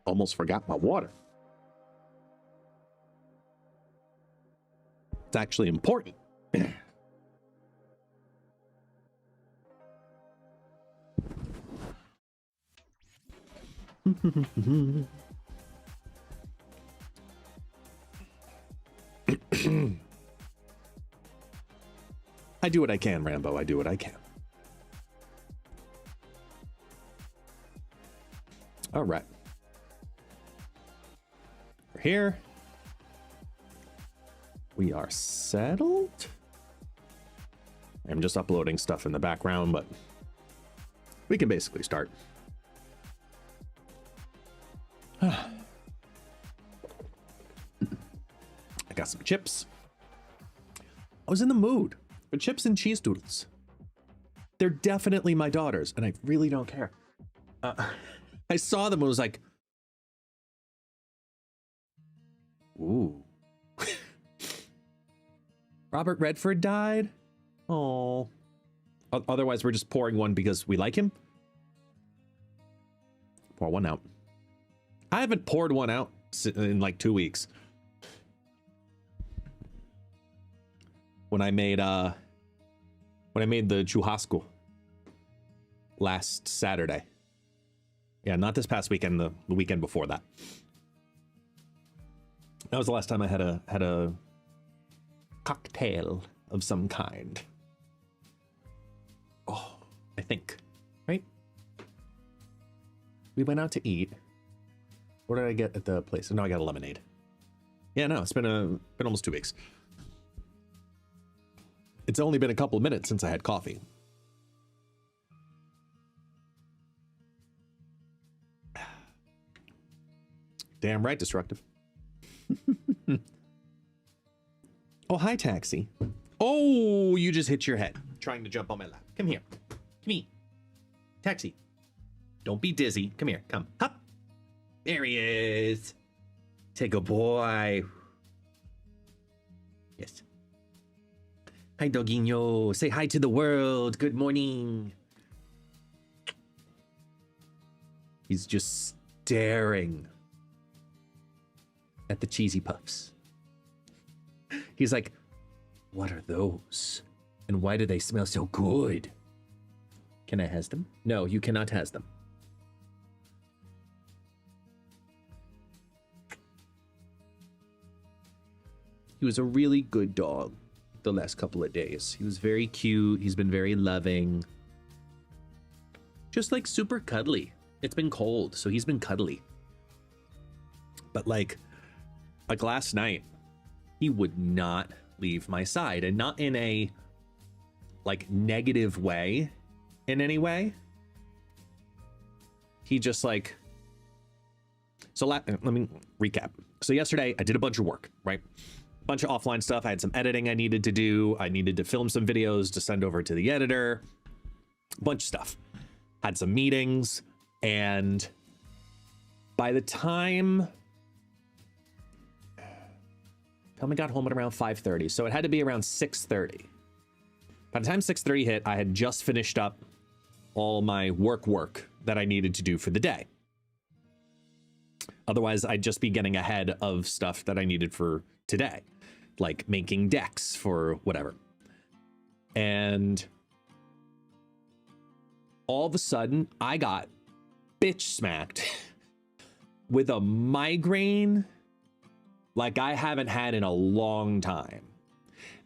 Almost forgot my water. It's actually important. I do what I can, Rambo. I do what I can. All right. We're here. We are settled. I'm just uploading stuff in the background, but we can basically start. I got some chips. I was in the mood for chips and cheese doodles. They're definitely my daughters, and I really don't care. I saw them and was like, ooh. Robert Redford died? Oh. Otherwise, we're just pouring one because we like him? Pour one out. I haven't poured one out in like 2 weeks. When I made the churrasco last Saturday. Yeah, not this past weekend, the weekend before that. That was the last time I had a cocktail of some kind. Oh, I think, right? We went out to eat. What did I get at the place? No, I got a lemonade. Yeah, no, it's been almost 2 weeks. It's only been a couple of minutes since I had coffee. Damn right, destructive. Oh, hi, taxi. Oh, you just hit your head trying to jump on my lap. Come here. Come here. Taxi. Don't be dizzy. Come here. Come. Hop. There he is. Take a boy. Yes. Hi, Dogginho. Say hi to the world. Good morning. He's just staring at the cheesy puffs. He's like, what are those? And why do they smell so good? Can I has them? No, you cannot has them. He was a really good dog the last couple of days. He was very cute. He's been very loving. Just like super cuddly. It's been cold, so he's been cuddly. But like last night, he would not leave my side, and not in a like negative way in any way. He just like, so let me recap. So yesterday I did a bunch of work, right? A bunch of offline stuff. I had some editing I needed to do. I needed to film some videos to send over to the editor, a bunch of stuff. Had some meetings, and by the time I got home at around 5:30, so it had to be around 6:30. By the time 6:30 hit, I had just finished up all my work that I needed to do for the day. Otherwise, I'd just be getting ahead of stuff that I needed for today, like making decks for whatever. And all of a sudden, I got bitch smacked with a migraine like I haven't had in a long time.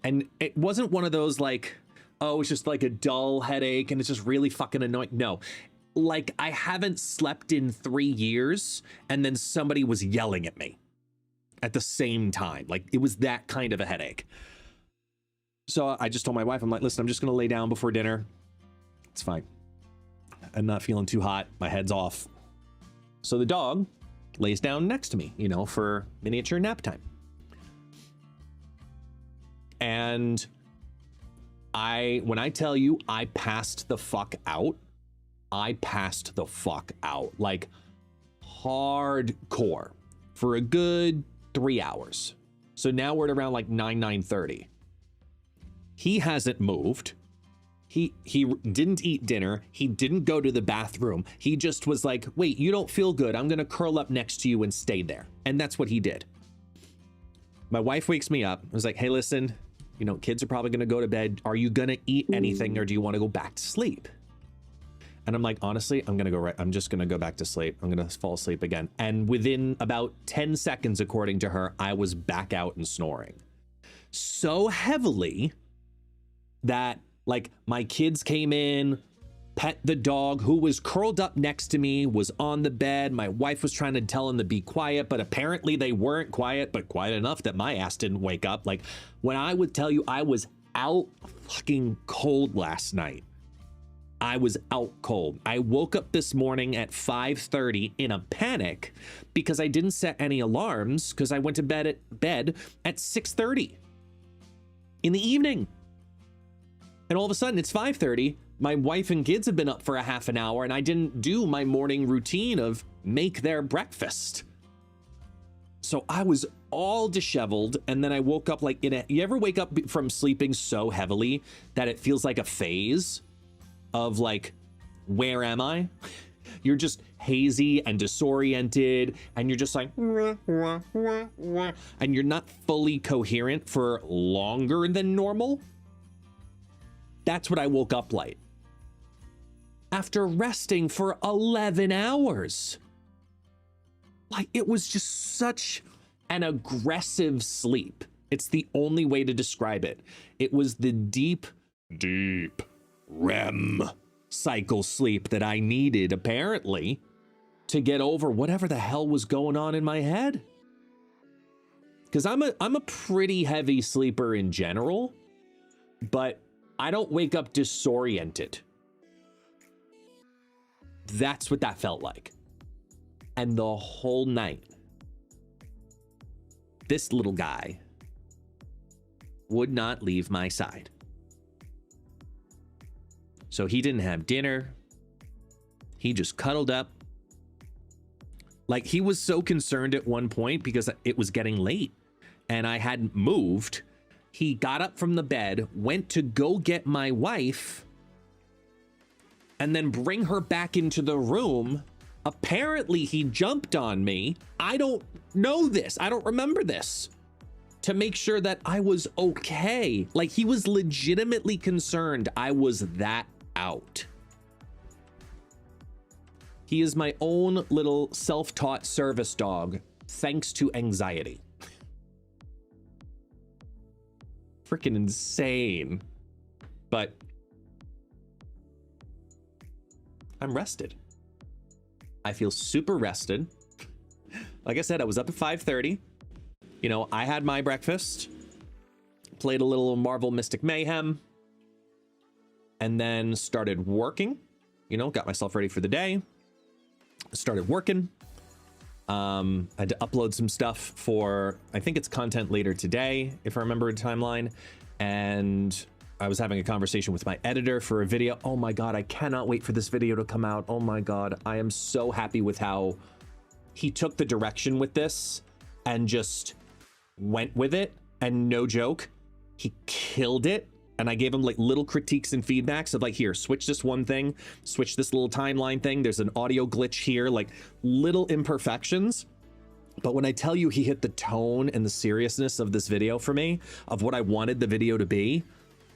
And it wasn't one of those like, oh, it's just like a dull headache and it's just really fucking annoying. No, like I haven't slept in 3 years and then somebody was yelling at me at the same time. Like it was that kind of a headache. So I just told my wife, I'm like, listen, I'm just going to lay down before dinner. It's fine. I'm not feeling too hot. My head's off. So the dog lays down next to me, you know, for miniature nap time. And when I tell you I passed the fuck out, I passed the fuck out, like hardcore for a good 3 hours. So now we're at around like 9:30. He hasn't moved. He didn't eat dinner. He didn't go to the bathroom. He just was like, wait, you don't feel good. I'm going to curl up next to you and stay there. And that's what he did. My wife wakes me up. I was like, hey, listen, you know, kids are probably going to go to bed. Are you going to eat anything or do you want to go back to sleep? And I'm like, honestly, I'm just going to go back to sleep. I'm going to fall asleep again. And within about 10 seconds, according to her, I was back out and snoring so heavily that like my kids came in, pet the dog who was curled up next to me, was on the bed. My wife was trying to tell them to be quiet, but apparently they weren't quiet, but quiet enough that my ass didn't wake up. Like when I would tell you I was out fucking cold last night. I was out cold. I woke up this morning at 5:30 in a panic because I didn't set any alarms because I went to bed at 6:30 in the evening. And all of a sudden it's 5:30. My wife and kids have been up for a half an hour and I didn't do my morning routine of make their breakfast. So I was all disheveled, and then I woke up like you ever wake up from sleeping so heavily that it feels like a phase of like, where am I? You're just hazy and disoriented, and you're just like, and you're not fully coherent for longer than normal. That's what I woke up like. After resting for 11 hours. Like, it was just such an aggressive sleep. It's the only way to describe it. It was the deep REM cycle sleep that I needed, apparently, to get over whatever the hell was going on in my head. Because I'm a pretty heavy sleeper in general, but I don't wake up disoriented. That's what that felt like. And the whole night, this little guy would not leave my side. So he didn't have dinner. He just cuddled up. Like, he was so concerned at one point because it was getting late and I hadn't moved. He got up from the bed, went to go get my wife, and then bring her back into the room. Apparently, he jumped on me. I don't know this. I don't remember this. To make sure that I was okay. Like, he was legitimately concerned I was that out. He is my own little self-taught service dog, thanks to anxiety. Freaking insane. But I'm rested. I feel super rested. Like I said, I was up at 5:30. You know, I had my breakfast, played a little Marvel Mystic Mayhem, and then started working. You know, got myself ready for the day. Started working. I had to upload some stuff for, I think it's content later today, if I remember the timeline. And I was having a conversation with my editor for a video. Oh my God, I cannot wait for this video to come out. Oh my God, I am so happy with how he took the direction with this and just went with it. And no joke, he killed it. And I gave him like little critiques and feedbacks of like, here, switch this one thing, switch this little timeline thing. There's an audio glitch here, like little imperfections. But when I tell you he hit the tone and the seriousness of this video for me, of what I wanted the video to be,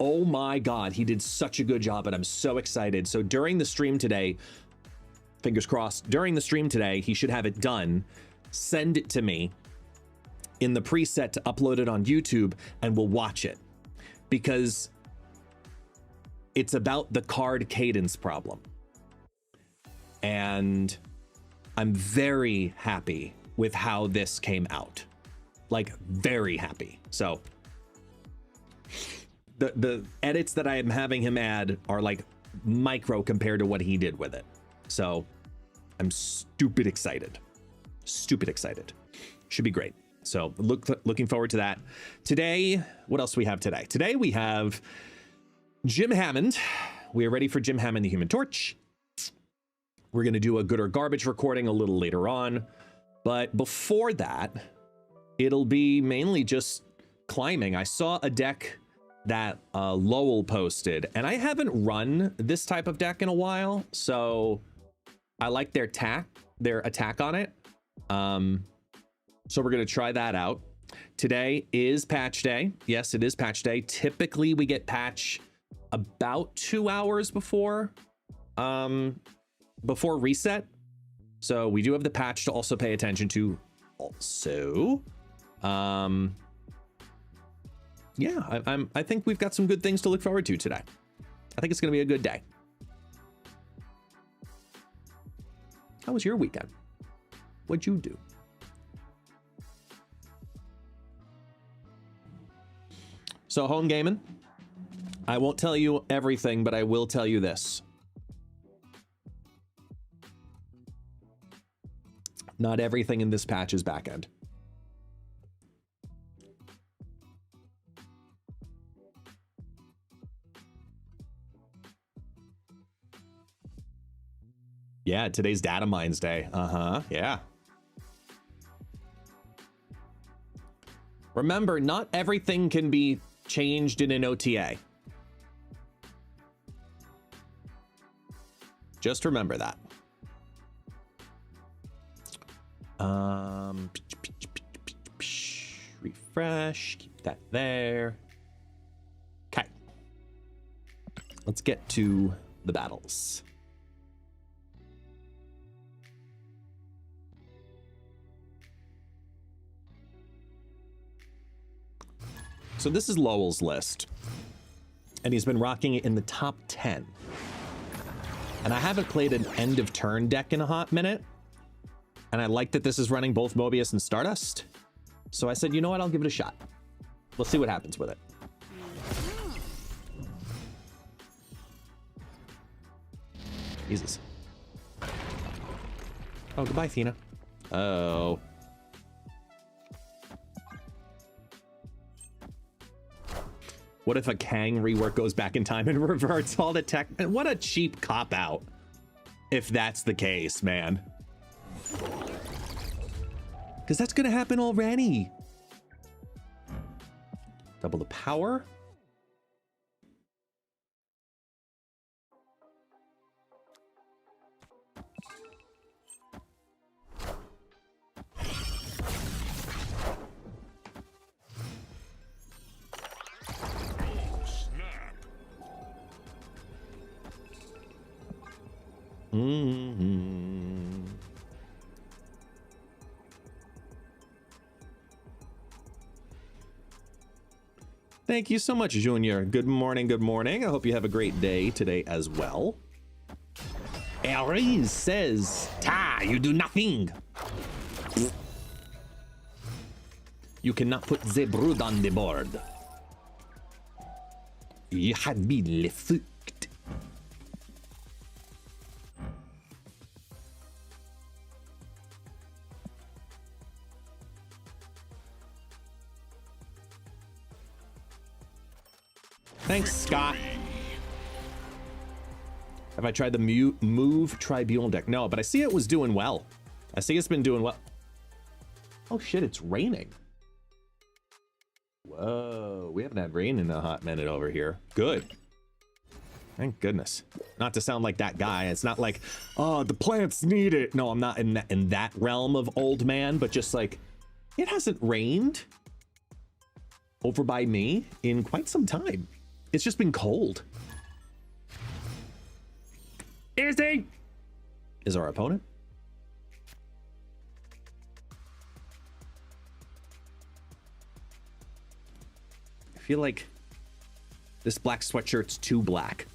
oh my God, he did such a good job and I'm so excited. So during the stream today, fingers crossed, during the stream today, he should have it done. Send it to me in the preset to upload it on YouTube and we'll watch it. Because it's about the card cadence problem. And I'm very happy with how this came out. Like, very happy. So the edits that I am having him add are like micro compared to what he did with it. So I'm stupid excited. Stupid excited. Should be great. So looking forward to that. Today, what else do we have today? Today we have Jim Hammond. We are ready for Jim Hammond, the Human Torch. We're going to do a good or garbage recording a little later on. But before that, it'll be mainly just climbing. I saw a deck that Lowell posted, and I haven't run this type of deck in a while. So I like their attack on it. So we're going to try that out. Today is patch day. Yes, it is patch day. Typically we get patch about 2 hours before reset. So we do have the patch to also pay attention to also. Yeah, I think we've got some good things to look forward to today. I think it's going to be a good day. How was your weekend? What'd you do? So home gaming, I won't tell you everything, but I will tell you this. Not everything in this patch is backend. Yeah, today's data mines day. Yeah. Remember, not everything can be changed in an OTA. Just remember that. Refresh, keep that there. Okay. Let's get to the battles. So this is Lowell's list, and he's been rocking it in the top 10. And I haven't played an end of turn deck in a hot minute, and I like that this is running both Mobius and Stardust. So I said, you know what, I'll give it a shot. We'll see what happens with it. Jesus. Oh, goodbye, Athena. Oh. What if a Kang rework goes back in time and reverts all the tech? What a cheap cop-out, if that's the case, man. Because that's going to happen already. Double the power. Thank you so much, Junior. Good morning, good morning. I hope you have a great day today as well. Aries says, "Ta, you do nothing. You cannot put the brood on the board. You have been fucked." Thanks, Scott. Have I tried the move tribunal deck? No, but I see it was doing well. I see it's been doing well. Oh shit, it's raining. Whoa, we haven't had rain in a hot minute over here. Good. Thank goodness. Not to sound like that guy. It's not like, oh, the plants need it. No, I'm not in that realm of old man, but just like, it hasn't rained over by me in quite some time. It's just been cold. Izzy is our opponent. I feel like this black sweatshirt's too black.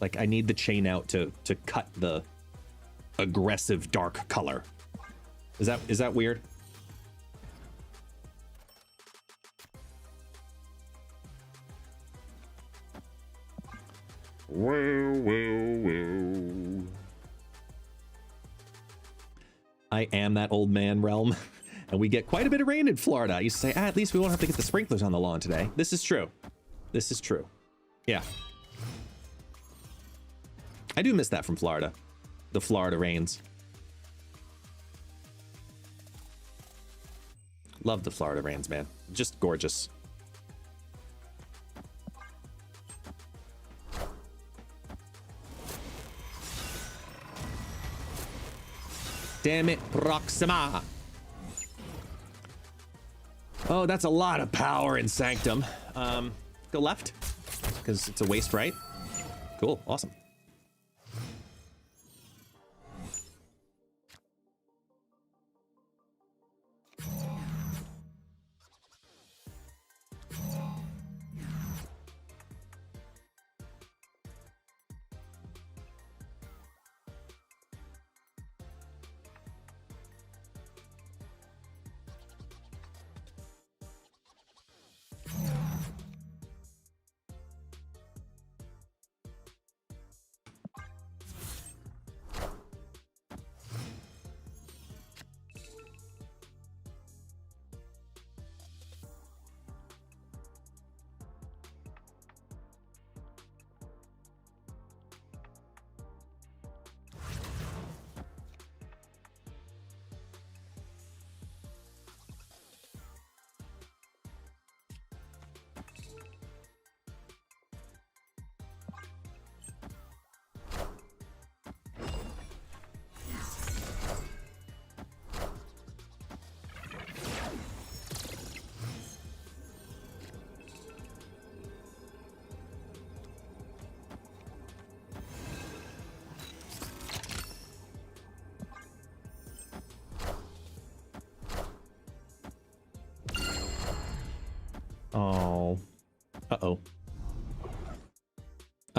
Like I need the chain out to cut the aggressive dark color. Is that weird? Well. I am that old man realm, and we get quite a bit of rain in Florida. I used to say, at least we won't have to get the sprinklers on the lawn today. This is true. This is true. Yeah. I do miss that from Florida. The Florida rains. Love the Florida rains, man. Just gorgeous. Damn it, Proxima. Oh, that's a lot of power in Sanctum. Go left, because it's a waste, right? Cool, awesome.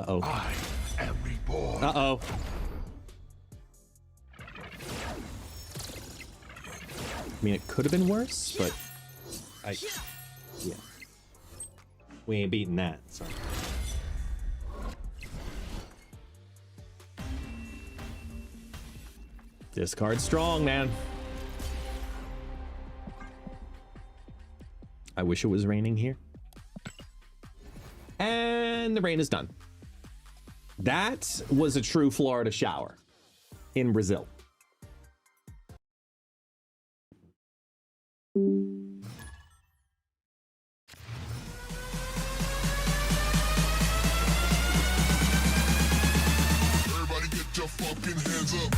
Uh-oh. I am reborn. Uh-oh. I mean, it could have been worse, but yeah. We ain't beating that, so. Discard strong, man. I wish it was raining here. And the rain is done. That was a true Florida shower in Brazil. Everybody get your fucking hands up.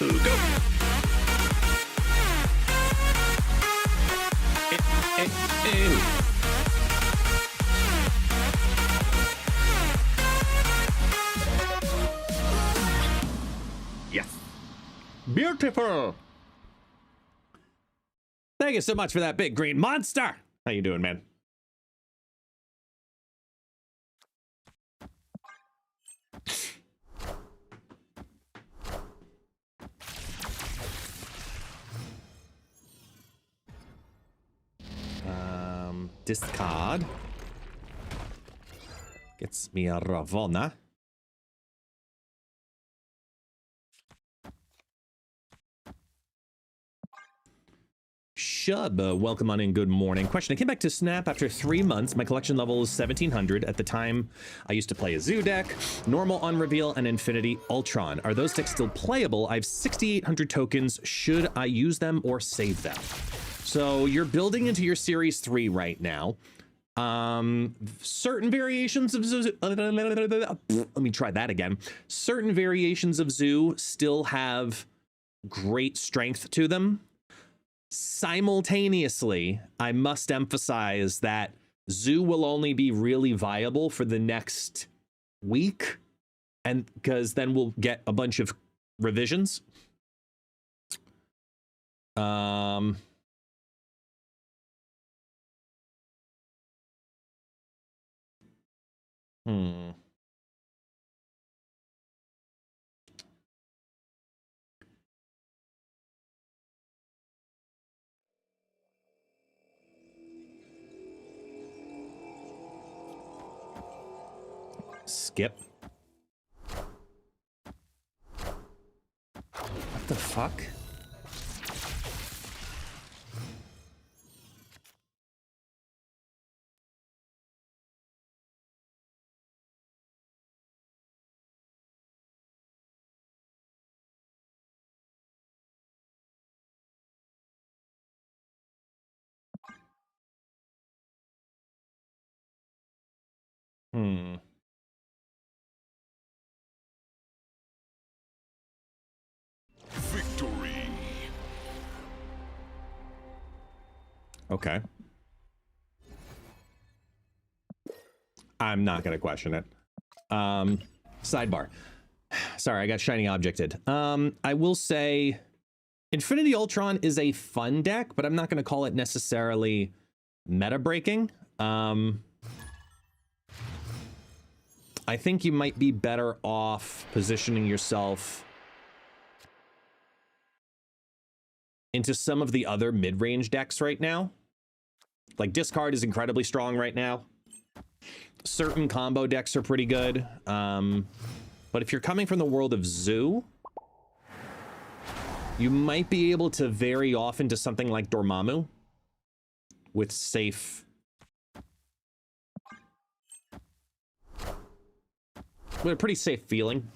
Go. Yes. Beautiful. Thank you so much for that big green monster. How you doing, man? Discard. Gets me a Ravonna. Shub, welcome on in. Good morning. Question: I came back to Snap after 3 months. My collection level is 1700. At the time, I used to play a Zoo deck, normal on reveal, and Infinity Ultron. Are those decks still playable? I have 6,800 tokens. Should I use them or save them? So you're building into your Series 3 right now. Certain variations of Zoo, let me try that again. Certain variations of Zoo still have great strength to them. Simultaneously, I must emphasize that Zoo will only be really viable for the next week, and because then we'll get a bunch of revisions. Skip. What the fuck? Victory. Okay. I'm not gonna question it. Sidebar. Sorry, I got shiny objected. I will say Infinity Ultron is a fun deck, but I'm not gonna call it necessarily meta breaking. I think you might be better off positioning yourself into some of the other mid-range decks right now. Like Discard is incredibly strong right now. Certain combo decks are pretty good. But if you're coming from the world of Zoo, you might be able to vary off into something like Dormammu with safe... with a pretty safe feeling.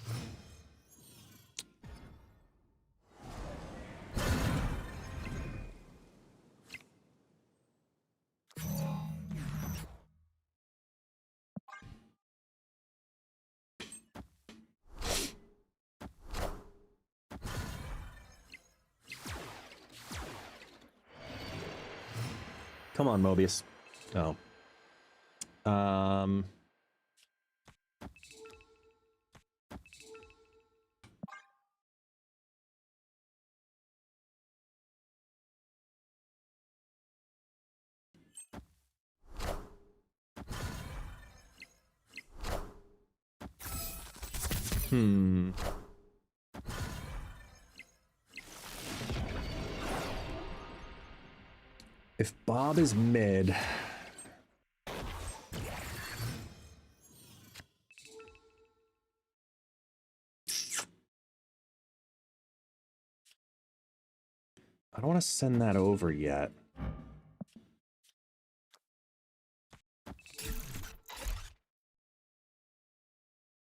Come on, Mobius. Oh. Hmm. If Bob is mid... I don't want to send that over yet.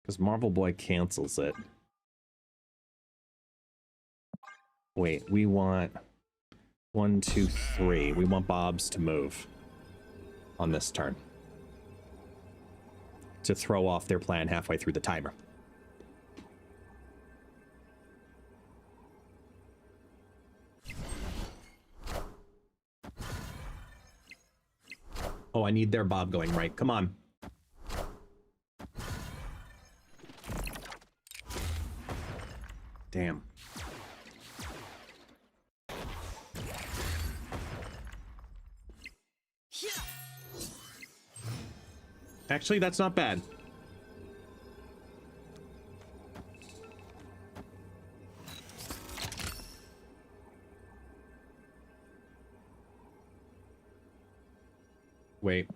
Because Marvel Boy cancels it. Wait, we want 1, 2, 3. We want Bob's to move on this turn to throw off their plan halfway through the timer. Oh, I need their Bob going right. Come on. Damn. Actually, that's not bad. Wait.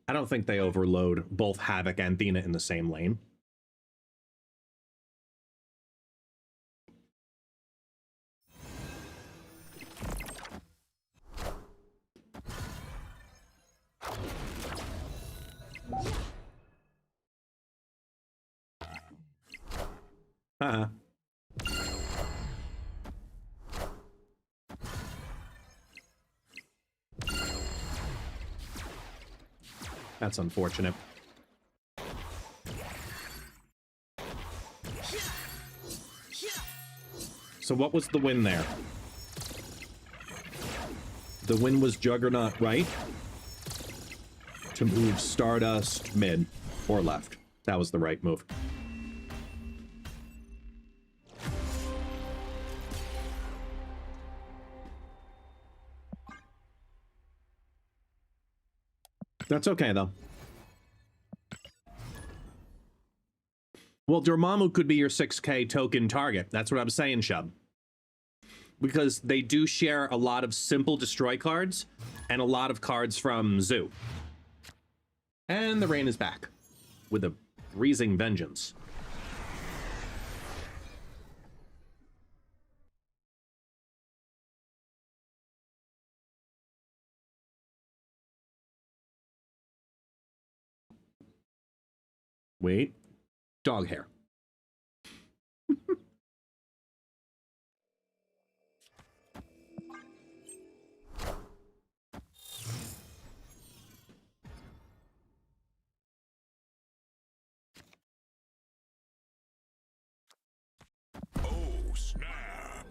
I don't think they overload both Havoc and Thena in the same lane. Uh-huh. That's unfortunate. So what was the win there? The win was Juggernaut right to move Stardust mid or left. That was the right move. That's okay, though. Well, Dormammu could be your 6K token target. That's what I'm saying, Shub. Because they do share a lot of simple destroy cards and a lot of cards from Zoo. And the rain is back with a freezing vengeance. Wait. Dog hair. Oh, snap.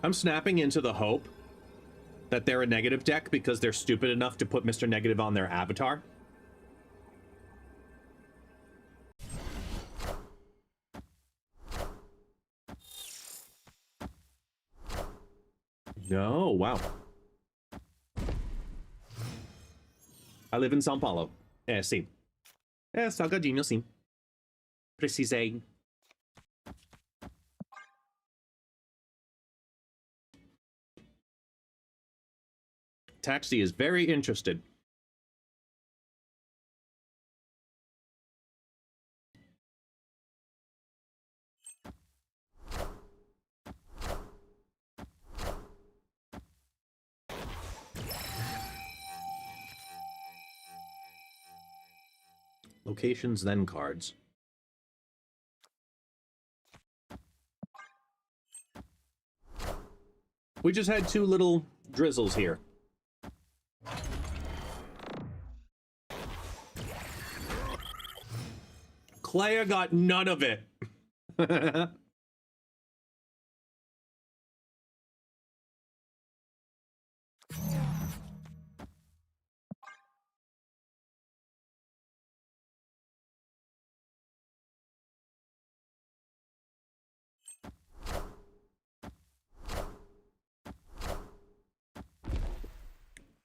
I'm snapping into the hope that they're a negative deck because they're stupid enough to put Mr. Negative on their avatar. No, wow. I live in São Paulo. Sim. Salgadinho, sim. Precisei. Taxi is very interested. Locations, then cards. We just had two little drizzles here. Clea got none of it.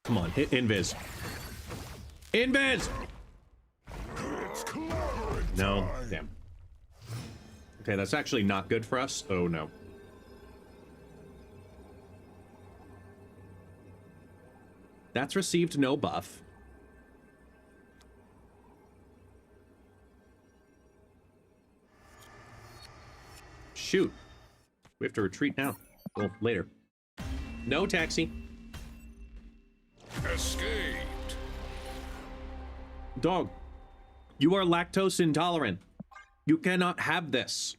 Come on, hit invis. Invis! It's clobbering No, time. damn. Okay, that's actually not good for us. Oh no. That's received no buff. Shoot. We have to retreat now. Well, later. No taxi. Escaped. Dog, you are lactose intolerant. You cannot have this.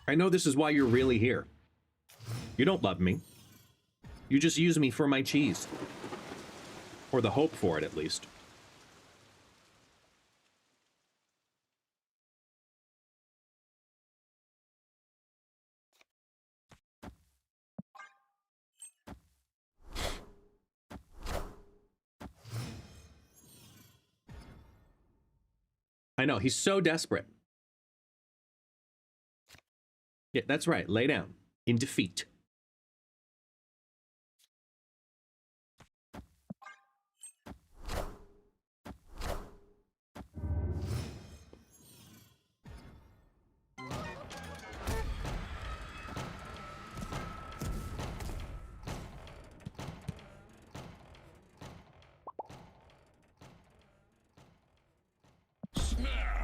I know this is why you're really here. You don't love me. You just use me for my cheese. Or the hope for it, at least. I know, he's so desperate. Yeah, that's right. Lay down. In defeat. Snap.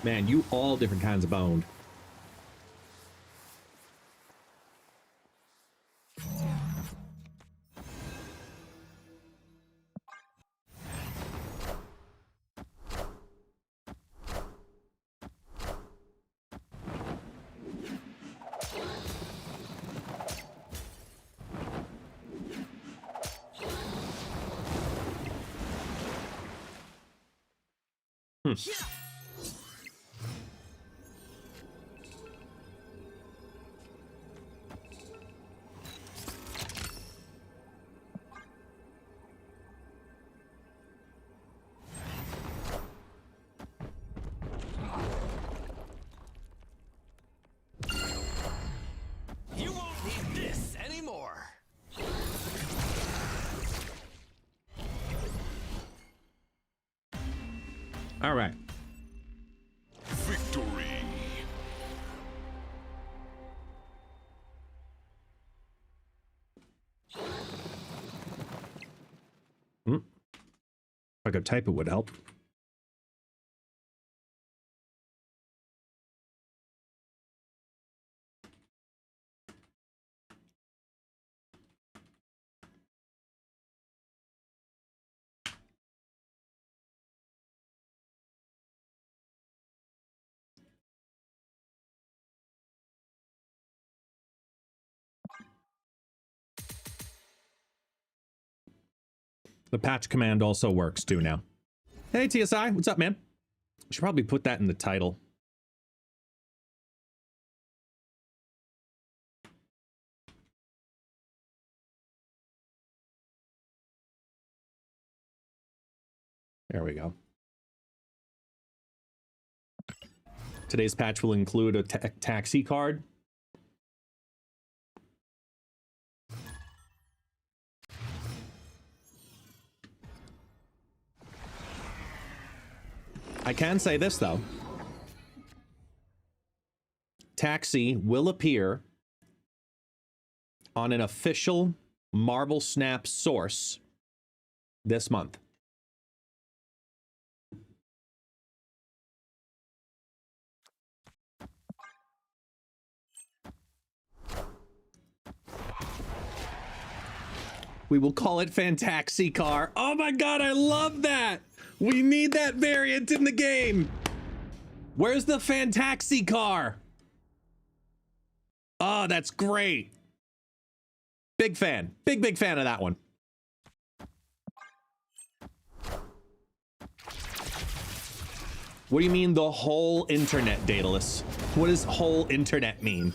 Man, you all different kinds of boned. You won't need this anymore. All right. Victory. If I could type, it would help. The patch command also works too now. Hey, TSI, what's up, man? I should probably put that in the title. There we go. Today's patch will include a taxi card. I can say this, though. Taxi will appear on an official Marble Snap source this month. We will call it Fantaxi Car. Oh my god, I love that! We need that variant in the game! Where's the Fantaxi Car? Oh, that's great. Big fan. Big fan of that one. What do you mean the whole internet, Daedalus? What does whole internet mean?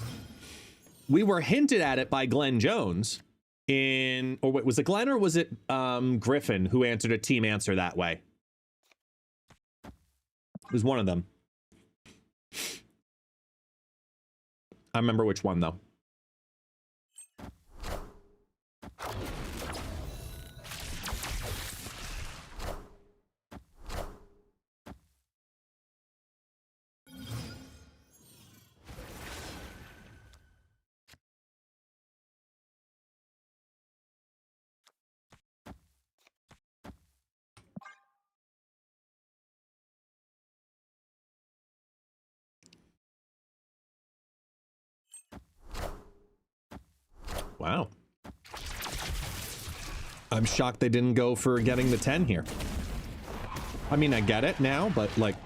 We were hinted at it by Glenn Jones in, or wait, was it Glenn or was it Griffin who answered a team answer that way? It was one of them. I remember which one though. Wow. I'm shocked they didn't go for getting the 10 here. I mean, I get it now, but like,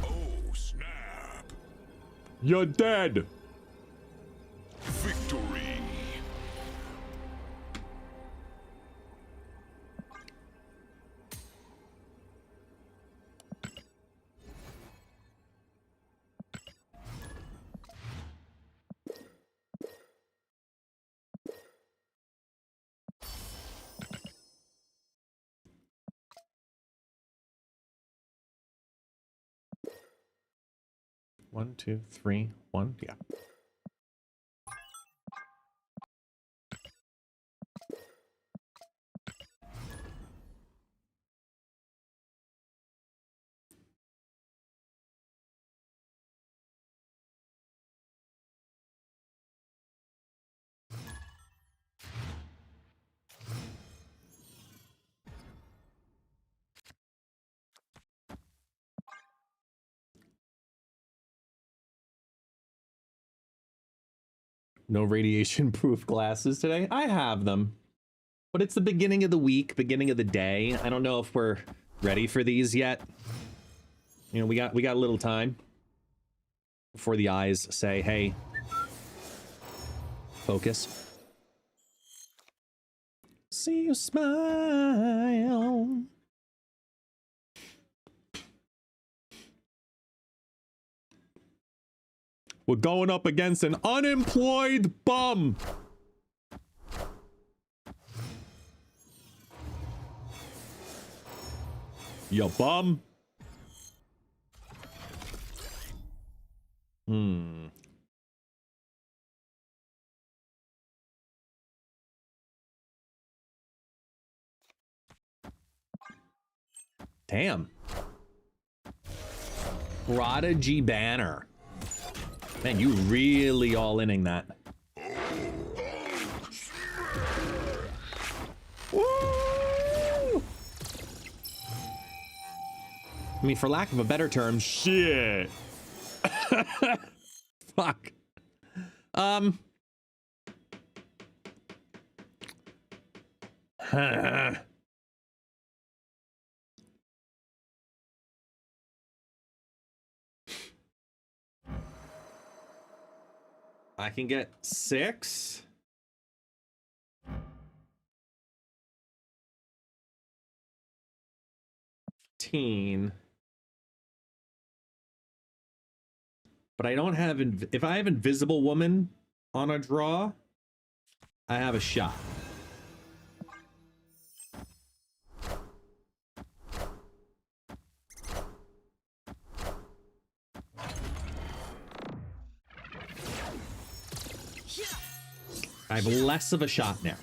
Oh, snap. You're dead. Victory. One, two, three, one. Yeah. No radiation proof glasses today. I have them, but it's the beginning of the week, beginning of the day. I don't know if we're ready for these yet. You know, we got a little time before the eyes say, hey, focus. See you smile. We're going up against an unemployed bum. You bum. Damn. Prodigy Banner. Man, you really all-inning that. Woo! I mean, for lack of a better term, shit. Fuck. I can get 6. But I don't have, if I have Invisible Woman on a draw, I have a shot. I have less of a shot now.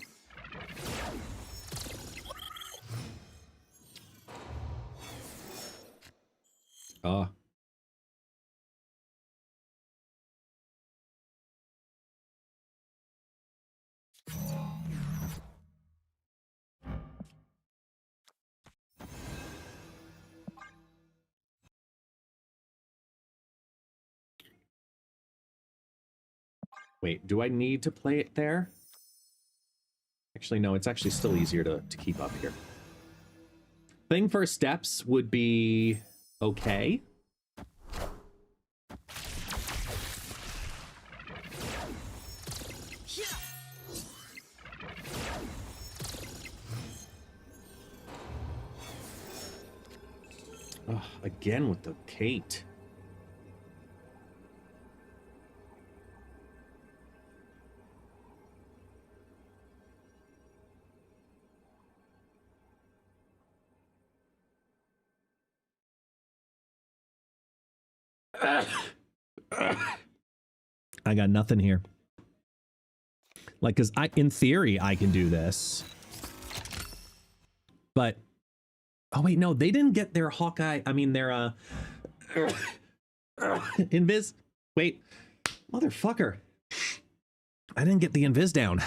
Wait, do I need to play it there? Actually, no, it's actually still easier to keep up here. Thing for steps would be okay. Oh, again with the Kate. I got nothing here. Like, cause in theory, I can do this. But, oh wait, no, they didn't get their Hawkeye. I mean, their, invis. Wait, motherfucker. I didn't get the invis down.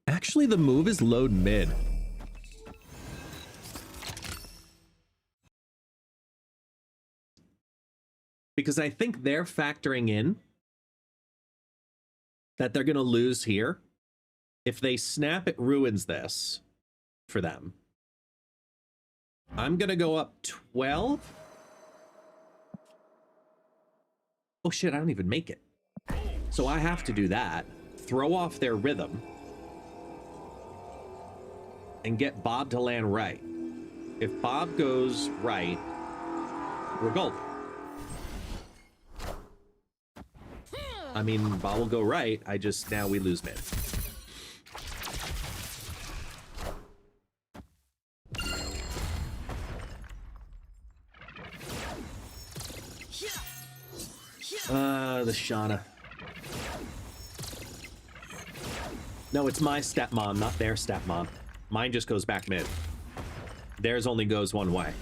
Actually, the move is load mid. Because I think they're factoring in that they're going to lose here. If they snap, it ruins this for them. I'm going to go up 12. Oh shit, I don't even make it. So I have to do that. Throw off their rhythm. And get Bob to land right. If Bob goes right, we're golden. I mean, Bob will go right. Now we lose mid. The Shauna. No, it's my stepmom, not their stepmom. Mine just goes back mid. Theirs only goes one way.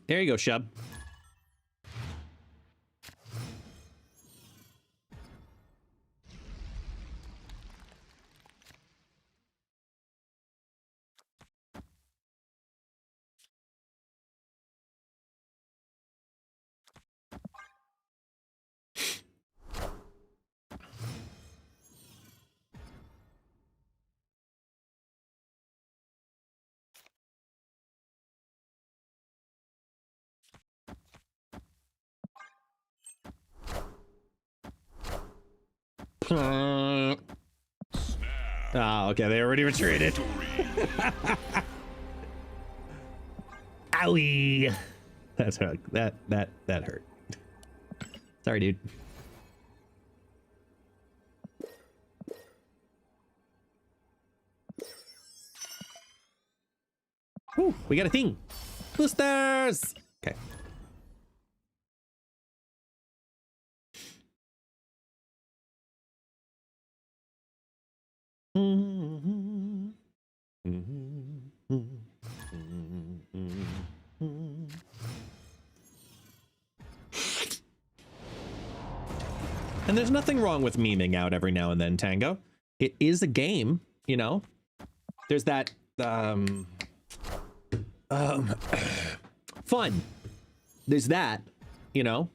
There you go, Shub. Oh, okay, they already retreated. Owie. That's hurt. That hurt. Sorry, dude. Whew, we got a thing. Boosters. Okay. And there's nothing wrong with memeing out every now and then, Tango. It is a game, you know. There's that fun. There's that, you know.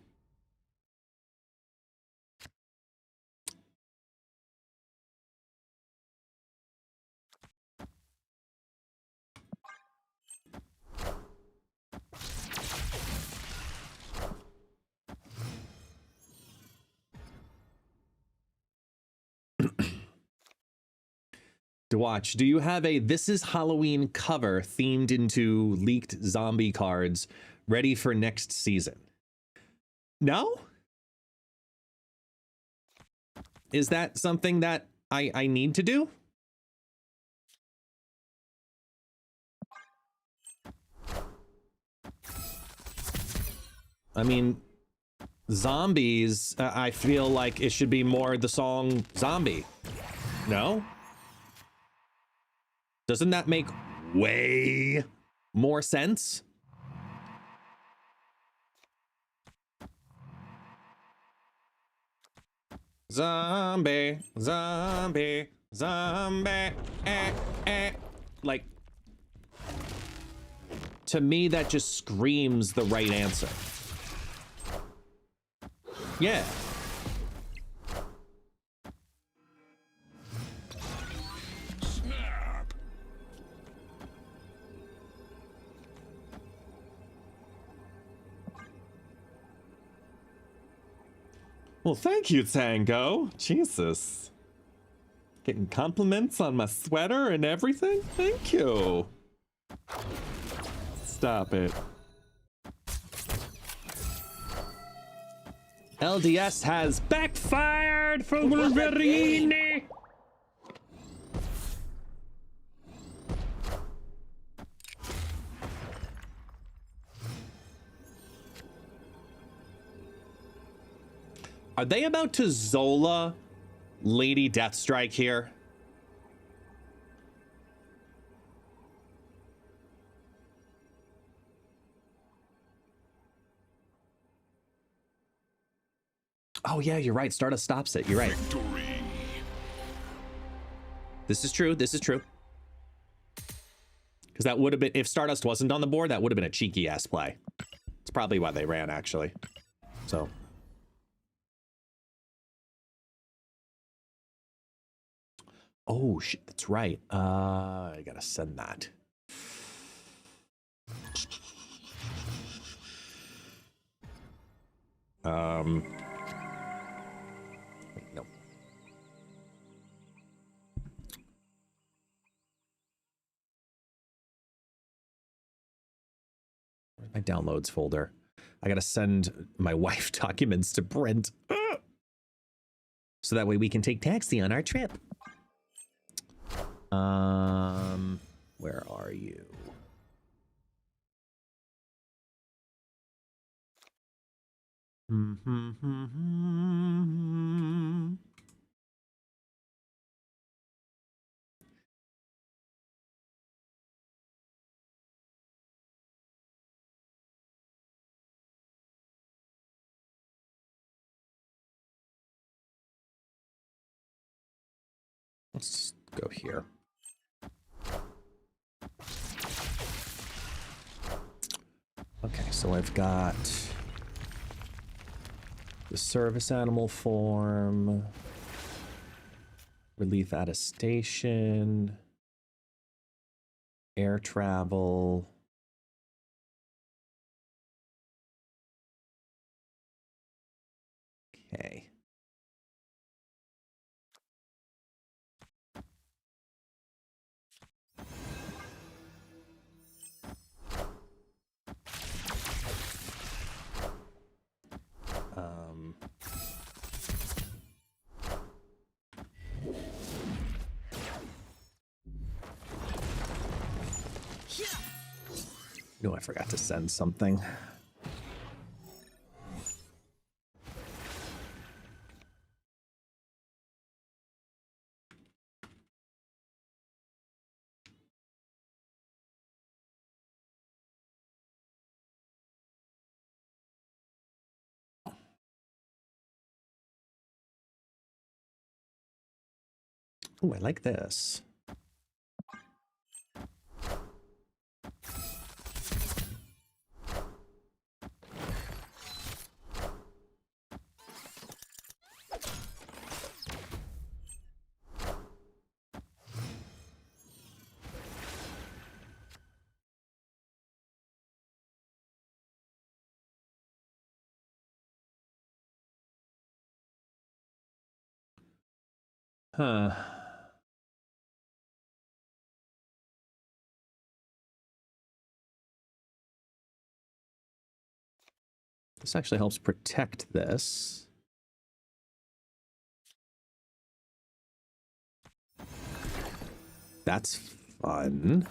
To watch, do you have a This Is Halloween cover themed into leaked zombie cards ready for next season? No? Is that something that I need to do? I mean, zombies, I feel like it should be more the song Zombie. No? Doesn't that make way more sense? Zombie, zombie, zombie, Like, to me, that just screams the right answer. Yeah. Snap. Well, thank you, Tango. Jesus. Getting compliments on my sweater and everything? Thank you. Stop it. LDS has backfired for Wolverine. Are they about to Zola Lady Deathstrike here? Oh yeah, you're right. Stardust stops it. You're right. Victory. This is true. This is true. Because that would have been, if Stardust wasn't on the board, that would have been a cheeky ass play. It's probably why they ran, actually. So. Oh shit, that's right. I gotta send that. No. Where's my downloads folder? I gotta send my wife documents to Brent. So that way we can take taxi on our trip. Where are you? Let's go here. Okay, so I've got the service animal form, relief attestation, air travel. Okay. No, I forgot to send something. Oh, I like this. Huh. This actually helps protect this. That's fun.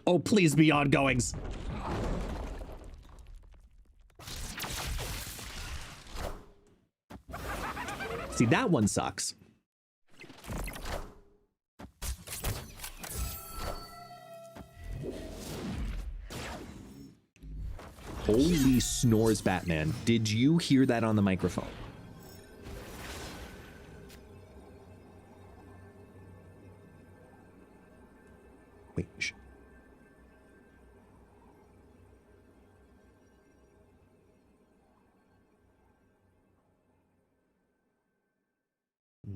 Oh, please be ongoings. See, that one sucks. Holy snores, Batman. Did you hear that on the microphone? Wait.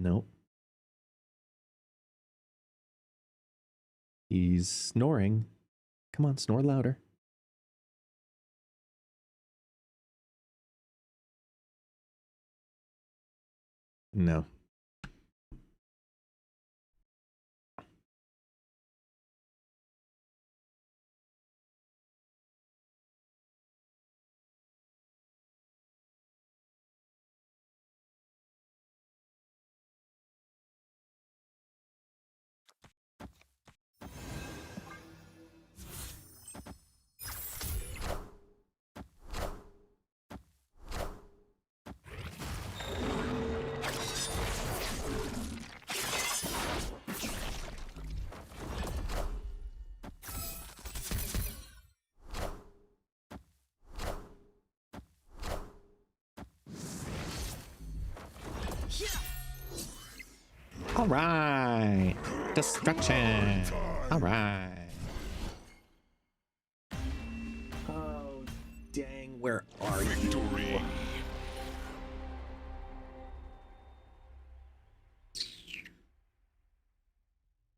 No. He's snoring. Come on, snore louder. No. All right. Destruction. All right. Oh, dang. Where are you?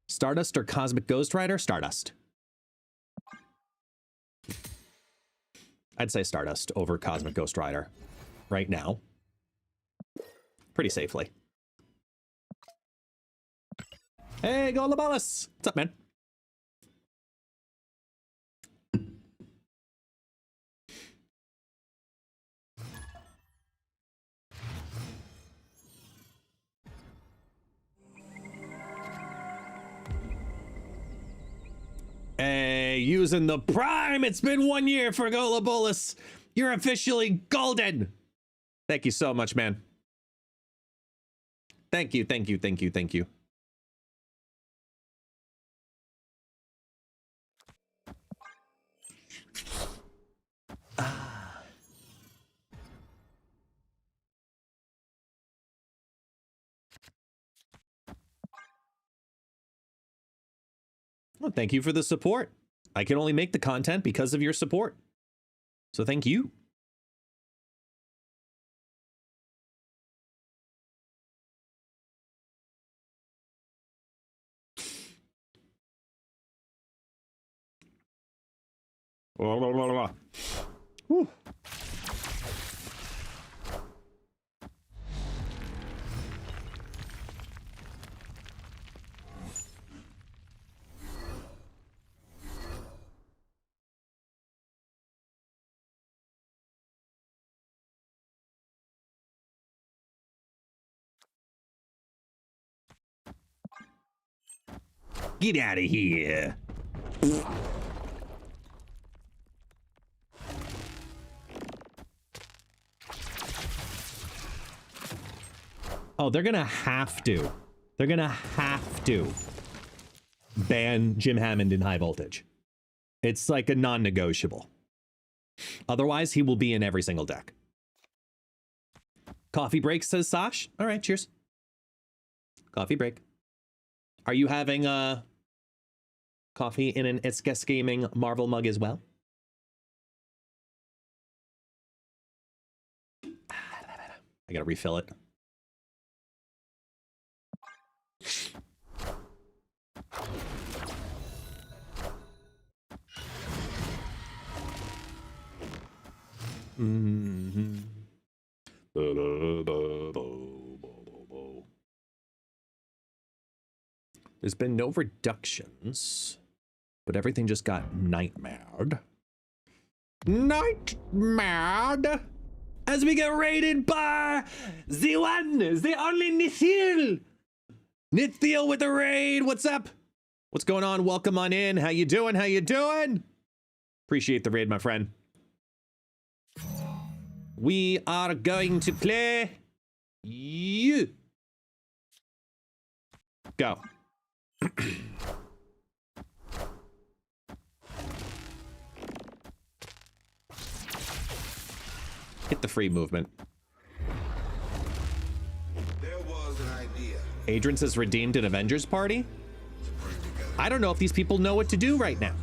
Stardust or Cosmic Ghost Rider? Stardust. I'd say Stardust over Cosmic Ghost Rider right now. Pretty safely. Hey, Golaballus! What's up, man? Hey, using the Prime! It's been 1 year for Golaballus! You're officially golden! Thank you so much, man. Thank you, thank you, thank you, thank you. Well, thank you for the support. I can only make the content because of your support. So thank you. Whew. Get out of here. Oh, they're gonna have to. They're gonna have to ban Jim Hammond in high voltage. It's like a non-negotiable. Otherwise, he will be in every single deck. Coffee break, says Sash. All right, cheers. Coffee break. Are you having coffee in an ItsGuestGaming Marvel mug as well? I gotta refill it. Mm-hmm. There's been no reductions, but everything just got nightmared. Nightmared! As we get raided by the one, the only Nithil! Nithil with the raid, what's up? What's going on? Welcome on in. How you doing? How you doing? Appreciate the raid, my friend. We are going to play you. Go. Hit the free movement. There was an idea. Adrian says redeemed an Avengers party. I don't know if these people know what to do right now.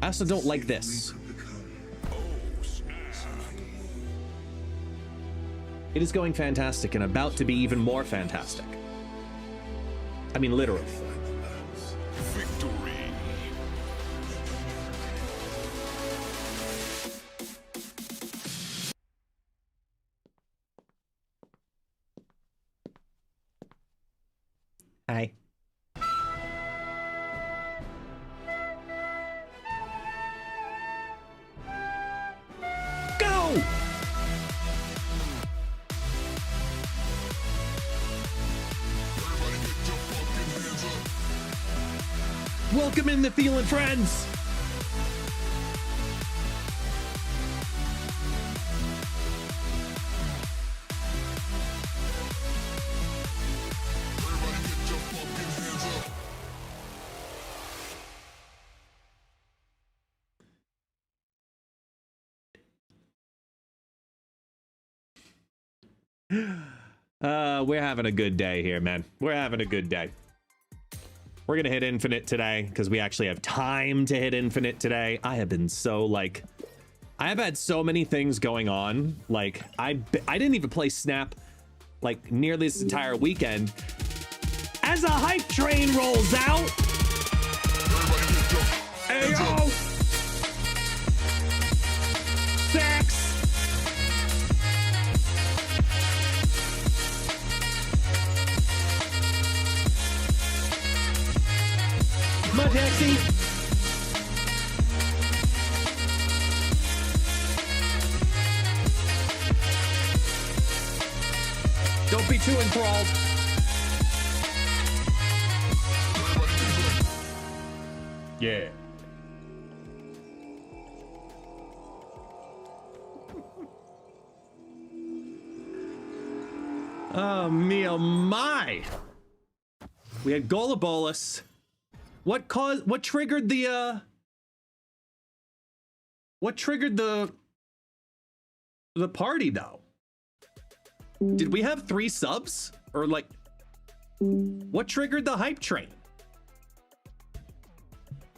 I also don't like this. It is going fantastic and about to be even more fantastic. I mean, literally. Victory. Hi. Go! Welcome in the Thielen friends. We're having a good day here, man. We're having a good day. We're gonna hit infinite today because we actually have time to hit infinite today. I have been so like, I have had so many things going on. Like I didn't even play Snap like nearly this entire weekend. As a hype train rolls out. Ayo! Sex! Come on, taxi! Don't be too enthralled. Yeah. Oh, me, oh my. We had Golabolus. What triggered the party though? Did we have 3 subs or like what triggered the hype train?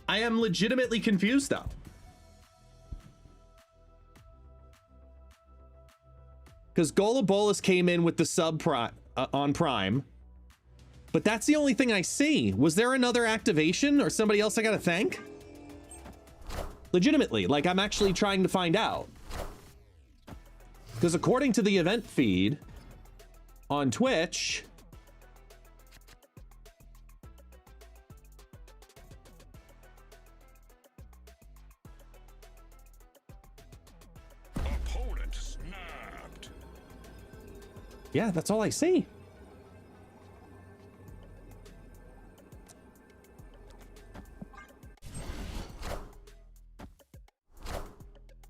I am legitimately confused though. Because Golabolus came in with the sub on Prime. But that's the only thing I see. Was there another activation or somebody else I gotta thank? Legitimately, like I'm actually trying to find out. Because according to the event feed on Twitch, Opponent snapped. yeah, that's all I see.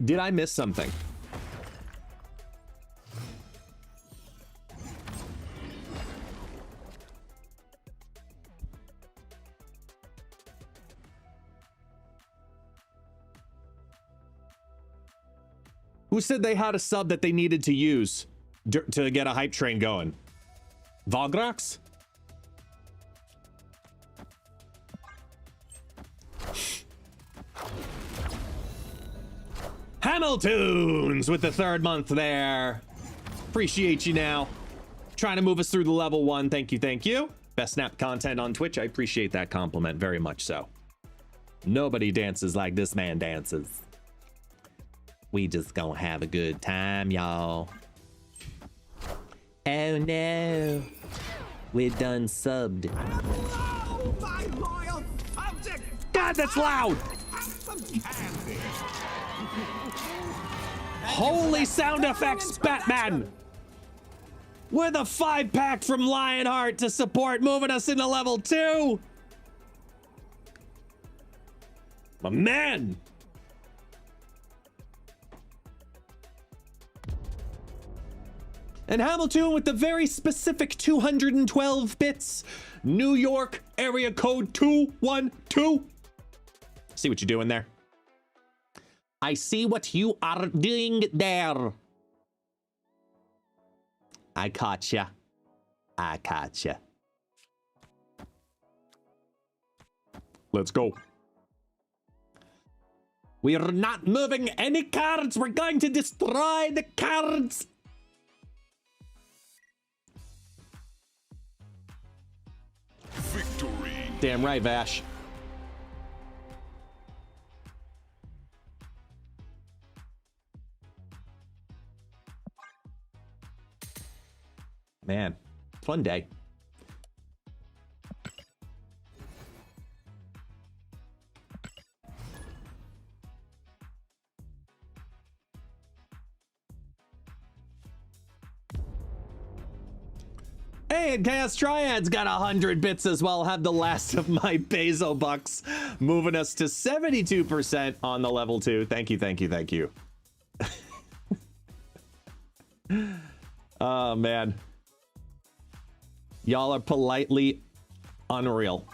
Did I miss something? Who said they had a sub that they needed to use to get a hype train going? Valgrax? Hamiltunes with the 3rd month there. Appreciate you now. Trying to move us through the level 1. Thank you, thank you. Best Snap content on Twitch. I appreciate that compliment very much so. Nobody dances like this man dances. We just gonna have a good time, y'all. Oh no. We're done subbed. God, that's loud! Holy sound effects, Batman! With a 5-pack from Lionheart to support, moving us into level 2. My man. And Hamilton with the very specific 212 bits. New York, area code 212. See what you're doing there? I see what you are doing there. I caught ya. I caught ya. Let's go. We are not moving any cards. We're going to destroy the cards. Victory. Damn right, Vash. Man, fun day. Hey, and Chaos Triad's got 100 bits as well. Have the last of my Peso bucks, moving us to 72% on the level 2. Thank you, thank you, thank you. Oh, man. Y'all are politely unreal.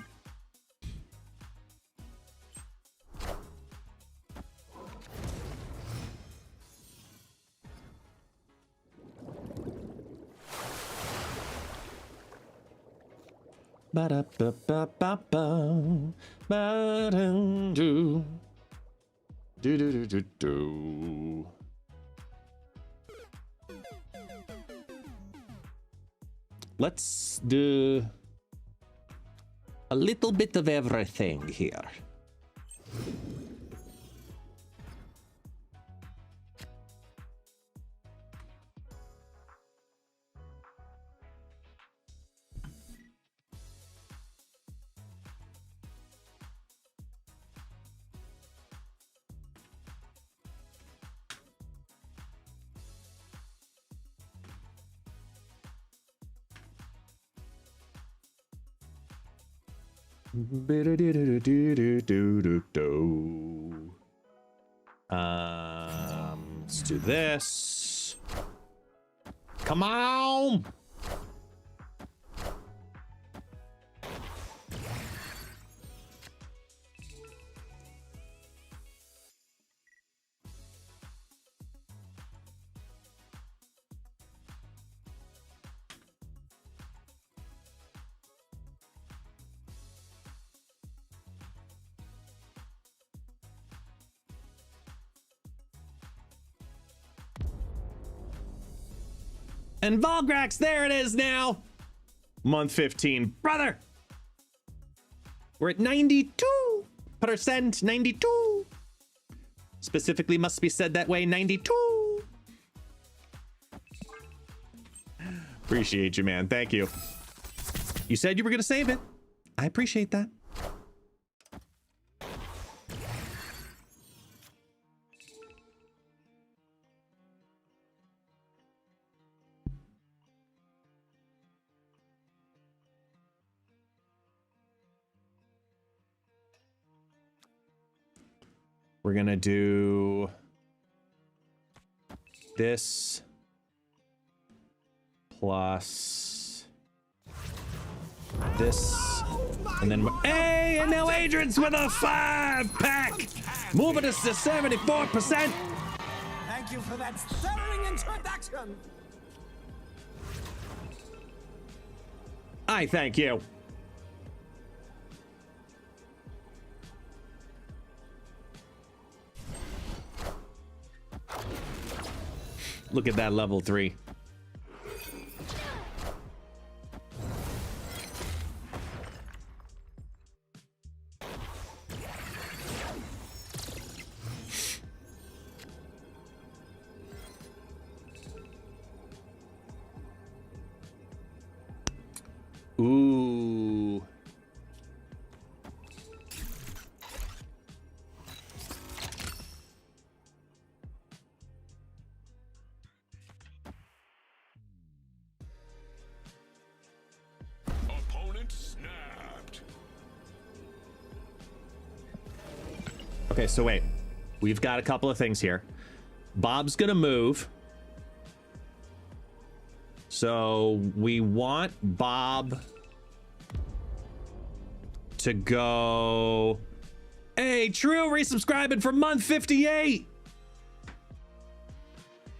Ba-da-ba-ba-ba-ba. Ba-dum-doo. Do-do-do-do-do. Let's do a little bit of everything here. Let's do this. Come on. And Volgrax, there it is now. Month 15. Brother! We're at 92%. 92. Specifically must be said that way, 92. Appreciate you, man. Thank you. You said you were going to save it. I appreciate that. We're gonna do this plus this, and then hey, and now Adrian's with a 5-pack, moving us to 74%. Thank you for that stirring introduction. I thank you. Look at that level 3. Ooh. Okay, so wait. We've got a couple of things here. Bob's gonna move. So we want Bob to go. Hey, True resubscribing for month 58.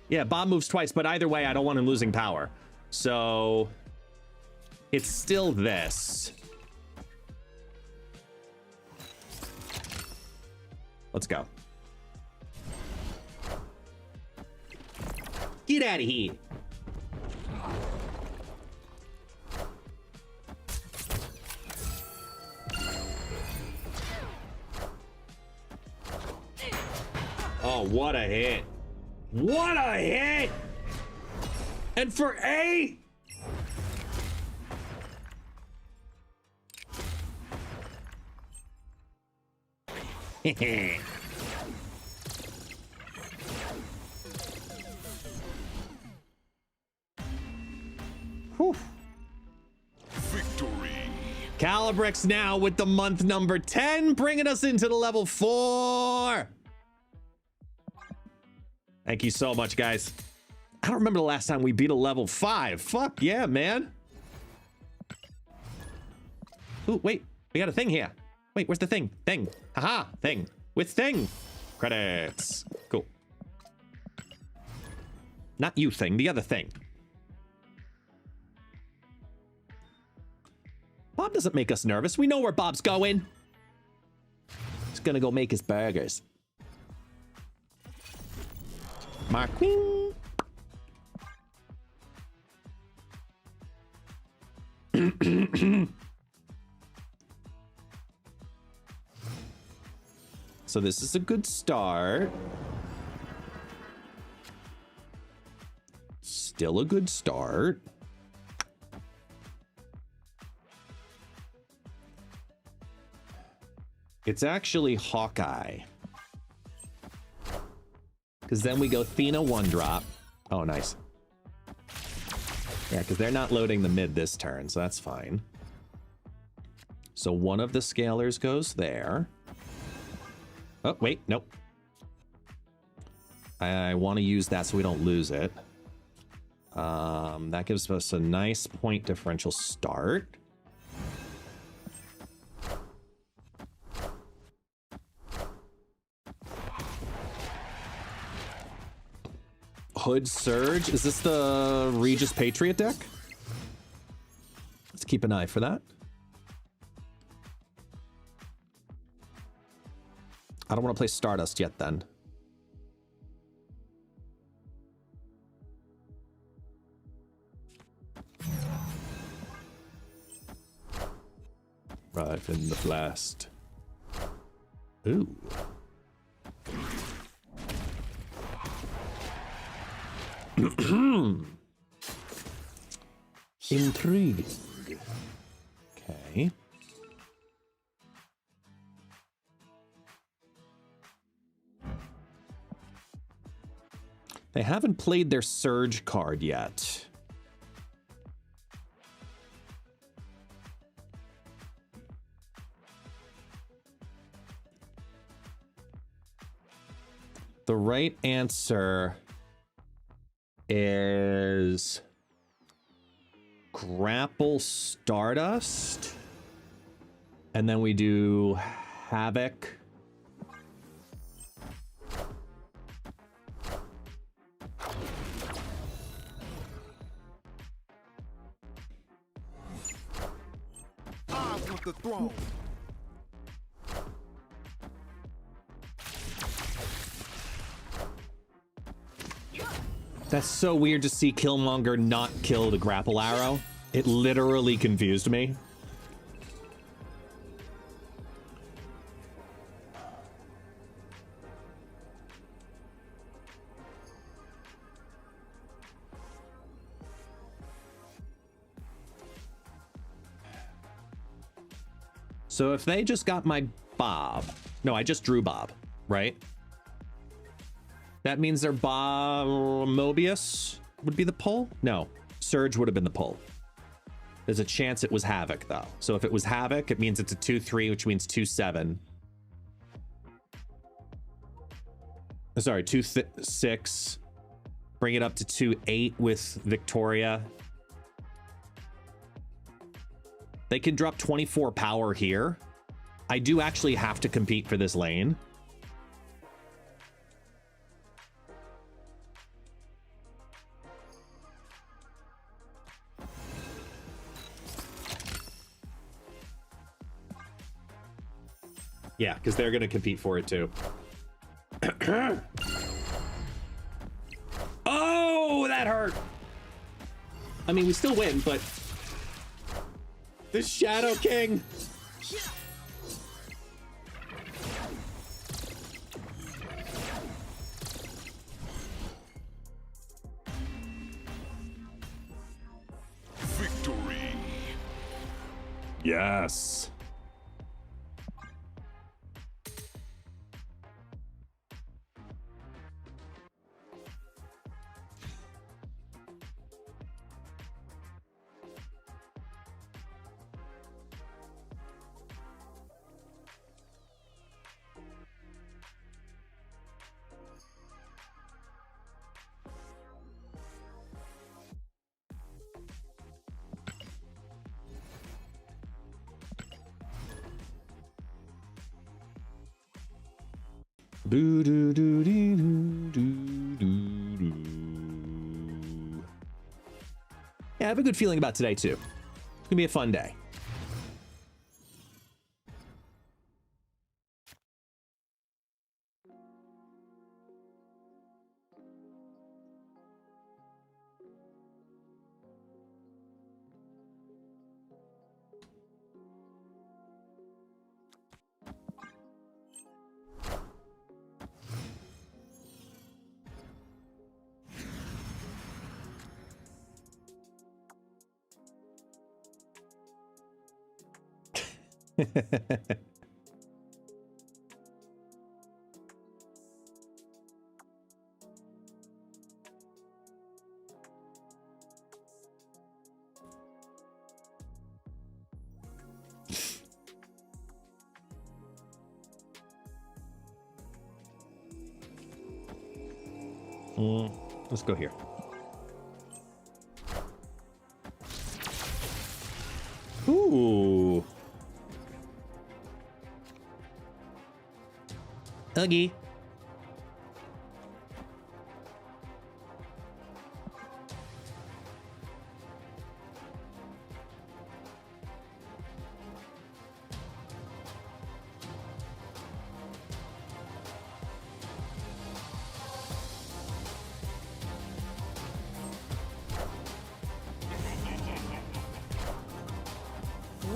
Yeah, Bob moves twice, but either way, I don't want him losing power. So it's still this. Let's go. Get out of here. Oh, what a hit. What a hit! And for 8! Whew. Victory. Calibrix now with the month number 10, bringing us into the level 4. Thank you so much, guys. I don't remember the last time we beat a level 5. Fuck yeah, man. Ooh, wait. We got a thing here. Wait, where's the thing? Thing. Haha, thing. With thing. Credits. Cool. Not you thing, the other thing. Bob doesn't make us nervous. We know where Bob's going. He's gonna go make his burgers. Mark Queen. So this is a good start. Still a good start. It's actually Hawkeye. Because then we go Thena 1-drop. Oh, nice. Yeah, because they're not loading the mid this turn, so that's fine. So one of the scalers goes there. Oh, wait, nope. I want to use that so we don't lose it. That gives us a nice point differential start. Hood Surge. Is this the Regis Patriot deck? Let's keep an eye for that. I don't want to play Stardust yet then. Right in the blast. Ooh. Intriguing. Okay. They haven't played their Surge card yet. The right answer is Grapple Stardust. And then we do Havoc. I want the throne. That's so weird to see Killmonger not kill the grapple arrow. It literally confused me. So if they just got my Bob... No, I just drew Bob, right? That means their Bob Mobius would be the pull? No, Surge would have been the pull. There's a chance it was Havoc, though. So if it was Havoc, it means it's a 2-3, which means 2-7. Sorry, 2-6. Bring it up to 2-8 with Victoria. They can drop 24 power here. I do actually have to compete for this lane. Yeah, because they're going to compete for it too. Oh, that hurt. I mean, we still win, but the Shadow King. Victory. Yes. Boo doo doo doo doo doo doo. Yeah, I have a good feeling about today too. It's gonna be a fun day. Let's go here. Ooh. Huggy.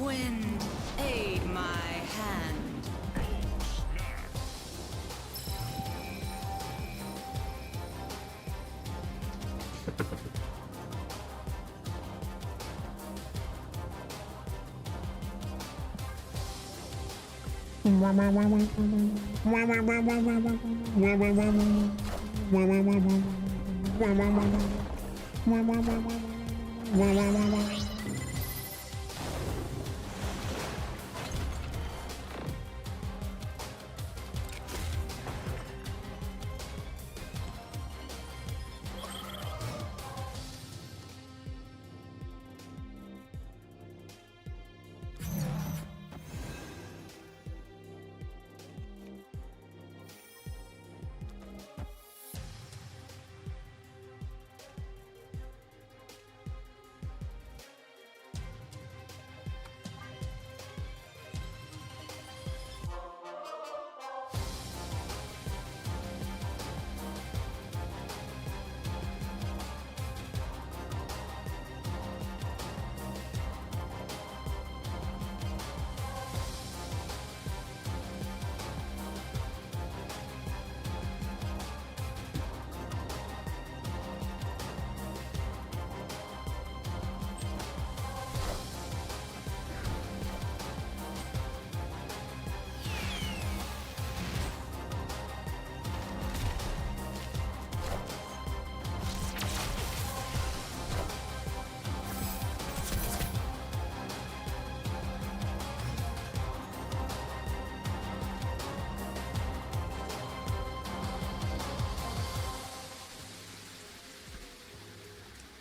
Wind, aid my hand.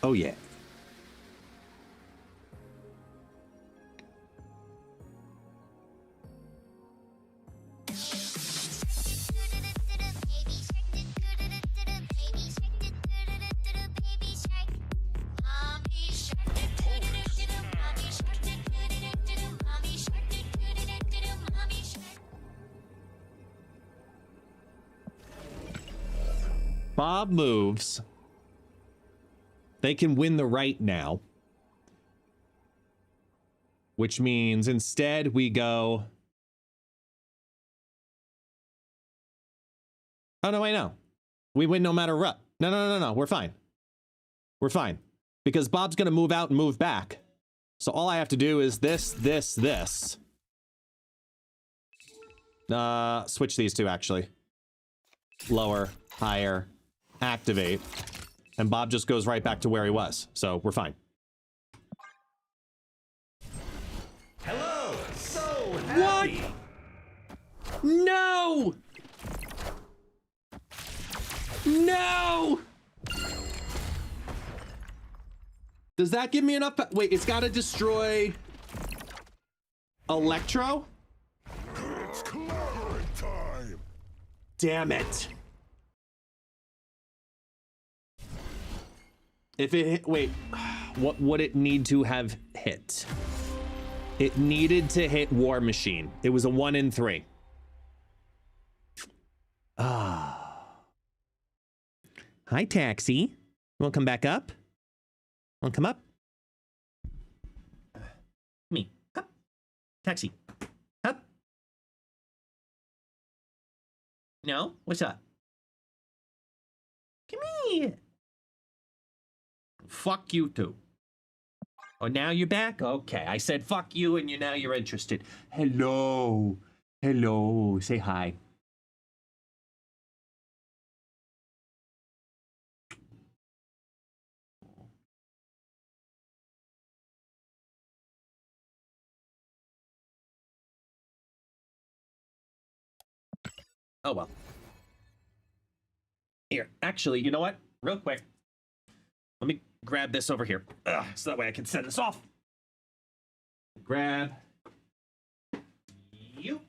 Oh, yeah. Bob moves. They can win the right now. Which means instead we go... Oh, no, wait, no. We win no matter what. No. We're fine. We're fine. Because Bob's going to move out and move back. So all I have to do is this. Switch these two, actually. Lower, higher, activate. And Bob just goes right back to where he was. So we're fine. Hello! So happy! What? No! No! Does that give me enough? Wait, it's got to destroy Electro? It's climb time. Damn it. If it hit, wait, what would it need to have hit? It needed to hit War Machine. It was a 1 in 3. Ah. Hi, Taxi. You want to come back up? Want to come up? Me. Up. Taxi. Up. No? What's up? Come here. Fuck you too. Oh, now you're back? Okay. I said fuck you and now you're interested. Hello. Hello. Say hi. Oh, well. Here, actually, you know what? Real quick. Let me grab this over here. So that way I can send this off. Grab you.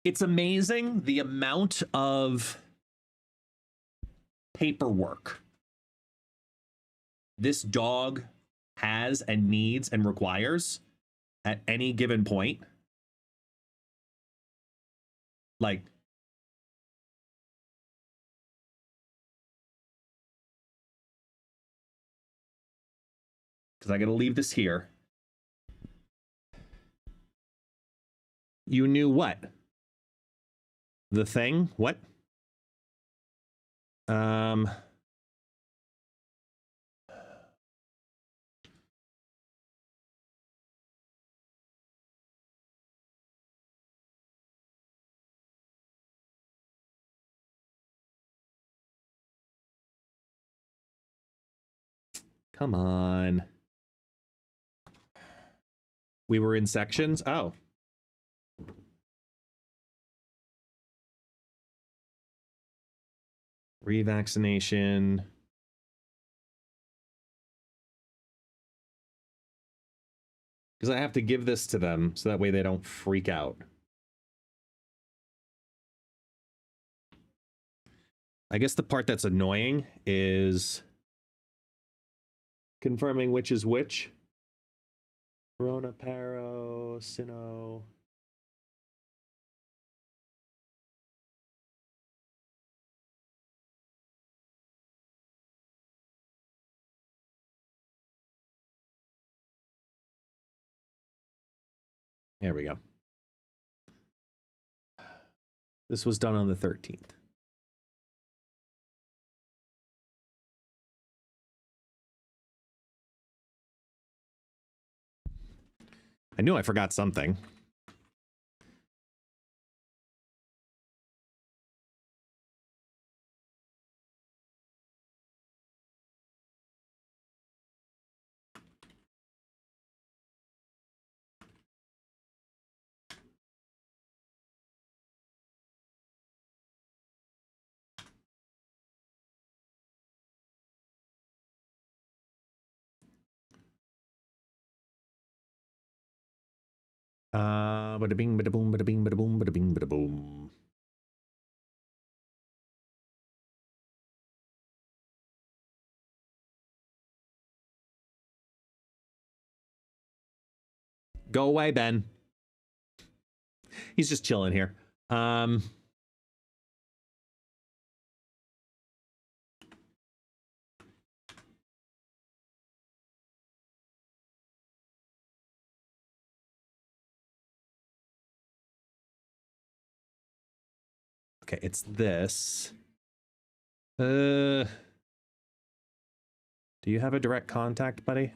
It's amazing the amount of paperwork this dog has and needs and requires at any given point. Like, because I gotta leave this here. You knew what? The thing? What? Come on. We were in sections? Oh. Revaccination. Because I have to give this to them so that way they don't freak out. I guess the part that's annoying is confirming which is which. Corona, Paro, Sino. There we go. This was done on the 13th. I knew I forgot something. Bada bing, bada boom, bada bing, bada boom, bada bing, bada boom. Go away, Ben. He's just chilling here. Okay, it's this. Do you have a direct contact, buddy?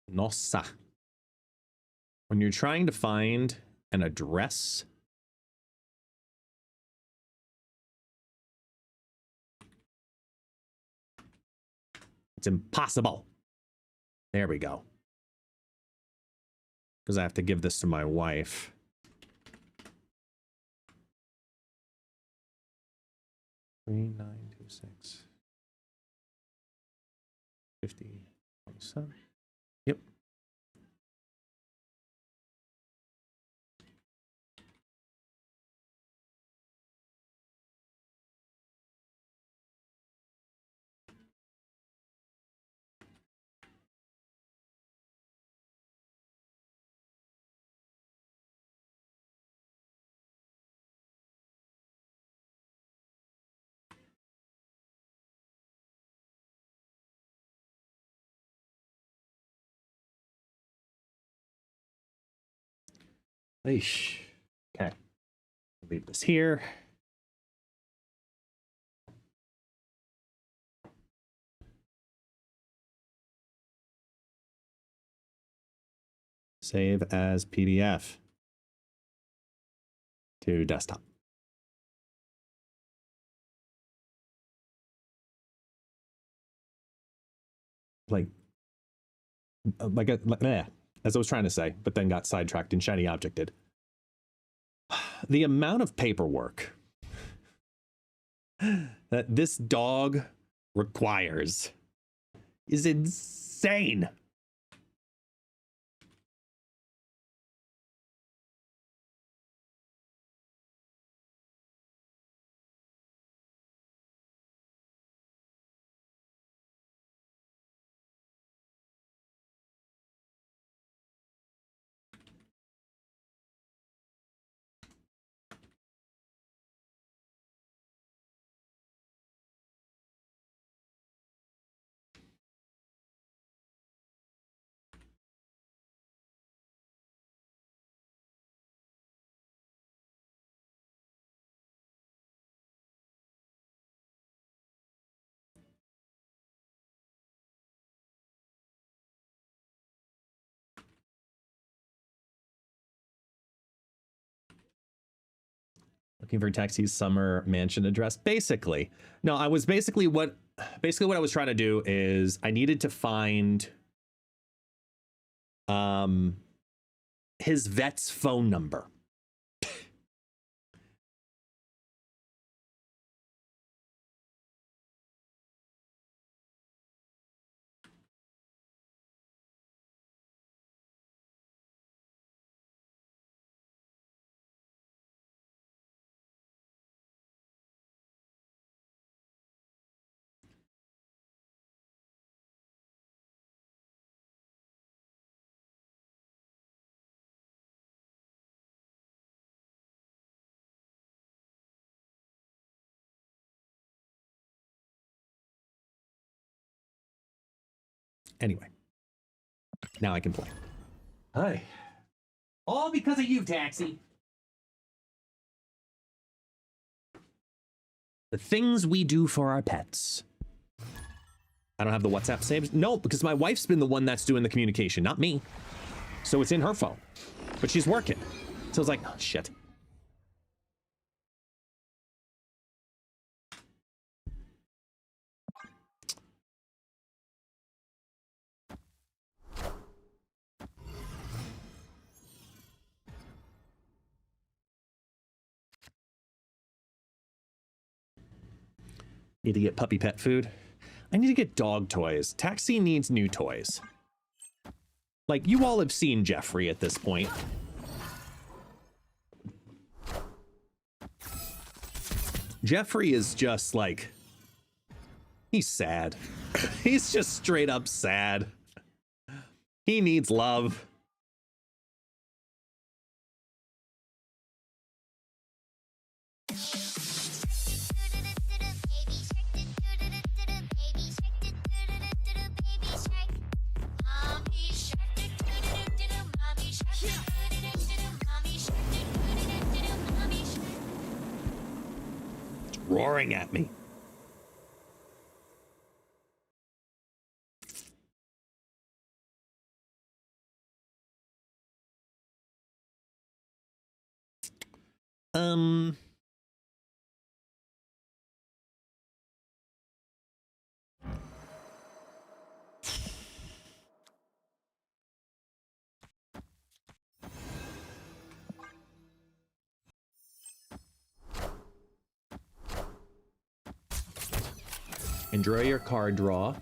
Nossa. When you're trying to find an address, it's impossible. There we go. Because I have to give this to my wife. Three, 9, 2, 6, 50, 27. Yep. Eesh. Okay. Leave this here. Save as PDF to desktop. As I was trying to say, but then got sidetracked and shiny objected. The amount of paperwork that this dog requires is insane. Looking for Taxi's summer mansion address. Basically, no, I was basically what I was trying to do is I needed to find his vet's phone number. Anyway, now I can play. Hi. All because of you, Taxi. The things we do for our pets. I don't have the WhatsApp saved. No, because my wife's been the one that's doing the communication, not me. So it's in her phone. But she's working. So it's like, oh, shit. Need to get puppy pet food. I need to get dog toys. Taxi needs new toys. Like, you all have seen Jeffrey at this point. Jeffrey is just like, he's sad. He's just straight up sad. He needs love. Roaring at me. Enjoy your card draw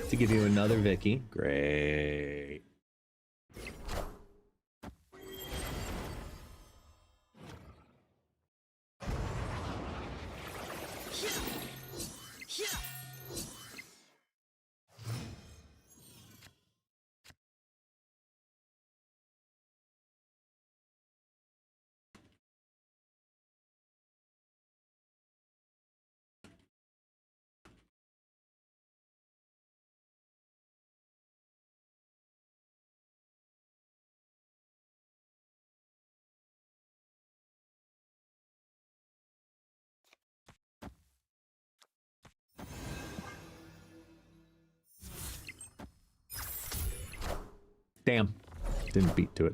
to give you another Vicky. Great. Damn. Didn't beat to it.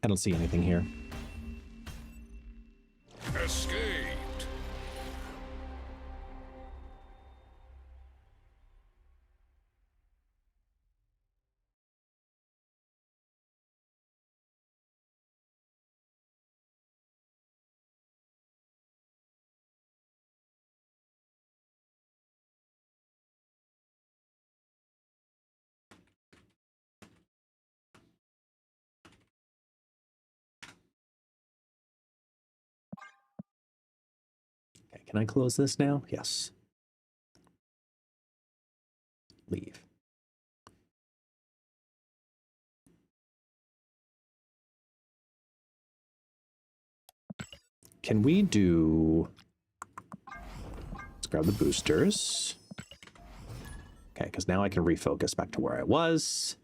I don't see anything here. Escaped. Okay, can I close this now? Yes. Leave. Can we do... Let's grab the boosters. Okay, because now I can refocus back to where I was.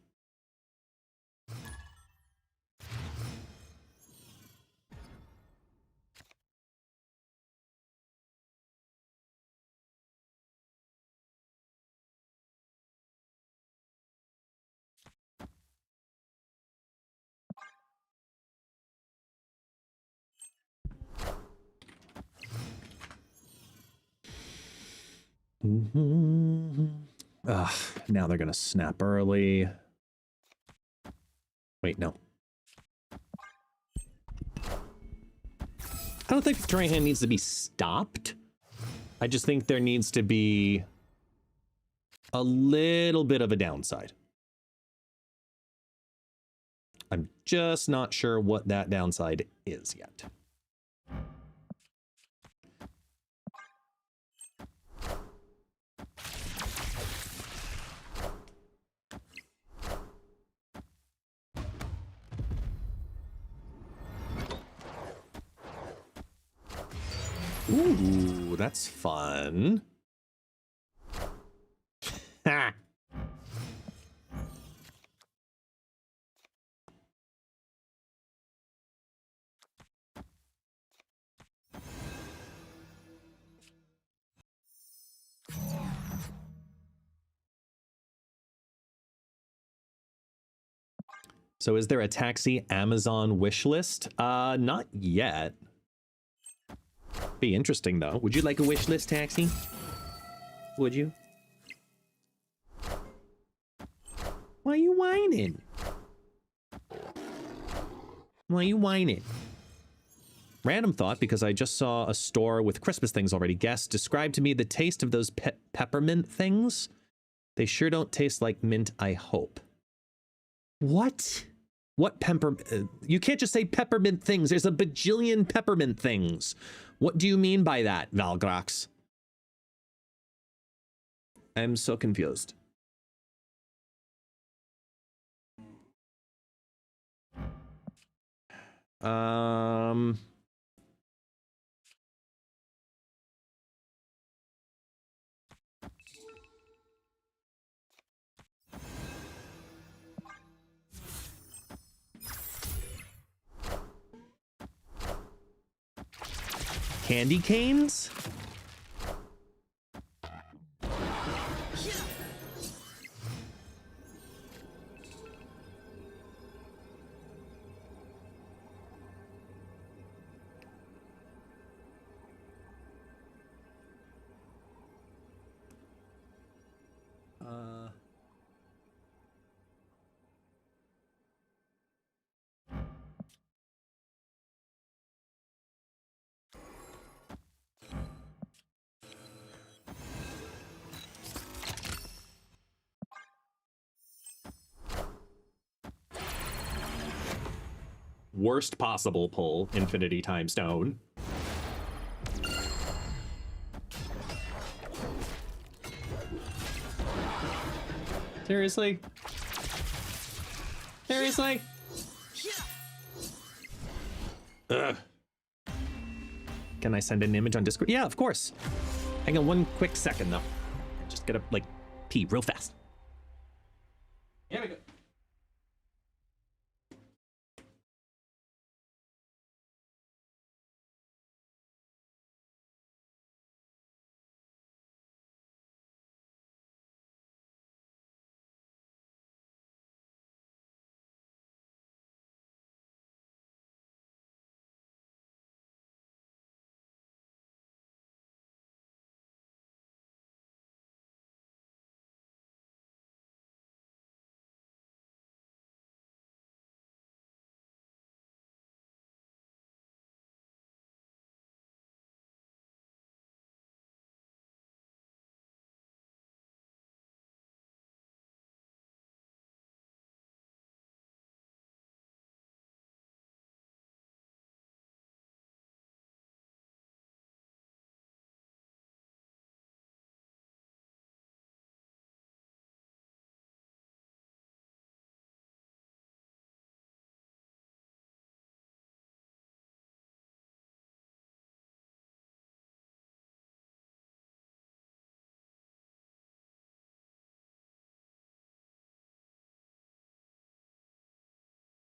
Ugh, now they're gonna snap early. Wait, no. I don't think the Traihan needs to be stopped. I just think there needs to be a little bit of a downside. I'm just not sure what that downside is yet. Ooh, that's fun. Ha! So is there a taxi Amazon wish list? Not yet. Be interesting though. Would you like a wish list taxi? Would you? Why are you whining? Why are you whining? Random thought, because I just saw a store with Christmas things already. Guest, describe to me the taste of those peppermint things. They sure don't taste like mint, I hope. What? What you can't just say peppermint things. There's a bajillion peppermint things. What do you mean by that, Valgrax? I'm so confused. Candy canes? Worst possible pull, Infinity Time Stone. Seriously? Seriously? Ugh. Can I send an image on Discord? Yeah, of course. Hang on one quick second, though. Just gotta, like, pee real fast. Here we go.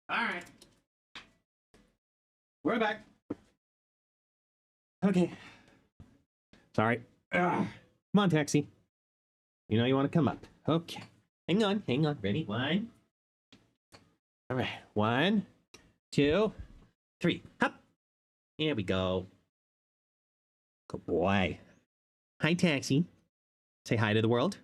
All right. We're back. Okay. Sorry. Ugh. Come on, taxi. You know you want to come up. Okay. Hang on. Hang on. Ready? One. All right. 1, 2, 3. Hop. Here we go. Good boy. Hi, taxi. Say hi to the world.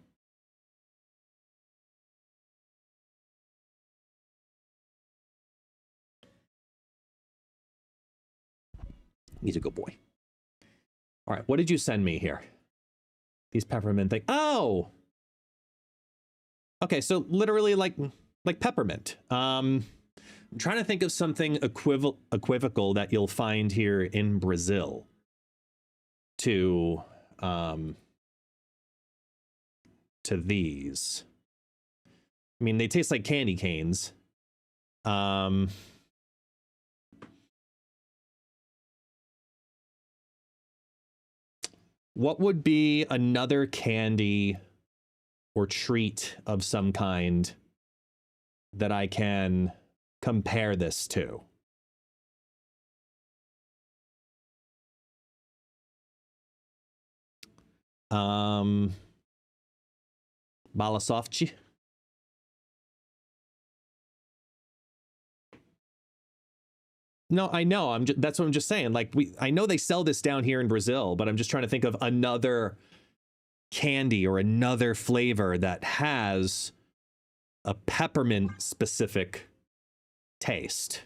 He's a good boy. All right, what did you send me here? These peppermint things. Oh! Okay, so literally like peppermint. I'm trying to think of something equivocal that you'll find here in Brazil to these. I mean, they taste like candy canes. What would be another candy or treat of some kind that I can compare this to? Balasofci? No, I know. That's what I'm just saying. Like I know they sell this down here in Brazil, but I'm just trying to think of another candy or another flavor that has a peppermint specific taste.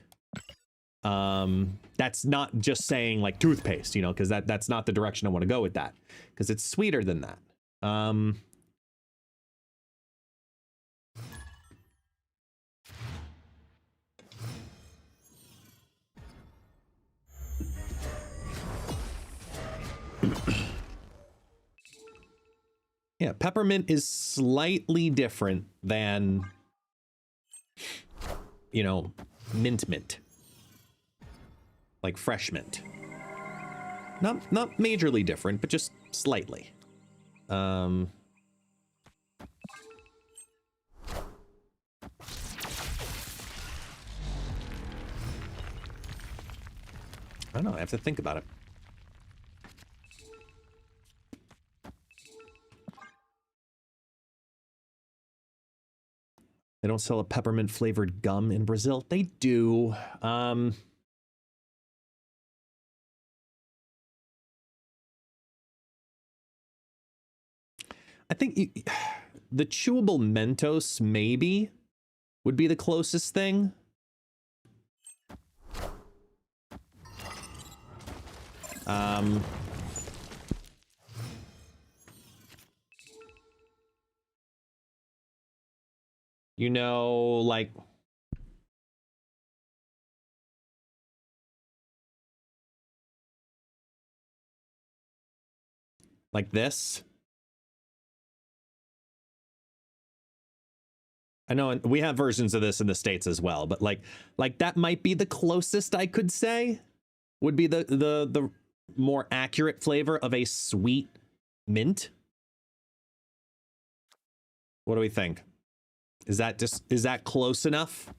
That's not just saying like toothpaste, you know, because that's not the direction I want to go with that, because it's sweeter than that. Yeah, peppermint is slightly different than, you know, mint. Like fresh mint. Not majorly different, but just slightly. I don't know, I have to think about it. They don't sell a peppermint flavored gum in Brazil. They do. I think the chewable Mentos maybe would be the closest thing. You know, like this. I know we have versions of this in the States as well, but like that might be the closest I could say would be the more accurate flavor of a sweet mint. What do we think? Is that close enough?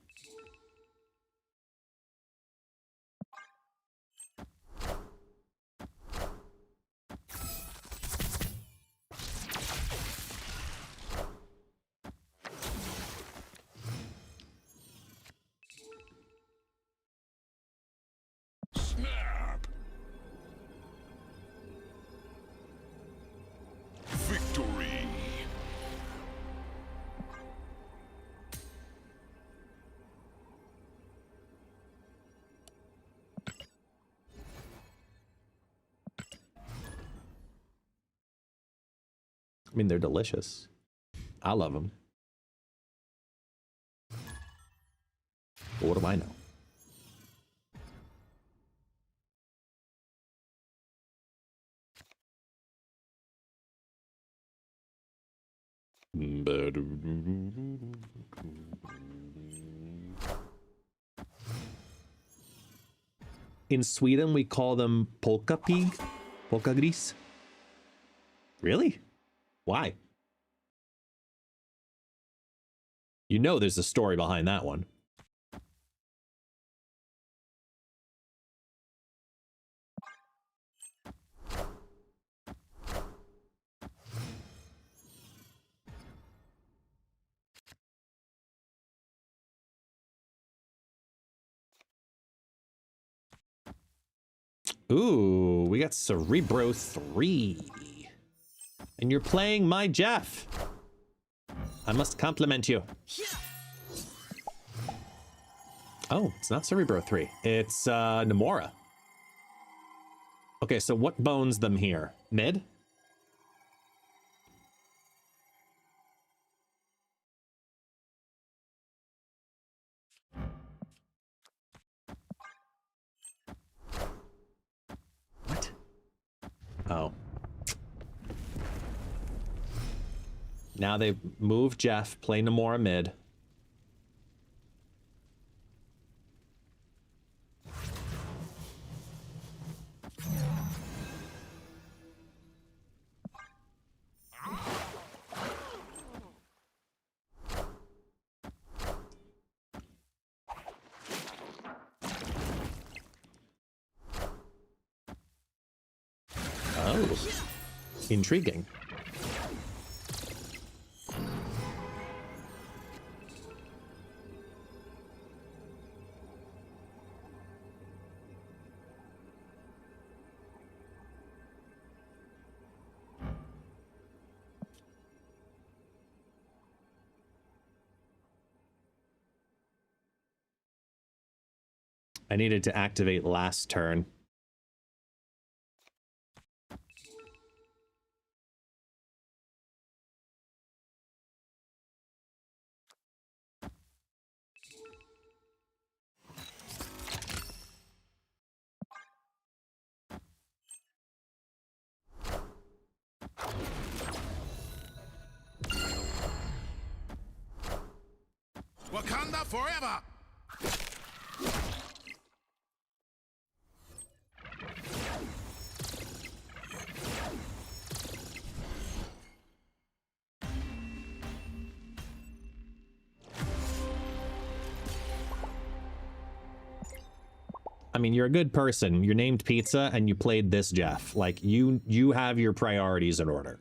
Snap. Victory. I mean, they're delicious. I love them. But what do I know? In Sweden, we call them polka pig, polka gris. Really? Why? You know there's a story behind that one. Ooh, we got Cerebro 3. And you're playing my Jeff. I must compliment you. Oh, it's not Cerebro 3. It's Nomura. Okay, so what bones them here? Mid? What? Oh. Now they've moved Jeff, play Namora mid. Oh. Intriguing. I needed to activate last turn. Wakanda forever! I mean, you're a good person. You're named Pizza and you played this Jeff. Like, you have your priorities in order.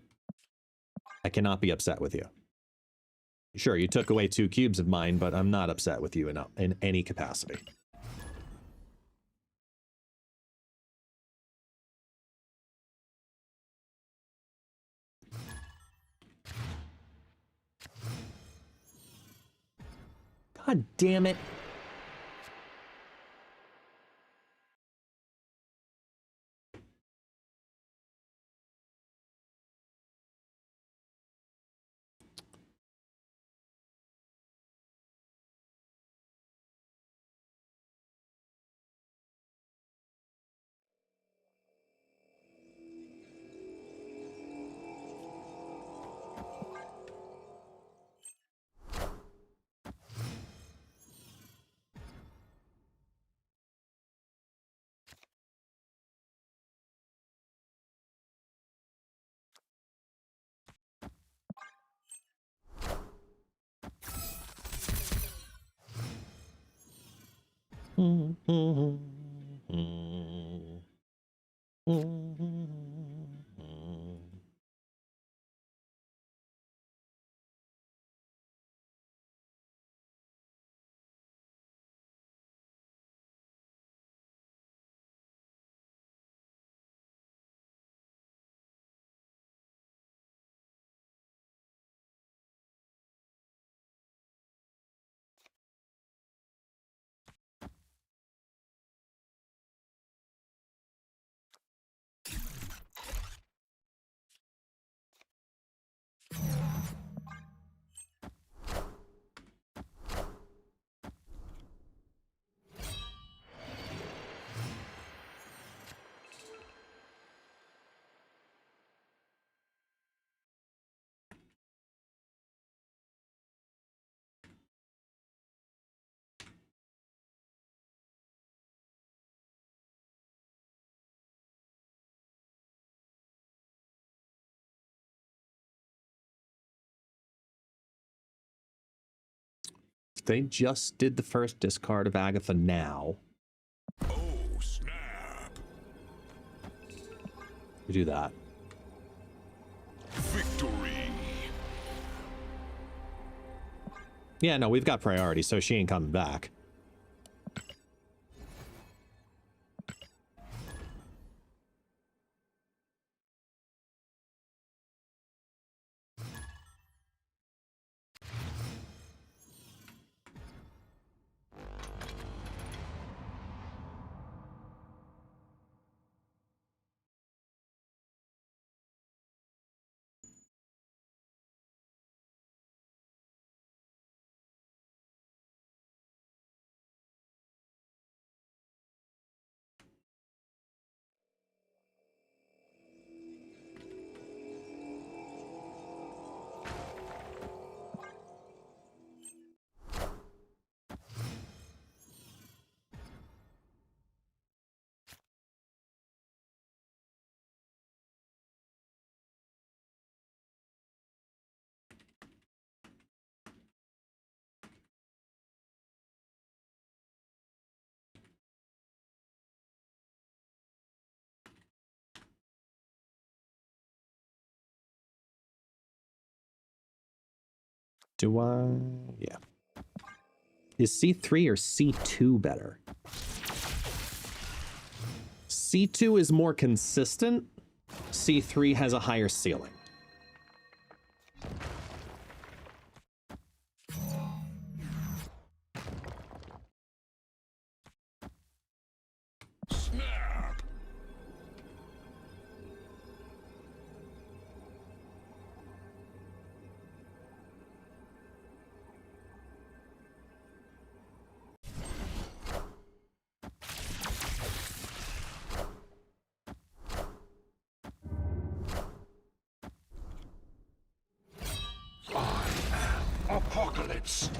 I cannot be upset with you. Sure, you took away 2 cubes of mine, but I'm not upset with you in any capacity. God damn it. They just did the first discard of Agatha now. Oh, snap! We do that. Victory! Yeah, no, we've got priority, so she ain't coming back. Do I? Yeah. Is C3 or C2 better? C2 is more consistent. C3 has a higher ceiling. Snap. I am Apocalypse.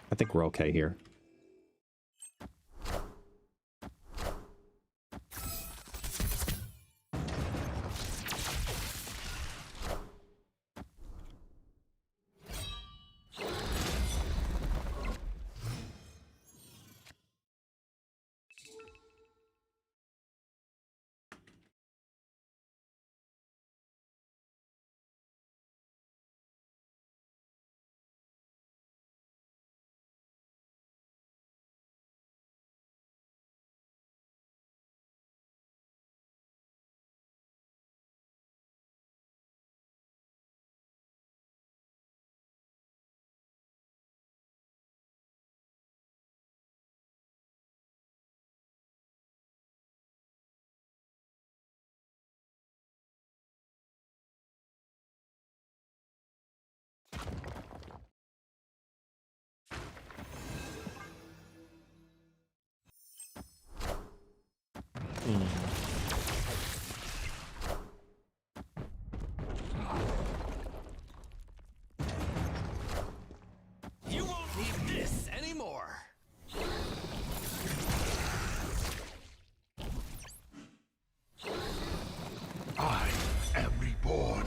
I think we're okay here. You won't need this anymore. I am reborn.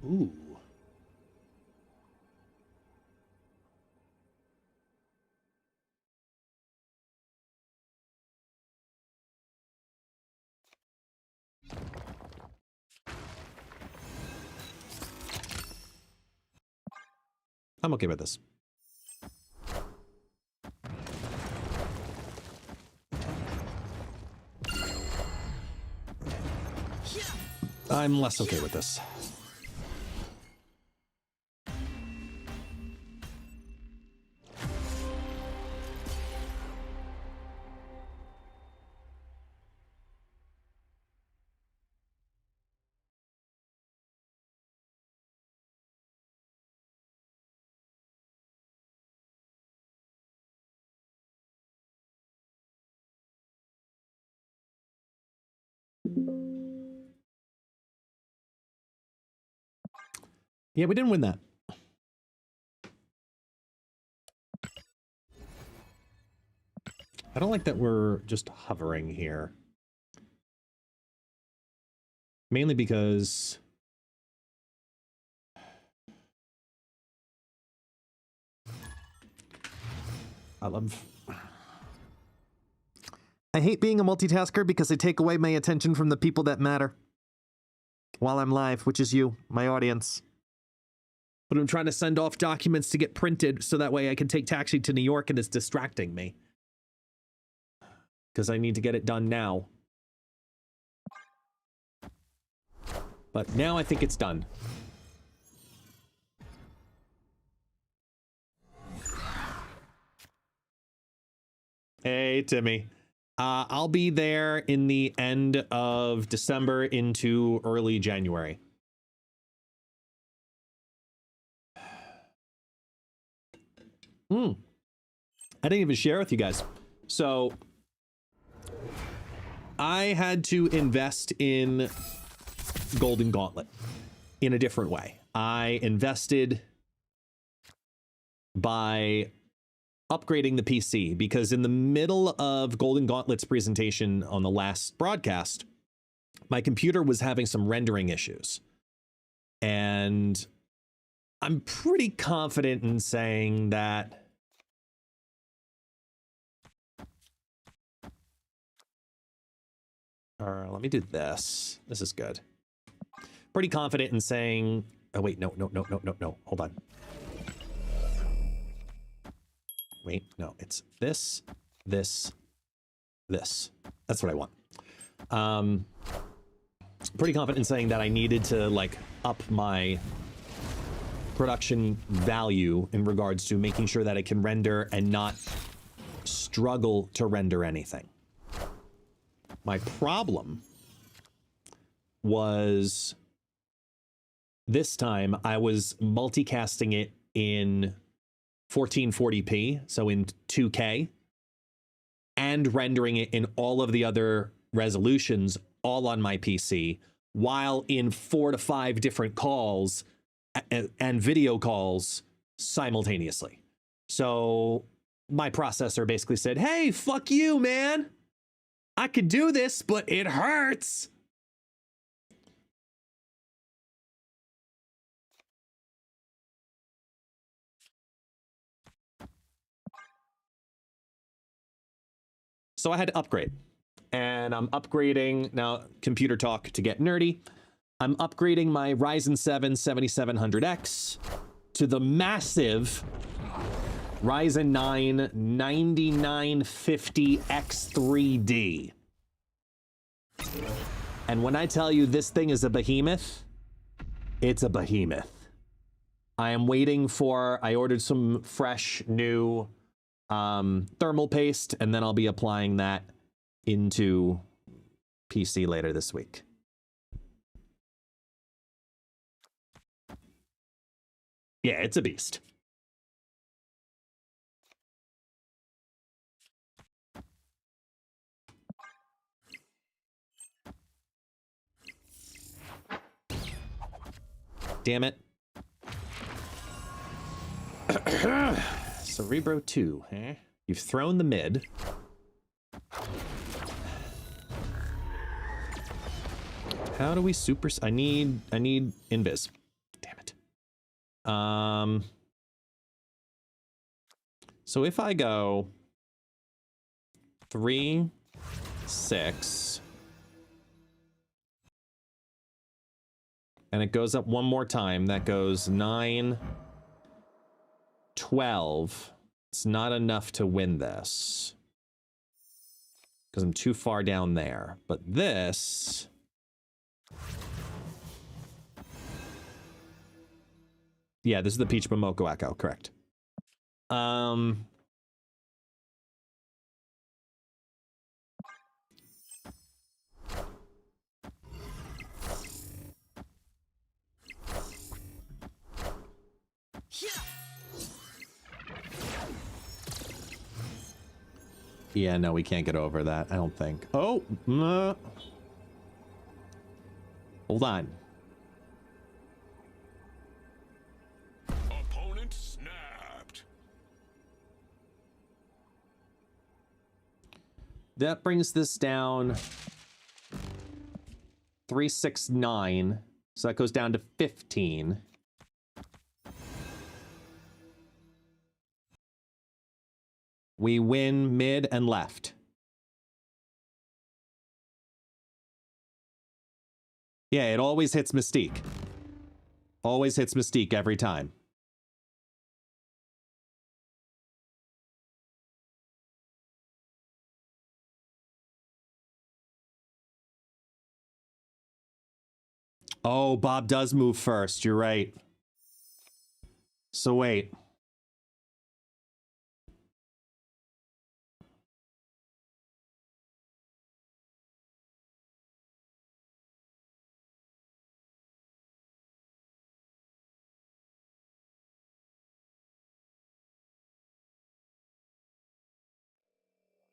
Ooh. I'm okay with this. I'm less okay with this. Yeah, we didn't win that. I don't like that we're just hovering here. Mainly because I hate being a multitasker because I take away my attention from the people that matter. While I'm live, which is you, my audience. But I'm trying to send off documents to get printed so that way I can take taxi to New York and it's distracting me. Because I need to get it done now. But now I think it's done. Hey, Timmy. I'll be there in the end of December into early January. I didn't even share with you guys. So I had to invest in Golden Gauntlet in a different way. I invested by upgrading the PC because in the middle of Golden Gauntlet's presentation on the last broadcast, my computer was having some rendering issues. And I'm pretty confident in saying that let me do this. This is good. Pretty confident in saying, oh wait, no. Hold on. Wait, no, it's this. That's what I want. Pretty confident in saying that I needed to like up my production value in regards to making sure that it can render and not struggle to render anything. My problem was this time I was multicasting it in 1440p, so in 2K, and rendering it in all of the other resolutions all on my PC, while in 4 to 5 different calls and video calls simultaneously. So my processor basically said, hey, fuck you, man. I could do this, but it hurts. So I had to upgrade. And I'm upgrading, now computer talk to get nerdy. I'm upgrading my Ryzen 7 7700X to the massive Ryzen 9 9950X3D. And when I tell you this thing is a behemoth, it's a behemoth. I am waiting for, I ordered some fresh new thermal paste, and then I'll be applying that into PC later this week. Yeah, it's a beast. Damn it. Cerebro 2, eh? You've thrown the mid. How do we super... I need invis. Damn it. So if I go 3, 6, and it goes up one more time, that goes 9, 12. It's not enough to win this because I'm too far down there. But this... Yeah, this is the Peach Momoko Echo, correct. Yeah, no, we can't get over that, I don't think. Oh, hold on. Opponent snapped. That brings this down 369. So that goes down to 15. We win mid and left. Yeah, it always hits Mystique. Always hits Mystique every time. Oh, Bob does move first. You're right. So wait.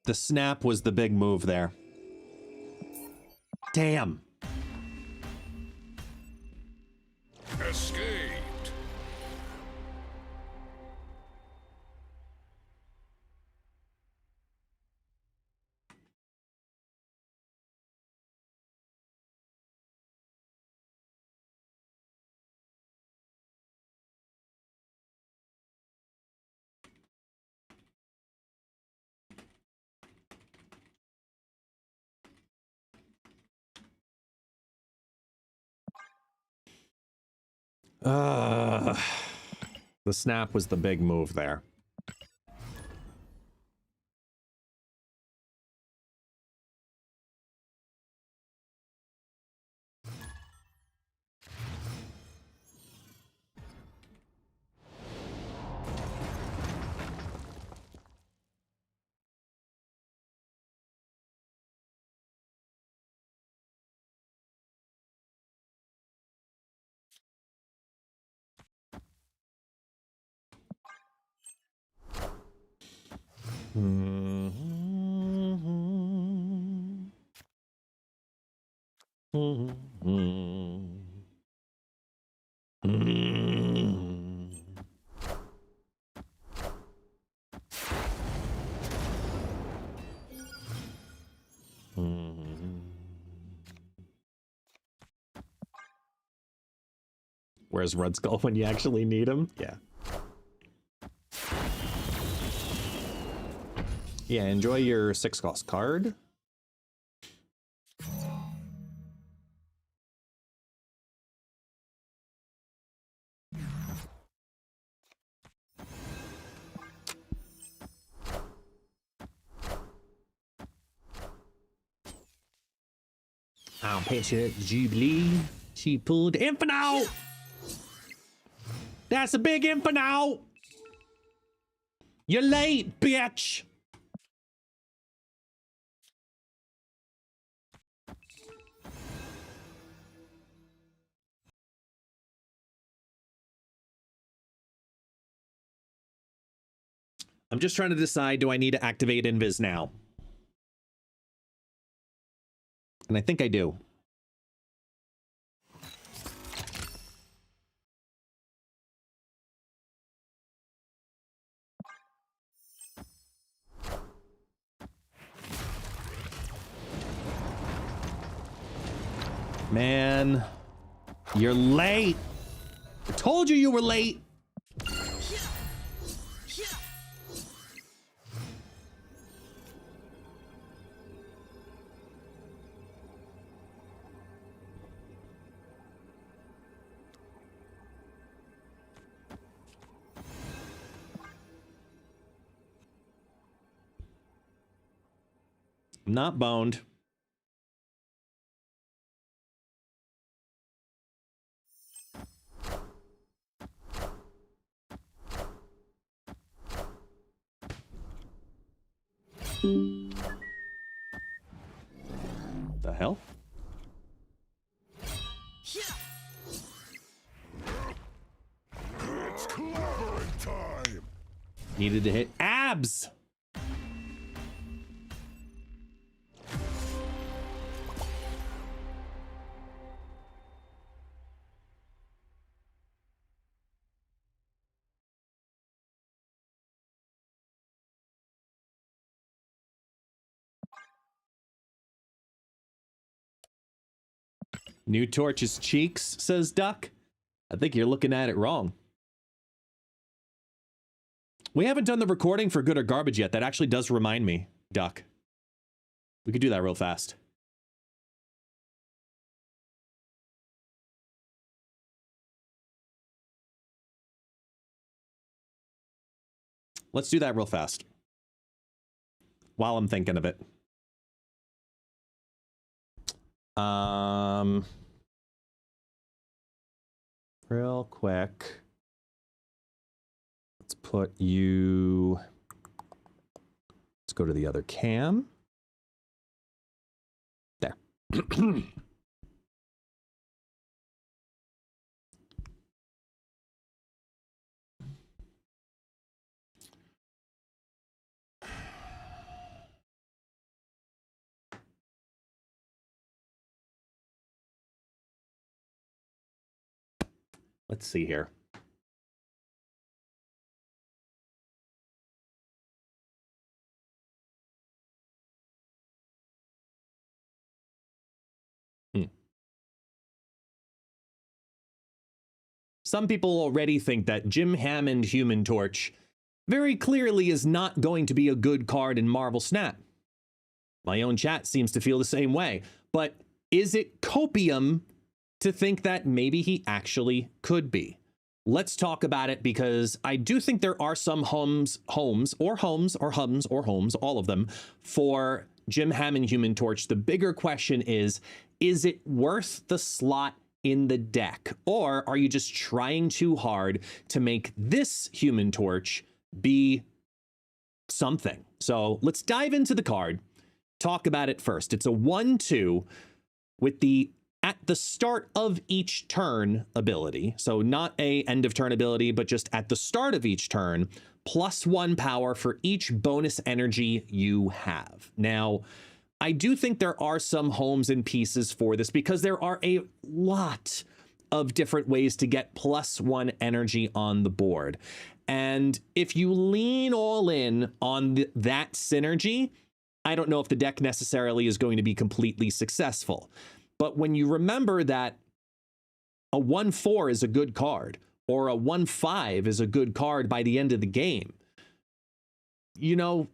The snap was the big move there. Damn. Escaped. The snap was the big move there. Where's Red Skull when you actually need him? Yeah. Yeah, enjoy your 6-cost card. I'll pitch it, Jubilee. She pulled Inferno! That's a big Inferno! You're late, bitch! I'm just trying to decide, do I need to activate Invis now? And I think I do. Man, you're late. I told you you were late. I'm not boned. The hell? It's clobbering time. Needed to hit abs. New Torch's cheeks, says Duck. I think you're looking at it wrong. We haven't done the recording for Good or Garbage yet. That actually does remind me, Duck. We could do that real fast. Let's do that real fast. While I'm thinking of it. real quick. Let's put you... Let's go to the other cam. There. Let's see here. Some people already think that Jim Hammond Human Torch very clearly is not going to be a good card in Marvel Snap. My own chat seems to feel the same way. But is it copium to think that maybe he actually could be? Let's talk about it, because I do think there are some homes, all of them, for Jim Hammond Human Torch. The bigger question is it worth the slot in the deck? Or are you just trying too hard to make this Human Torch be something? So let's dive into the card, talk about it first. It's a 1/2 with the at the start of each turn ability. So not a end of turn ability, but just at the start of each turn, +1 power for each bonus energy you have. Now, I do think there are some homes and pieces for this, because there are a lot of different ways to get +1 energy on the board. And if you lean all in on that synergy, I don't know if the deck necessarily is going to be completely successful. But when you remember that a 1/4 is a good card, or a 1/5 is a good card by the end of the game, you know,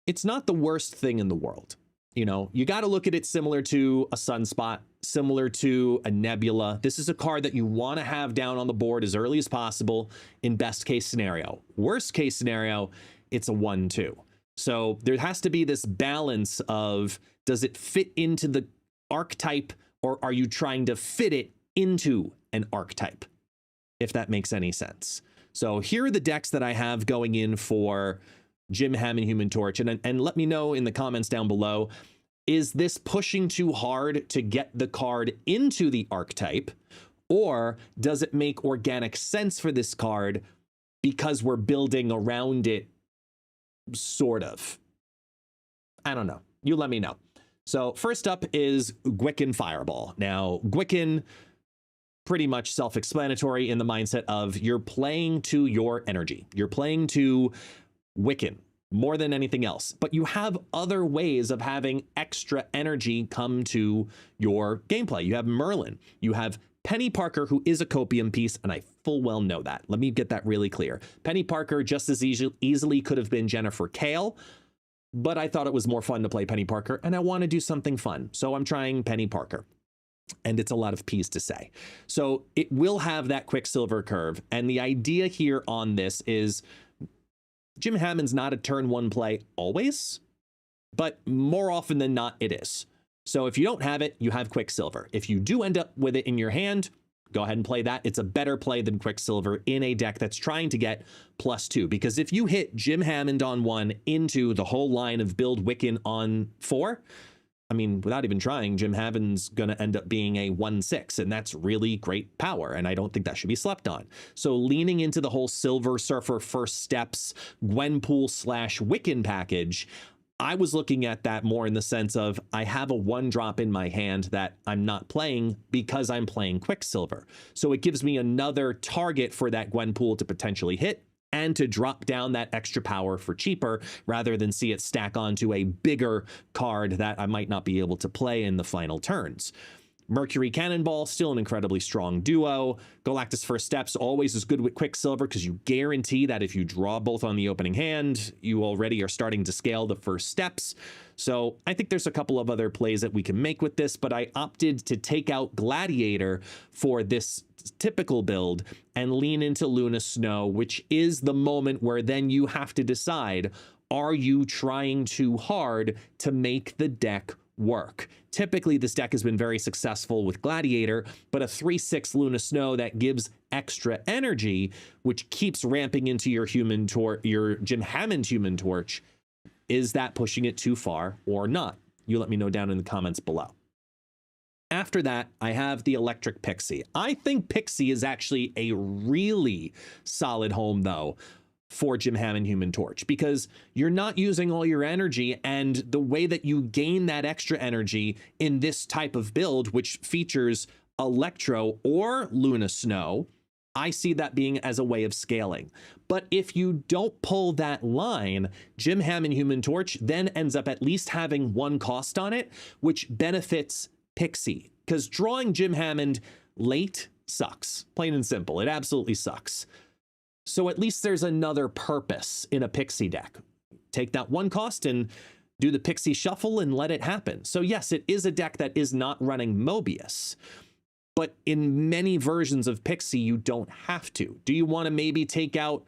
it's not the worst thing in the world. You know, you got to look at it similar to a Sunspot, similar to a Nebula. This is a card that you want to have down on the board as early as possible in best case scenario. Worst case scenario, it's a 1/2. So there has to be this balance of, does it fit into the archetype, or are you trying to fit it into an archetype, if that makes any sense? So here are the decks that I have going in for Jim Hammond Human Torch, and let me know in the comments down below, is this pushing too hard to get the card into the archetype, or does it make organic sense for this card because we're building around it, sort of? I don't know. You let me know. So first up is Gwikin Fireball. Now, Gwikin, pretty much self-explanatory in the mindset of you're playing to your energy. You're playing to Wiccan more than anything else. But you have other ways of having extra energy come to your gameplay. You have Merlin. You have Penny Parker, who is a copium piece, and I full well know that. Let me get that really clear. Penny Parker just as easily could have been Jennifer Kale, but I thought it was more fun to play Penny Parker, and I want to do something fun. So I'm trying Penny Parker, and it's a lot of P's to say. So it will have that Quicksilver curve, and the idea here on this is Jim Hammond's not a turn 1 play always, but more often than not it is. So if you don't have it, you have Quicksilver. If you do end up with it in your hand, go ahead and play that. It's a better play than Quicksilver in a deck that's trying to get +2. Because if you hit Jim Hammond on 1 into the whole line of build Wiccan on 4, I mean, without even trying, Jim Hammond's going to end up being a 1/6, and that's really great power, and I don't think that should be slept on. So leaning into the whole Silver Surfer First Steps Gwenpool / Wiccan package, I was looking at that more in the sense of I have a 1-drop in my hand that I'm not playing because I'm playing Quicksilver. So it gives me another target for that Gwenpool to potentially hit and to drop down that extra power for cheaper rather than see it stack onto a bigger card that I might not be able to play in the final turns. Mercury Cannonball, still an incredibly strong duo. Galactus First Steps, always is good with Quicksilver because you guarantee that if you draw both on the opening hand, you already are starting to scale the first steps. So I think there's a couple of other plays that we can make with this, but I opted to take out Gladiator for this typical build and lean into Luna Snow, which is the moment where then you have to decide, are you trying too hard to make the deck work? Typically, this deck has been very successful with Gladiator, but a 3/6 Luna Snow that gives extra energy, which keeps ramping into your your Jim Hammond Human Torch, is that pushing it too far or not? You let me know down in the comments below. After that, I have the Electric Pixie. I think Pixie is actually a really solid home, though, for Jim Hammond Human Torch, because you're not using all your energy, and the way that you gain that extra energy in this type of build, which features Electro or Luna Snow, I see that being as a way of scaling. But if you don't pull that line, Jim Hammond Human Torch then ends up at least having one cost on it, which benefits Pixie, because drawing Jim Hammond late sucks, plain and simple. It absolutely sucks. So at least there's another purpose in a Pixie deck. Take that one cost and do the Pixie shuffle and let it happen. So yes, it is a deck that is not running Mobius, but in many versions of Pixie, you don't have to. Do you want to maybe take out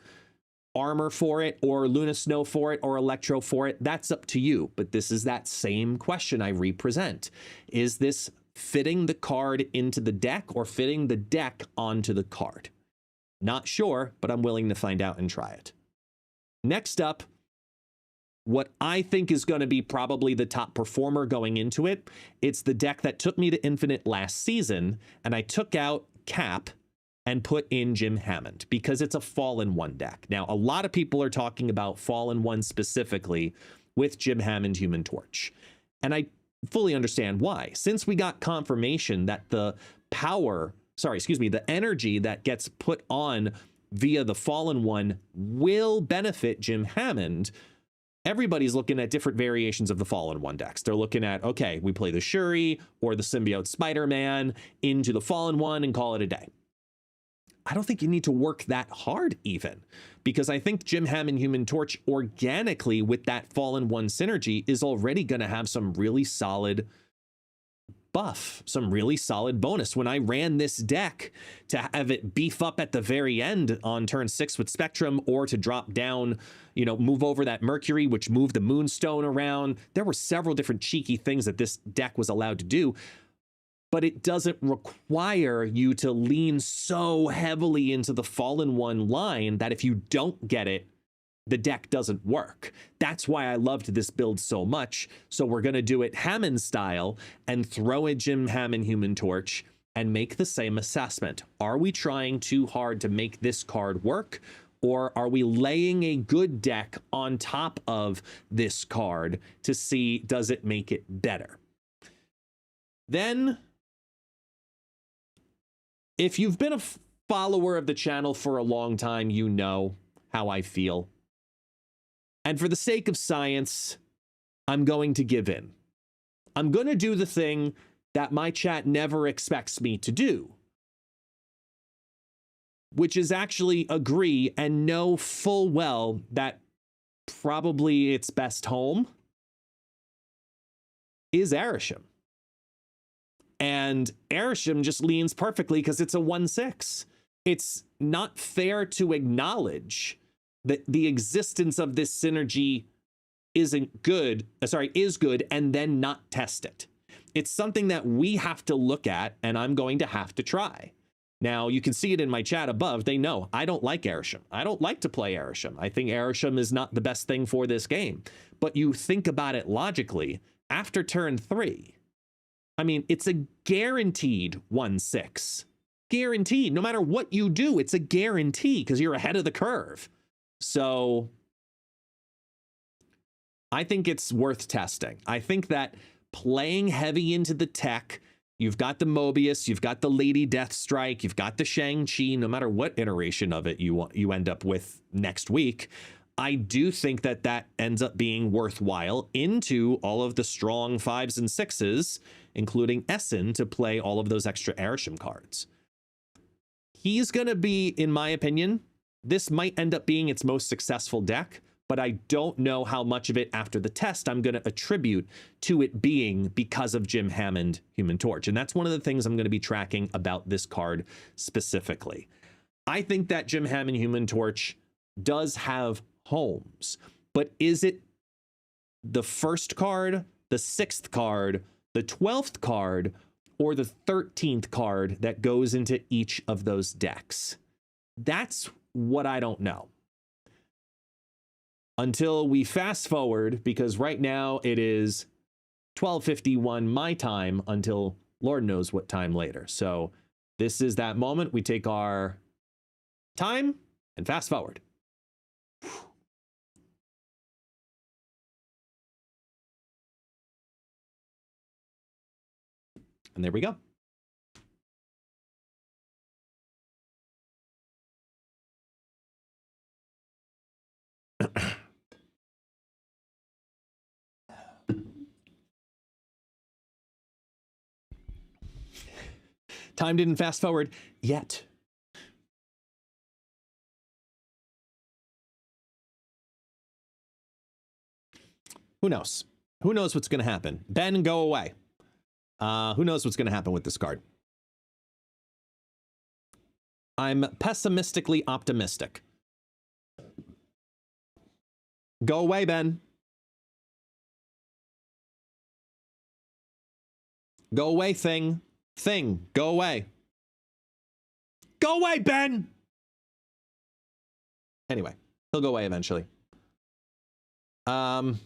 Armor for it, or Luna Snow for it, or Electro for it? That's up to you. But this is that same question I represent. Is this fitting the card into the deck or fitting the deck onto the card? Not sure, but I'm willing to find out and try it. Next up, what I think is going to be probably the top performer going into it. It's the deck that took me to Infinite last season, and I took out Cap and put in Jim Hammond because it's a Fallen 1 deck. Now, a lot of people are talking about Fallen 1 specifically with Jim Hammond Human Torch, and I fully understand why. Since we got confirmation that the energy that gets put on via the Fallen 1 will benefit Jim Hammond, everybody's looking at different variations of the Fallen 1 decks. They're looking at, okay, we play the Shuri or the Symbiote Spider-Man into the Fallen 1 and call it a day. I don't think you need to work that hard even, because I think Jim Hammond Human Torch organically with that Fallen 1 synergy is already going to have some really solid buff, some really solid bonus. When I ran this deck to have it beef up at the very end on turn 6 with Spectrum, or to drop down, you know, move over that Mercury, which moved the Moonstone around, there were several different cheeky things that this deck was allowed to do. But it doesn't require you to lean so heavily into the Fallen 1 line that if you don't get it, the deck doesn't work. That's why I loved this build so much. So we're going to do it Hammond style and throw a Jim Hammond Human Torch and make the same assessment. Are we trying too hard to make this card work? Or are we laying a good deck on top of this card to see, does it make it better? Then, if you've been a follower of the channel for a long time, you know how I feel. And for the sake of science, I'm going to give in. I'm going to do the thing that my chat never expects me to do, which is actually agree and know full well that probably its best home is Arishem. And Arishem just leans perfectly because it's a 1/6. It's not fair to acknowledge that the existence of this synergy is good and then not test it. It's something that we have to look at, and I'm going to have to try. Now, you can see it in my chat above. They know I don't like Arishem. I don't like to play Arishem. I think Arishem is not the best thing for this game. But you think about it logically, after turn 3, I mean, it's a guaranteed 1/6. Guaranteed. No matter what you do, it's a guarantee because you're ahead of the curve. So I think it's worth testing. I think that playing heavy into the tech, you've got the Mobius, you've got the Lady Deathstrike, you've got the Shang-Chi, no matter what iteration of it you end up with next week, I do think that that ends up being worthwhile into all of the strong 5s and 6s, including Essen, to play all of those extra Arishem cards. He's going to be, in my opinion, this might end up being its most successful deck, but I don't know how much of it after the test I'm going to attribute to it being because of Jim Hammond Human Torch. And that's one of the things I'm going to be tracking about this card specifically. I think that Jim Hammond Human Torch does have homes, but is it the first card, the 6th card, the 12th card, or the 13th card that goes into each of those decks? That's what I don't know. Until we fast forward, because right now it is 12:51 my time until Lord knows what time later. So this is that moment. We take our time and fast forward. And there we go. Time didn't fast forward yet. Who knows? Who knows what's going to happen? Ben, go away. Who knows what's going to happen with this card? I'm pessimistically optimistic. Go away, Ben. Go away, thing. Thing, go away. Go away, Ben! Anyway, he'll go away eventually. He'll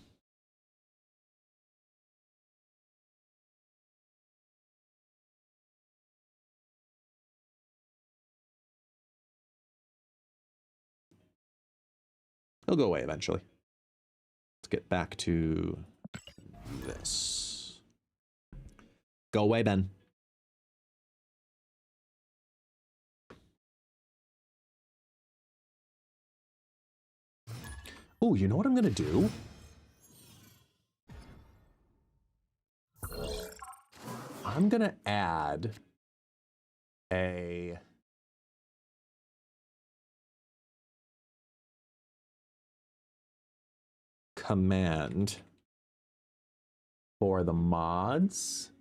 go away eventually. Let's get back to this. Go away, Ben. Oh, you know what I'm gonna do? I'm gonna add a command for the mods.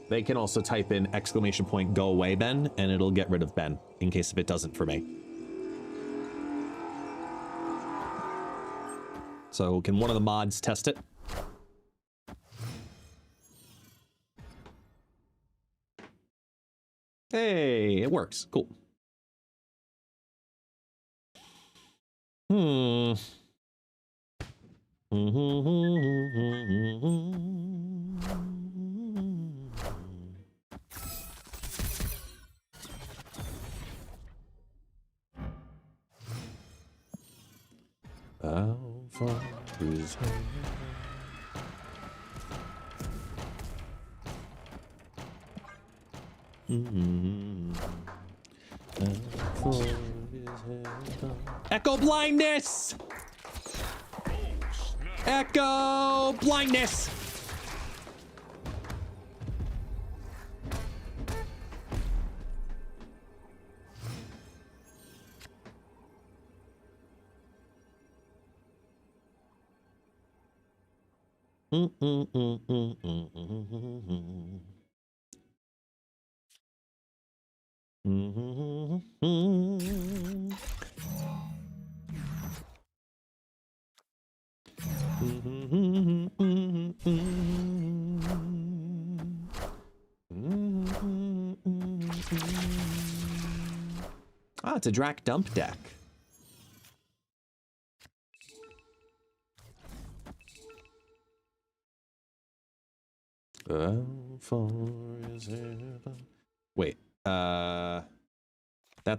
They can also type in ! Go away, Ben, and it'll get rid of Ben in case if it doesn't for me. So can one of the mods test it? Hey, it works. Cool. How far is heaven? How far is heaven? Echo blindness! Echo blindness! Ah, it's a Drac dump deck. How far is heaven? Wait, that's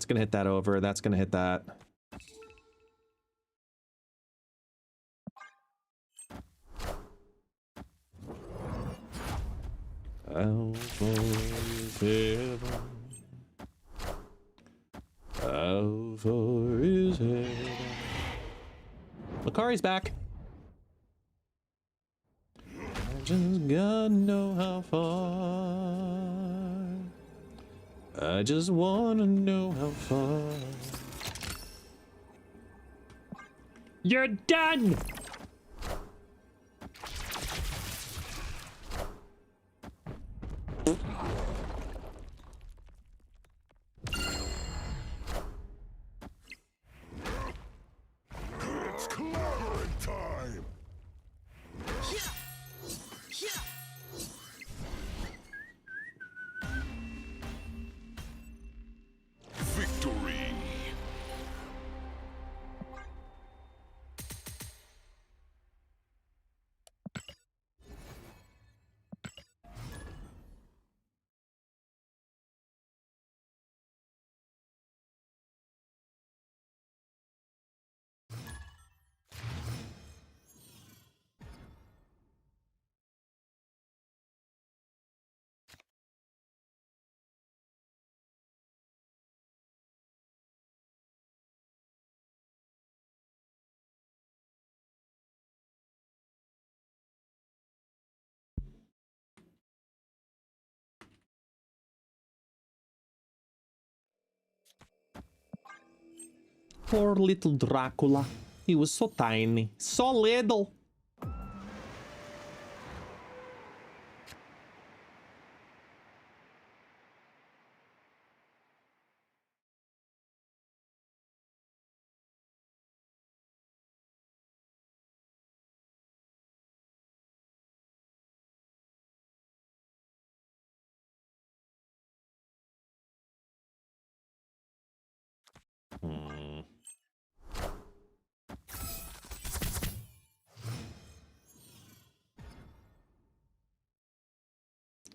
gonna hit that over, that's gonna hit that. How far is heaven? How far is heaven? Makari's back. I just gotta know how far. I just wanna know how far. You're done! Poor little Dracula. He was so tiny, so little.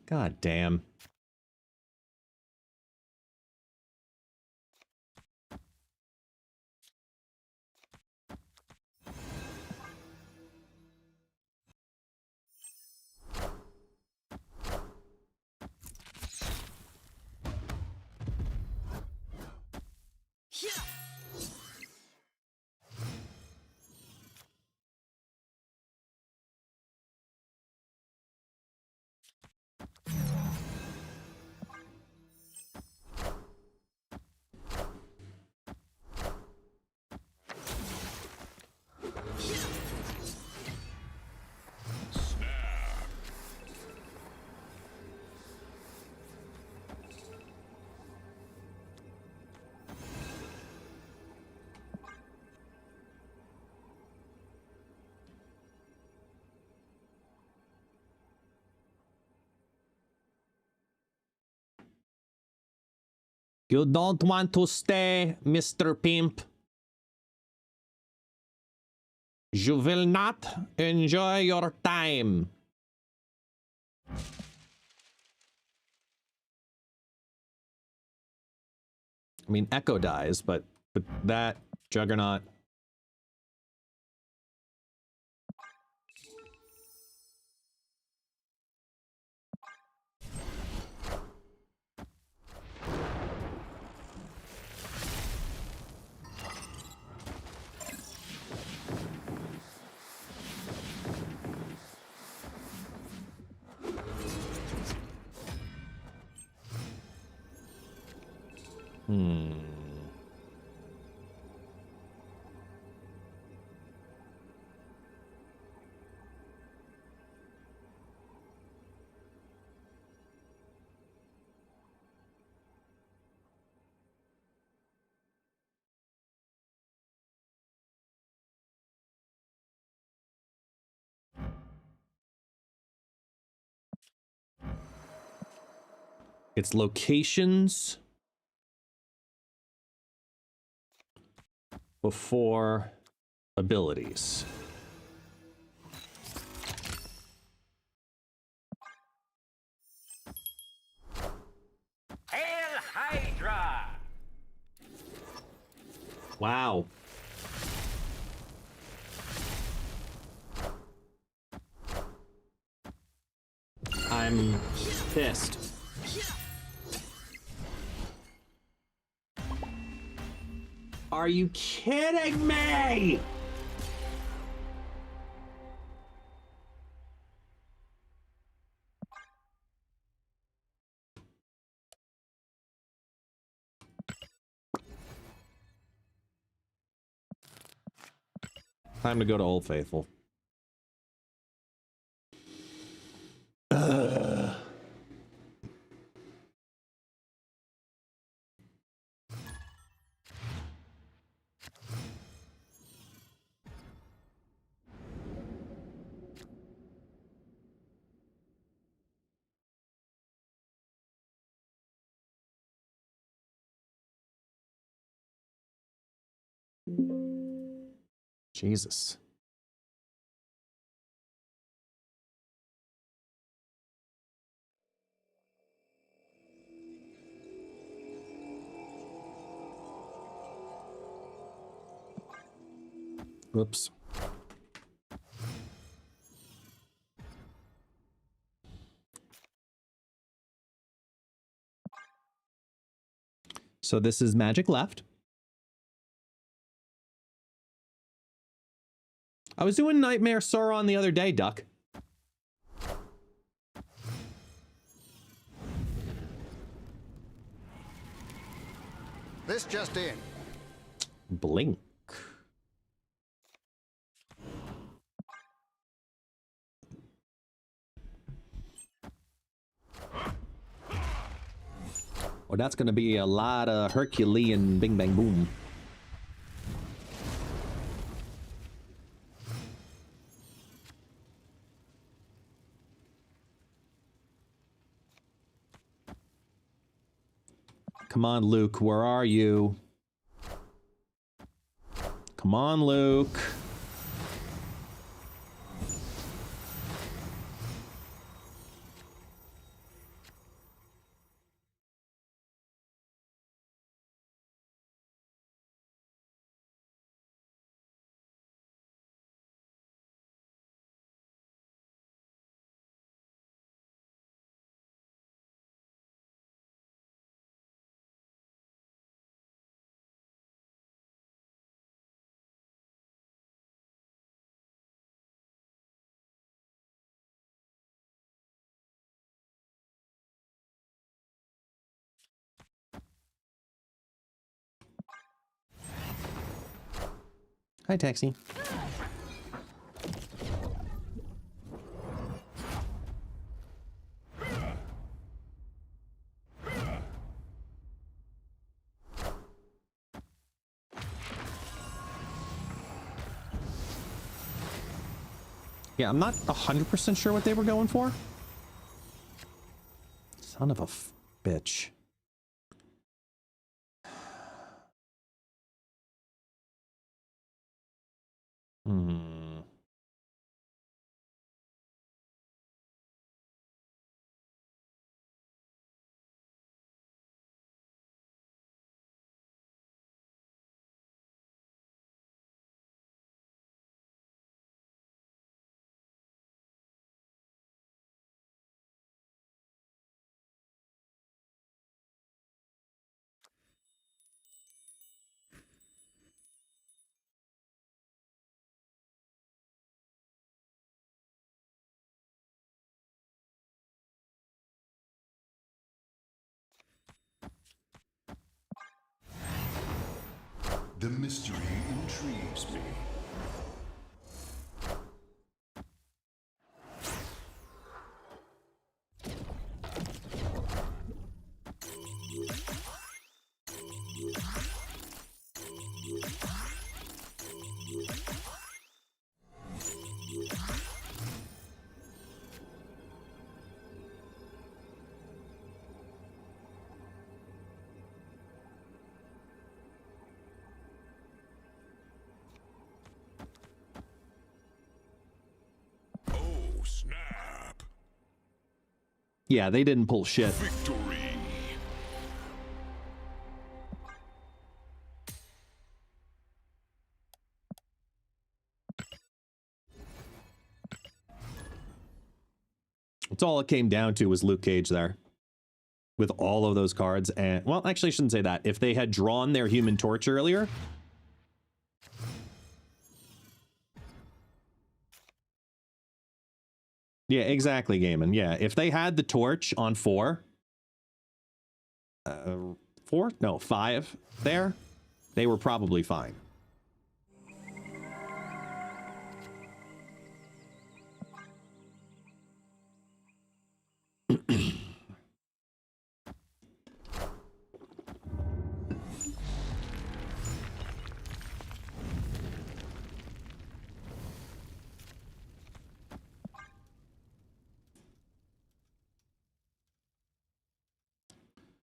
God damn. You don't want to stay, Mr. Pimp. You will not enjoy your time. I mean, Echo dies, but that Juggernaut. It's locations before abilities. Hail Hydra! Wow. I'm pissed. Are you kidding me? Time to go to Old Faithful. Jesus. Whoops. So this is magic left. I was doing Nightmare Sauron the other day, Duck. This just in. Blink. Well, that's going to be a lot of Herculean bing bang boom. Come on, Luke, where are you? Come on, Luke. Hi, Taxi. Yeah, I'm not 100% sure what they were going for. Son of a bitch. Hmm. The mystery intrigues me. Oh, snap. Yeah, they didn't pull shit. Victory. It's all it came down to was Luke Cage there. With all of those cards and... Well, actually, I shouldn't say that. If they had drawn their Human Torch earlier... Yeah, exactly, Gaiman. Yeah, if they had the torch on 4... 4? No, 5 there, they were probably fine.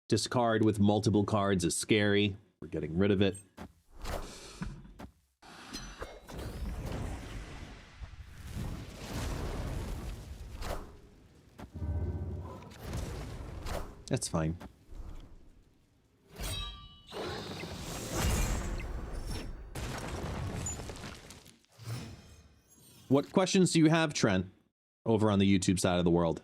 Discard with multiple cards is scary. We're getting rid of it. That's fine. What questions do you have, Trent, over on the YouTube side of the world?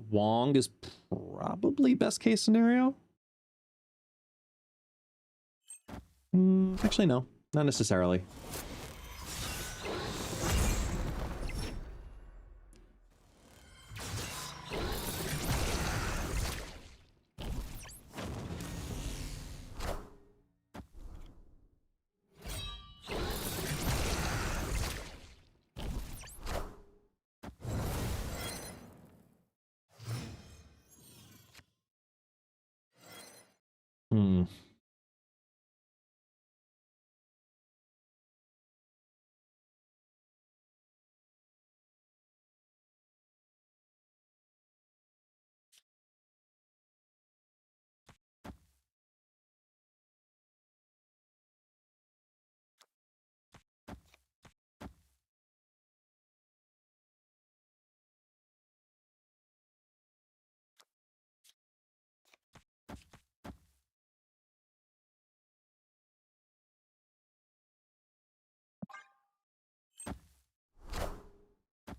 Wong is probably best case scenario. Actually, no, not necessarily.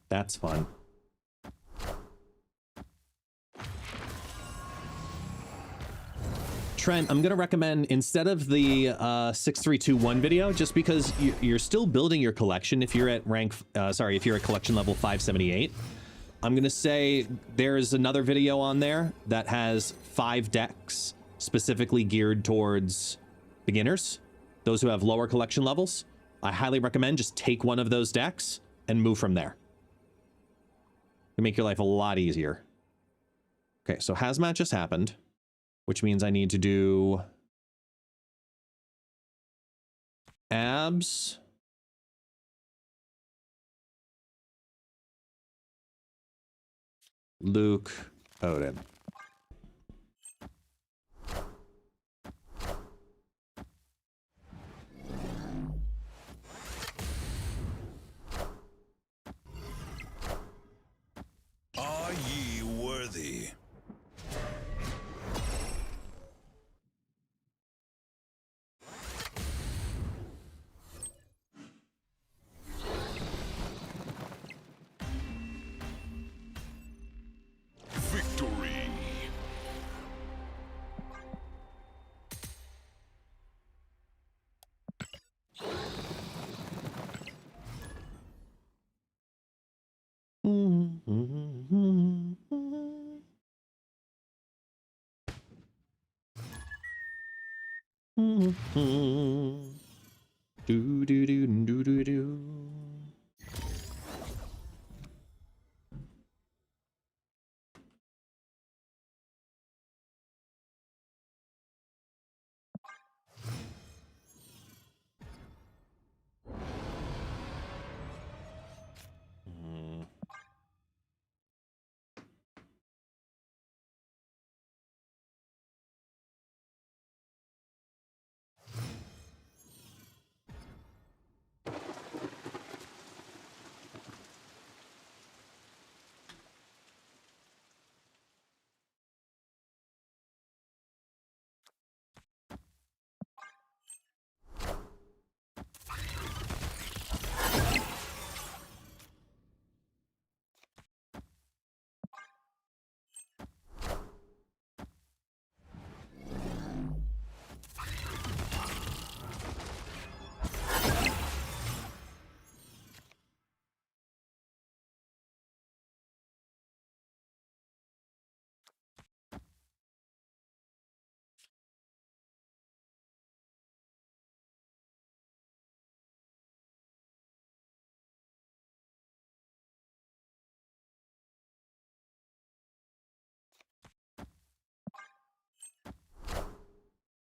That's fun. Trent, I'm going to recommend, instead of the 6321 video, just because you're still building your collection, if you're at rank, if you're at collection level 578, I'm going to say there's another video on there that has 5 decks specifically geared towards beginners, those who have lower collection levels. I highly recommend just take one of those decks and move from there. It'll make your life a lot easier. Okay, so Hazmat just happened, which means I need to do abs, Luke, Odin. Are ye worthy? Victory! Do do do do do do.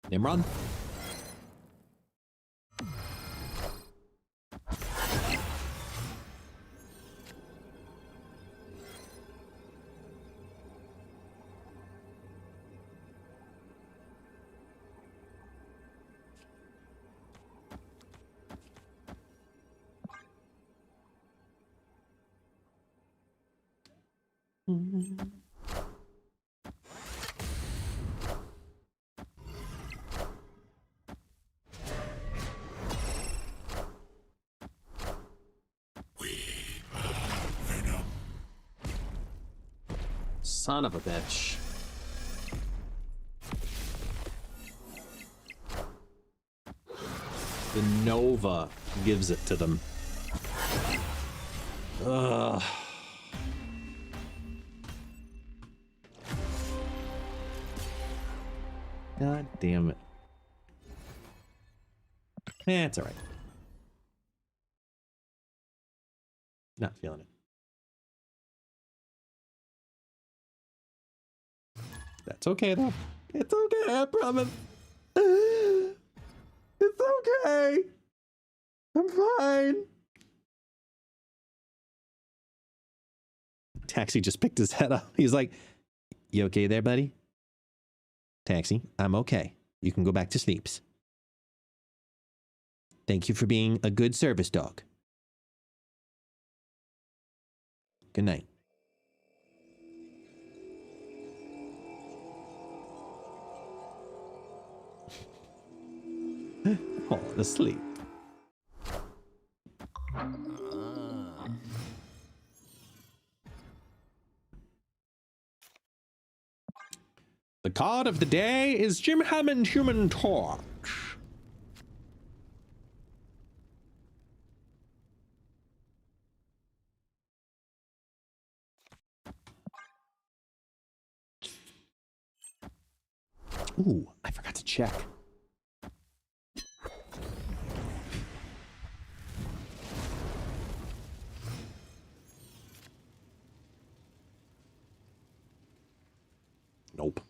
Nimrod? Son of a bitch. The Nova gives it to them. Ugh. God damn it. It's all right. Not feeling it. That's okay though. It's okay, I promise. It's okay. I'm fine. Taxi just picked his head up. He's like, "You okay there, buddy?" Taxi, "I'm okay. You can go back to sleeps. Thank you for being a good service dog. Good night." Falling asleep. The card of the day is Jim Hammond Human Torch. Ooh, I forgot to check. Nope.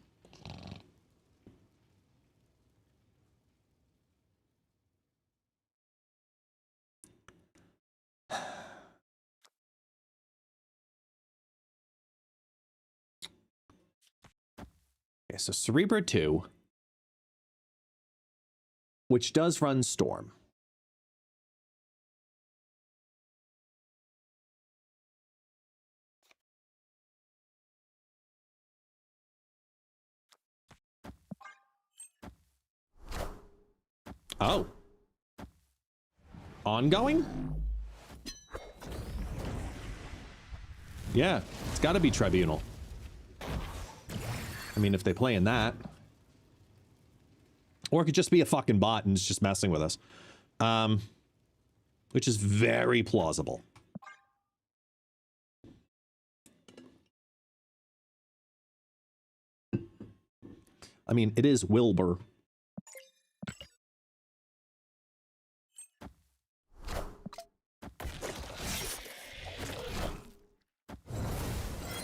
Okay, so Cerebro 2, which does run Storm. Oh. Ongoing? Yeah, it's got to be Tribunal. I mean, if they play in that. Or it could just be a fucking bot and it's just messing with us. Which is very plausible. I mean, it is Wilbur.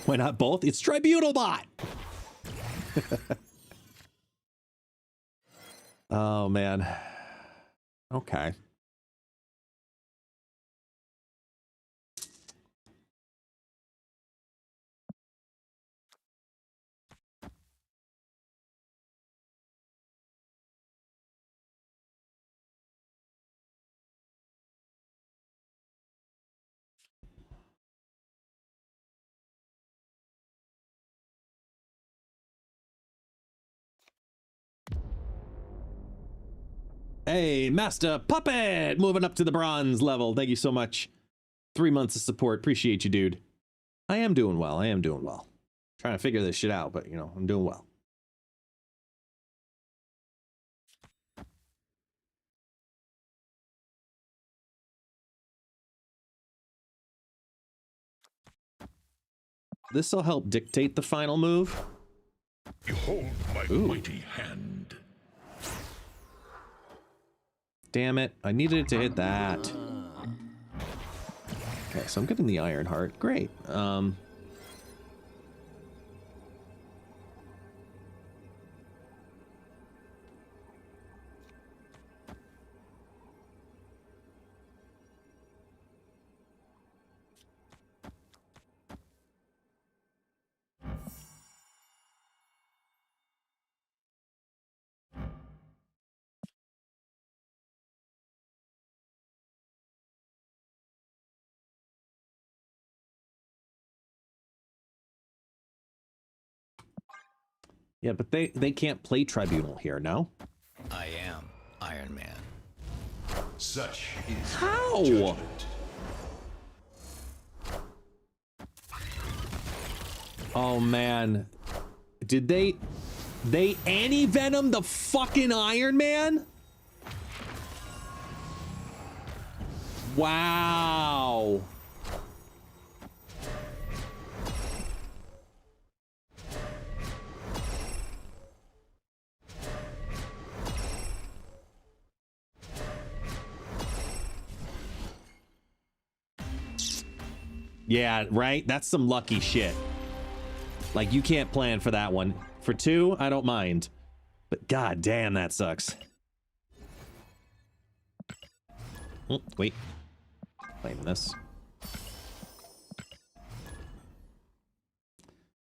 Why not both? It's Tribunal Bot! Oh, man. Okay. Hey, Master Puppet! Moving up to the bronze level. Thank you so much. 3 months of support. Appreciate you, dude. I am doing well. I am doing well. Trying to figure this shit out, but, you know, I'm doing well. This will help dictate the final move. Behold my mighty hand. Damn it. I needed it to hit that. Okay, so I'm getting the Iron Heart. Great. Yeah, but they can't play Tribunal here, no? I am Iron Man. Such is How? judgment. Oh man. Did they anti-venom the fucking Iron Man? Wow. Yeah, right? That's some lucky shit. Like, you can't plan for that one. For 2, I don't mind. But god damn, that sucks. Oh, wait. Claiming this.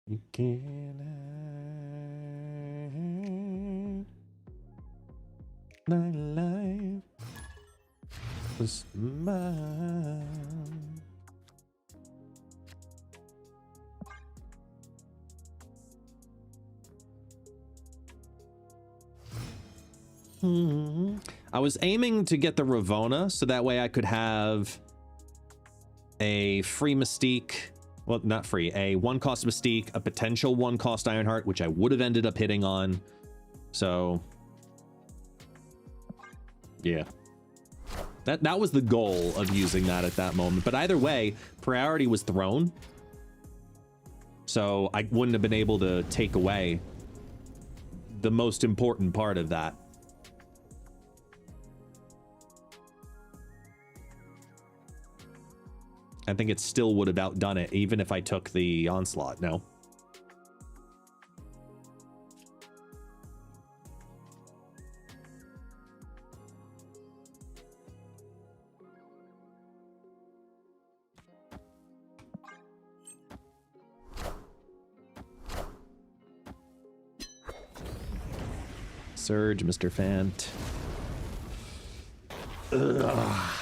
You can't hide. My life was mine. I was aiming to get the Ravona so that way I could have a free Mystique. Well, not free. A 1-cost Mystique, a potential 1-cost Ironheart, which I would have ended up hitting on. So, yeah. That was the goal of using that at that moment. But either way, priority was thrown. So I wouldn't have been able to take away the most important part of that. I think it still would have outdone it, even if I took the Onslaught, no? Surge, Mr. Fant. Ugh.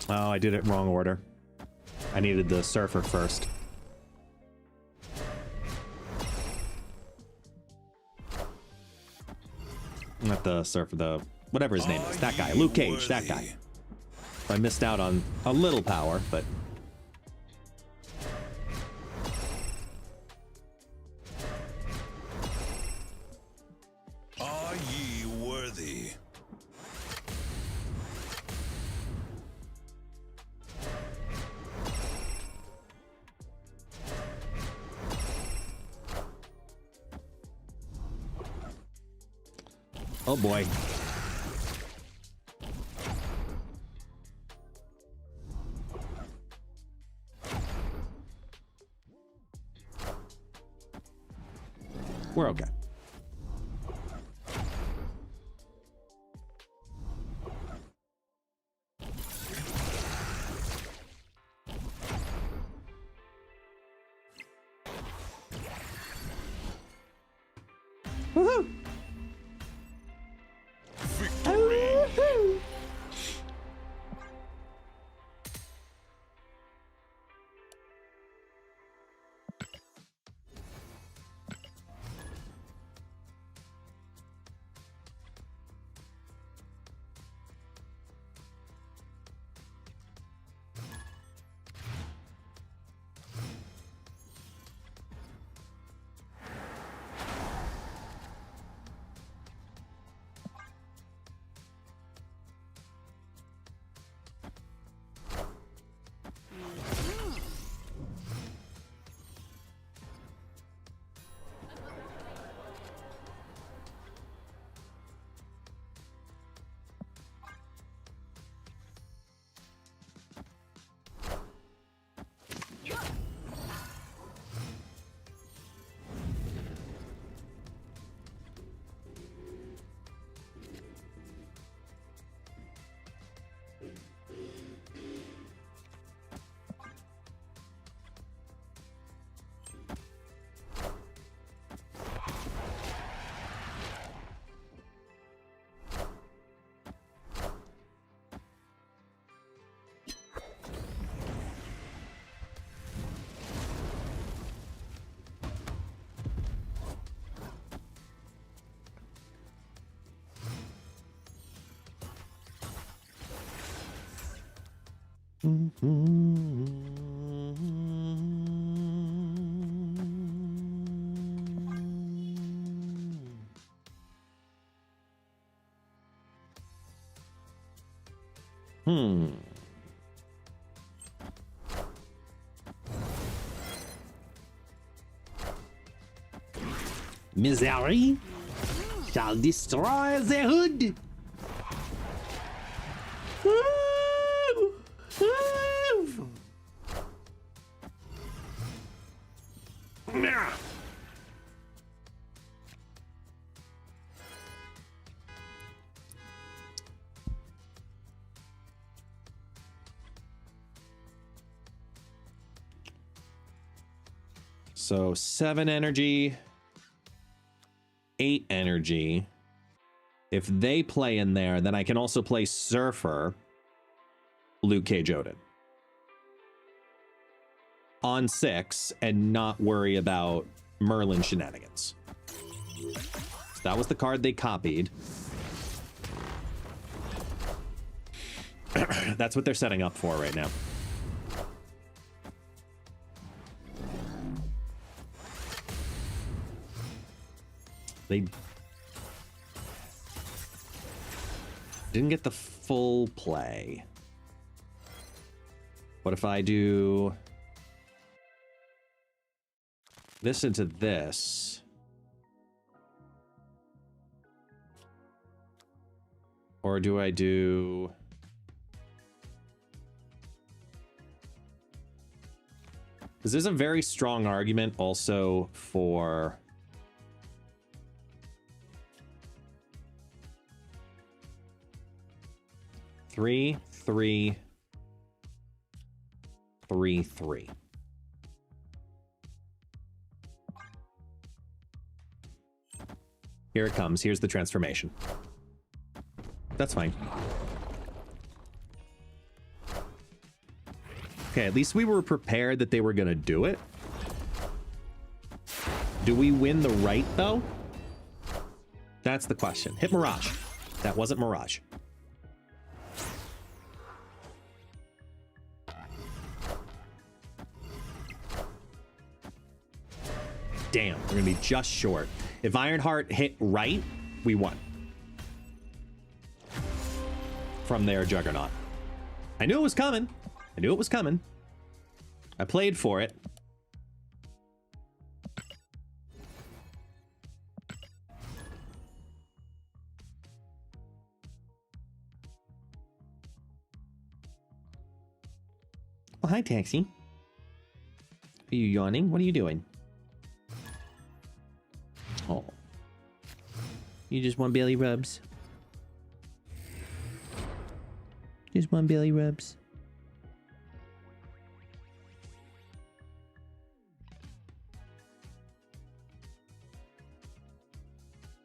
Oh, I did it wrong order. I needed the Surfer first. Not the Surfer, the whatever his name is. That guy, Luke Cage, that guy. I missed out on a little power, but Are ye worthy? Oh boy. We're okay. Woohoo! Woohoo! Misery shall destroy the hood. Woo! Woo! Nah. So 7 energy, 8 energy. If they play in there, then I can also play Surfer, Luke Cage Odin on 6 and not worry about Merlin shenanigans. So that was the card they copied. That's what they're setting up for right now. They didn't get the full play. What if I do this into this? Or do I do... Because there's a very strong argument also for... 3, 3, 3, 3. Here it comes. Here's the transformation. That's fine. Okay, at least we were prepared that they were going to do it. Do we win the right, though? That's the question. Hit Mirage. That wasn't Mirage. Damn, we're going to be just short. If Ironheart hit right, we won. From there, Juggernaut. I knew it was coming. I knew it was coming. I played for it. Oh, hi, Taxi. Are you yawning? What are you doing? Oh. You just want belly rubs? Just want belly rubs?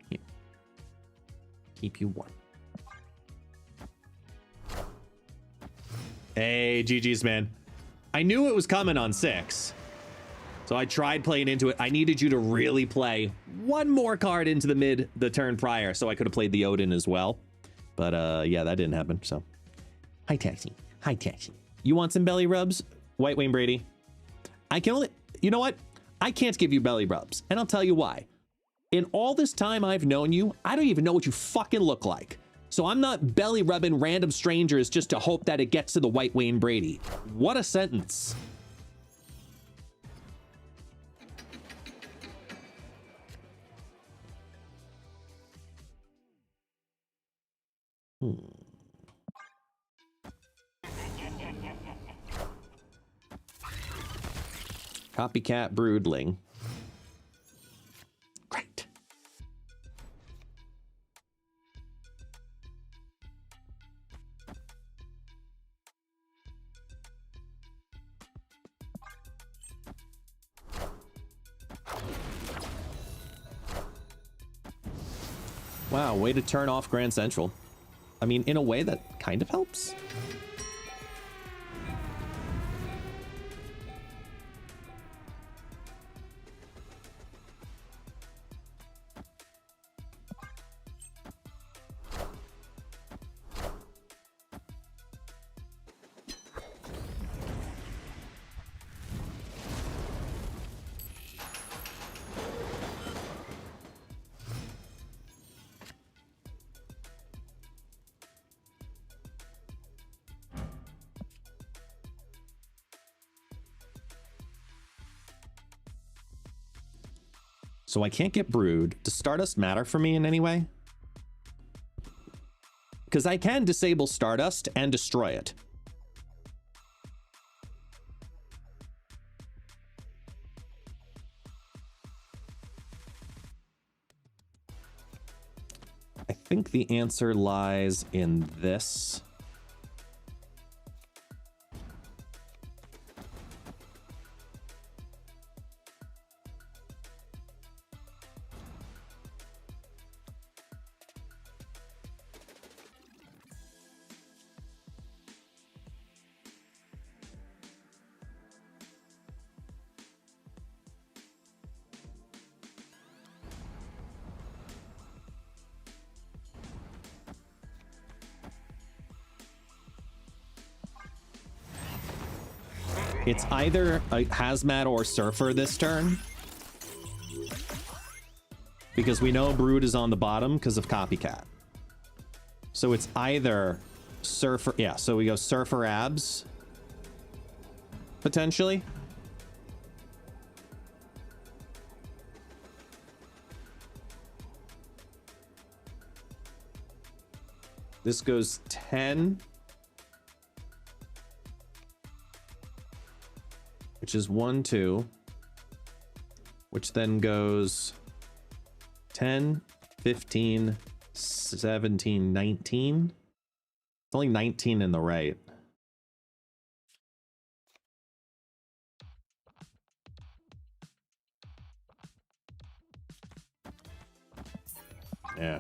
Here. Keep you warm. Hey, GG's, man. I knew it was coming on 6. So I tried playing into it. I needed you to really play one more card into the turn prior, so I could have played the Odin as well. But yeah, that didn't happen. So hi, Taxi. Hi, Taxi. You want some belly rubs, White Wayne Brady? I can only, you know what? I can't give you belly rubs, and I'll tell you why. In all this time I've known you, I don't even know what you fucking look like. So I'm not belly rubbing random strangers just to hope that it gets to the White Wayne Brady. What a sentence. Copycat Broodling. Great. Wow, way to turn off Grand Central. I mean, in a way that kind of helps. So I can't get Brood. Does Stardust matter for me in any way? Because I can disable Stardust and destroy it. I think the answer lies in this. It's either a Hazmat or Surfer this turn. Because we know Brood is on the bottom because of Copycat. So it's either Surfer... Yeah, so we go Surfer Abs. Potentially. This goes 10. Which is 1, 2, which then goes 10, 15, 17, 19. It's only 19 in the right. Yeah.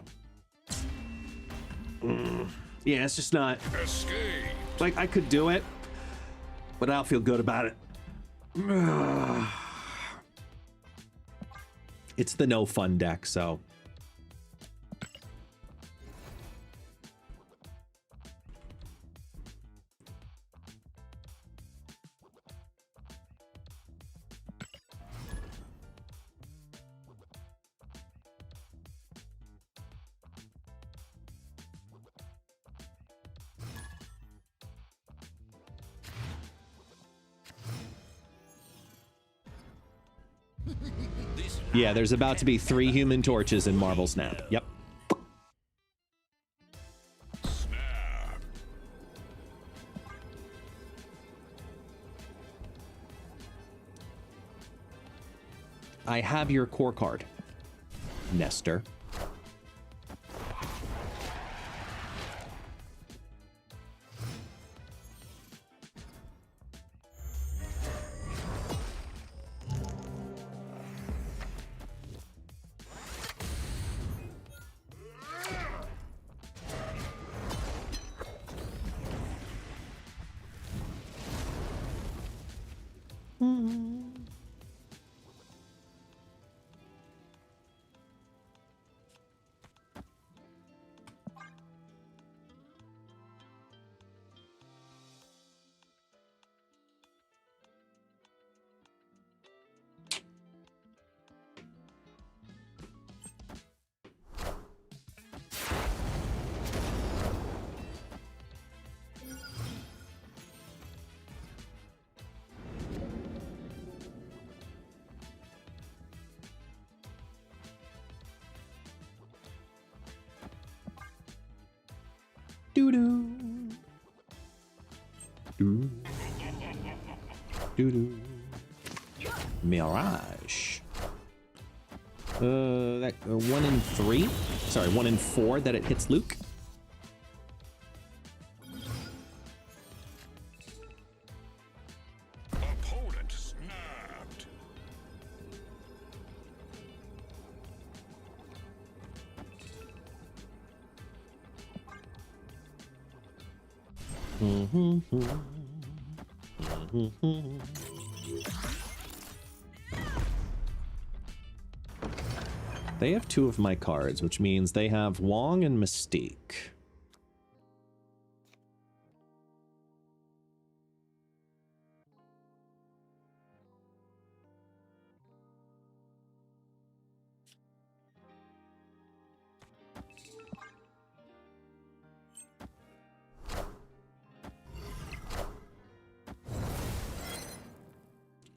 Yeah, it's just not... Escape. Like, I could do it, but I don't feel good about it. It's the no fun deck, so yeah, there's about to be 3 Human Torches in Marvel Snap. Yep. I have your core card, Nestor. Doo-doo. Doo. Doo-doo. Mirage. That 1 in 3? Sorry, 1 in 4 that it hits Luke. Opponent snapped. They have 2 of my cards, which means they have Wong and Mystique.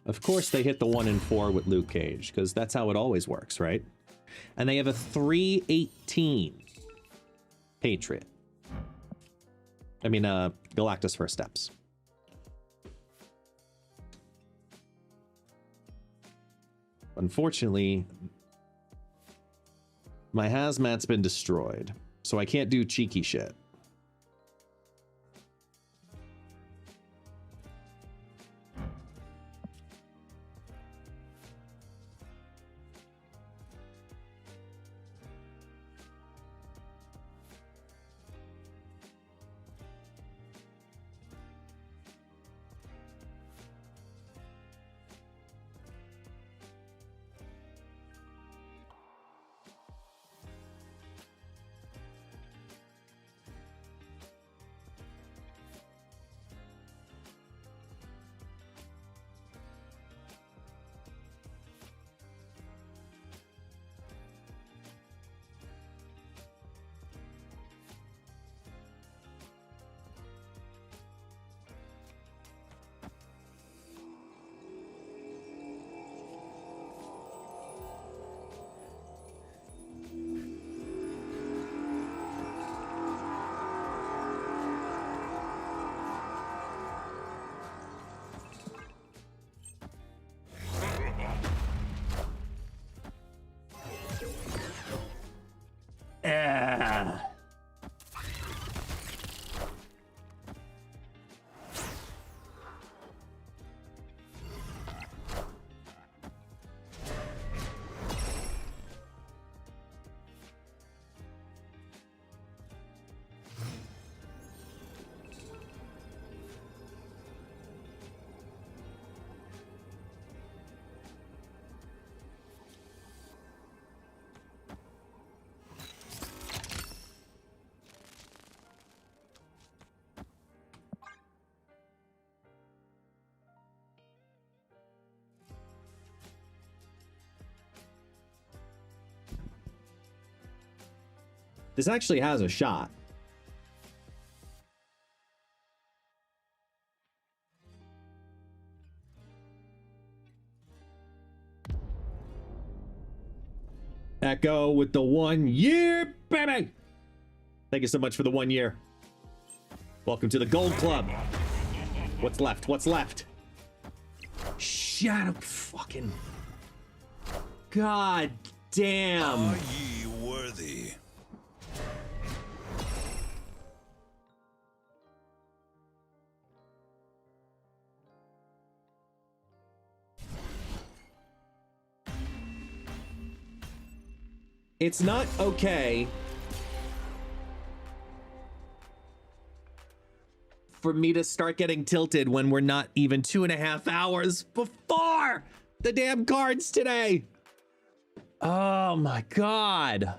Of course, they hit the 1 in 4 with Luke Cage, because that's how it always works, right? And they have a 3/18 Patriot. I mean, Galactus First Steps. Unfortunately, my hazmat's been destroyed, so I can't do cheeky shit. This actually has a shot. Echo with the 1 year, baby! Thank you so much for the 1 year. Welcome to the Gold Club. What's left? What's left? Shut up, fucking... God damn. Are ye worthy? It's not okay for me to start getting tilted when we're not even 2.5 hours before the damn cards today. Oh my God.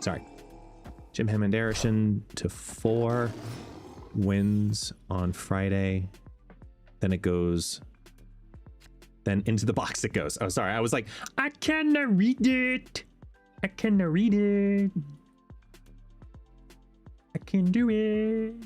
Sorry. Jim Hammond Harrison to 4 wins on Friday. Then it goes. Then into the box it goes. Oh, sorry. I was like, I cannot read it. I cannot read it. I can do it.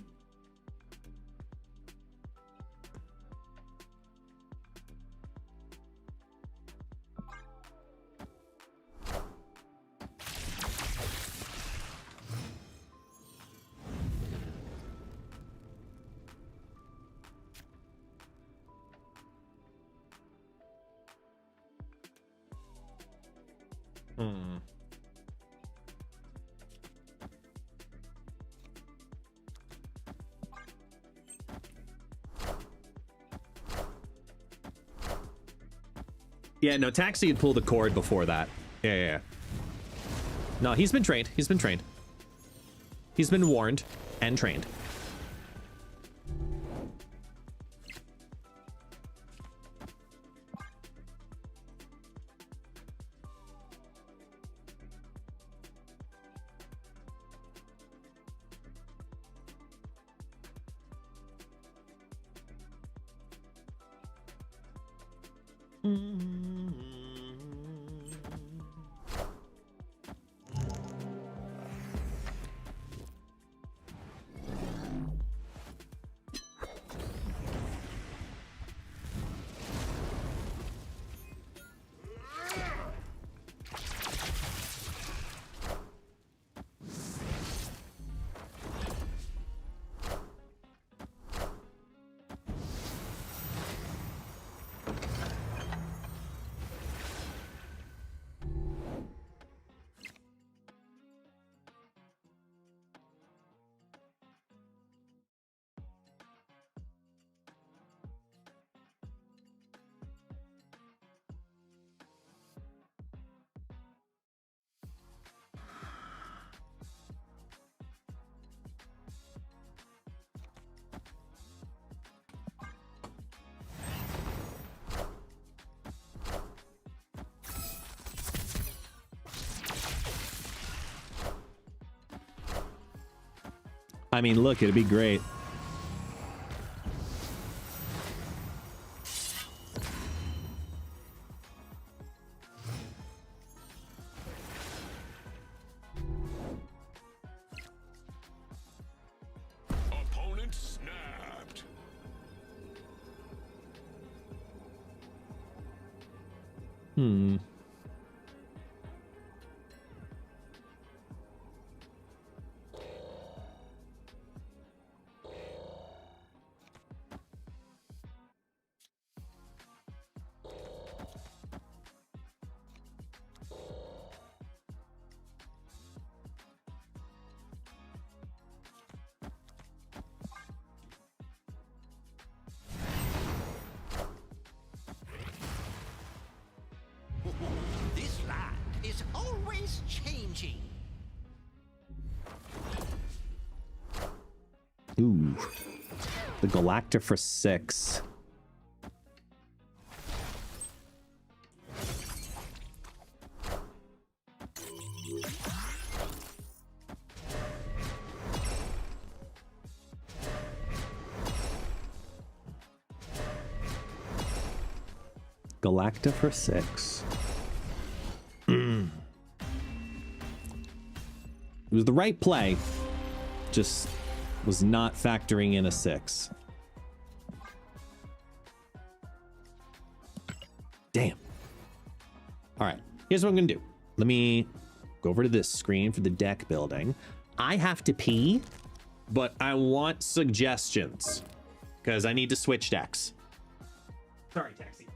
Yeah, no, Taxi had pulled the cord before that. Yeah. No, he's been trained. He's been trained. He's been warned and trained. I mean, look, it'd be great. Opponent snapped. always changing. Ooh. The Galacta for 6. Galacta for 6. It was the right play, just was not factoring in a 6. Damn. All right, here's what I'm gonna do. Let me go over to this screen for the deck building. I have to pee, but I want suggestions because I need to switch decks. Sorry, taxi.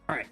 All right.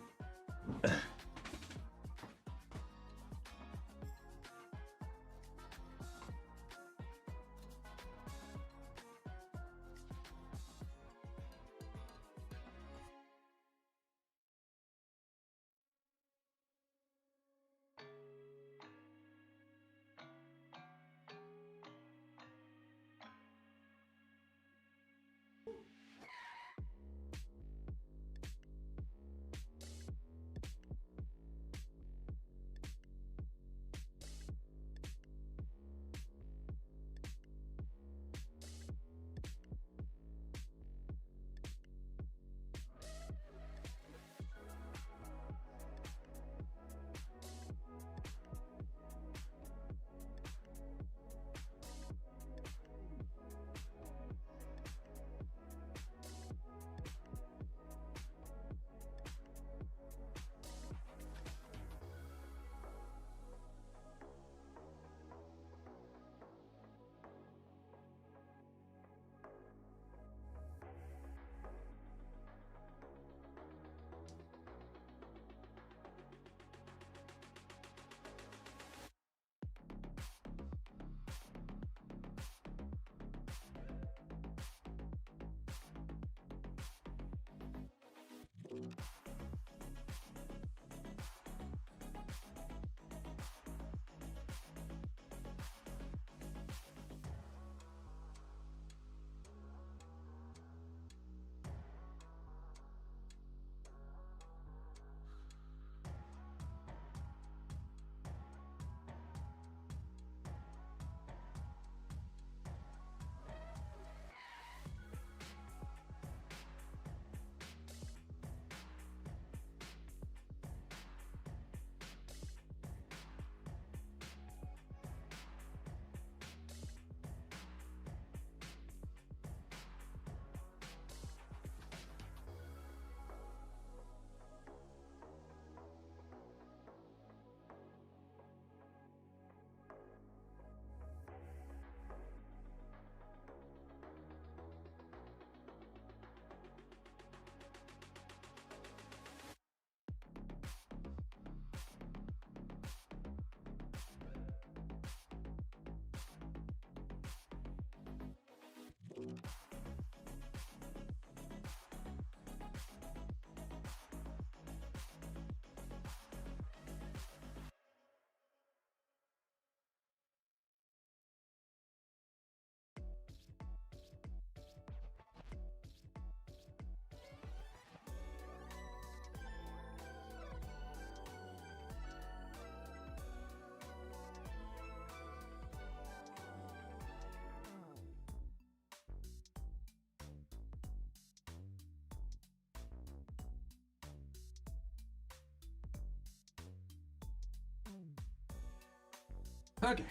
Okay.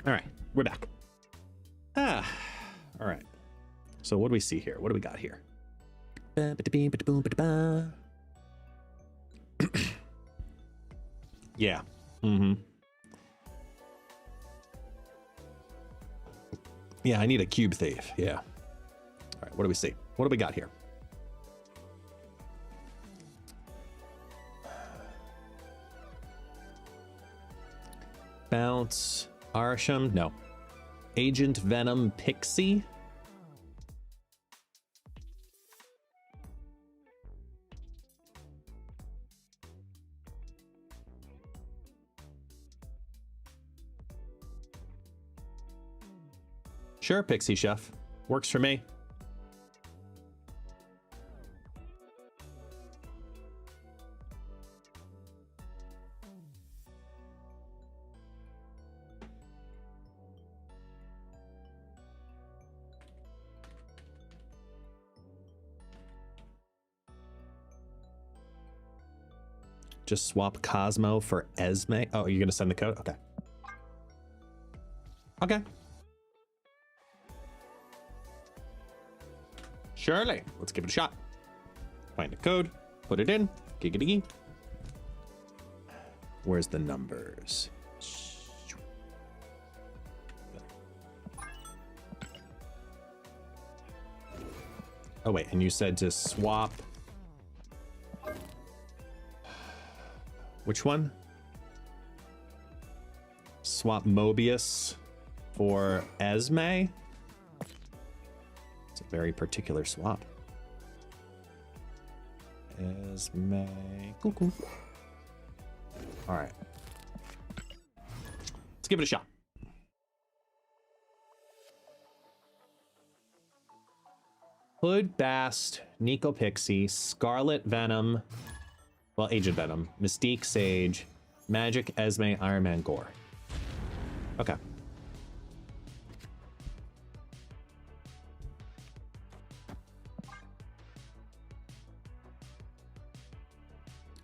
All right, we're back. All right. So what do we see here? What do we got here? Yeah. Yeah, I need a cube thief. Yeah. All right, what do we see? What do we got here? Bounce. Arsham? No. Agent Venom Pixie? Sure, Pixie Chef. Works for me. Just swap Cosmo for Esme. Oh, you're gonna send the code? Okay. Okay. Surely. Let's give it a shot. Find a code. Put it in. Giggity. Where's the numbers? Oh, wait. And you said to swap... Which one? Swap Mobius for Esme? It's a very particular swap. Esme. Cool, cool. All right. Let's give it a shot. Hood, Bast, Nico Pixie, Scarlet Venom... Well, Agent Venom, Mystique, Sage, Magic, Esme, Iron Man, Gore. Okay.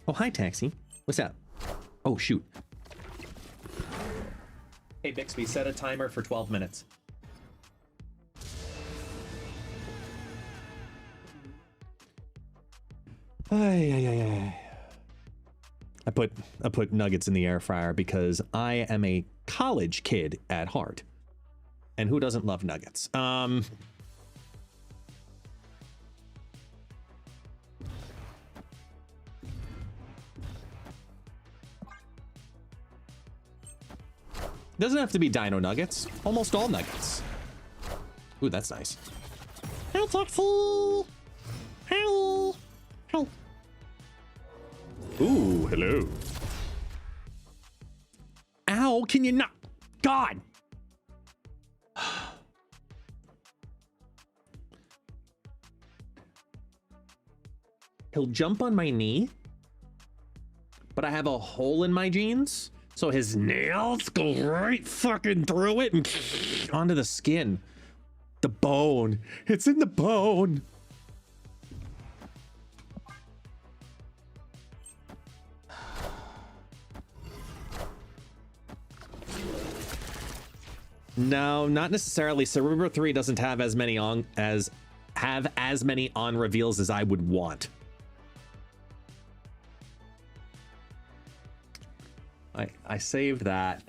Oh, hi, Taxi. What's up? Oh, shoot. Hey, Bixby, set a timer for 12 minutes. Ay. I put nuggets in the air fryer because I am a college kid at heart. And who doesn't love nuggets? Doesn't have to be dino nuggets. Almost all nuggets. Ooh, that's nice. Hey, Taxi! Hello! Hey. Ooh, hello. Ow, can you not? God! He'll jump on my knee, but I have a hole in my jeans, so his nails go right fucking through it and onto the skin. The bone. It's in the bone. No, not necessarily. Cerebro 3 doesn't have as many on reveals as I would want. I saved that.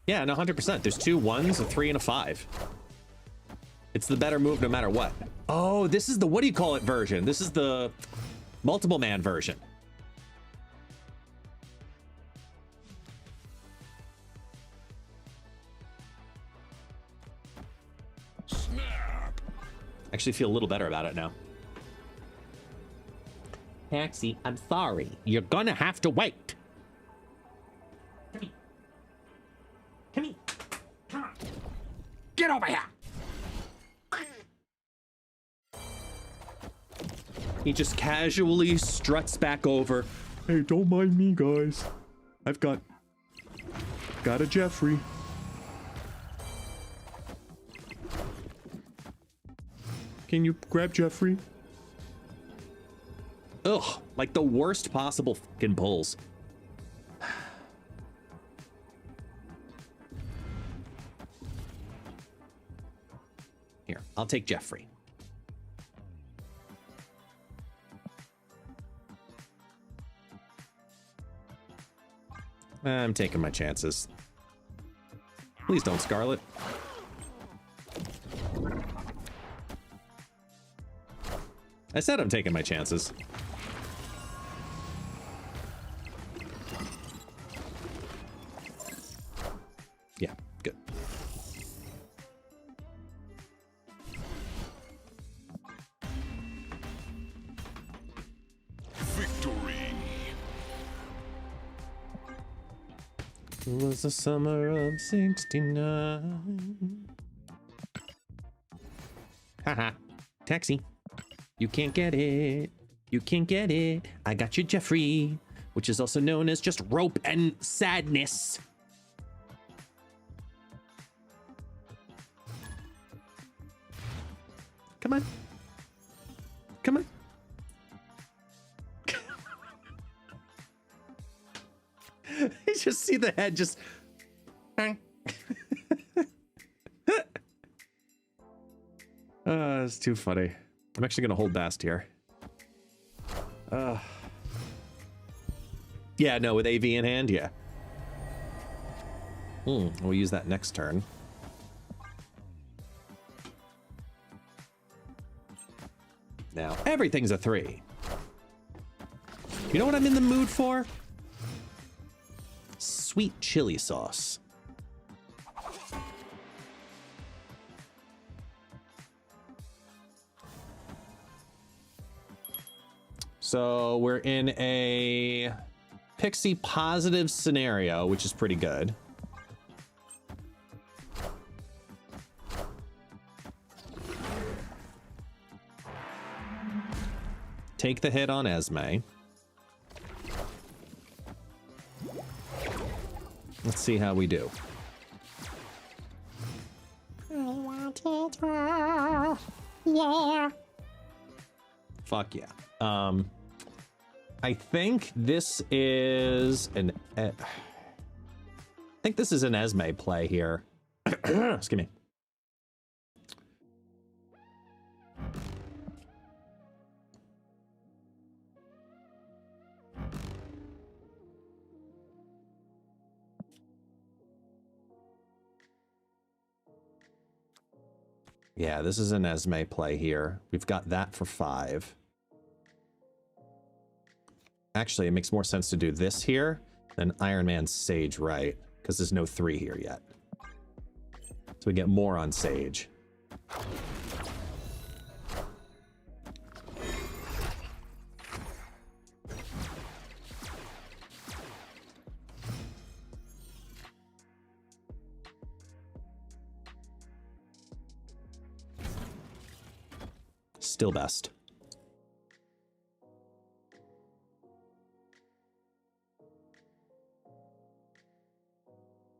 Yeah, no, 100%. There's 2 1s, a 3, and a 5. It's the better move no matter what. Oh, this is the what do you call it version. This is the multiple man version. Snap. Actually feel a little better about it now. Taxi, I'm sorry. You're gonna have to wait. Come here. Come here. Come on. Get over here. He just casually struts back over. Hey, don't mind me, guys. I've got a Jeffrey. Can you grab Jeffrey? Ugh, like the worst possible fucking pulls. Here, I'll take Jeffrey. I'm taking my chances. Please don't, Scarlet. I said I'm taking my chances. Yeah, good. It was the summer of 69. Haha. Taxi. You can't get it. You can't get it. I got you, Jeffrey, which is also known as just rope and sadness. Come on. Come on. You just see the head just. It's too funny. I'm actually going to hold Bast here. Yeah, no, with AV in hand, yeah. We'll use that next turn. Now, everything's a 3. You know what I'm in the mood for? Sweet chili sauce. So we're in a pixie positive scenario, which is pretty good. Take the hit on Esme. Let's see how we do. Yeah. Fuck yeah. I think this is an I think this is an Esme play here. Excuse me. Yeah, this is an Esme play here. We've got that for 5. Actually, it makes more sense to do this here than Iron Man's Sage, right? Because there's no 3 here yet. So we get more on Sage. Still best.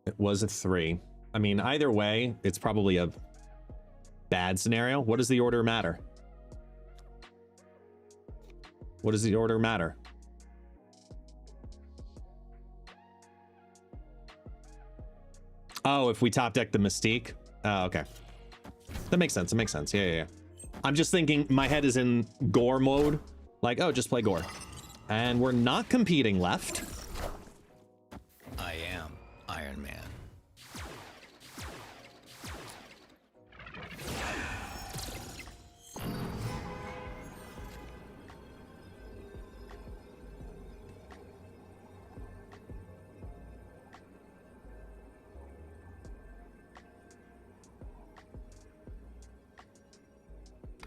It was a 3. I mean, either way, it's probably a bad scenario. What does the order matter? What does the order matter? Oh, if we top deck the Mystique? Oh, okay. That makes sense. It makes sense. Yeah, yeah, yeah. I'm just thinking my head is in gore mode. Like, oh, just play gore. And we're not competing left. I am Iron Man.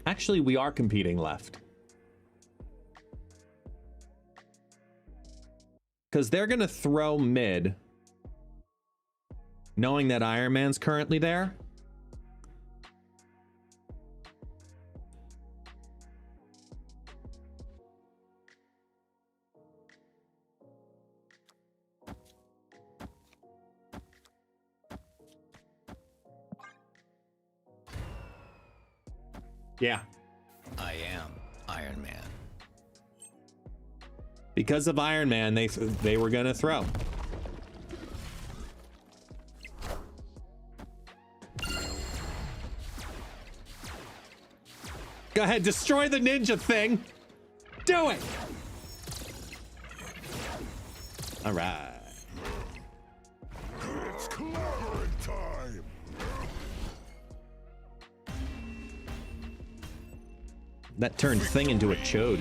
Actually, we are competing left. Because they're going to throw mid, knowing that Iron Man's currently there. Yeah. I am Iron Man. Because of Iron Man, they were gonna throw. Go ahead, destroy the ninja thing. Do it. All right. It's clobbering time. That turned thing into a chode.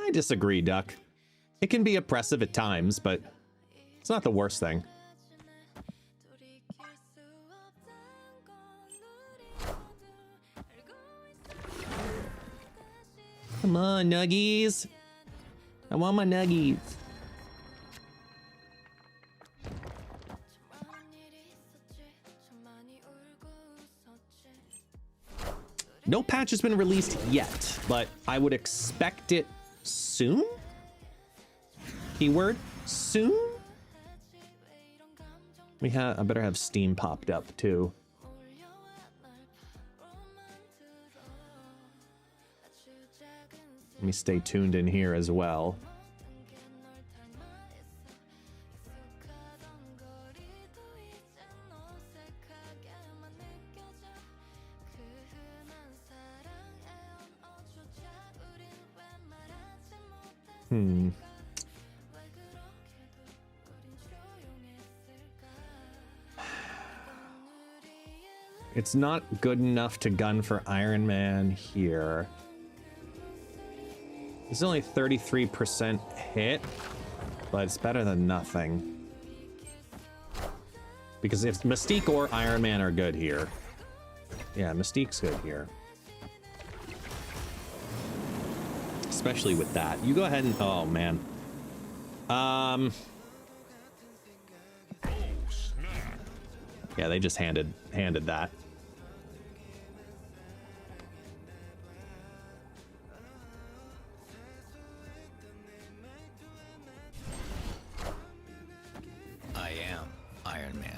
I disagree, Duck. It can be oppressive at times, but it's not the worst thing. Come on, nuggies. I want my nuggies. No patch has been released yet, but I would expect it soon? Keyword soon? I better have Steam popped up too. Let me stay tuned in here as well. It's not good enough to gun for Iron Man here. It's only 33% hit, but it's better than nothing. Because if Mystique or Iron Man are good here. Yeah, Mystique's good here. Especially with that. You go ahead and... Oh, man. Yeah, they just handed that. I am Iron Man.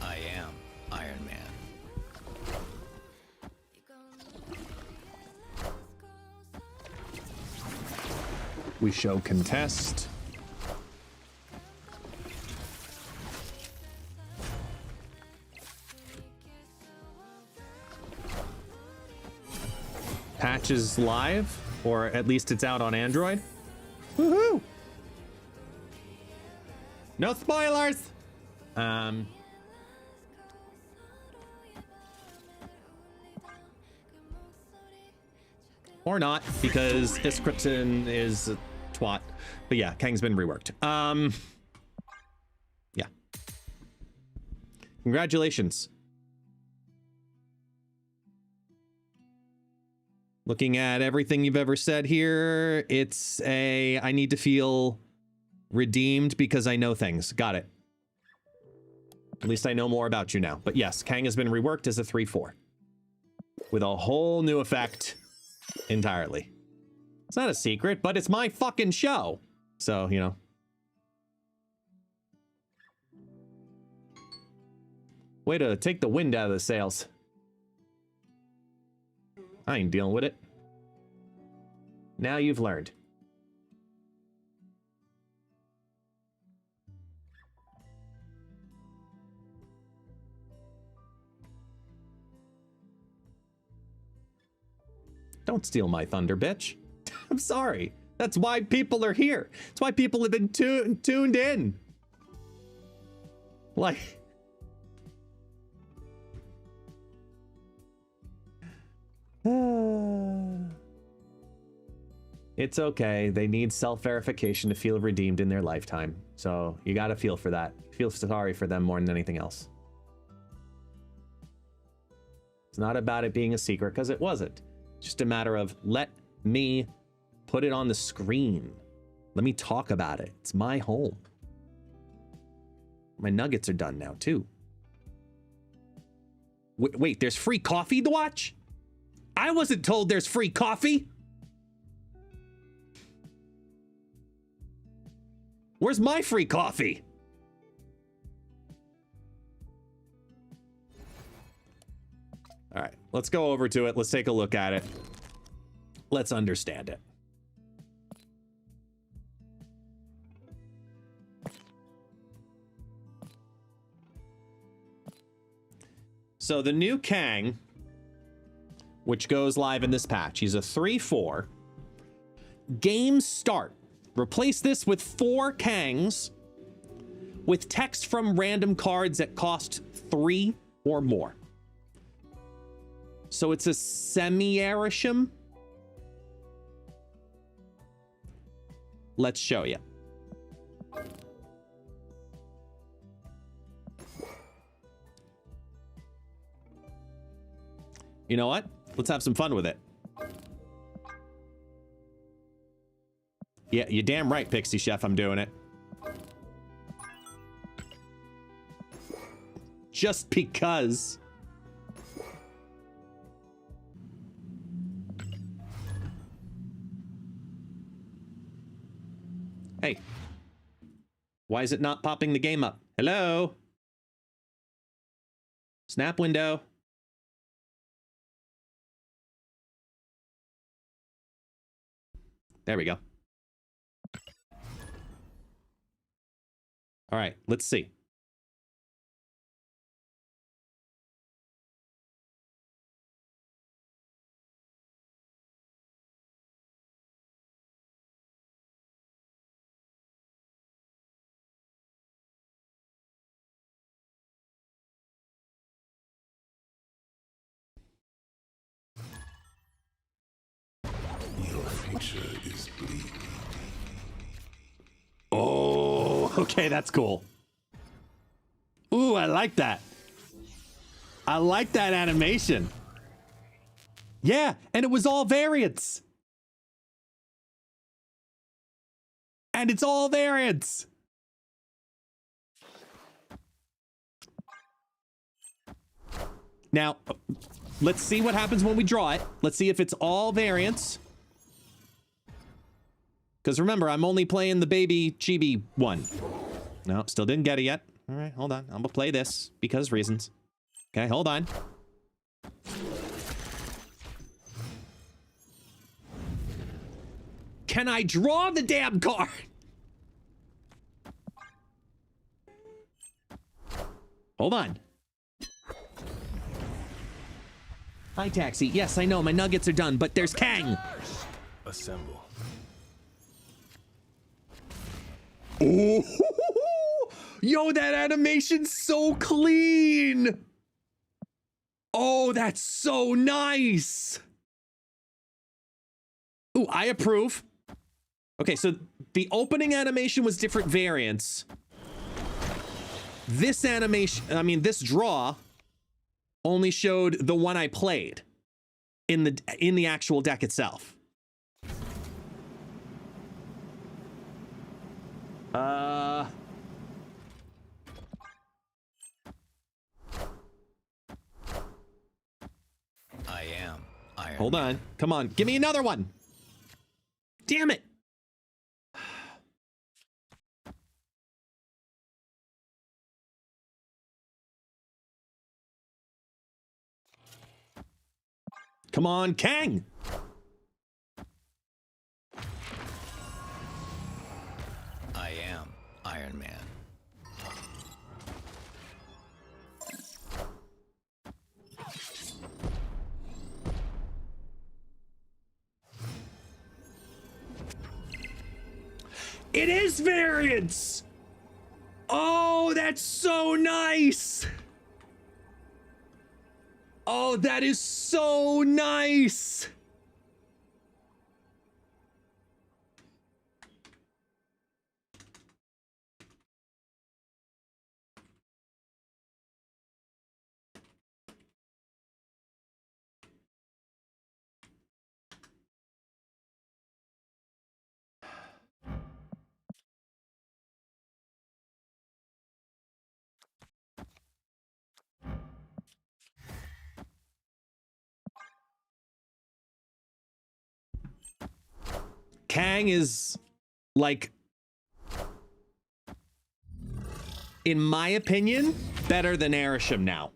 I am Iron Man. We show contest. Patch is live, or at least it's out on Android. Woohoo! No spoilers! Or not, because Iskrypton is a twat. But yeah, Kang's been reworked. Yeah. Congratulations. Looking at everything you've ever said here, it's a I need to feel redeemed because I know things. Got it. At least I know more about you now. But yes, Kang has been reworked as a 3/4 with a whole new effect entirely. It's not a secret, but it's my fucking show. So, you know. Way to take the wind out of the sails. I ain't dealing with it. Now you've learned. Don't steal my thunder, bitch. I'm sorry. That's why people are here. That's why people have been tuned in. Like... It's okay. They need self-verification to feel redeemed in their lifetime. So you gotta feel for that. Feel sorry for them more than anything else. It's not about it being a secret, because it wasn't. It's just a matter of let me put it on the screen. Let me talk about it. It's my home. My nuggets are done now, too. Wait, there's free coffee to watch? I wasn't told there's free coffee. Where's my free coffee? All right, let's go over to it. Let's take a look at it. Let's understand it. So the new Kang, which goes live in this patch, he's a 3/4. Game start. Replace this with 4 Kangs with text from random cards that cost 3 or more. So it's a semi-Arisham. Let's show you. You know what? Let's have some fun with it. Yeah, you're damn right, Pixie Chef, I'm doing it. Just because. Hey. Why is it not popping the game up? Hello? Snap window. There we go. All right, let's see. Your future is bleak. Oh, okay, that's cool. Ooh, I like that. I like that animation. Yeah, and it was all variants. And it's all variants. Now, let's see what happens when we draw it. Let's see if it's all variants. Because remember, I'm only playing the baby chibi one. No, still didn't get it yet. All right, hold on. I'm gonna play this because reasons. Okay, hold on. Can I draw the damn card? Hold on. Hi, Taxi. Yes, I know, my nuggets are done, but there's Kang. Assemble. Oh, yo, that animation's so clean. Oh, that's so nice. Ooh, I approve. Okay, so the opening animation was different variants. This animation, I mean, this draw only showed the one I played in the actual deck itself. I am Iron Hold Man. on. Come on. Give me another one. Damn it. Come on, Kang. I am Iron Man. It is variants. Oh, that's so nice. Oh, that is so nice. Kang is, like, in my opinion, better than Arishem now.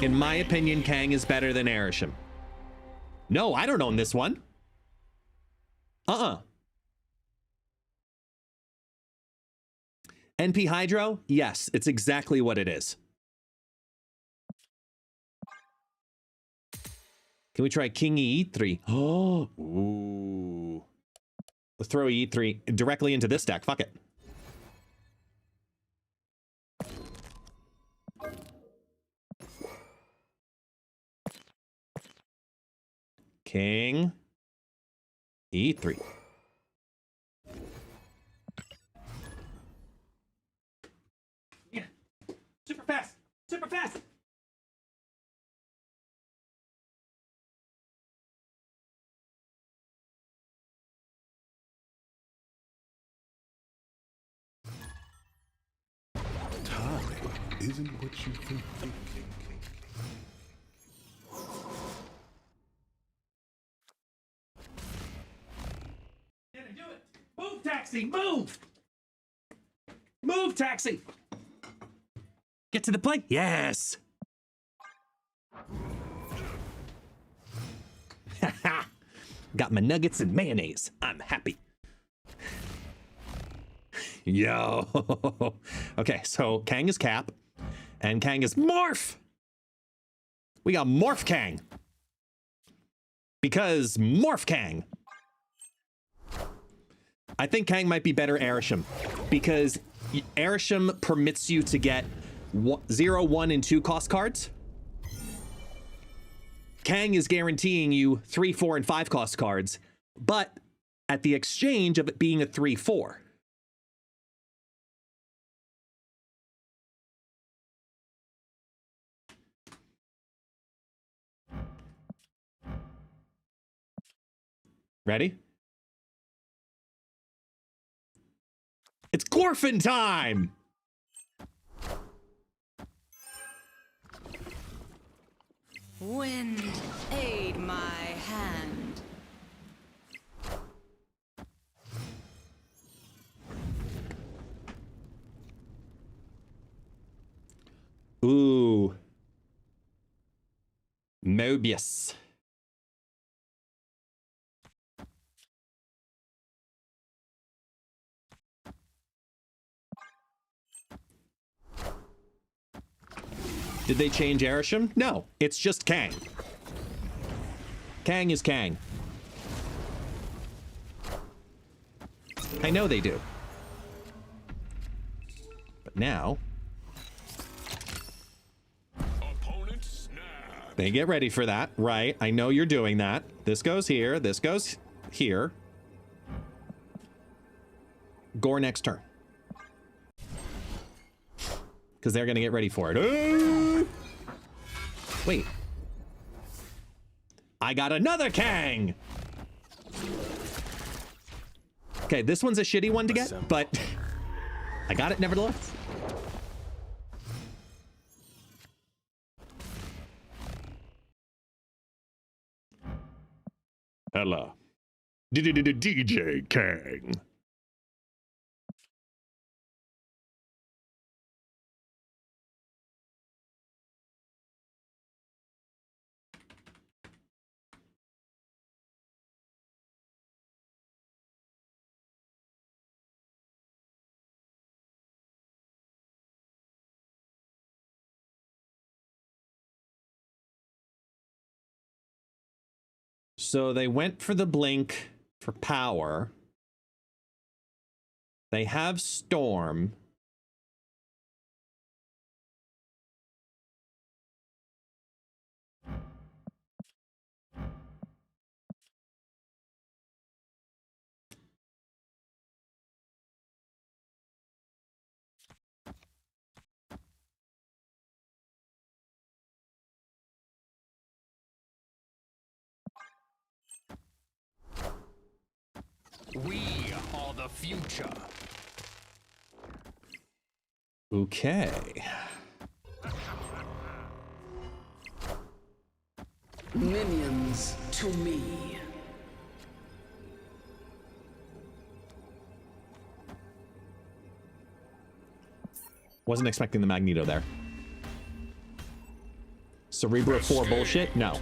In my opinion, Kang is better than Arishem. No, I don't own this one. NP Hydro? Yes, it's exactly what it is. Can we try King E3? Oh, ooh. Let's throw E3 directly into this deck. Fuck it. King E3. Yeah. Super fast. Super fast. Time isn't what you think. Can I do it? Move, taxi! Move! Move, taxi! Get to the plate. Yes! Got my nuggets and mayonnaise. I'm happy. Yo. Okay, so Kang is Cap, and Kang is Morph! We got Morph Kang. Because Morph Kang. I think Kang might be better Arishem, because Arishem permits you to get 0, 1, and 2 cost cards. Kang is guaranteeing you 3, 4, and 5 cost cards, but at the exchange of it being a 3, 4. Ready? It's Gorfin time! Wind, aid my hand. Ooh. Mobius. Did they change Arishem? No, it's just Kang. Kang is Kang. I know they do. But now... They get ready for that, right? I know you're doing that. This goes here, this goes here. Gore next turn. Because they're going to get ready for it. Wait. I got another Kang! Okay, this one's a shitty one to get, but I got it nevertheless. Hello. DJ Kang. So they went for the blink for power. They have Storm. We are the future. Okay. Minions to me. Wasn't expecting the Magneto there. Cerebro 4 bullshit? No.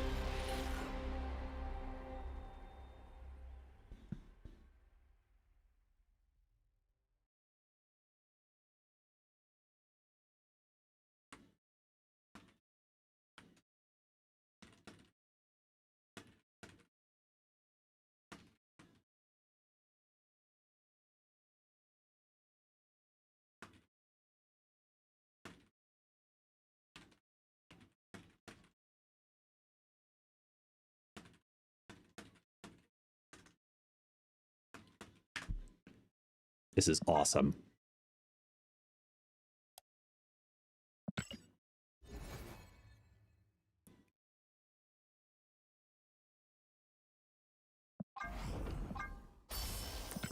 This is awesome.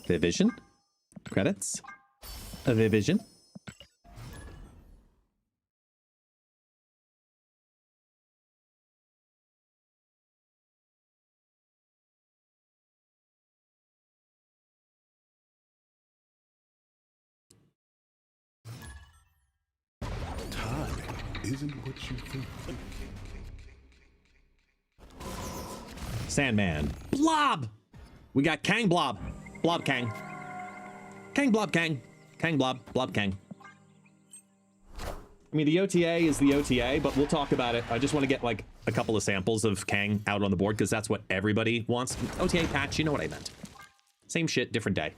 Vivision? Credits? A Vivision? Isn't what you think. Sandman. Blob! We got Kang Blob. Blob Kang. Kang Blob Kang. Kang Blob. Blob Kang. I mean, the OTA is the OTA, but we'll talk about it. I just want to get like a couple of samples of Kang out on the board because that's what everybody wants. OTA patch, you know what I meant. Same shit, different day.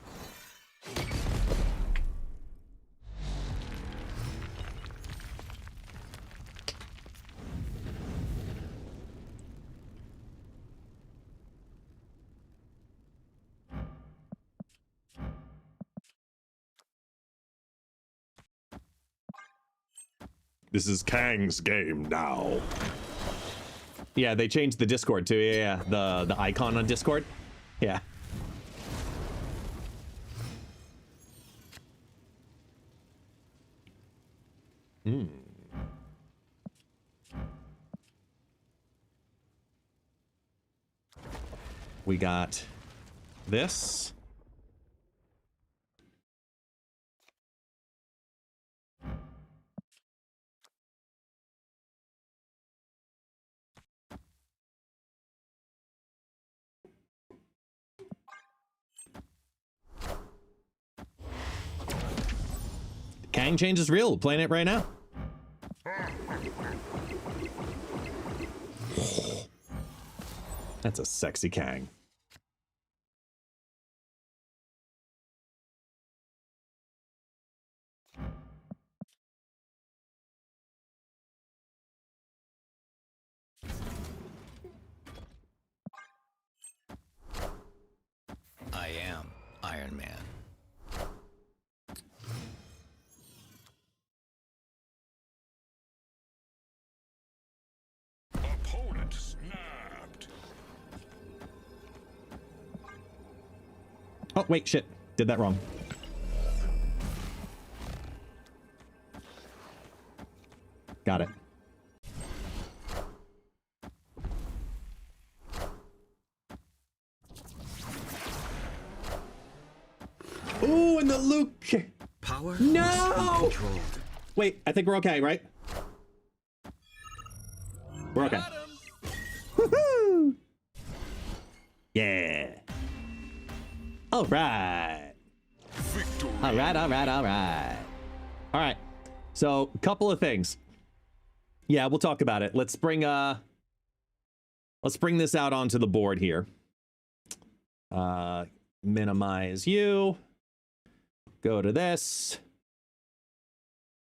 This is Kang's game now. Yeah, they changed the Discord too. Yeah, the icon on Discord. Yeah. We got this. Kang change is real. Playing it right now. That's a sexy Kang. I am Iron Man. Opponent snapped. Oh, wait, shit. Did that wrong. Got it. Ooh, and the Luke. Power No! Wait, I think we're okay, right? We're okay. Woohoo! Yeah. All right. Victory. All right, all right, all right. All right. So, a couple of things. Yeah, we'll talk about it. Let's bring this out onto the board here. Minimize you. Go to this.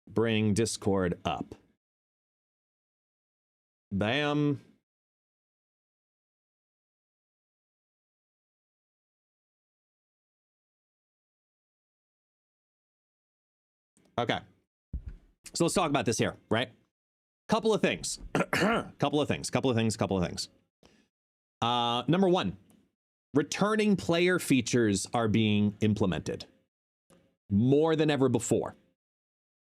Bring Discord up. Bam. Okay. So let's talk about this here, right? Couple of things. Couple of things. Number one, returning player features are being implemented more than ever before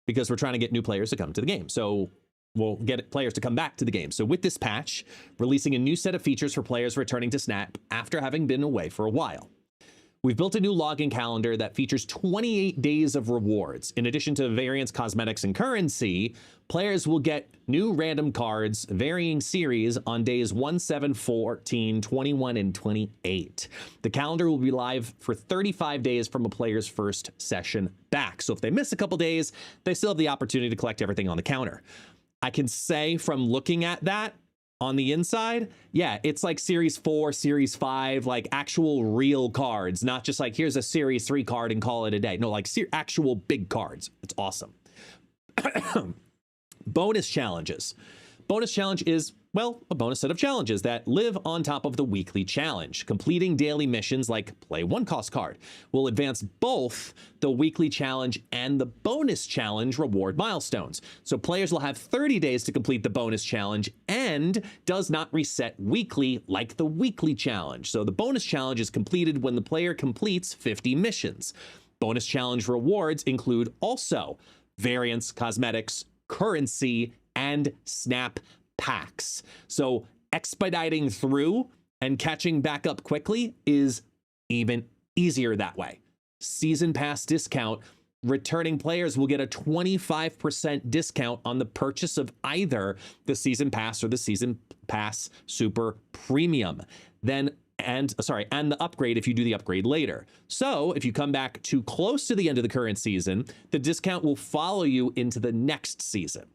because we're trying to get new players to come to the game. So will get players to come back to the game. So with this patch, releasing a new set of features for players returning to Snap after having been away for a while. We've built a new login calendar that features 28 days of rewards. In addition to variants, cosmetics, and currency, players will get new random cards, varying series on days 1, 7, 14, 21, and 28. The calendar will be live for 35 days from a player's first session back. So if they miss a couple days, they still have the opportunity to collect everything on the counter. I can say from looking at that, on the inside, yeah, it's like Series 4, Series 5, like actual real cards, not just like, here's a Series 3 card and call it a day. No, like actual big cards. It's awesome. Bonus challenges. Bonus challenge is, well, a bonus set of challenges that live on top of the weekly challenge. Completing daily missions like play one cost card will advance both the weekly challenge and the bonus challenge reward milestones. So players will have 30 days to complete the bonus challenge and does not reset weekly like the weekly challenge. So the bonus challenge is completed when the player completes 50 missions. Bonus challenge rewards include also variants, cosmetics, currency, and Snap packs. So expediting through and catching back up quickly is even easier that way. Season pass discount. Returning players will get a 25% discount on the purchase of either the season pass or the season pass super premium. And the upgrade if you do the upgrade later. So if you come back too close to the end of the current season, the discount will follow you into the next season.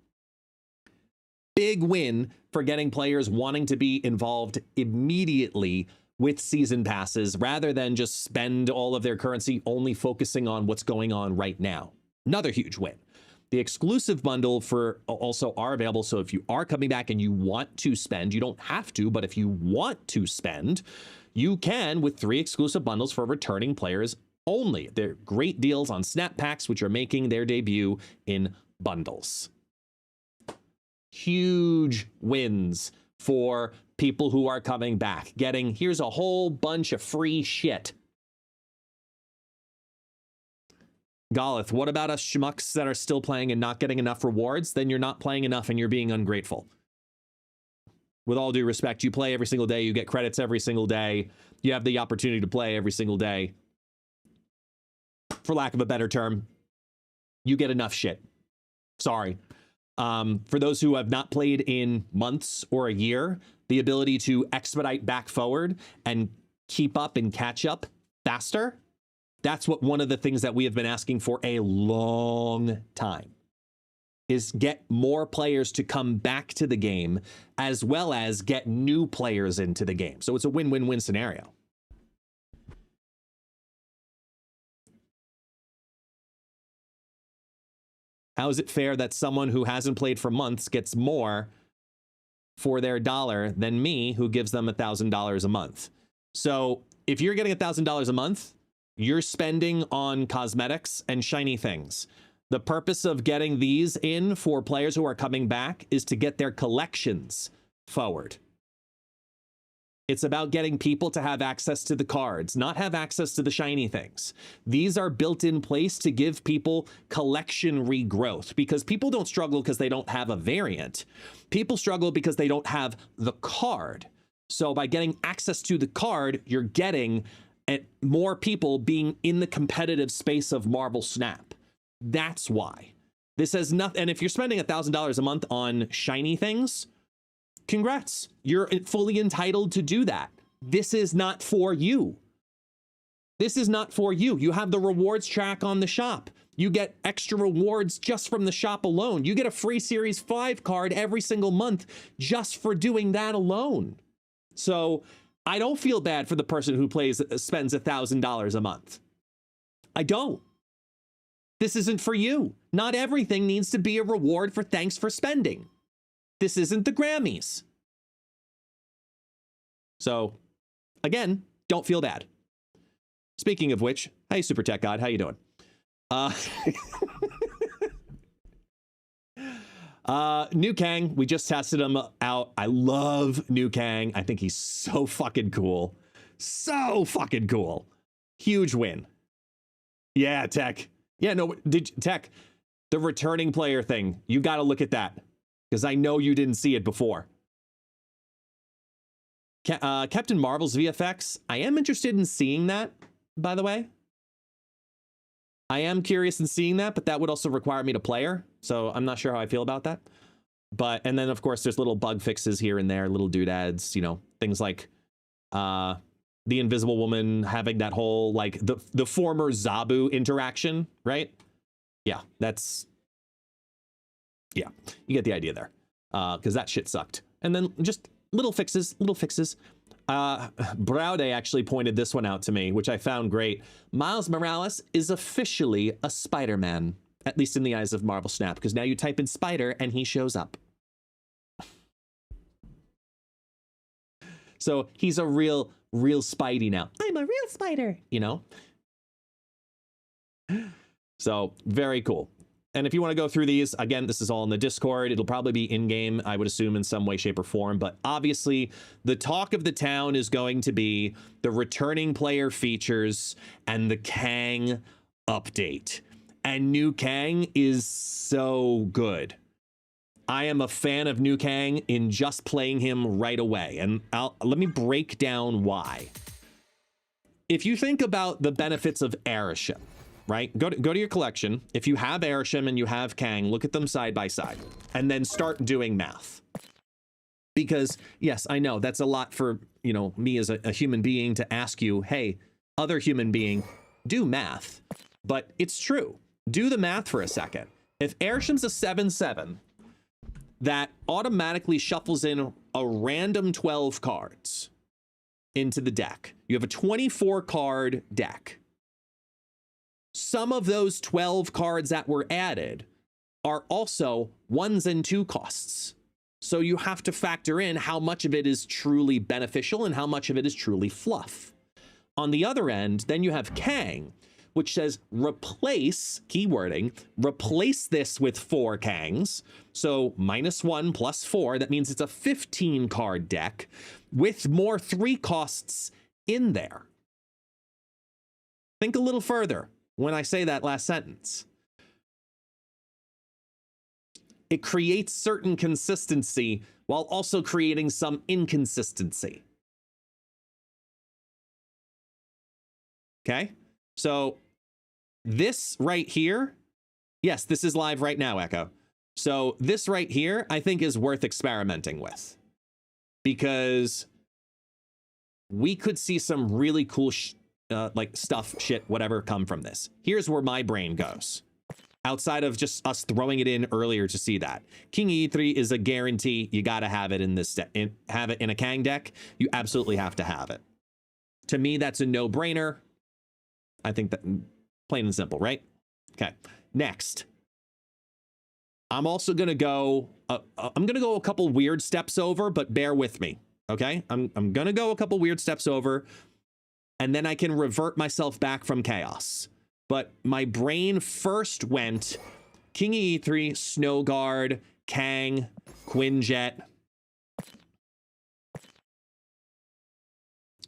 Big win for getting players wanting to be involved immediately with season passes rather than just spend all of their currency only focusing on what's going on right now. Another huge win. The exclusive bundle for also are available. So if you are coming back and you want to spend, you don't have to, but if you want to spend, you can with 3 exclusive bundles for returning players only. They're great deals on Snap packs, which are making their debut in bundles. Huge wins for people who are coming back, getting here's a whole bunch of free shit. Golith, what about us schmucks that are still playing and not getting enough rewards? Then you're not playing enough and you're being ungrateful. With all due respect, you play every single day, you get credits every single day, you have the opportunity to play every single day. For lack of a better term, you get enough shit. Sorry. For those who have not played in months or a year, the ability to expedite back forward and keep up and catch up faster, that's what one of the things that we have been asking for a long time, is get more players to come back to the game as well as get new players into the game. So it's a win-win-win scenario. How is it fair that someone who hasn't played for months gets more for their dollar than me, who gives them $1,000 a month? So if you're getting $1,000 a month, you're spending on cosmetics and shiny things. The purpose of getting these in for players who are coming back is to get their collections forward. It's about getting people to have access to the cards, not have access to the shiny things. These are built in place to give people collection regrowth, because people don't struggle because they don't have a variant. People struggle because they don't have the card. So by getting access to the card, you're getting more people being in the competitive space of Marvel Snap. That's why. This has nothing. And if you're spending $1,000 a month on shiny things, congrats. You're fully entitled to do that. This is not for you. This is not for you. You have the rewards track on the shop. You get extra rewards just from the shop alone. You get a free Series 5 card every single month just for doing that alone. So I don't feel bad for the person who spends $1,000 a month. I don't. This isn't for you. Not everything needs to be a reward for thanks for spending. This isn't the Grammys. So, again, don't feel bad. Speaking of which, hey, Super Tech God, how you doing? New Kang, we just tested him out. I love New Kang. I think he's so fucking cool. So fucking cool. Huge win. Yeah, Tech. Yeah, no, Tech, the returning player thing, you got to look at that. because I know you didn't see it before. Captain Marvel's VFX, I am interested in seeing that, by the way. I am curious in seeing that, but that would also require me to play her, so I'm not sure how I feel about that. But, and then of course there's little bug fixes here and there, little doodads, you know, things like the Invisible Woman having that whole, like, the former Zabu interaction, right? Yeah, that's, yeah, you get the idea there, because that shit sucked. And then just little fixes, Browde actually pointed this one out to me, which I found great. Miles Morales is officially a Spider-Man, at least in the eyes of Marvel Snap, because now you type in Spider and he shows up. So he's a real Spidey now. I'm a real Spider, you know? So very cool. And if you want to go through these, again, this is all in the Discord. It'll probably be in-game, I would assume, in some way, shape, or form. But obviously, the talk of the town is going to be the returning player features and the Kang update. And new Kang is so good. I am a fan of new Kang in just playing him right away. And let me break down why. If you think about the benefits of Arishem, right? Go to your collection. If you have Arishem and you have Kang, look at them side by side and then start doing math. Because yes, I know that's a lot for, you know, me as a human being to ask you, hey, other human being, do math. But it's true. Do the math for a second. If Arishem's a 7/7, that automatically shuffles in a random 12 cards into the deck. You have a 24 card deck. Some of those 12 cards that were added are also 1s and 2 costs. So you have to factor in how much of it is truly beneficial and how much of it is truly fluff. On the other end, then you have Kang, which says replace, keywording, replace this with 4 Kangs. So -1 plus 4, that means it's a 15 card deck with more 3 costs in there. Think a little further when I say that last sentence. It creates certain consistency while also creating some inconsistency. Okay? So this right here, yes, this is live right now, Echo. So this right here, I think is worth experimenting with, because we could see some really cool like stuff, shit, whatever come from this. Here's where my brain goes. Outside of just us throwing it in earlier to see that. King E3 is a guarantee. You got to have it in this deck. Have it in a Kang deck. You absolutely have to have it. To me, that's a no-brainer. I think that plain and simple, right? Okay. Next. I'm also going to go, I'm going to go a couple weird steps over, but bear with me. Okay. I'm going to go a couple weird steps over, and then I can revert myself back from chaos. But my brain first went King E3, Snow Guard, Kang, Quinjet.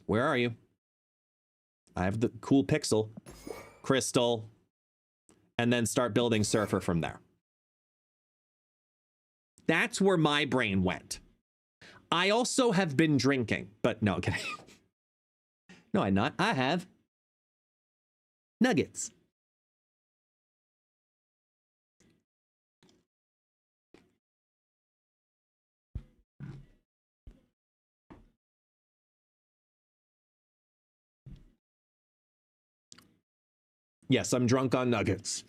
Where are you? I have the cool pixel, Crystal, and then start building Surfer from there. That's where my brain went. I also have been drinking, but no, kidding. No, I'm not. I have nuggets. Yes, I'm drunk on nuggets.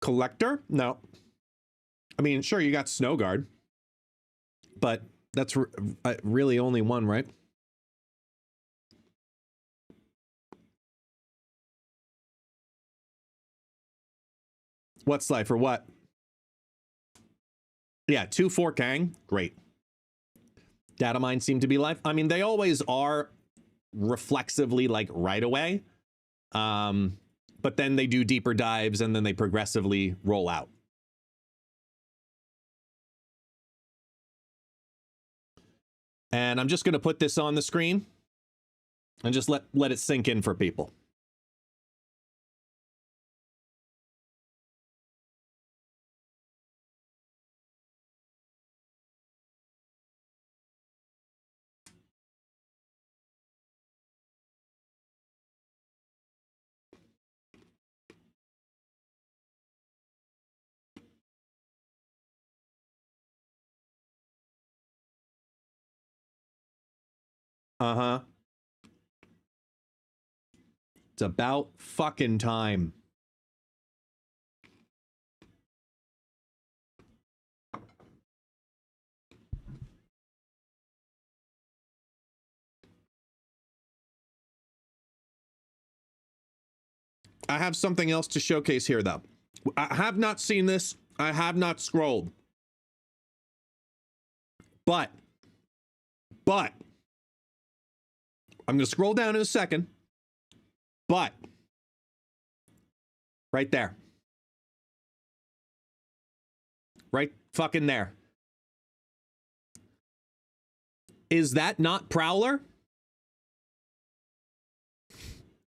Collector? No. I mean, sure, you got Snow Guard, but that's really only one, right? What's life or what? Yeah, 2/4 Kang. Great. Data mines seem to be life. I mean, they always are reflexively, like, right away. But then they do deeper dives and then they progressively roll out. And I'm just going to put this on the screen and just let it sink in for people. Uh-huh. It's about fucking time. I have something else to showcase here, though. I have not seen this. I have not scrolled. But I'm going to scroll down in a second. But right there. Right fucking there. Is that not Prowler?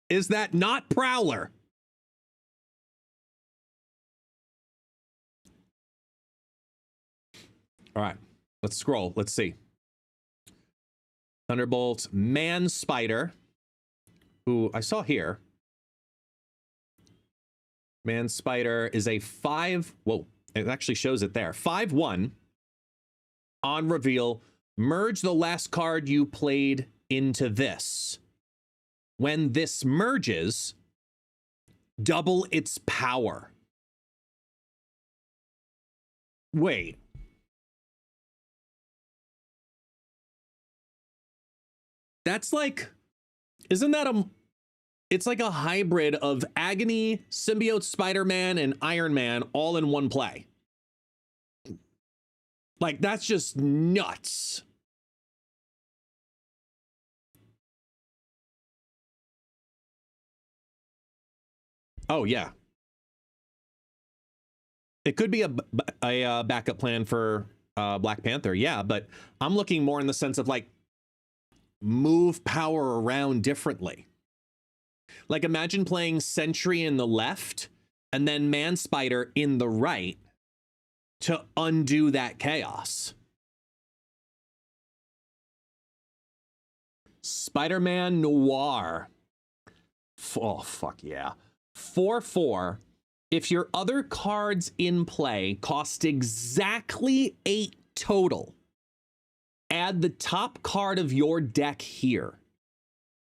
Is that not Prowler? All right, let's scroll. Let's see. Thunderbolt, Man Spider, who I saw here. Man Spider is a 5. Whoa, it actually shows it there. 5/1. On reveal, merge the last card you played into this. When this merges, double its power. Wait. That's like, isn't that it's like a hybrid of Agony, Symbiote Spider-Man, and Iron Man all in one play. Like, that's just nuts. Oh, yeah. It could be a backup plan for Black Panther, yeah, but I'm looking more in the sense of, like, move power around differently. Like, imagine playing Sentry in the left and then Man Spider in the right to undo that chaos. Spider-Man Noir. Oh, fuck yeah. 4/4. If your other cards in play cost exactly 8 total, add the top card of your deck here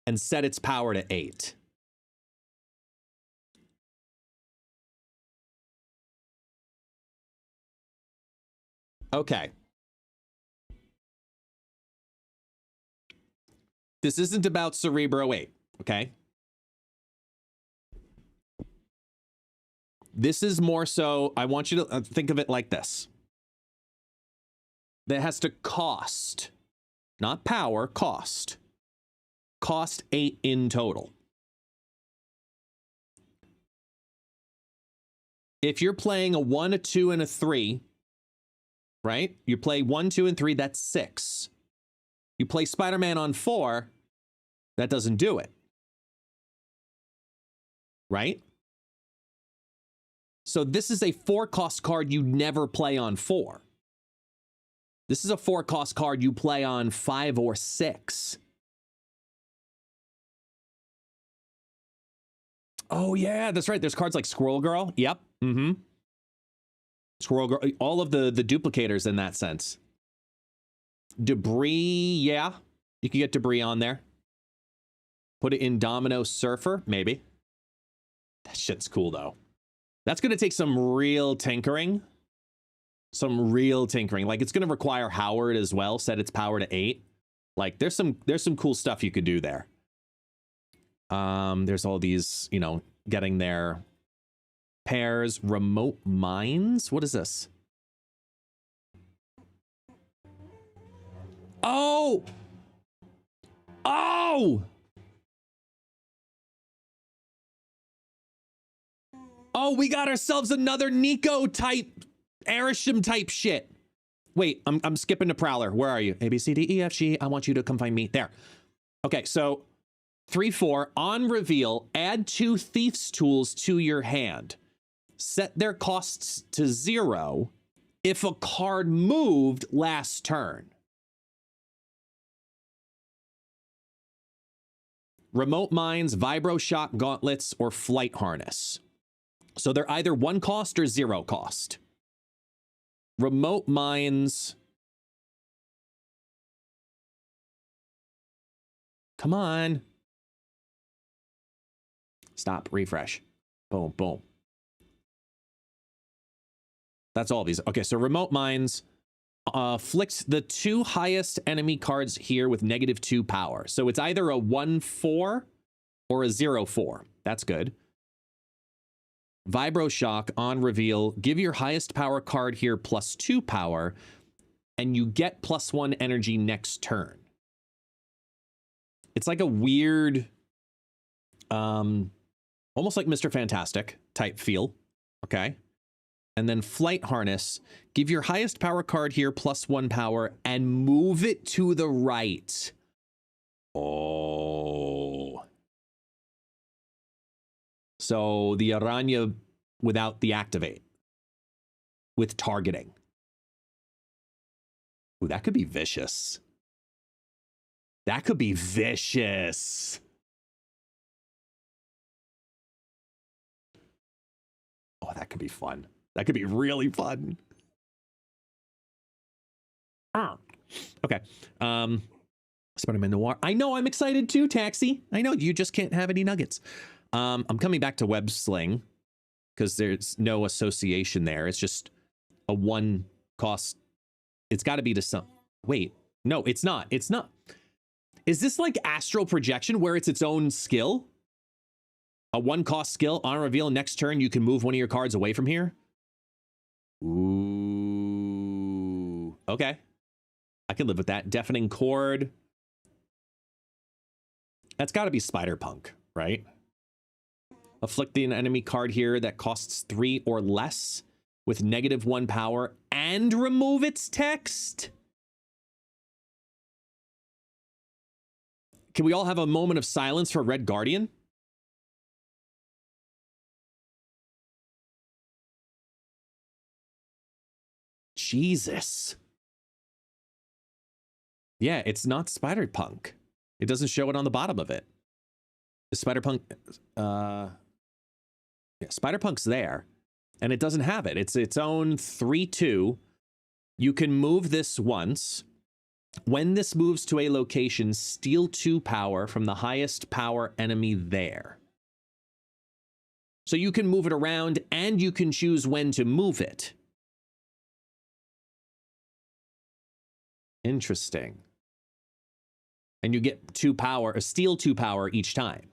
and set its power to 8. Okay. This isn't about Cerebro 8, okay? This is more so, I want you to think of it like this. That has to cost, not power, cost. Cost 8 in total. If you're playing a 1, a 2, and a 3, right? You play 1, 2, and 3, that's 6. You play Spider-Man on 4, that doesn't do it. Right? So this is a 4-cost card you never play on 4. This is a 4-cost card you play on 5 or 6. Oh, yeah, that's right. There's cards like Squirrel Girl. Yep. Mm-hmm. Squirrel Girl. All of the duplicators in that sense. Debris, yeah. You can get Debris on there. Put it in Domino Surfer, maybe. That shit's cool, though. That's going to take some real tinkering. Some real tinkering. Like, it's going to require Howard as well. Set its power to 8. Like, there's some cool stuff you could do there. There's all these, you know, getting their pairs. Remote Mines? What is this? Oh! Oh! Oh, we got ourselves another Nico type, Arishem type shit. Wait, I'm skipping to Prowler. Where are you? A, B, C, D, E, F, G. I want you to come find me. There. Okay, so 3/4. On reveal, add 2 Thief's Tools to your hand. Set their costs to 0 if a card moved last turn. Remote Mines, Vibro Shock Gauntlets, or Flight Harness. So they're either 1 cost or 0 cost. Remote Mines. Come on. Stop. Refresh. Boom, boom. That's all of these. Okay, so remote mines flicks the 2 highest enemy cards here with -2 power. So it's either a 1/4 or a 0/4. That's good. Vibro Shock on reveal. Give your highest power card here +2 power, and you get +1 energy next turn. It's like a weird, almost like Mr. Fantastic type feel. Okay. And then Flight Harness. Give your highest power card here +1 power and move it to the right. Oh. So the Aranya without the activate. With targeting. Ooh, that could be vicious. That could be vicious. Oh, that could be fun. That could be really fun. Okay. Spider-Man Noir. I know, I'm excited too, Taxi. I know, you just can't have any nuggets. I'm coming back to Web Sling because there's no association there. It's just a 1 cost. It's got to be to some. Wait, no, it's not. It's not. Is this like Astral Projection where it's its own skill? A 1 cost skill on reveal next turn, you can move one of your cards away from here? Ooh. Okay. I can live with that. Deafening Chord. That's got to be Spider-Punk, right? Afflict an enemy card here that costs 3 or less with -1 power and remove its text. Can we all have a moment of silence for Red Guardian? Jesus. Yeah, it's not Spider-Punk. It doesn't show it on the bottom of it. The Spider-Punk, yeah, Spider-Punk's there, and it doesn't have it. It's its own 3/2. You can move this once. When this moves to a location, steal 2 power from the highest power enemy there. So you can move it around, and you can choose when to move it. Interesting. And you get 2 power, steal 2 power each time.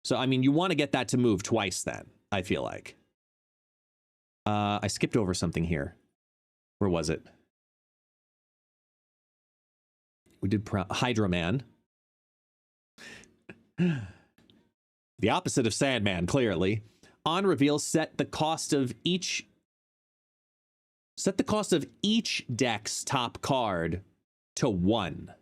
So, I mean, you want to get that to move twice then, I feel like. I skipped over something here. Where was it? We did Hydra Man. The opposite of Sandman, clearly. On reveal, set the cost of each deck's top card to 1.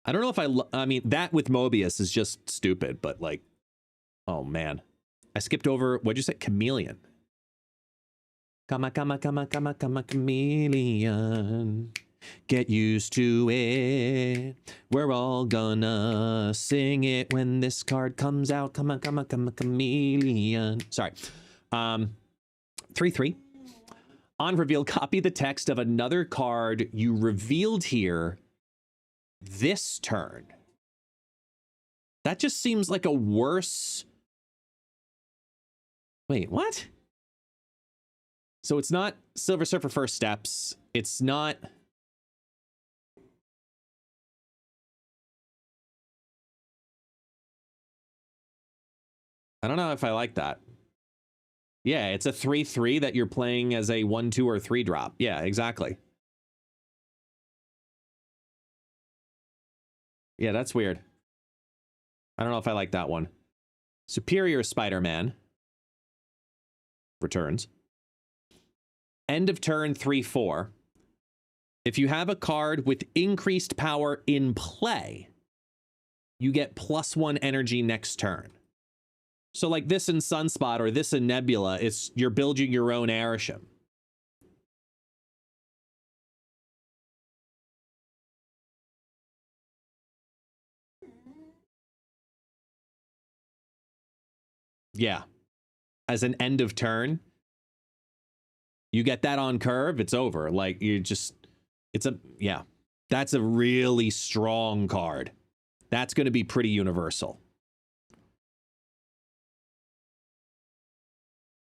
I don't know if I mean, that with Mobius is just stupid, but like, oh man. I skipped over, what'd you say? Chameleon. Come on, chameleon. Get used to it. We're all gonna sing it when this card comes out. Come on, chameleon. Sorry. 3/3. On reveal, copy the text of another card you revealed here this turn. That just seems like a worse... Wait, what? So it's not Silver Surfer First Steps. It's not... I don't know if I like that. Yeah, it's a 3/3 that you're playing as a 1, 2, or 3 drop. Yeah, exactly. Yeah, that's weird. I don't know if I like that one. Superior Spider-Man returns. End of turn 3/4. If you have a card with increased power in play, you get +1 energy next turn. So like this in Sunspot or this in Nebula, you're building your own Arishem. Yeah. As an end of turn, you get that on curve, it's over. Like, you just, yeah. That's a really strong card. That's going to be pretty universal.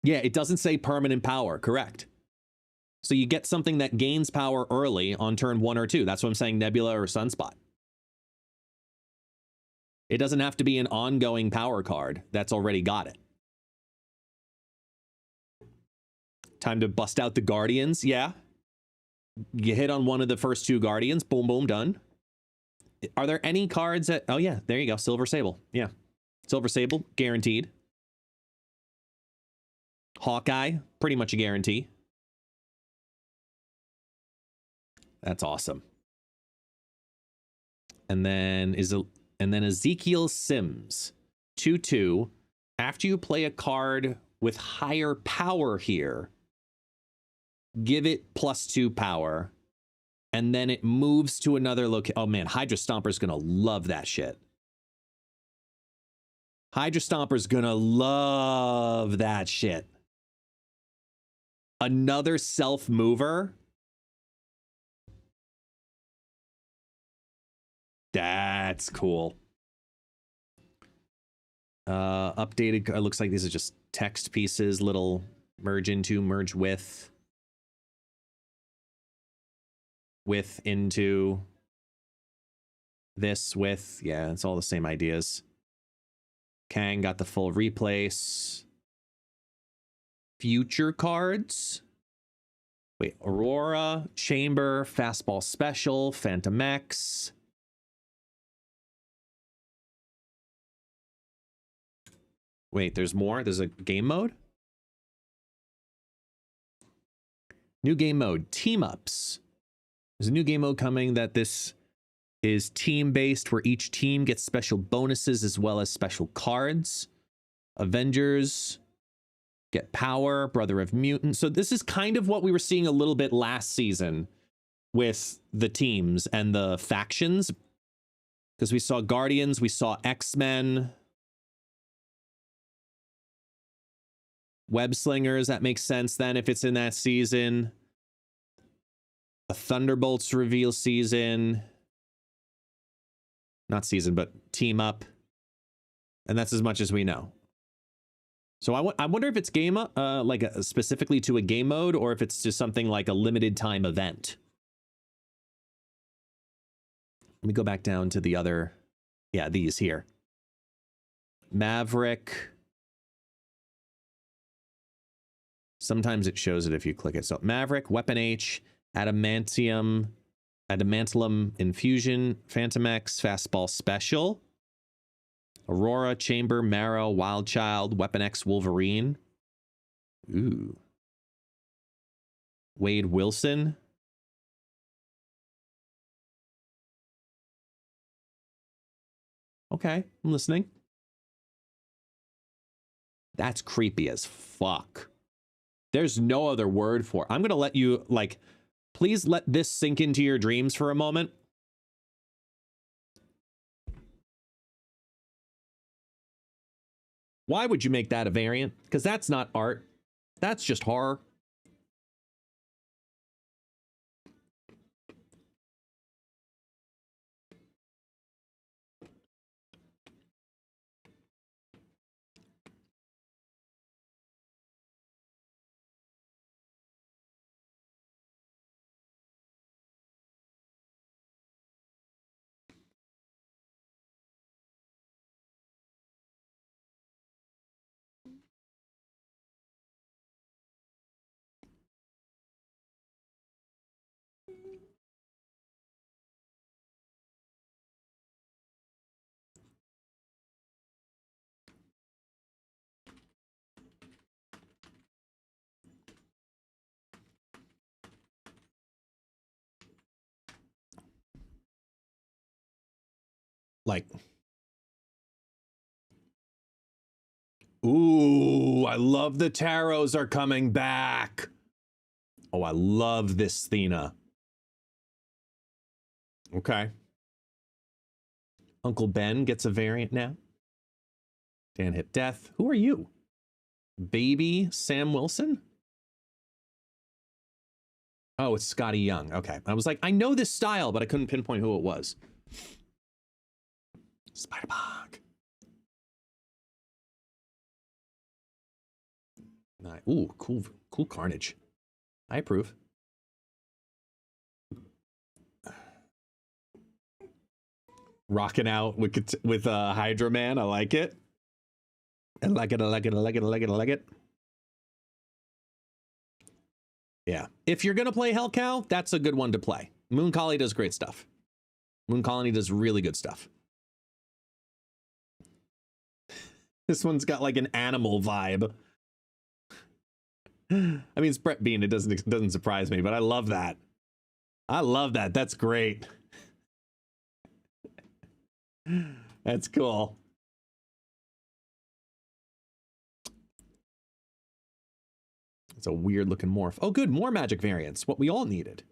Yeah, it doesn't say permanent power, correct. So you get something that gains power early on turn 1 or 2. That's what I'm saying, Nebula or Sunspot. It doesn't have to be an ongoing power card that's already got it. Time to bust out the Guardians, yeah. You hit on one of the first 2 Guardians, boom, boom, done. Are there any cards that... Oh, yeah, there you go. Silver Sable. Yeah. Silver Sable, guaranteed. Hawkeye, pretty much a guarantee. That's awesome. And then Ezekiel Sims, 2/2. After you play a card with higher power here, give it +2 power. And then it moves to another location. Oh man, Hydra Stomper's gonna love that shit. Hydra Stomper's gonna love that shit. Another self-mover. That's cool. Updated, it looks like these are just text pieces, little merge into, merge with into, this with, yeah, it's all the same ideas. Kang got the full replace. Future cards. Wait, Aurora, Chamber, Fastball Special, Phantom X. Wait, there's more? There's a game mode? New game mode, Team Ups. There's a new game mode coming that this is team-based, where each team gets special bonuses as well as special cards. Avengers get power, Brother of Mutant. So this is kind of what we were seeing a little bit last season with the teams and the factions. Because we saw Guardians, we saw X-Men, Web Slingers, that makes sense then if it's in that season. A Thunderbolts reveal season. Not season, but team up. And that's as much as we know. So I wonder if it's game up, specifically to a game mode, or if it's just something like a limited time event. Let me go back down to the other, yeah, these here. Maverick. Sometimes it shows it if you click it. So Maverick, Weapon H, Adamantium Infusion, Phantom X, Fastball Special, Aurora, Chamber, Marrow, Wild Child, Weapon X, Wolverine. Ooh. Wade Wilson. Okay, I'm listening. That's creepy as fuck. There's no other word for it. I'm going to let you, like, please let this sink into your dreams for a moment. Why would you make that a variant? Because that's not art. That's just horror. Like, ooh, I love the tarots are coming back. Oh, I love this Thena. Okay. Uncle Ben gets a variant now. Dan hit death. Who are you? Baby Sam Wilson? Oh, it's Scotty Young. Okay. I was like, I know this style, but I couldn't pinpoint who it was. Spider-Punk. Nice. Ooh, cool carnage. I approve. Rocking out with Hydra Man. I like it. I like it. I like it. I like it. I like it. I like it. Yeah. If you're gonna play Hellcow, that's a good one to play. Moon Colony does great stuff. Moon Colony does really good stuff. This one's got like an animal vibe. I mean, it's Brett Bean. It doesn't surprise me, but I love that. I love that. That's great. That's cool. It's a weird looking morph. Oh, good. More magic variants. What we all needed.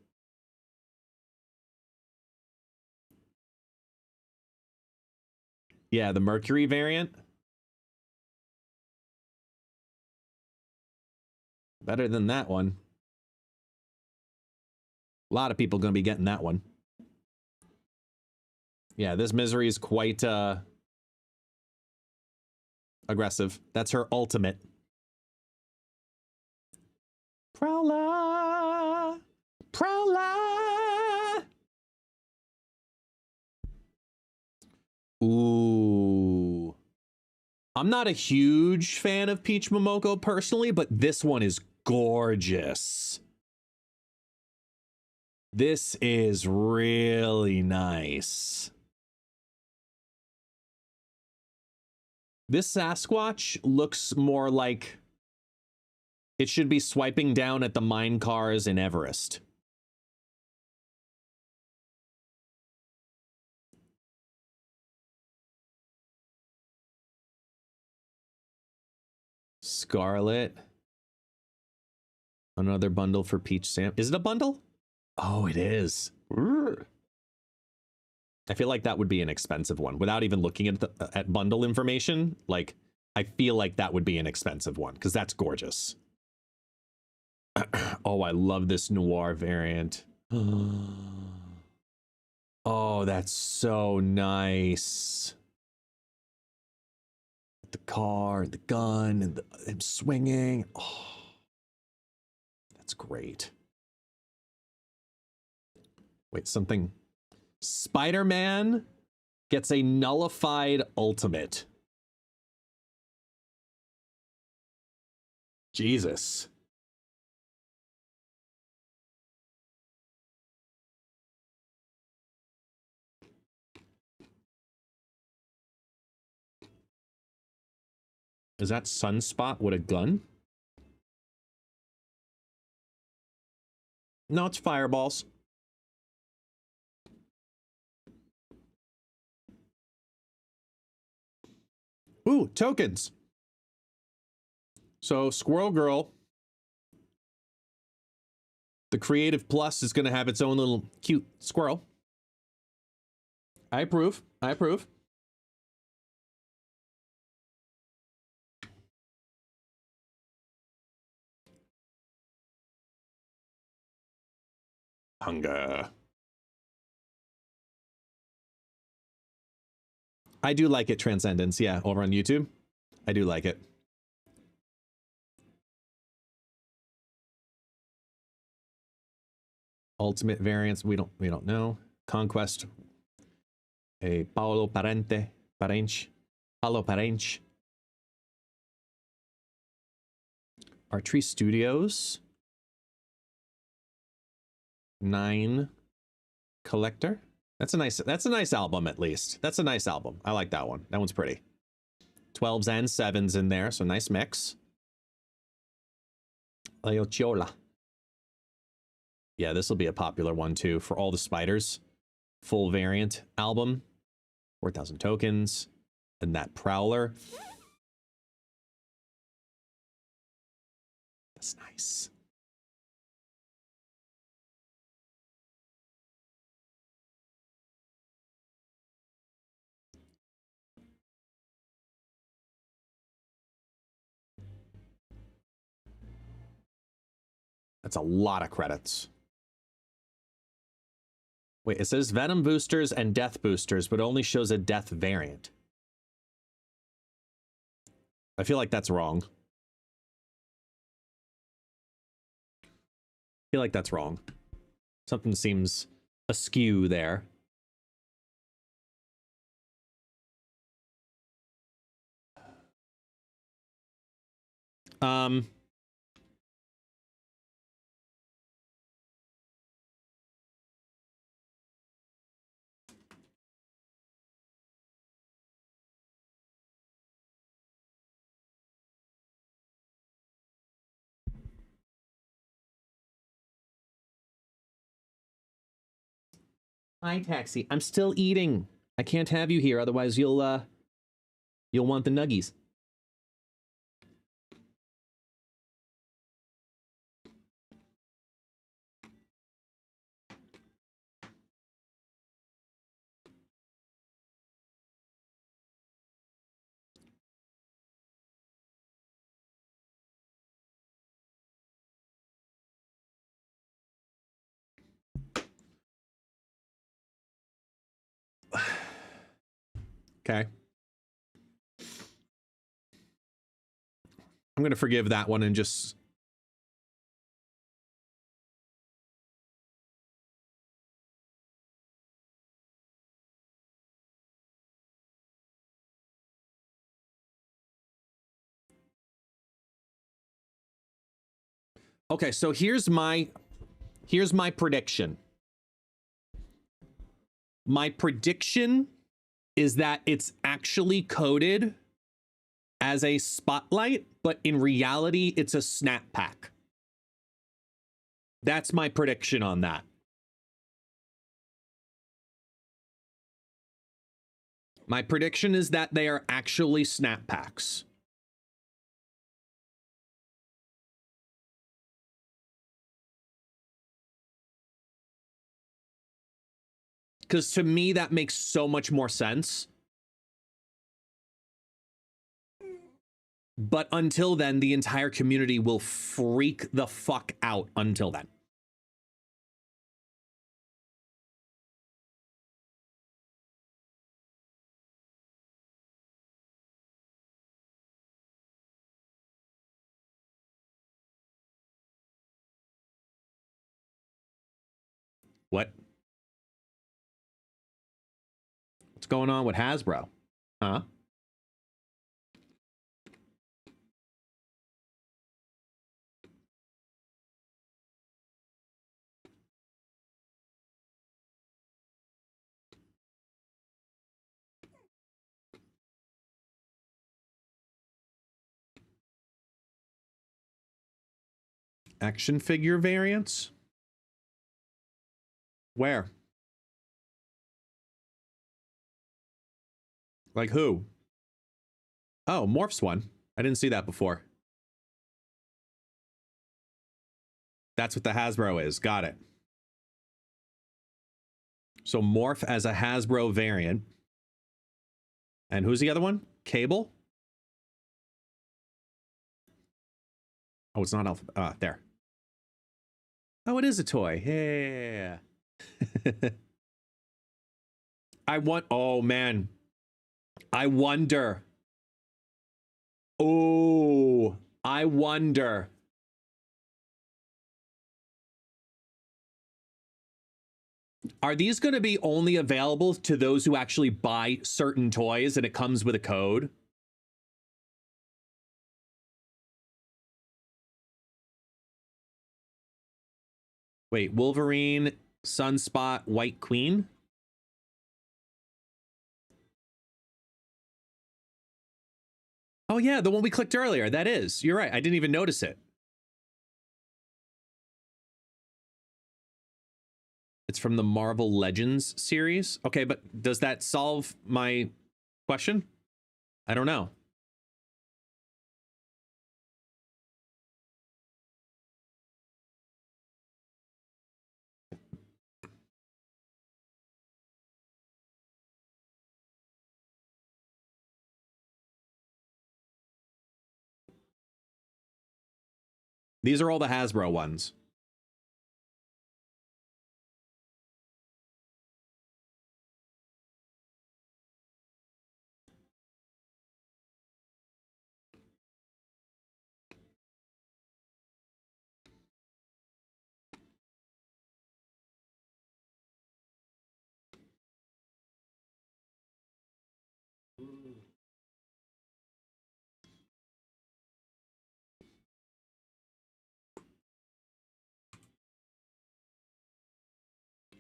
Yeah, the Mercury variant. Better than that one. A lot of people going to be getting that one. Yeah, this Misery is quite aggressive. That's her ultimate. Prowler! Prowler! Ooh. I'm not a huge fan of Peach Momoko personally, but this one is gorgeous. This is really nice. This Sasquatch looks more like it should be swiping down at the mine cars in Everest. Scarlet. Another bundle for Peach Sam. Is it a bundle? Oh, it is. I feel like that would be an expensive one without even looking at bundle information. Like, I feel like that would be an expensive one because that's gorgeous. Oh, I love this noir variant. Oh, that's so nice. The car, the gun, and him swinging. Oh, that's great. Wait, something. Spider-Man gets a nullified ultimate. Jesus. Is that Sunspot with a gun? No, it's fireballs. Ooh, tokens. So Squirrel Girl, the Creative Plus is going to have its own little cute squirrel. I approve. I approve. Hunger. I do like it, Transcendence. Yeah, over on YouTube. I do like it. Ultimate variants, we don't know. Conquest. A Paolo Parenche. Paolo Parenche. Archery Studios. 9 Collector. That's a nice album, at least. That's a nice album. I like that one. That one's pretty. 12s and 7s in there, so nice mix. Leocciola. Yeah, this will be a popular one too for all the spiders. Full variant album. 4,000 tokens. And that Prowler. That's nice. That's a lot of credits. Wait, it says Venom boosters and Death boosters, but only shows a Death variant. I feel like that's wrong. I feel like that's wrong. Something seems askew there. Hi, Taxi. I'm still eating. I can't have you here, otherwise you'll want the nuggies. Okay. I'm gonna forgive that one and just... Okay, so here's my prediction. My prediction is that it's actually coded as a spotlight, but in reality, it's a snap pack. That's my prediction on that. My prediction is that they are actually snap packs. Because to me, that makes so much more sense. But until then, the entire community will freak the fuck out until then. What? What's going on with Hasbro? Huh? Action figure variants? Where? Like who? Oh, Morph's one. I didn't see that before. That's what the Hasbro is. Got it. So Morph as a Hasbro variant. And who's the other one? Cable? Oh, it's not Alpha. There. Oh, it is a toy. Yeah. I want... Oh, man. I wonder. Oh, I wonder. Are these going to be only available to those who actually buy certain toys and it comes with a code? Wait, Wolverine, Sunspot, White Queen? Oh yeah, the one we clicked earlier. That is. You're right. I didn't even notice it. It's from the Marvel Legends series. Okay, but does that solve my question? I don't know. These are all the Hasbro ones.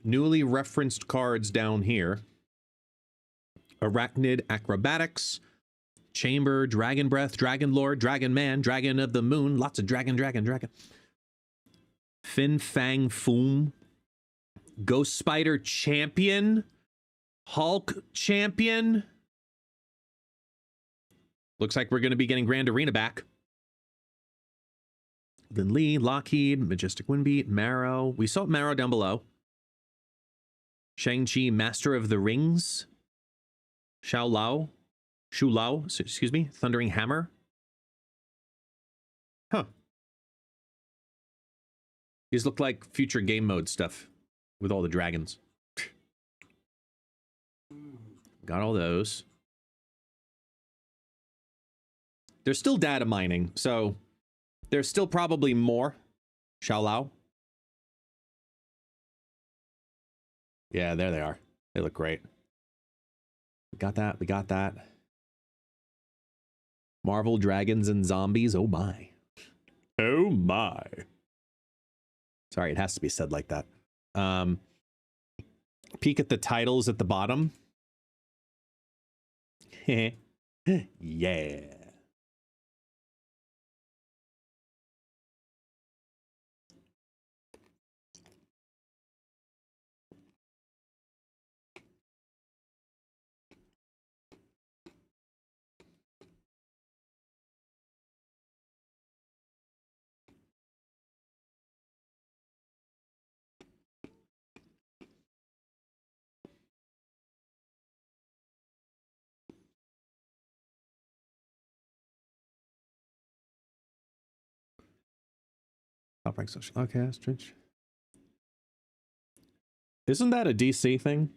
newly referenced cards down here. Arachnid Acrobatics, Chamber, Dragon Breath, Dragon Lord, Dragon Man, Dragon of the Moon, lots of dragon. Fin Fang Foom, Ghost Spider Champion, Hulk Champion. Looks like we're going to be getting Grand Arena back. Then Lee, Lockheed, Majestic Windbeat, Marrow. We saw Marrow down below. Shang-Chi, Master of the Rings. Shu Lao, excuse me, Thundering Hammer. Huh. These look like future game mode stuff with all the dragons. Got all those. There's still data mining, so there's still probably more. Shu Lao. Yeah, there they are. They look great. We got that. We got that. Marvel Dragons and Zombies. Oh my. Oh my. Sorry, it has to be said like that. Peek at the titles at the bottom. Yeah. Top rank social. Okay, strange. Isn't that a DC thing?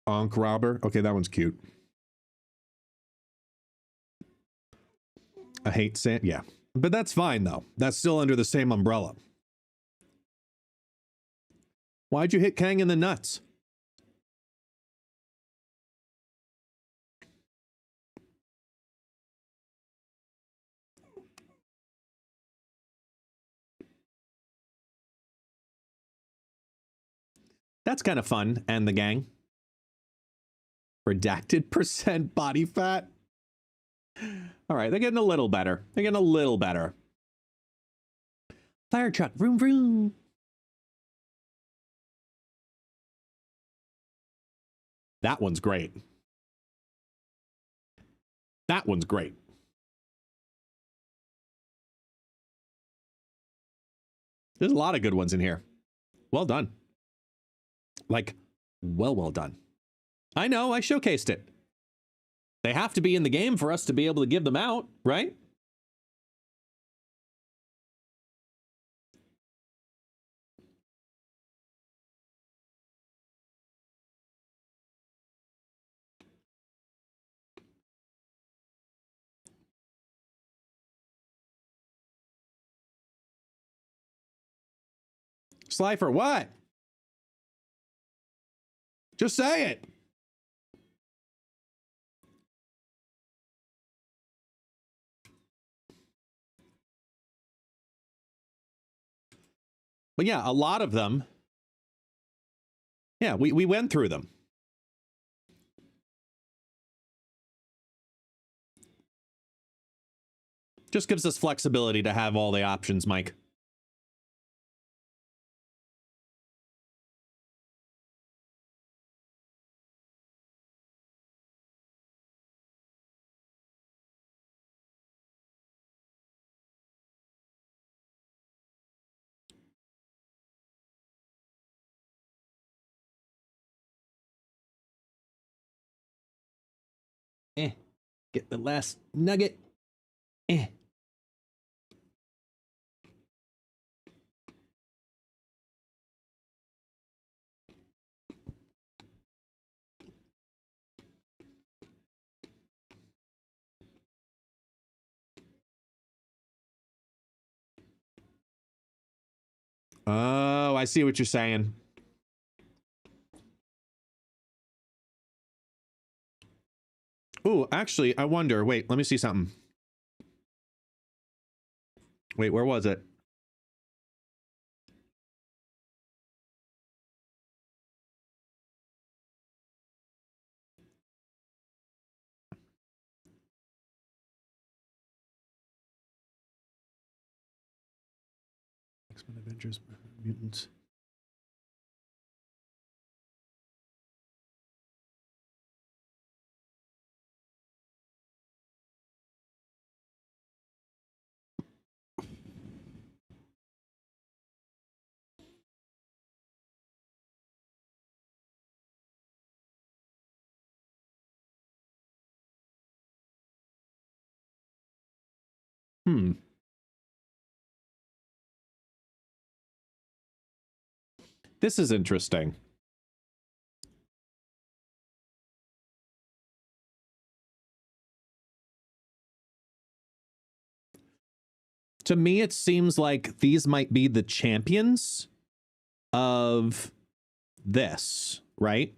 Ankh Robber. Okay, that one's cute. I hate sand. Yeah. But that's fine, though. That's still under the same umbrella. Why'd you hit Kang in the nuts? That's kind of fun. And the gang. Redacted percent body fat. All right, they're getting a little better. They're getting a little better. Fire truck, vroom vroom. That one's great. That one's great. There's a lot of good ones in here. Well done. Like, well done. I know, I showcased it. They have to be in the game for us to be able to give them out, right? Slifer, what? Just say it. But yeah, a lot of them. Yeah, we went through them. Just gives us flexibility to have all the options, Mike. Get the last nugget. Oh, I see what you're saying. Ooh, actually, I wonder. Wait, let me see something. Wait, where was it? X-Men Avengers Mutants. This is interesting. To me, it seems like these might be the champions of this, right?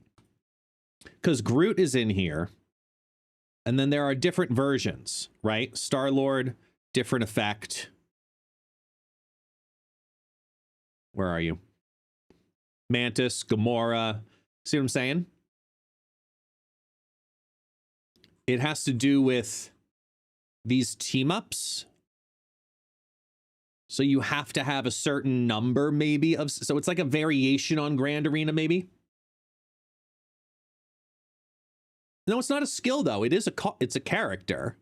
Because Groot is in here. And then there are different versions, right? Star-Lord, different effect. Where are you? Mantis, Gamora. See what I'm saying? It has to do with these team-ups. So you have to have a certain number, maybe, of... So it's like a variation on Grand Arena, maybe? No, it's not a skill, though. It is it's a character.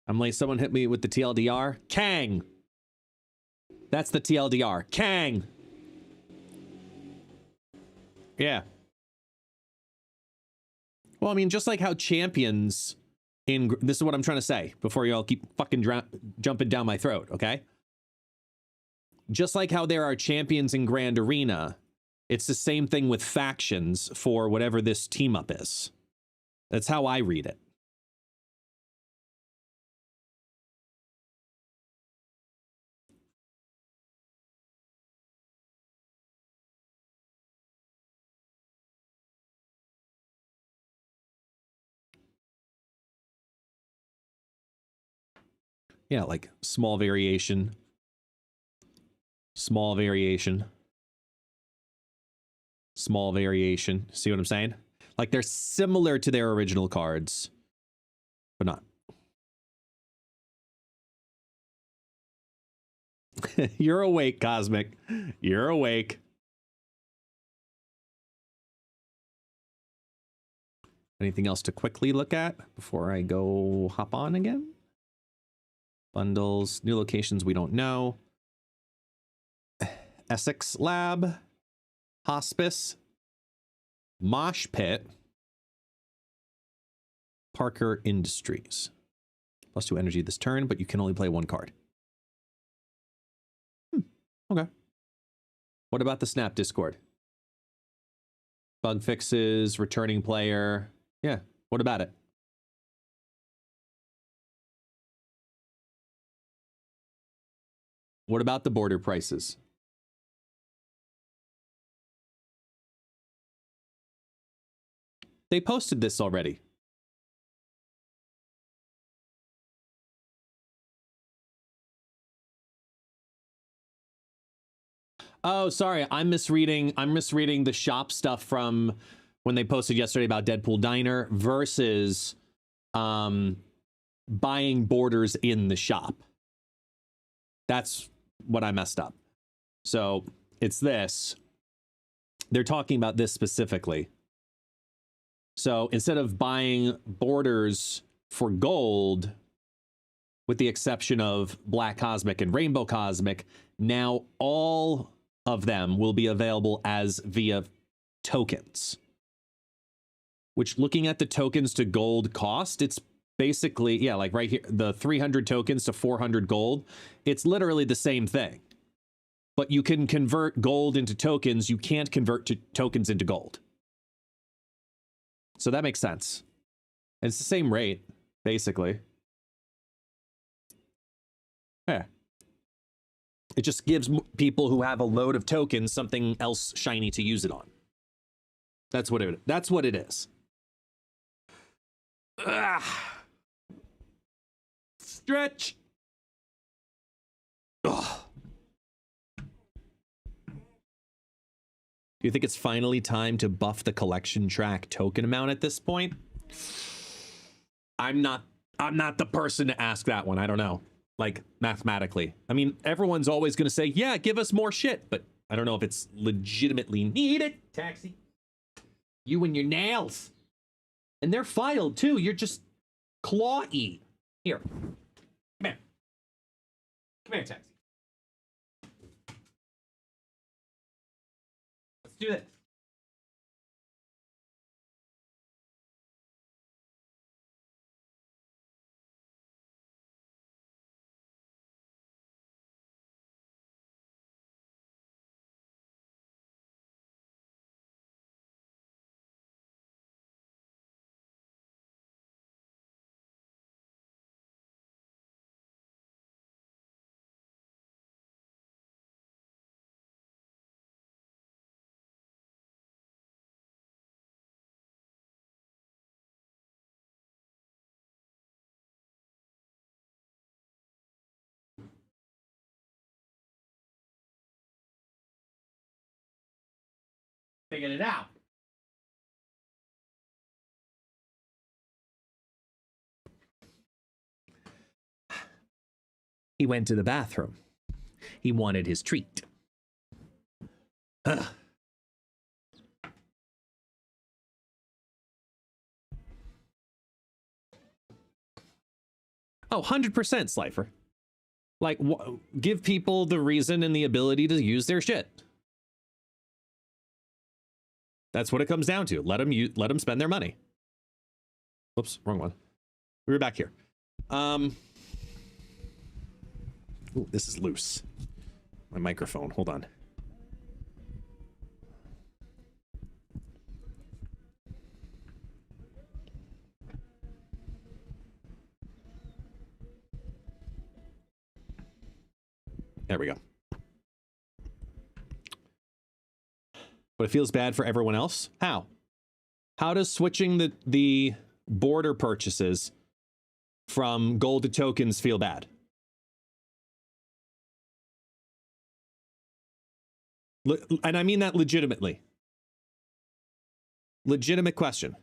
I'm like, someone hit me with the TLDR. Kang! That's the TLDR. Kang! Yeah. Well, I mean, just like how champions... This is what I'm trying to say before y'all keep fucking jumping down my throat, okay? Just like how there are champions in Grand Arena, it's the same thing with factions for whatever this team up is. That's how I read it. Yeah, like small variation. Small variation. Small variation. See what I'm saying? Like they're similar to their original cards, but not. You're awake, Cosmic. You're awake. Anything else to quickly look at before I go hop on again? Bundles, new locations we don't know. Essex Lab, Hospice, Mosh Pit, Parker Industries. +2 energy this turn, but you can only play one card. Okay. What about the Snap Discord? Bug fixes, returning player. Yeah, what about it? What about the border prices? They posted this already. Oh, sorry. I'm misreading the shop stuff from when they posted yesterday about Deadpool Diner versus buying borders in the shop. That's what I messed up. So it's this. They're talking about this specifically. So instead of buying borders for gold, with the exception of Black Cosmic and Rainbow Cosmic, now all of them will be available as via tokens. Which, looking at the tokens to gold cost, it's basically, yeah, like right here, the 300 tokens to 400 gold, it's literally the same thing. But you can convert gold into tokens. You can't convert tokens into gold. So that makes sense. And it's the same rate, basically. Yeah. It just gives people who have a load of tokens something else shiny to use it on. That's what it is. Ugh. Stretch. Ugh. Do you think it's finally time to buff the collection track token amount at this point? I'm not the person to ask that one. I don't know. Like, mathematically. I mean, everyone's always going to say, yeah, give us more shit. But I don't know if it's legitimately needed. Taxi. You and your nails. And they're filed, too. You're just claw-y. Here. Come here. Come here, Taxi. Let's do this. Figured it out. He went to the bathroom. He wanted his treat. Ugh. Oh, 100% Slifer. Like, give people the reason and the ability to use their shit. That's what it comes down to. Let them spend their money. Whoops, wrong one. We were back here. Ooh, this is loose. My microphone. Hold on. There we go. But it feels bad for everyone else. How? How does switching the border purchases from gold to tokens feel bad? And I mean that legitimately. Legitimate question.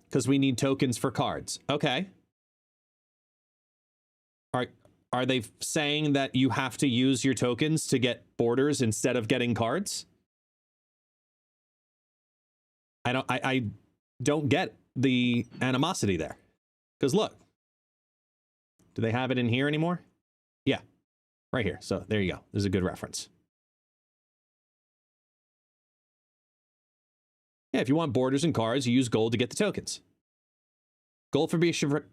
Because we need tokens for cards. Okay. Are they saying that you have to use your tokens to get borders instead of getting cards? I don't get the animosity there. Because look. Do they have it in here anymore? Yeah. Right here. So there you go. There's a good reference. Yeah, if you want borders and cards, you use gold to get the tokens. Gold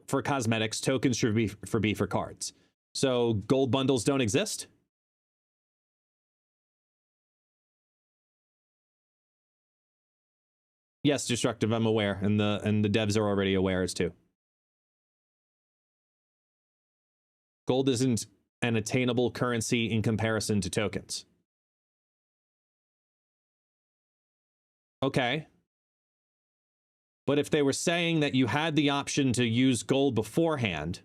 for cosmetics, tokens should be for cards. So gold bundles don't exist? Yes, Destructive, I'm aware, and the devs are already aware as too. Gold isn't an attainable currency in comparison to tokens. Okay. But if they were saying that you had the option to use gold beforehand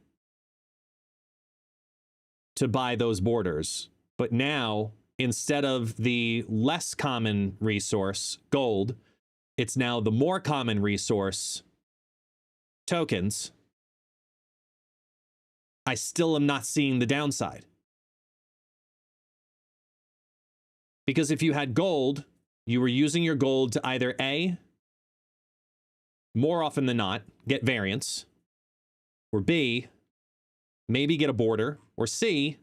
to buy those borders, but now, instead of the less common resource, gold, it's now the more common resource, tokens, I still am not seeing the downside. Because if you had gold, you were using your gold to either A, more often than not, get variants, or B, maybe get a border, or C,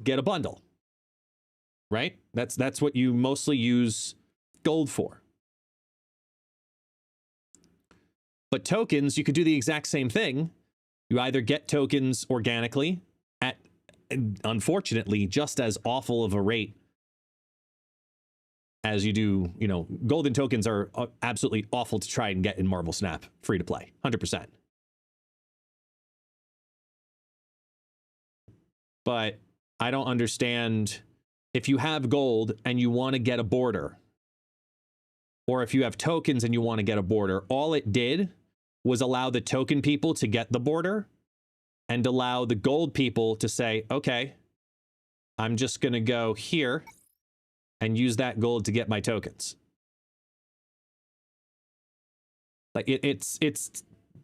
get a bundle. Right? That's what you mostly use gold for. But tokens, you could do the exact same thing. You either get tokens organically at, unfortunately, just as awful of a rate as you do, you know, golden tokens are absolutely awful to try and get in Marvel Snap, free to play, 100%. But I don't understand, if you have gold and you want to get a border, or if you have tokens and you want to get a border, all it did was allow the token people to get the border and allow the gold people to say, okay, I'm just going to go here and use that gold to get my tokens. Like it's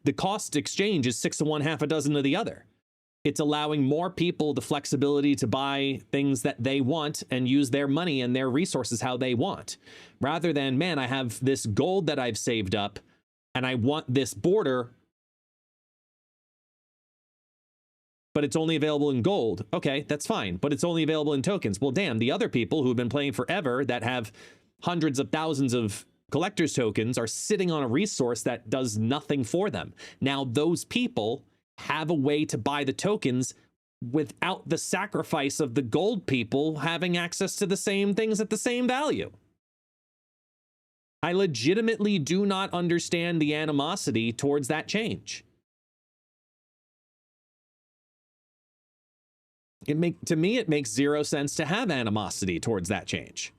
the cost exchange is 6 of one, half a dozen of the other. It's allowing more people the flexibility to buy things that they want and use their money and their resources how they want. Rather than, man, I have this gold that I've saved up and I want this border, but it's only available in gold. Okay, that's fine, but it's only available in tokens. Well, damn, the other people who've been playing forever that have hundreds of thousands of collector's tokens are sitting on a resource that does nothing for them. Now, those people have a way to buy the tokens without the sacrifice of the gold people having access to the same things at the same value. I legitimately do not understand the animosity towards that change. To me, it makes zero sense to have animosity towards that change.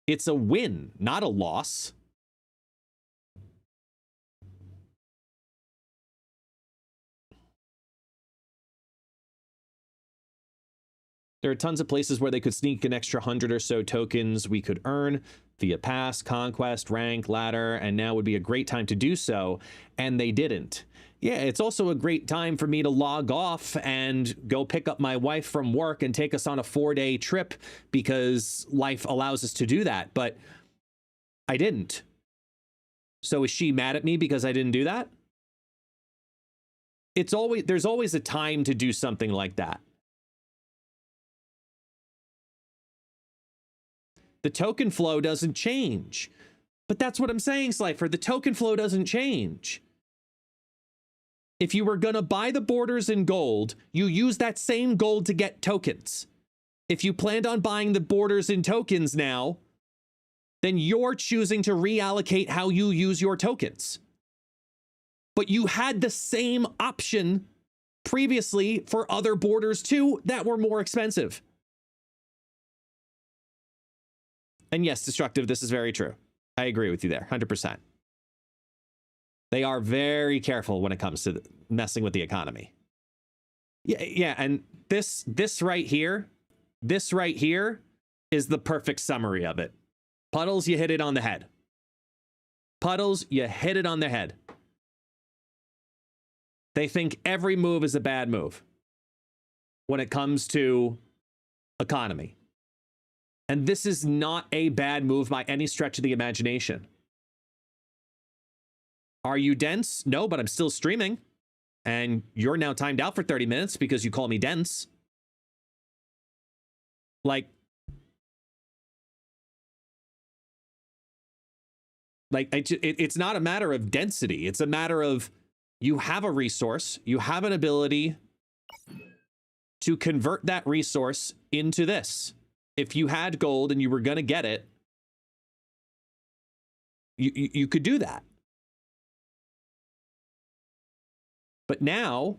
It's a win, not a loss. There are tons of places where they could sneak an extra 100 or so tokens we could earn via pass, conquest, rank, ladder, and now would be a great time to do so, and they didn't. Yeah, it's also a great time for me to log off and go pick up my wife from work and take us on a 4-day trip because life allows us to do that, but I didn't. So is she mad at me because I didn't do that? There's always a time to do something like that. The token flow doesn't change. But that's what I'm saying, Slifer. The token flow doesn't change. If you were going to buy the borders in gold, you use that same gold to get tokens. If you planned on buying the borders in tokens now, then you're choosing to reallocate how you use your tokens. But you had the same option previously for other borders too that were more expensive. And yes, Destructive, this is very true. I agree with you there, 100%. They are very careful when it comes to messing with the economy. Yeah, and this right here is the perfect summary of it. Puddles, you hit it on the head. Puddles, you hit it on the head. They think every move is a bad move when it comes to economy. And this is not a bad move by any stretch of the imagination. Are you dense? No, but I'm still streaming. And you're now timed out for 30 minutes because you call me dense. Like it's not a matter of density. It's a matter of you have a resource. You have an ability to convert that resource into this. If you had gold and you were going to get it, you could do that. But now,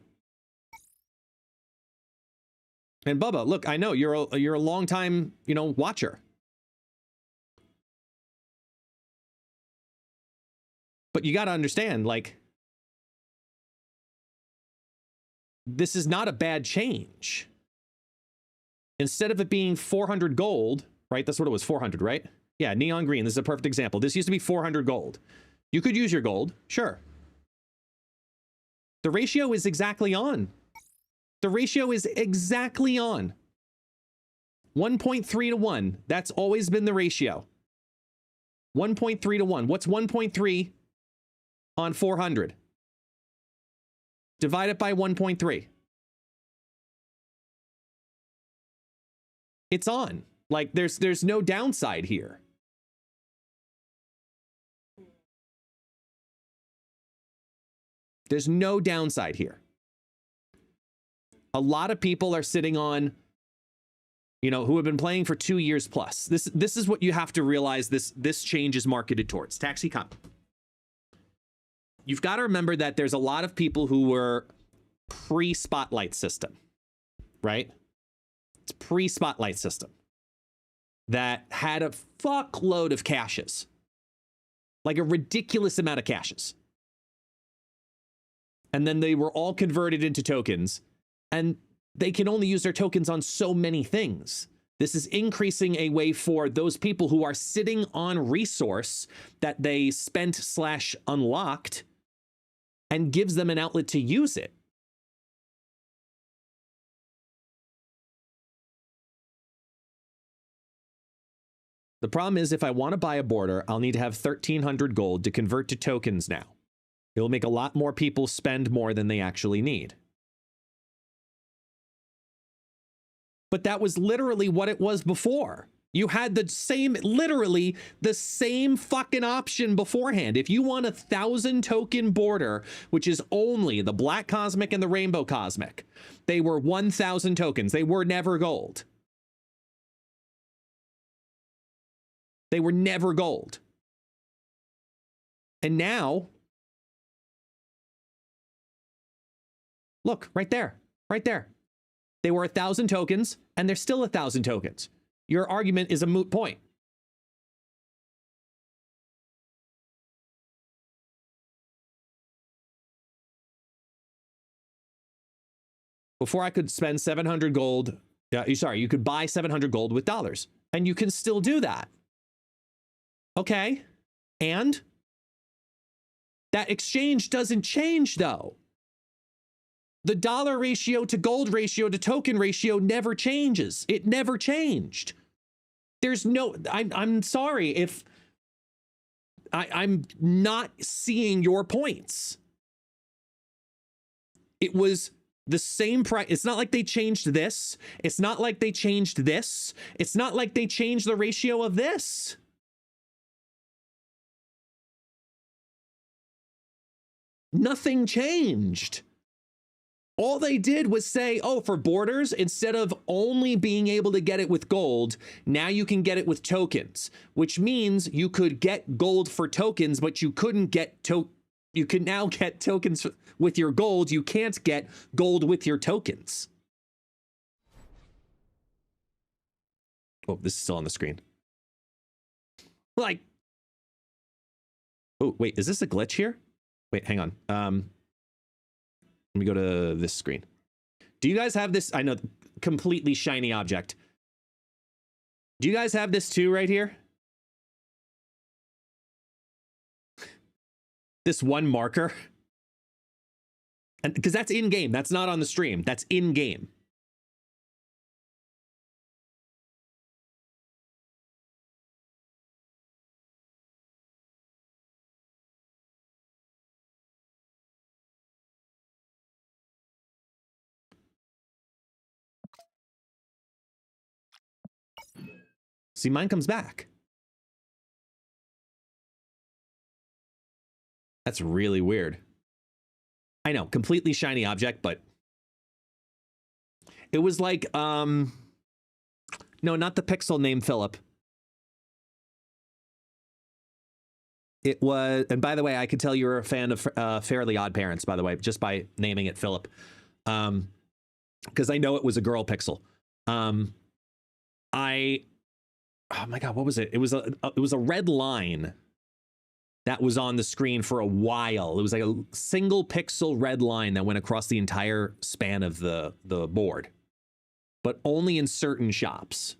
and Bubba, look, I know you're a long time, watcher. But you got to understand, like, this is not a bad change. Instead of it being 400 gold, right? That's what it was, 400, right? Yeah, neon green. This is a perfect example. This used to be 400 gold. You could use your gold, sure. The ratio is exactly on. The ratio is exactly on. 1.3 to 1. That's always been the ratio. 1.3 to 1. What's 1.3 on 400? Divide it by 1.3. It's on. Like, there's no downside here. There's no downside here. A lot of people are sitting on, you know, who have been playing for 2 years plus. This is what you have to realize this change is marketed towards. Taxi, come. You've got to remember that there's a lot of people who were pre-Spotlight system, right? It's pre-Spotlight system that had a fuckload of caches, like a ridiculous amount of caches. And then they were all converted into tokens, and they can only use their tokens on so many things. This is increasing a way for those people who are sitting on resource that they spent/unlocked and gives them an outlet to use it. The problem is if I want to buy a border, I'll need to have 1,300 gold to convert to tokens now. It will make a lot more people spend more than they actually need. But that was literally what it was before. You had the same, literally the same fucking option beforehand. If you want 1,000 token border, which is only the Black Cosmic and the Rainbow Cosmic, they were 1,000 tokens. They were never gold. They were never gold. And now, look, right there, right there. They were 1,000 tokens, and they're still 1,000 tokens. Your argument is a moot point. Before I could spend 700 gold, you could buy 700 gold with dollars, and you can still do that. Okay, and that exchange doesn't change, though. The dollar ratio to gold ratio to token ratio never changes. It never changed. There's no, I'm sorry if I'm not seeing your points. It was the same price. It's not like they changed this. It's not like they changed this. It's not like they changed the ratio of this. Nothing changed. All they did was say, oh, for borders, instead of only being able to get it with gold, now you can get it with tokens, which means you could get gold for tokens, but you couldn't get you can now get tokens with your gold. You can't get gold with your tokens. Oh, this is still on the screen. Like, oh, wait, is this a glitch here? Wait, hang on. Let me go to this screen. Do you guys have this? I know, completely shiny object. Do you guys have this too right here? This one marker? And because that's in game. That's not on the stream. That's in game. See, mine comes back. That's really weird. I know, completely shiny object, but it was like, no, not the pixel named Philip. It was, and by the way, I could tell you're a fan of Fairly Odd Parents, by the way, just by naming it Philip. Because I know it was a girl pixel. Oh my God, what was it? It was a red line that was on the screen for a while. It was like a single pixel red line that went across the entire span of the board, but only in certain shops.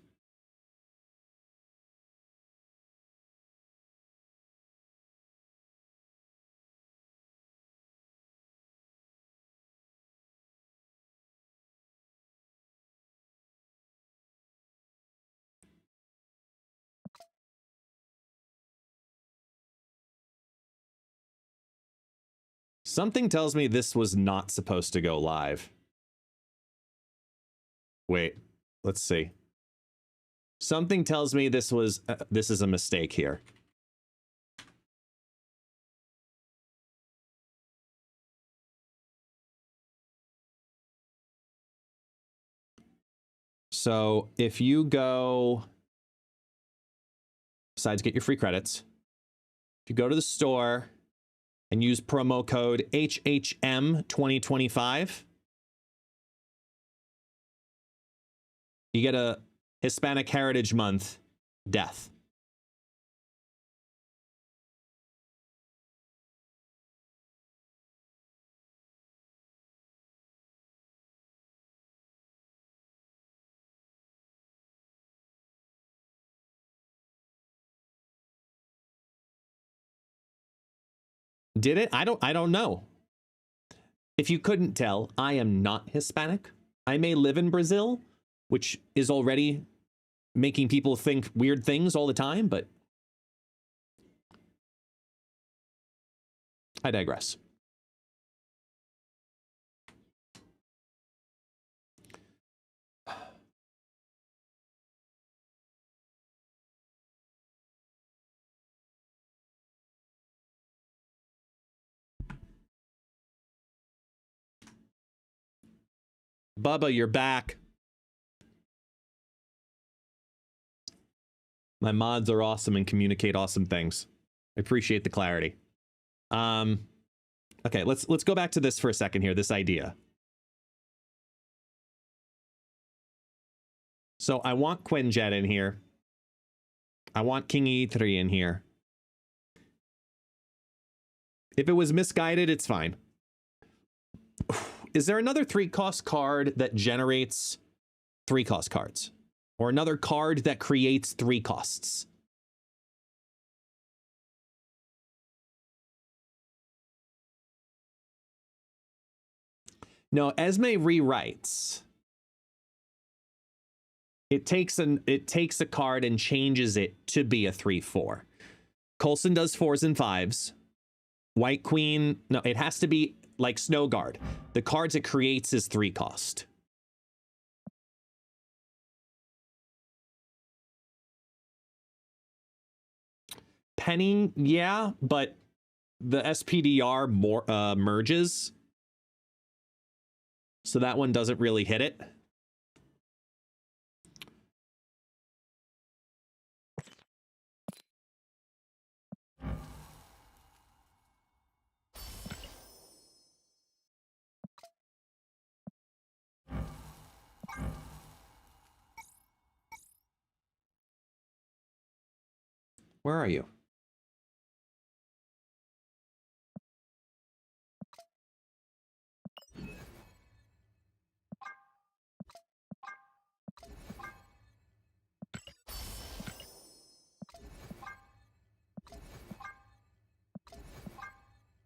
Something tells me this was not supposed to go live. Wait, let's see. Something tells me this is a mistake here. So if you go, besides get your free credits, if you go to the store and use promo code HHM2025, you get a Hispanic Heritage Month death. Did it? I don't know. If you couldn't tell, I am not Hispanic. I may live in Brazil, which is already making people think weird things all the time, but I digress. Bubba, you're back. My mods are awesome and communicate awesome things. I appreciate the clarity. Okay, let's go back to this for a second here, this idea. So I want Quinjet in here. I want King E3 in here. If it was misguided, it's fine. Is there another 3-cost card that generates 3-cost cards? Or another card that creates 3 costs? No, Esme rewrites. It takes a card and changes it to be a 3/4. Coulson does 4s and 5s. White Queen, no, it has to be like Snow Guard. The cards it creates is 3 cost. Penny, yeah, but the SPDR merges. So that one doesn't really hit it. Where are you?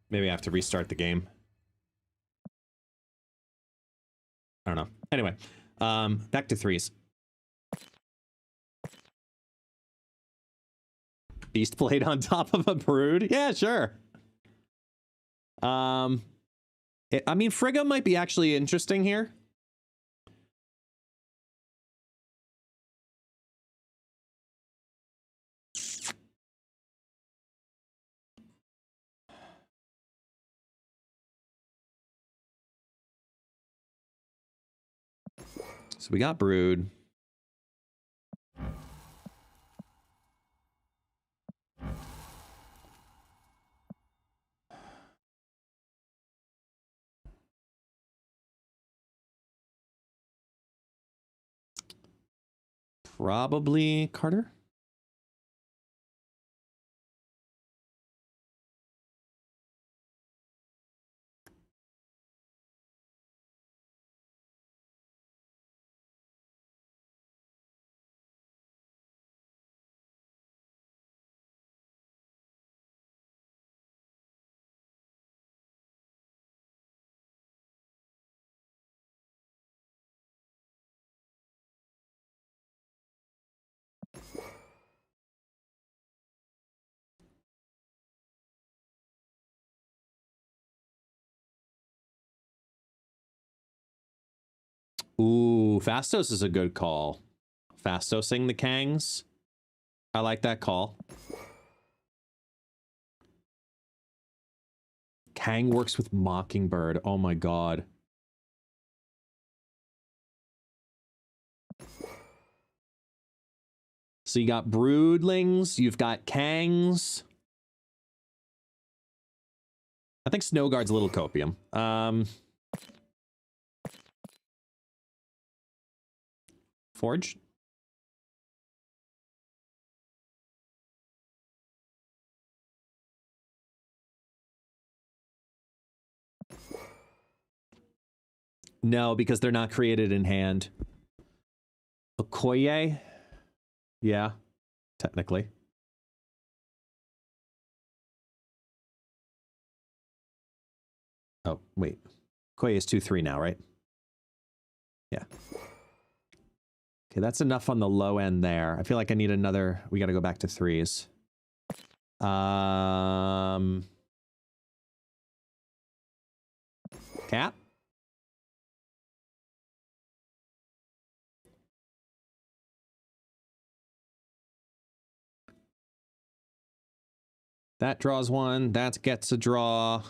Maybe I have to restart the game. I don't know. Anyway, back to 3s. Beast Blade on top of a Brood? Yeah, sure. I mean, Frigga might be actually interesting here. So we got Brood. Probably Carter. Ooh, Fastos is a good call. Fastosing the Kangs. I like that call. Kang works with Mockingbird. Oh my god. So you got broodlings, you've got Kangs. I think Snowguard's a little copium. Forge. No, because they're not created in hand. Okoye? Yeah, technically. Oh, wait. Okoye is 2/3 now, right? Yeah. Okay, that's enough on the low end there. I feel like I need another... We got to go back to 3s. Cap? That draws one. That gets a draw.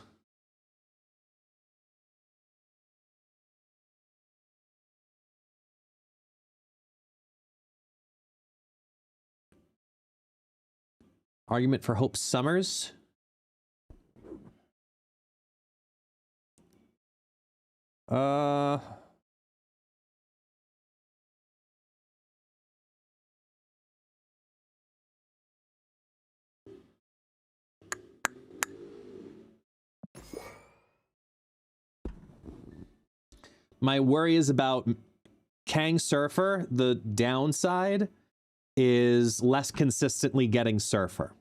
Argument for Hope Summers. My worry is about Kang Surfer. The downside is less consistently getting Surfer.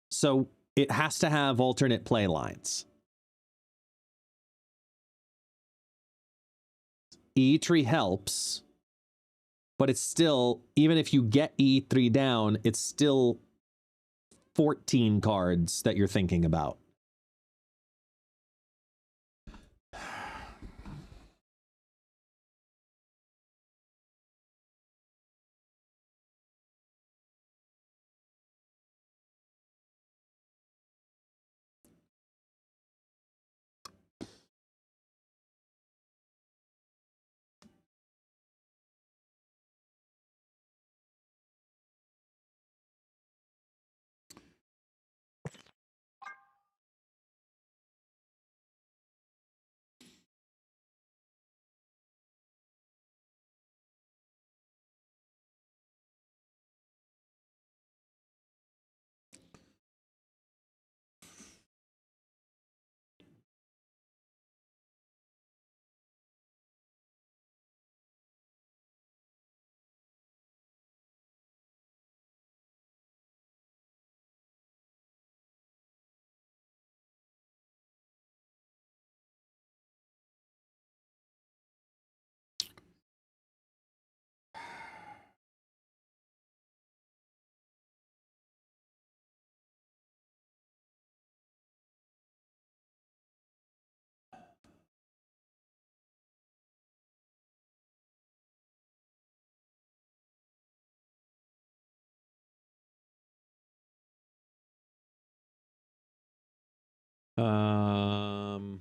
So it has to have alternate play lines. E3 helps, but it's still, even if you get E3 down, it's still 14 cards that you're thinking about. Um...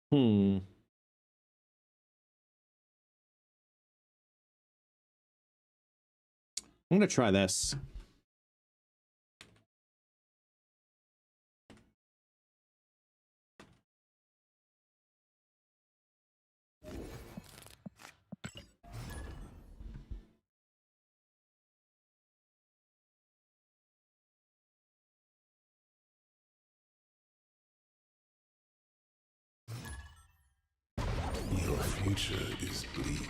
I'm gonna try this. future is bleak.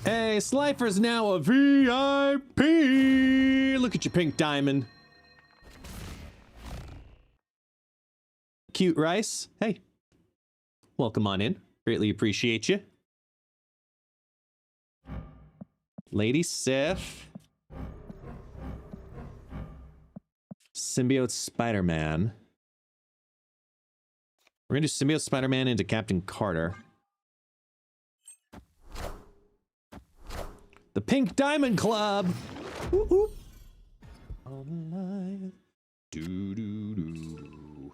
Hey, Slifer's now a VIP! Look at your pink diamond. Cute Rice, hey. Welcome on in. Greatly appreciate you. Lady Sif. Symbiote Spider-Man. We're gonna do Symbiote Spider-Man into Captain Carter. The Pink Diamond Club! Woo-hoo. All alive. Do-do-do-do.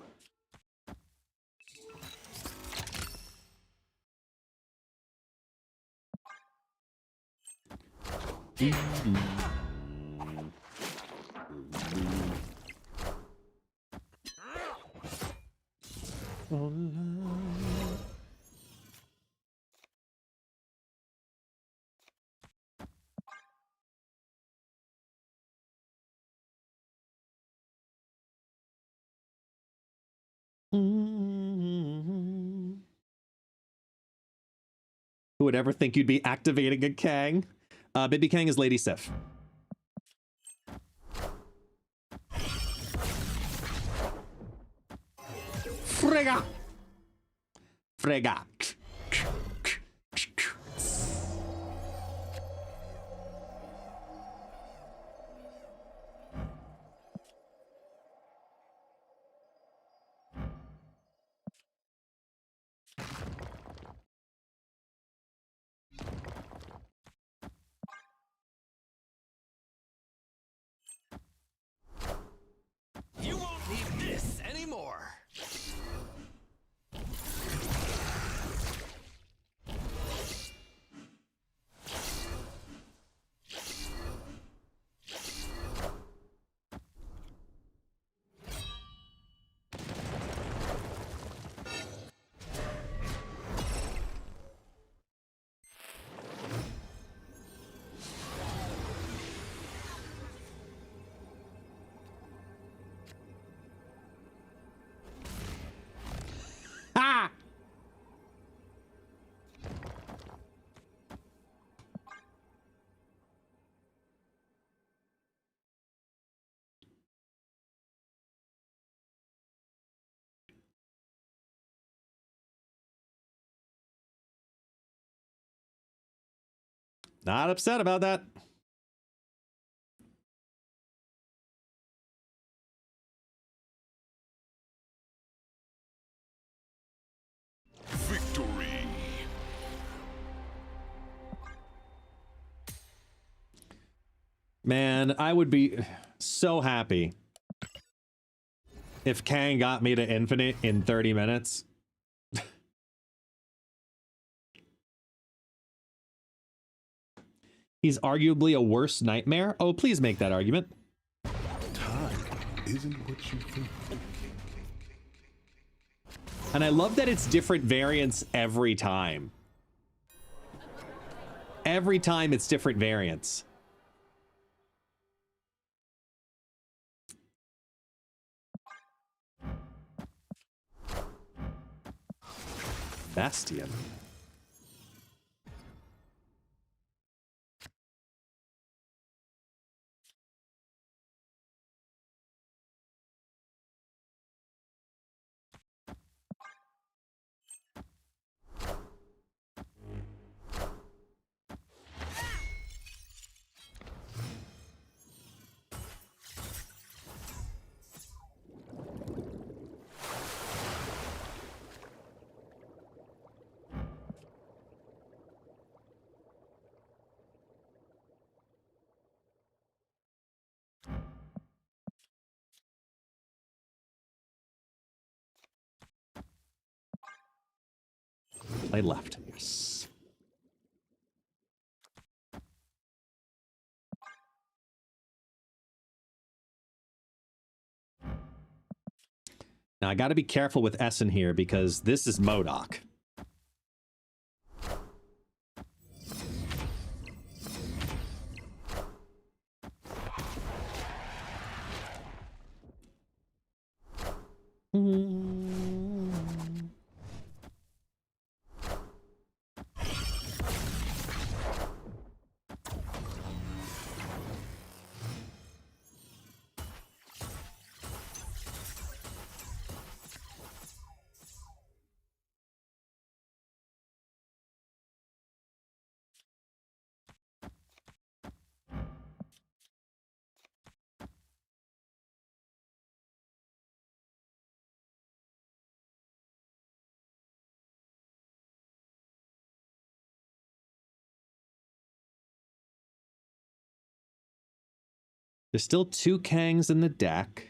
All alive. Who would ever think you'd be activating a Kang? Baby Kang is Lady Sif. Frega! Frega. You won't need this anymore. Ah! Not upset about that. Victory. Man, I would be so happy if Kang got me to infinite in 30 minutes. He's arguably a worse nightmare. Oh, please make that argument. Time isn't what you think. And I love that it's different variants every time. Every time it's different variants. Bastion. Play left. Yes. Now I got to be careful with Essen here because this is MODOK. There's still 2 Kangs in the deck.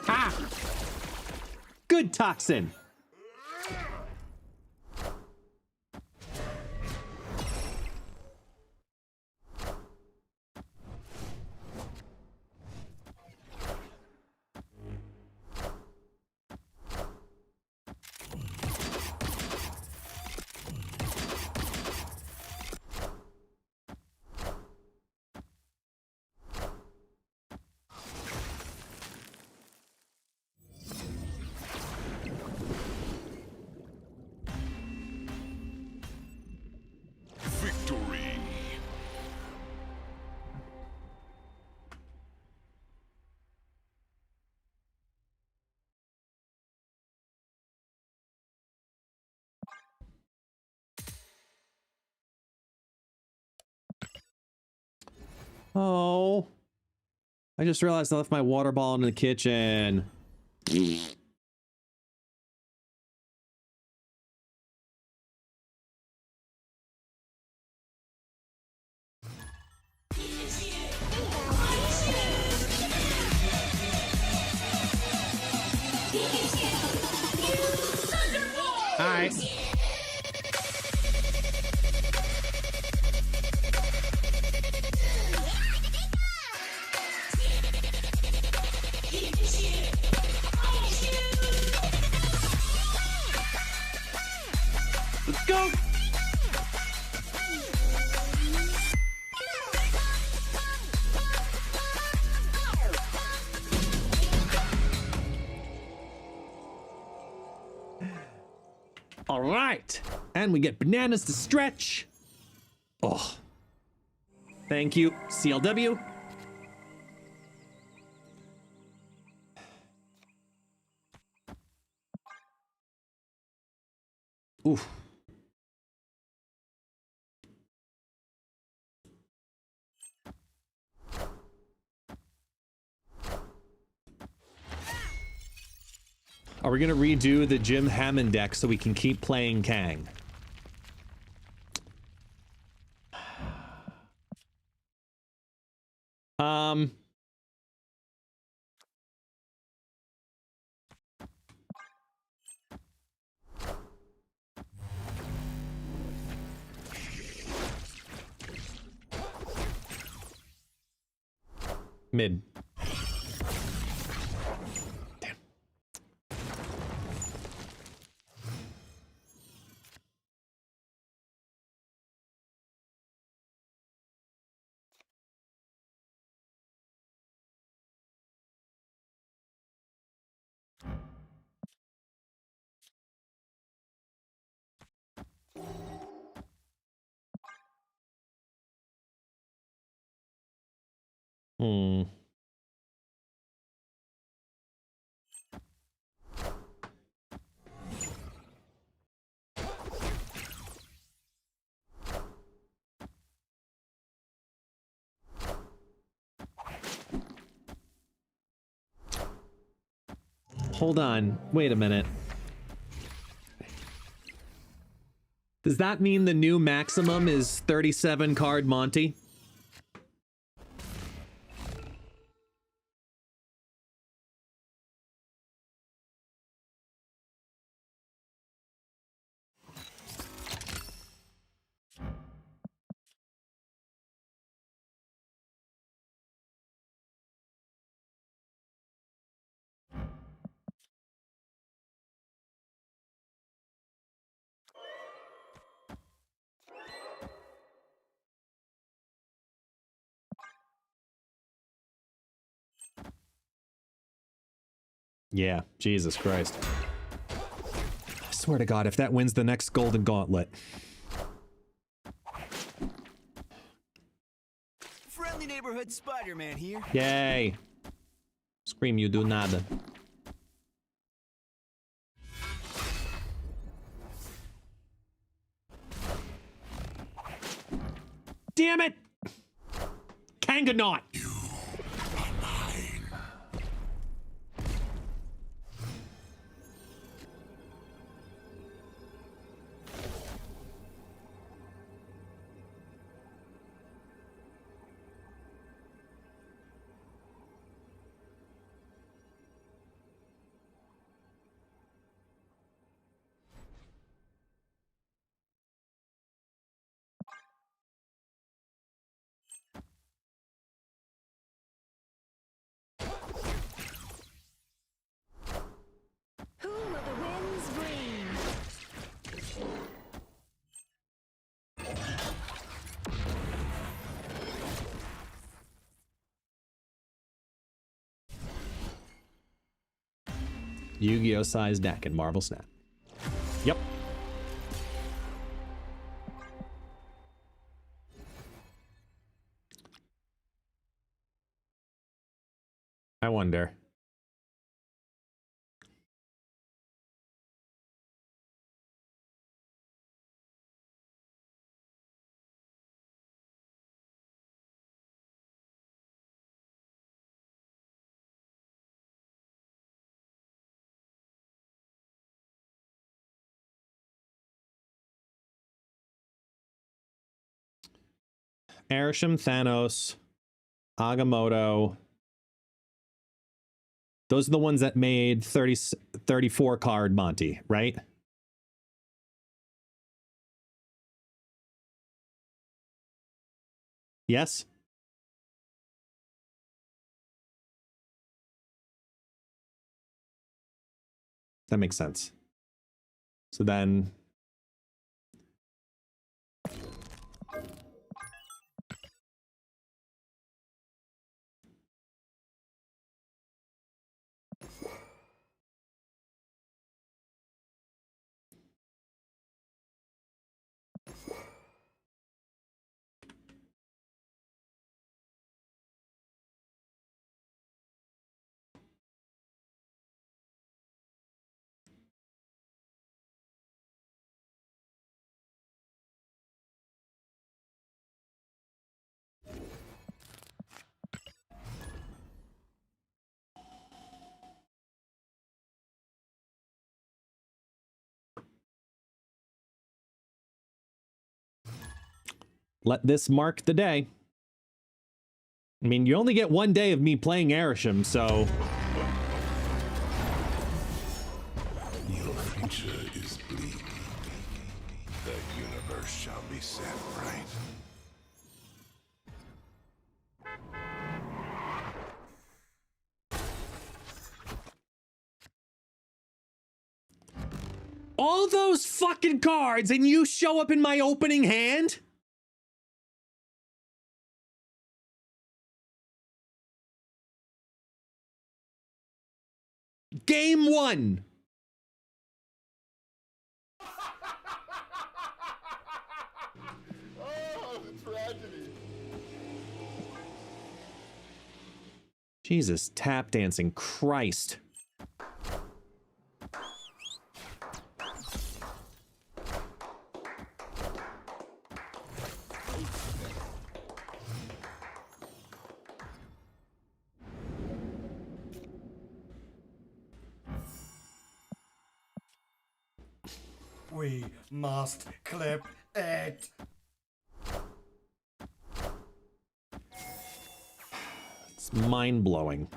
Ha! Good toxin. Victory. Oh. I just realized I left my water ball in the kitchen. Hi. Let's go. All right. And we get bananas to stretch. Oh. Thank you, CLW. Oof. Are we going to redo the Jim Hammond deck so we can keep playing Kang? Mid. Damn. Hmm. Hold on. Wait a minute. Does that mean the new maximum is 37 card Monty? Yeah, Jesus Christ. I swear to God, if that wins the next Golden Gauntlet. Friendly neighborhood Spider-Man here. Yay. Scream, you do nada. Damn it! Kanganot! Who will the winds bring? Yu-Gi-Oh! Size deck and Marvel Snap. Yep. I wonder. Arishem, Thanos, Agamotto. Those are the ones that made 34 card Monty, right? Yes? That makes sense. So then... Let this mark the day. I mean, you only get one day of me playing Arishem, so... Your future is bleak. The universe shall be set right. All those fucking cards and you show up in my opening hand? Game 1. Oh, the tragedy. Jesus, tap dancing, Christ. We must clip it. It's mind-blowing.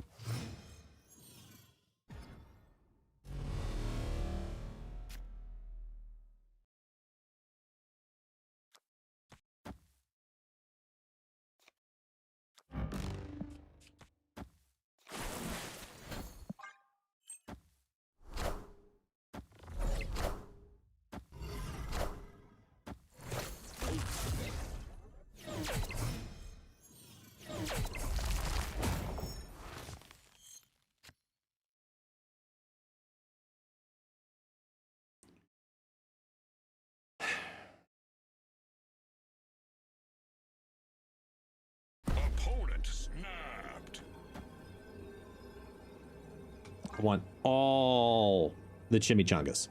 Opponent snapped. I want all the chimichangas.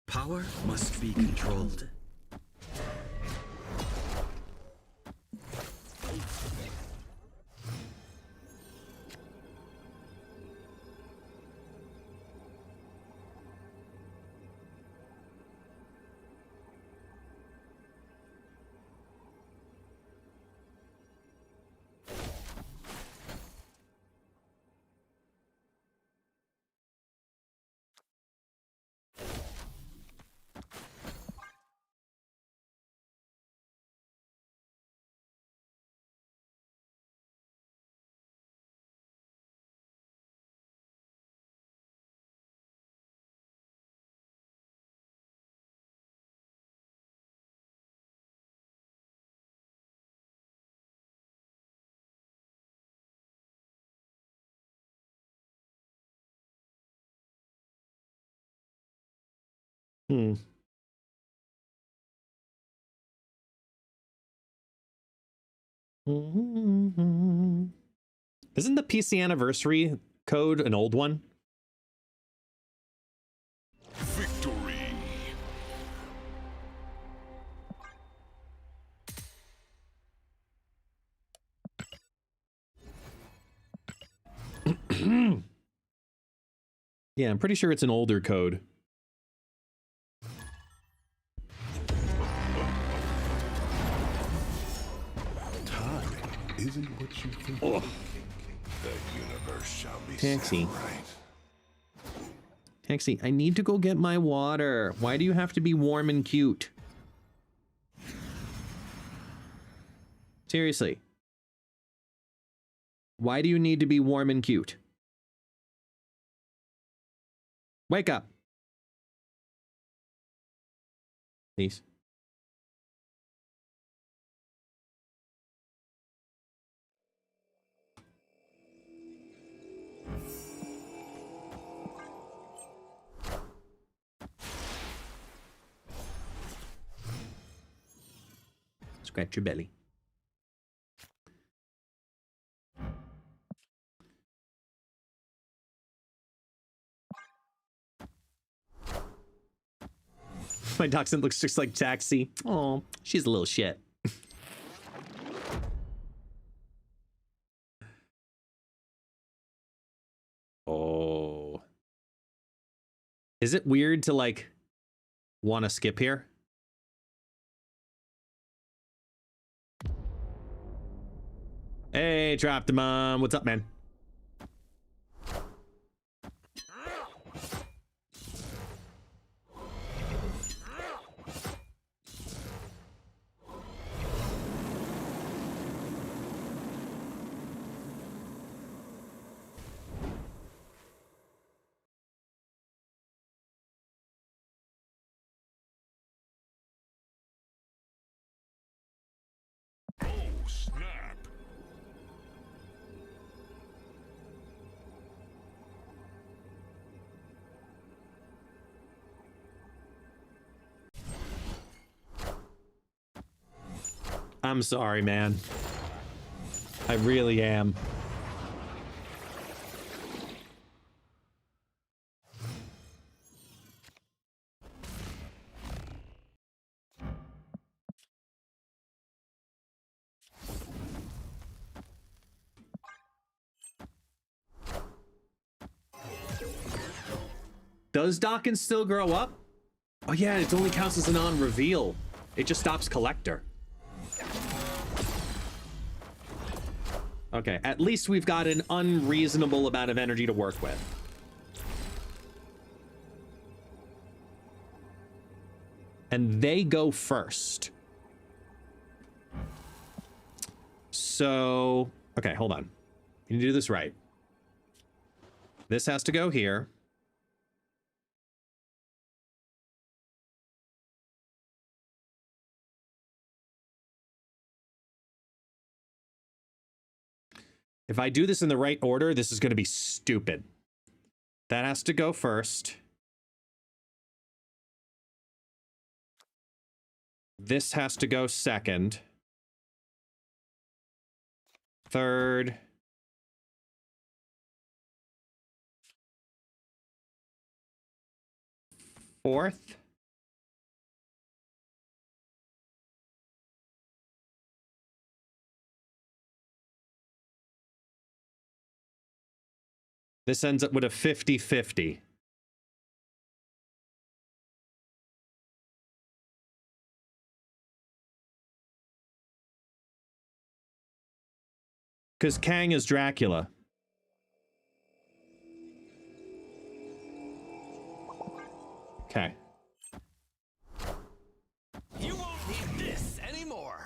Power must be controlled. Hmm. Isn't the PC anniversary code an old one? Victory. Yeah, I'm pretty sure it's an older code. Time isn't what you think. Oh. The universe shall be Taxi. set right. Taxi, I need to go get my water. Why do you have to be warm and cute? Seriously. Why do you need to be warm and cute? Wake up. Please. Scratch your belly. My dachshund looks just like Taxi. Oh, she's a little shit. Oh. Is it weird to, like, want to skip here? Hey, Trap the Mom. What's up, man? I'm sorry, man. I really am. Does Dawkins still grow up? Oh yeah, it only counts as a non-reveal. It just stops collector. Okay, at least we've got an unreasonable amount of energy to work with. And they go first. So, okay, hold on. You need to do this right. This has to go here. If I do this in the right order, this is going to be stupid. That has to go first. This has to go second. Third. Fourth. This ends up with a 50-50. Because Kang is Dracula. Okay. You won't need this anymore.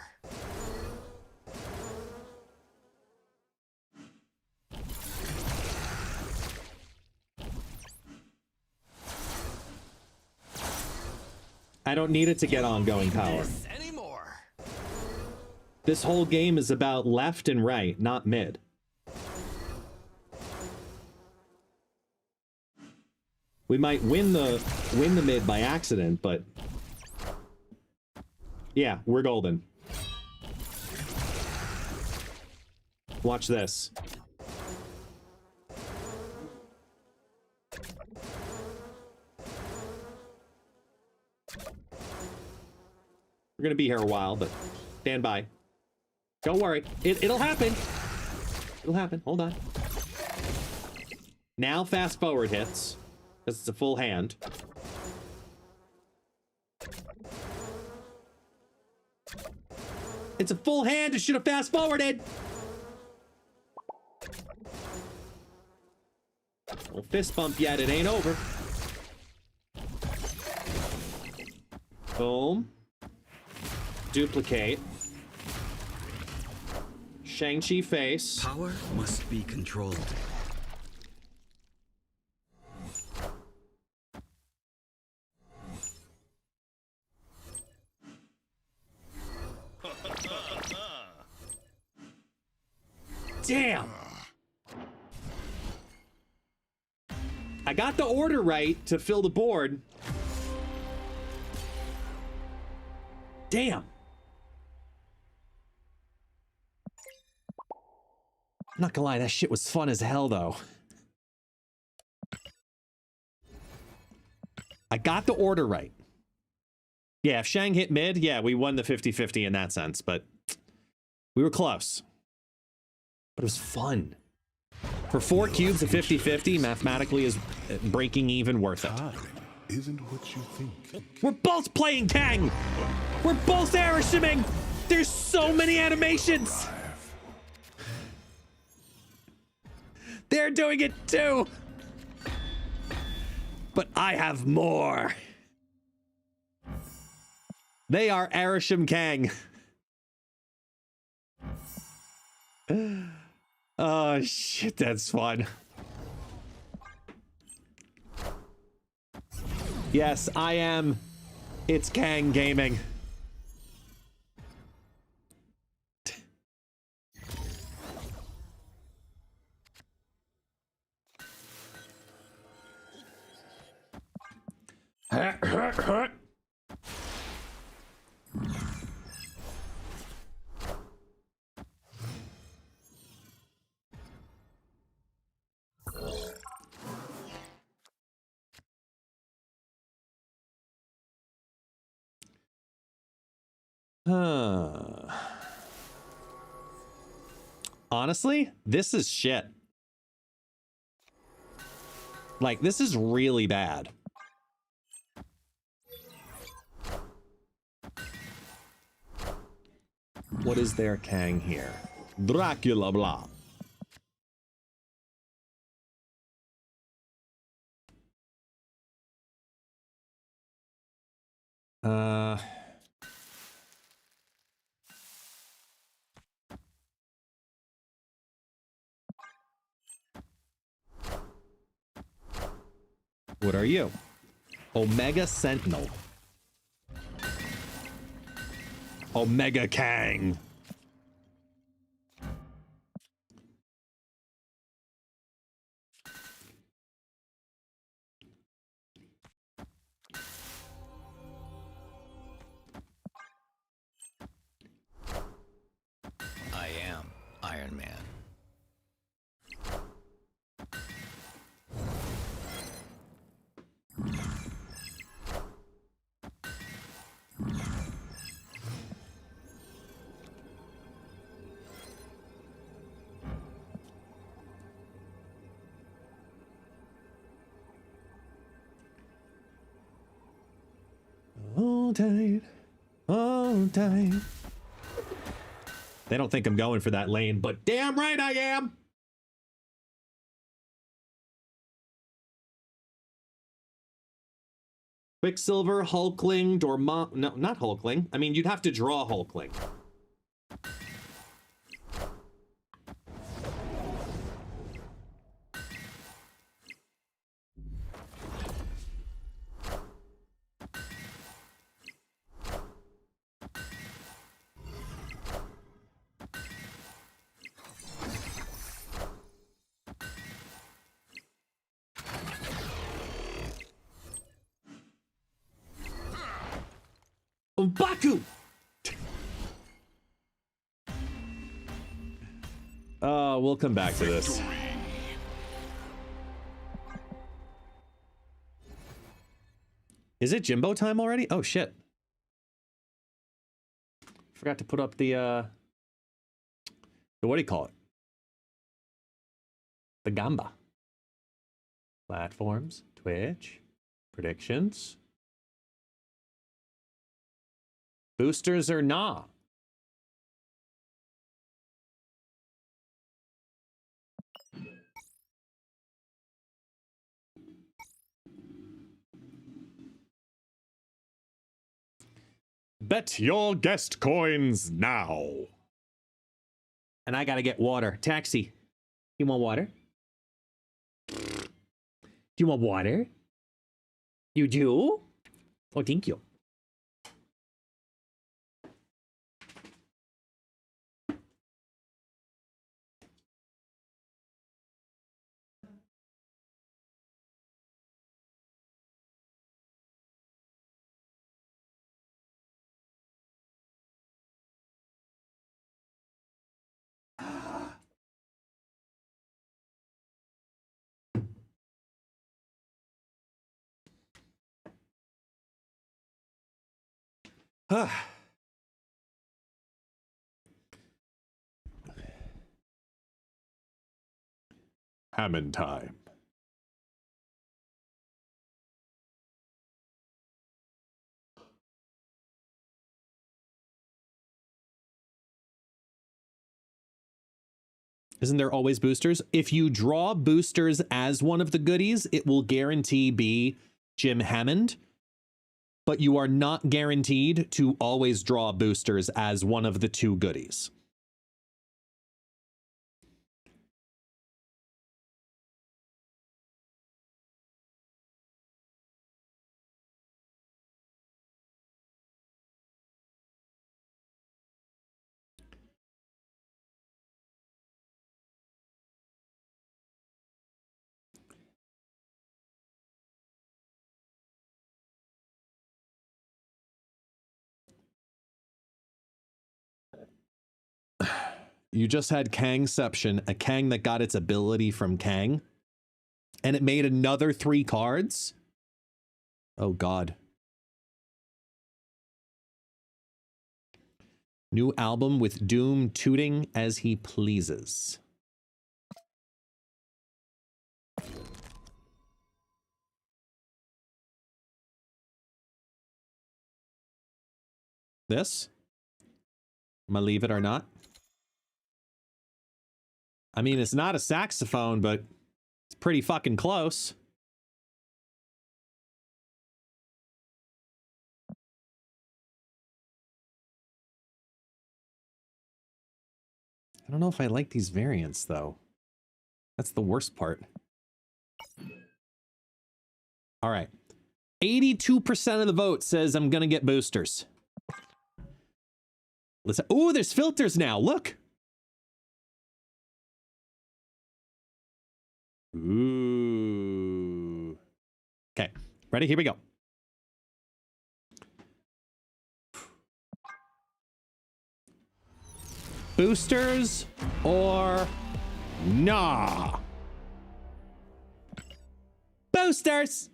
I don't need it to get ongoing power. This whole game is about left and right, not mid. We might win the mid by accident, but yeah, we're golden. Watch this. We're gonna be here a while, but stand by. Don't worry. It'll happen. It'll happen. Hold on. Now fast forward hits. Because it's a full hand. It's a full hand. It should have fast forwarded. No fist bump yet. It ain't over. Boom. Duplicate. Shang-Chi face. Power must be controlled. Damn! I got the order right to fill the board. Damn! I'm not gonna lie, that shit was fun as hell, though. I got the order right. Yeah, if Shang hit mid, yeah, we won the 50-50 in that sense, but we were close. But it was fun. For 4 cubes, a 50-50 mathematically is breaking even worth it. Time isn't what you think. We're both playing Kang! We're both Arishiming! There's so many animations! They're doing it too! But I have more. They are Arishim Kang. Oh shit, that's fun. Yes, I am. It's Kang Gaming. Honestly, this is shit. Like, this is really bad. What is their Kang here? Dracula blah. What are you? Omega Sentinel. Omega Kang. I am Iron Man. Hold tight. Hold tight. They don't think I'm going for that lane, but damn right I am. Quicksilver, Hulkling, Dormammu. No, not Hulkling. I mean, you'd have to draw Hulkling. Baku! We'll come back to this. Is it Jimbo time already? Oh shit. Forgot to put up the what do you call it? The Gamba. Platforms, Twitch, predictions. Boosters or nah? Bet your guest coins now. And I gotta get water. Taxi. You want water? Do you want water? You do? Oh, thank you. Hammond time. Isn't there always boosters? If you draw boosters as one of the goodies, it will guarantee be Jim Hammond, but you are not guaranteed to always draw boosters as one of the two goodies. You just had Kangception, a Kang that got its ability from Kang, and it made another 3 cards? Oh, God. New album with Doom tooting as he pleases. This? Am I leave it or not? I mean, it's not a saxophone, but it's pretty fucking close. I don't know if I like these variants, though. That's the worst part. All right. 82% of the vote says I'm going to get boosters. Let's. Oh, there's filters now. Look. Ooh. Okay. Ready? Here we go. Boosters or nah? Boosters!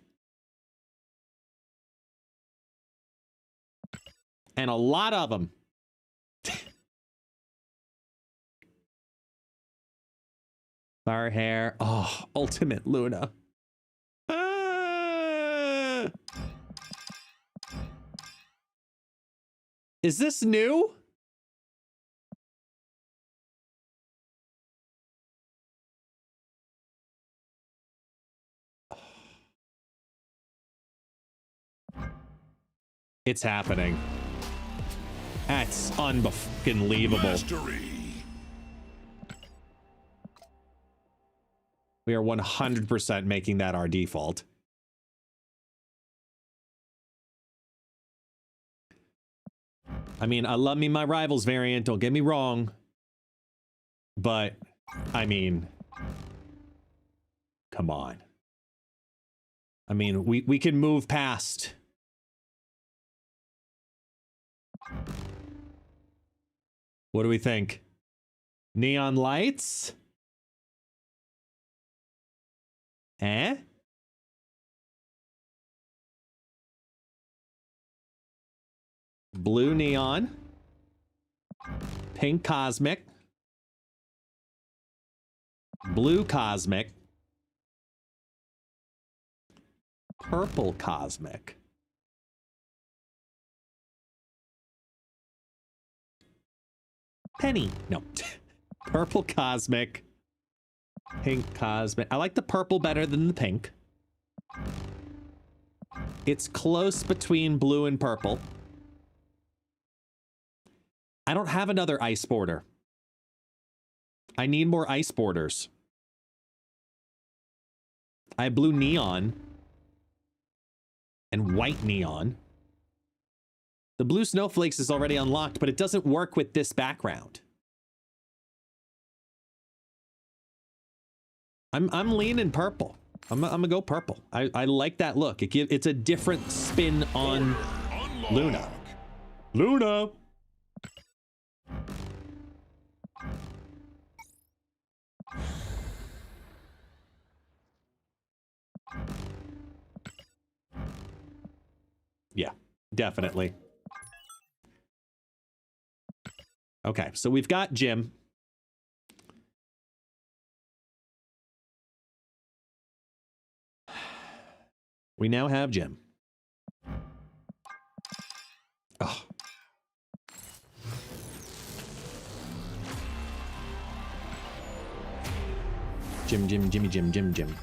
And a lot of them. Fire hair. Oh, Ultimate Luna. Is this new? It's happening. That's unbelievable. Mastery. We are 100% making that our default. I mean, I love me my Rivals variant, don't get me wrong. But, I mean, come on. I mean, we can move past. What do we think? Neon lights? Eh? Blue neon. Pink cosmic. Blue cosmic. Purple cosmic. Penny. No. Purple cosmic. Pink cosmic. I like the purple better than the pink. It's close between blue and purple. I don't have another ice border. I need more ice borders. I have blue neon and white neon. The blue snowflakes is already unlocked, but it doesn't work with this background. I'm leaning purple. I'm gonna go purple. I like that look. It's a different spin on Luna. Luna. Yeah, definitely. Okay, so we've got Jim. We now have Jim. Oh. Jim.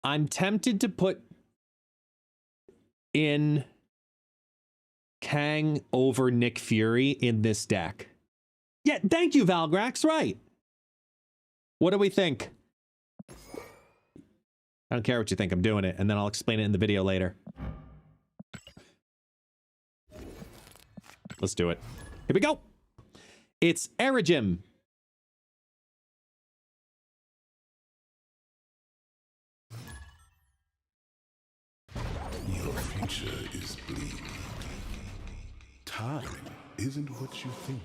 I'm tempted to put in Kang over Nick Fury in this deck. Yeah, thank you, Valgrax. Right. What do we think? I don't care what you think. I'm doing it, and then I'll explain it in the video later. Let's do it. Here we go. It's Erigim. Your future is bleak. Time isn't what you think.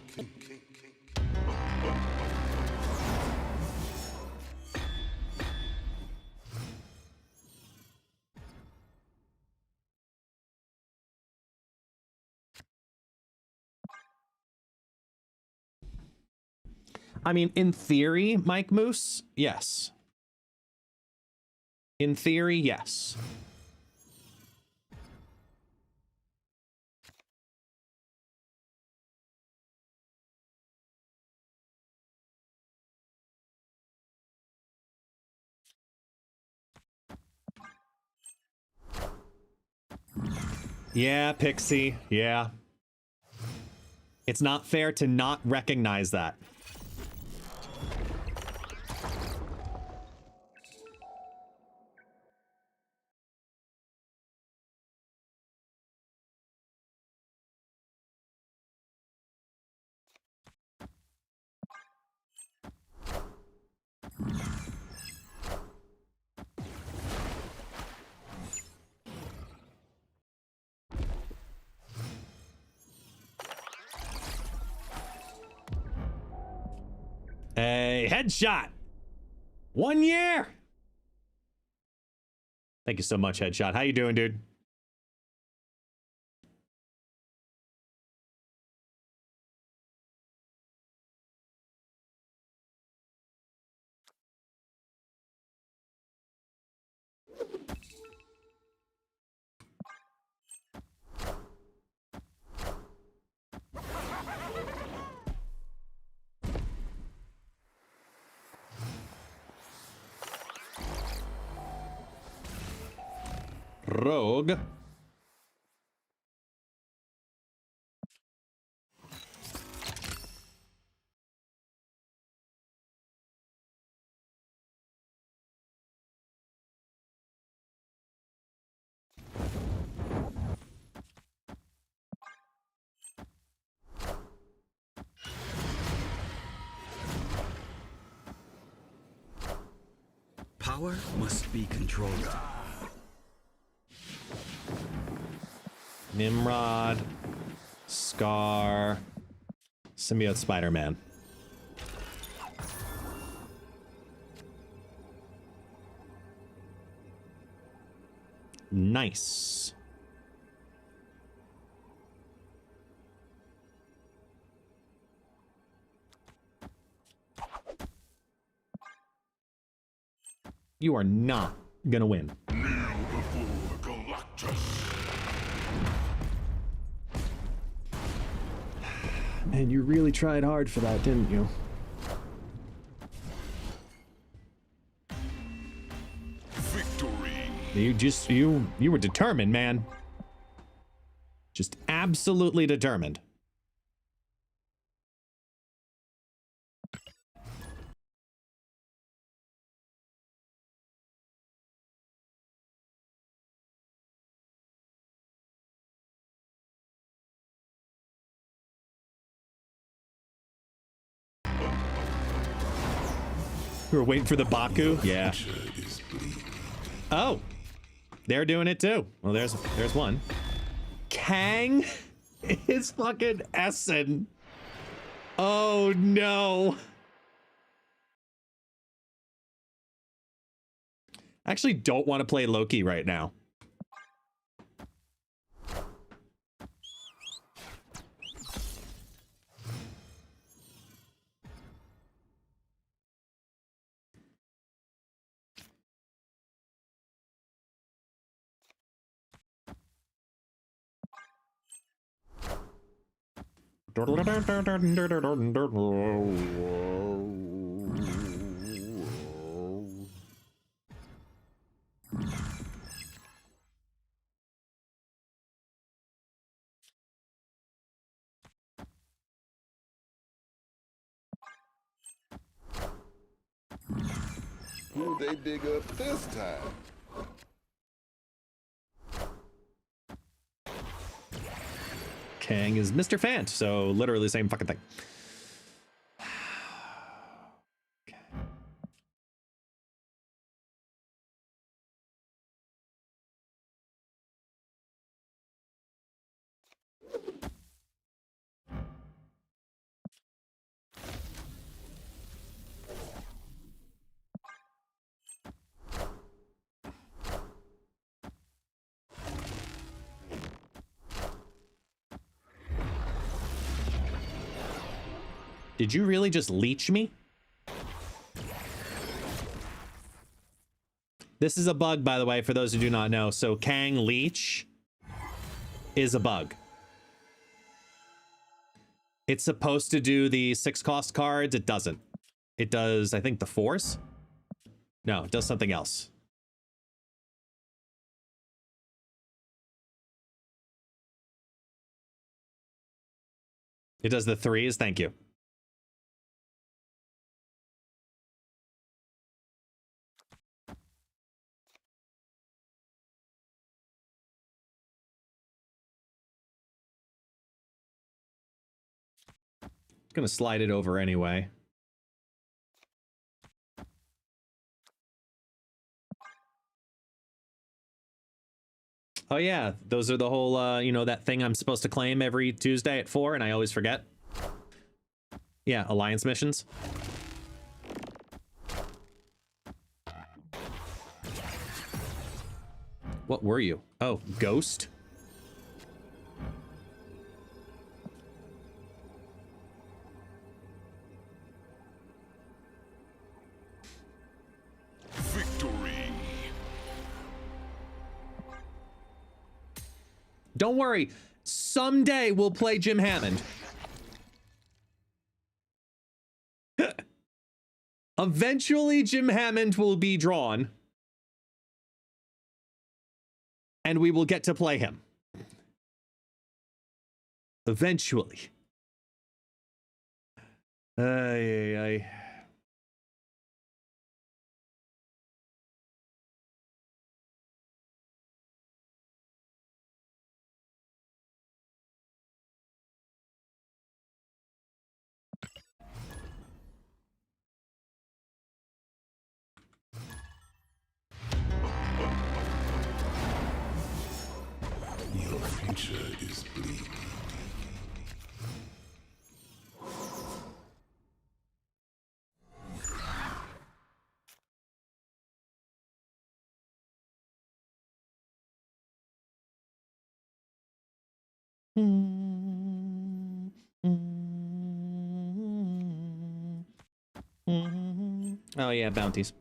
I mean, in theory, Mike Moose, yes. In theory, yes. Yeah, Pixie, yeah. It's not fair to not recognize that. A headshot. 1 year. Thank you so much, Headshot. How you doing, dude? Rogue. Power must be controlled. Nimrod, Scar, Symbiote Spider-Man. Nice. You are not gonna win. Man, you really tried hard for that, didn't you? Victory. You were determined, man. Just absolutely determined. We were waiting for the Baku. Yeah. Oh, they're doing it too. Well, there's one. Kang is fucking Essen. Oh no. I actually don't want to play Loki right now. Who'd they dig up this time? Kang is Mr. Fant, so literally the same fucking thing. Did you really just leech me? This is a bug, by the way, for those who do not know. So Kang Leech is a bug. It's supposed to do the 6-cost cards. It doesn't. It does, I think, the Force? No, it does something else. It does the 3s. Thank you. Gonna slide it over anyway. Oh yeah, those are the whole, you know, that thing I'm supposed to claim every Tuesday at 4 and I always forget. Yeah, alliance missions. What were you? Oh, Ghost? Don't worry. Someday we'll play Jim Hammond. Eventually, Jim Hammond will be drawn. And we will get to play him. Eventually. Ay, ay, ay. Your future is bleak. Oh yeah, bounties.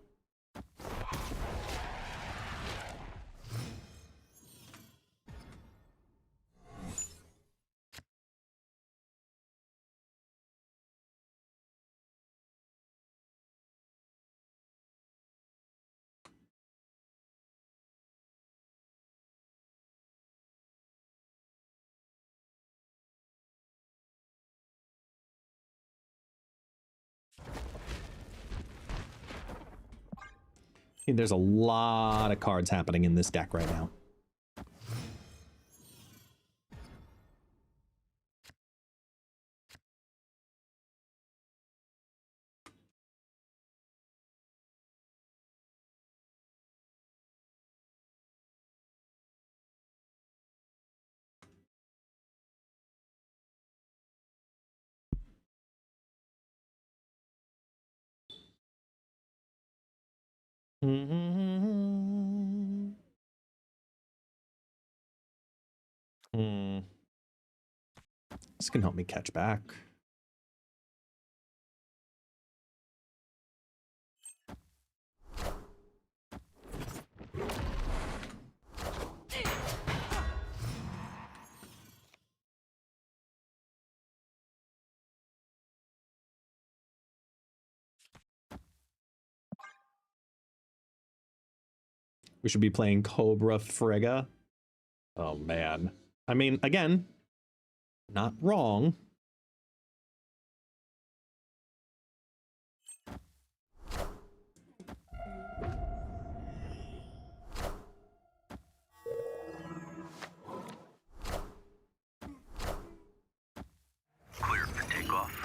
There's a lot of cards happening in this deck right now. This can help me catch back. We should be playing Cobra Frigga. Oh, man. I mean, again, not wrong. Cleared for takeoff.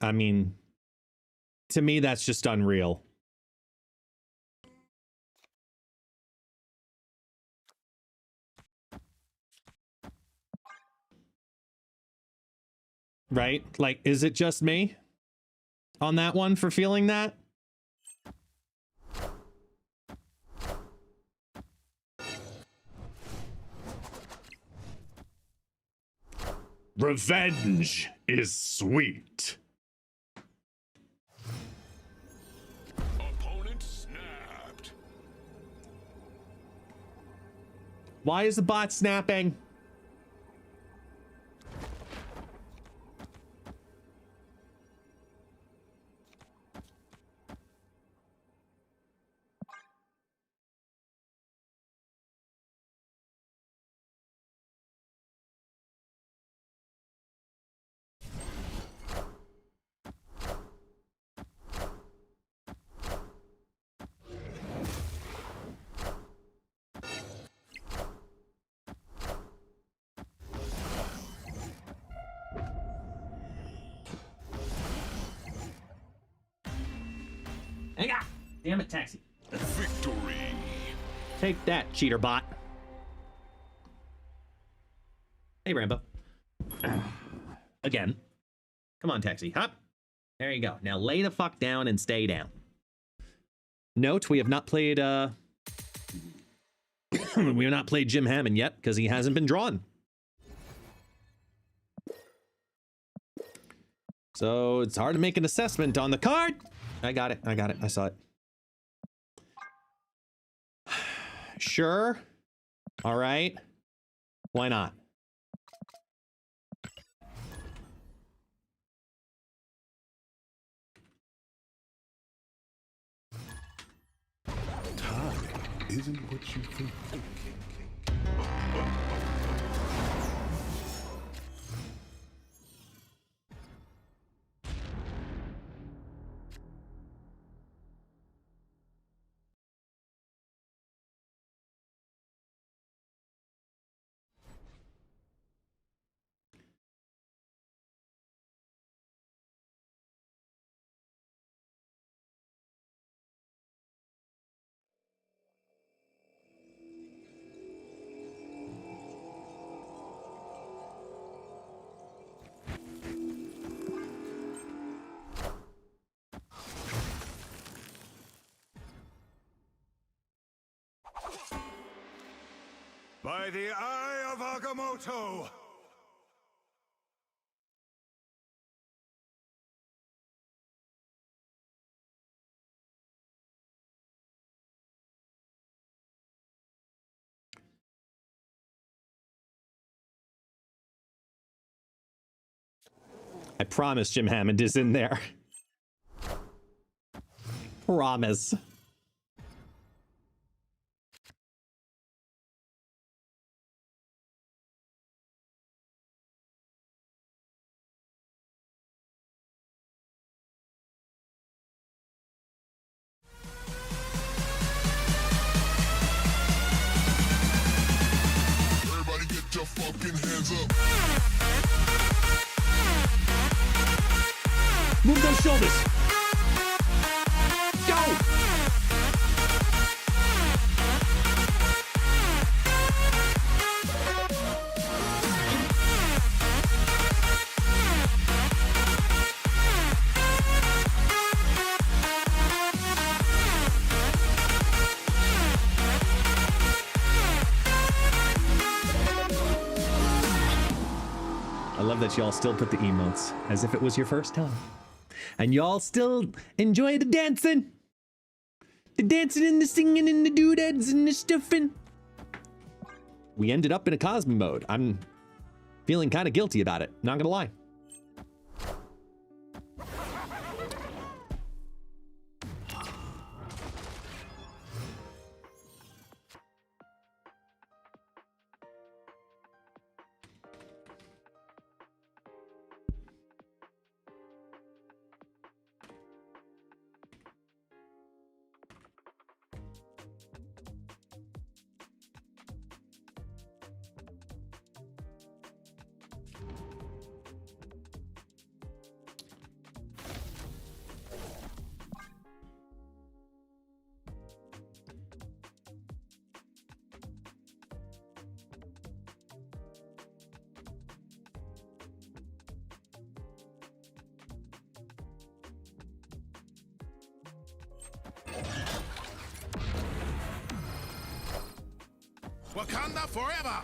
I mean, to me, that's just unreal. Right? Like, is it just me on that one for feeling that? Revenge is sweet. Opponent snapped. Why is the bot snapping? Damn it, taxi. Victory. Take that, cheater bot. Hey, Rambo. Again. Come on, taxi. Hop. There you go. Now lay the fuck down and stay down. Note, we have not played, we have not played Jim Hammond yet because he hasn't been drawn. So it's hard to make an assessment on the card. I got it. I got it. I saw it. Sure. All right. Why not? Time isn't what you think. By the eye of Agamotto! I promise Jim Hammond is in there. Promise. Put your fucking hands up. Move those shoulders. Go. I love that y'all still put the emotes as if it was your first time. And y'all still enjoy the dancing. The dancing and the singing and the doodads and the stuffing. We ended up in a Cosmo mode. I'm feeling kind of guilty about it, not gonna lie. Wakanda forever!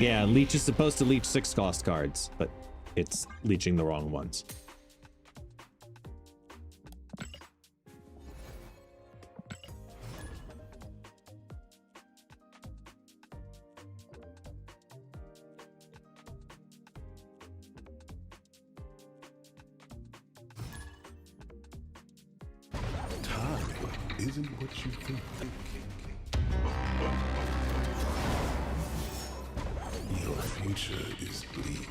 Yeah, leech is supposed to leech 6 cost cards, but it's leeching the wrong ones. Time isn't what you think. Your future is bleak.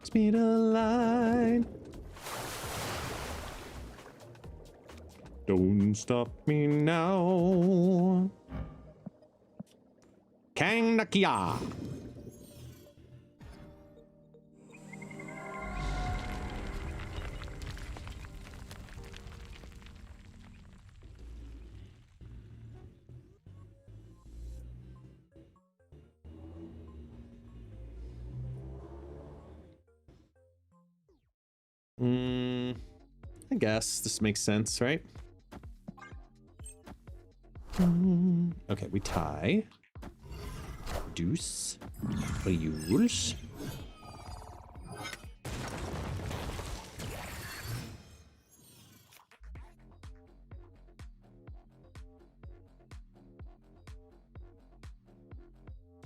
Speed a line. Don't stop me now. Kang Nakia. I guess this makes sense, right? Okay, we tie. Deuce. Use.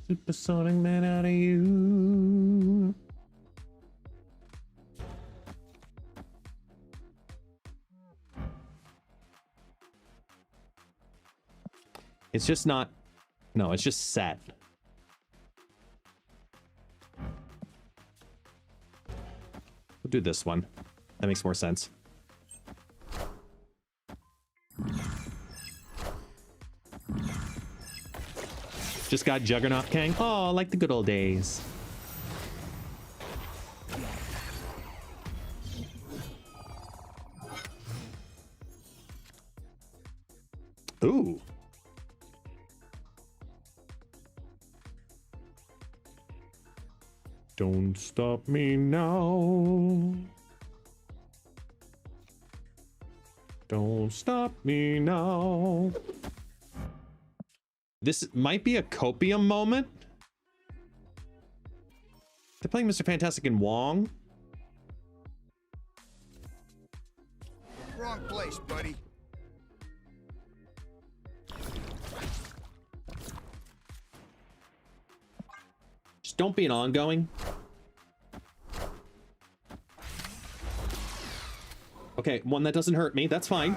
Supersonic man out of you. It's just not, no, it's just set. We'll do this one. That makes more sense. Just got Juggernaut Kang. Oh, like the good old days. Ooh. Don't stop me now. Don't stop me now. This might be a copium moment. They're playing Mr. Fantastic and Wong. Wrong place, buddy. Just don't be an ongoing. Okay, one that doesn't hurt me. That's fine.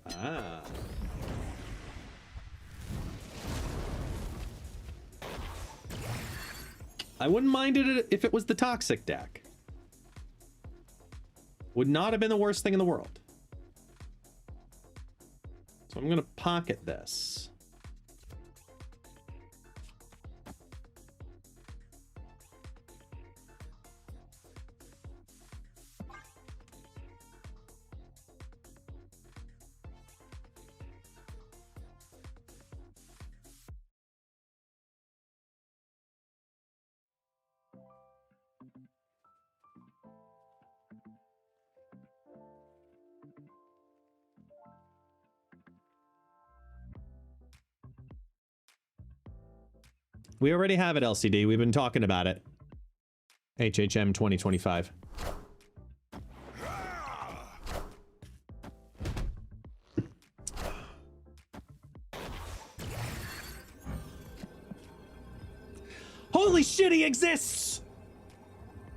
Ah. I wouldn't mind it if it was the toxic deck. Would not have been the worst thing in the world. So I'm gonna pocket this. We already have it, LCD. We've been talking about it. HHM 2025. Holy shit, he exists!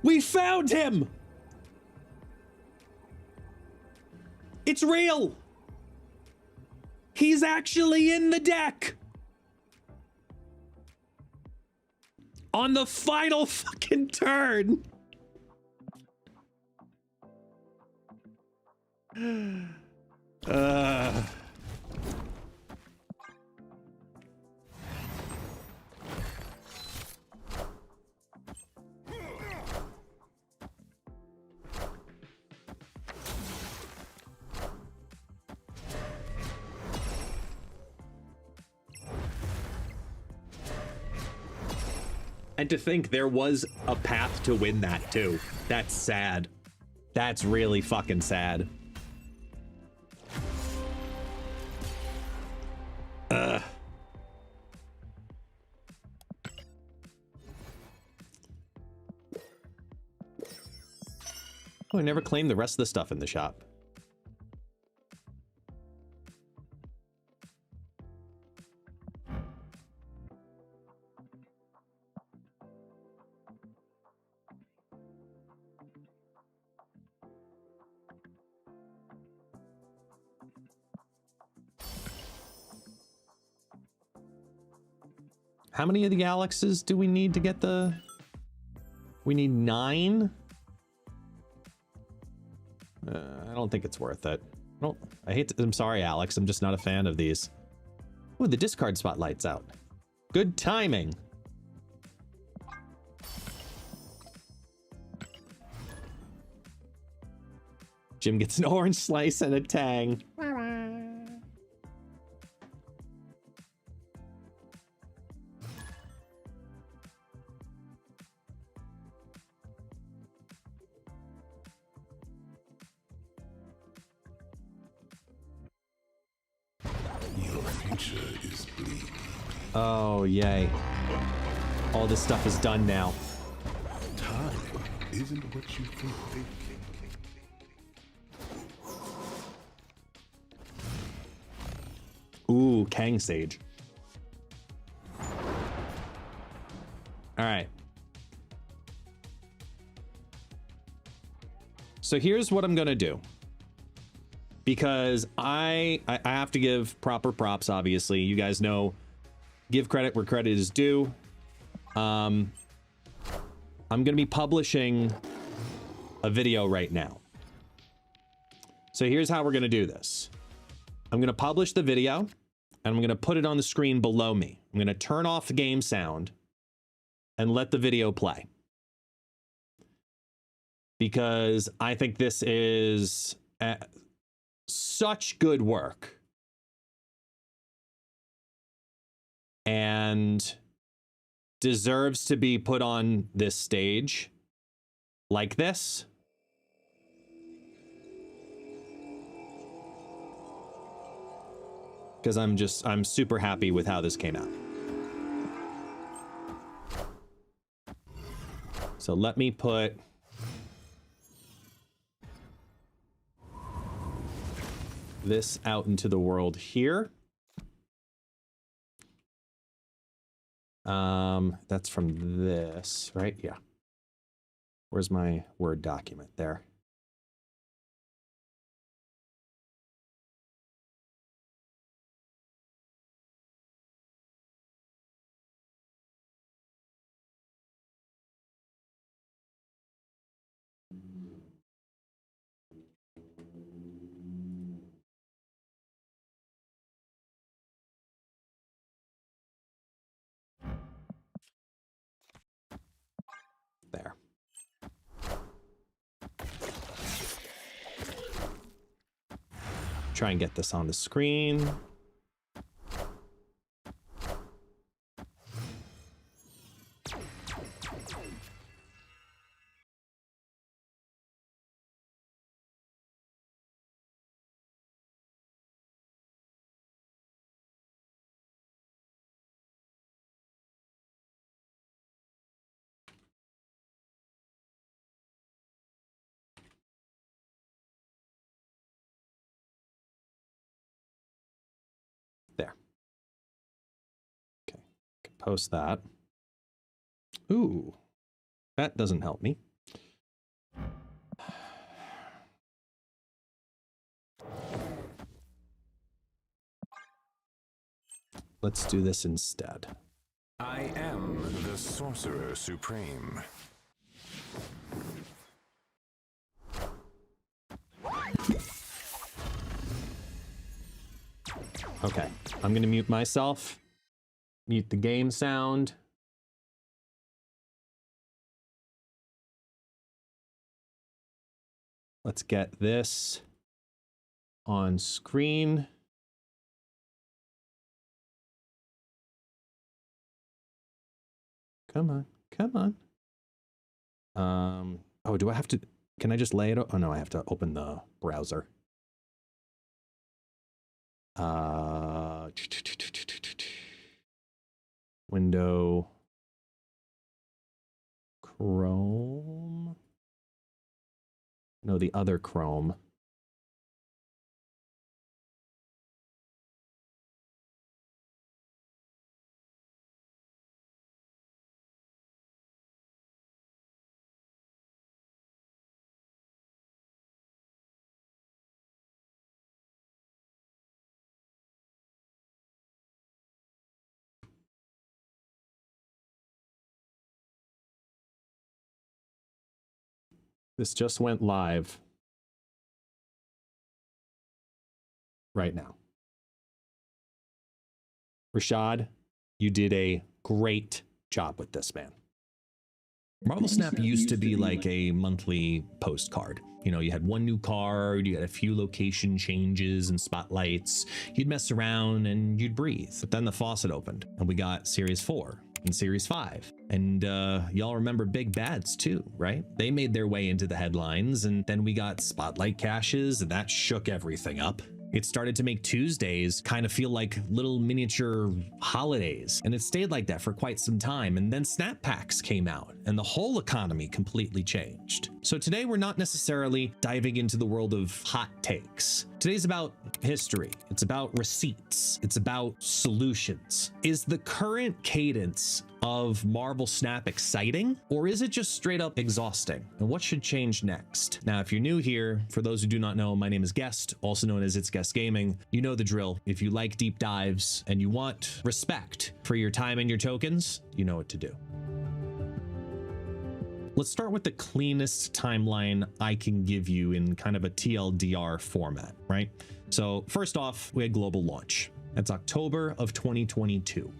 We found him! It's real! He's actually in the deck! On the final fucking turn. And to think there was a path to win that too. That's sad. That's really fucking sad. Oh, I never claimed the rest of the stuff in the shop. How many of the Alexes do we need to get the... We need 9? I don't think it's worth it. I'm sorry, Alex. I'm just not a fan of these. Ooh, the discard spotlight's out. Good timing. Jim gets an orange slice and a tang. Oh, yay. All this stuff is done now. Time isn't what you think. Ooh, Kang Sage. All right. So here's what I'm gonna do. Because I have to give proper props, obviously. You guys know, give credit where credit is due. I'm gonna be publishing a video right now. So here's how we're gonna do this. I'm gonna publish the video, and I'm gonna put it on the screen below me. I'm gonna turn off the game sound and let the video play. Because I think this is such good work. And deserves to be put on this stage like this. Because I'm super happy with how this came out. So let me put this out into the world here. That's from this, right? Yeah. Where's my Word document? There. There. Try and get this on the screen. There. Okay, can post that. Ooh, that doesn't help me. Let's do this instead. I am the Sorcerer Supreme. Okay, I'm gonna mute myself, mute the game sound. Let's get this on screen. Come on, come on. Oh, do I have to, can I just lay it? Oh no, I have to open the browser. Window, Chrome. No, the other Chrome. This just went live right now. Rashad, you did a great job with this, man. Marvel Snap used to be like a monthly postcard. You know, you had one new card, you had a few location changes and spotlights. You'd mess around and you'd breathe. But then the faucet opened and we got Series 4 and Series 5. And y'all remember Big Bads too, right? They made their way into the headlines, and then we got Spotlight caches, and that shook everything up. It started to make Tuesdays kind of feel like little miniature holidays, and it stayed like that for quite some time. And then Snap Packs came out, and the whole economy completely changed. So today we're not necessarily diving into the world of hot takes. Today's about history. It's about receipts. It's about solutions. Is the current cadence of Marvel Snap exciting, or is it just straight up exhausting? And what should change next? Now, if you're new here, for those who do not know, my name is Guest, also known as ItsGuestGaming. You know the drill. If you like deep dives and you want respect for your time and your tokens, you know what to do. Let's start with the cleanest timeline I can give you in kind of a TLDR format, right? So first off, we had global launch. That's October of 2022.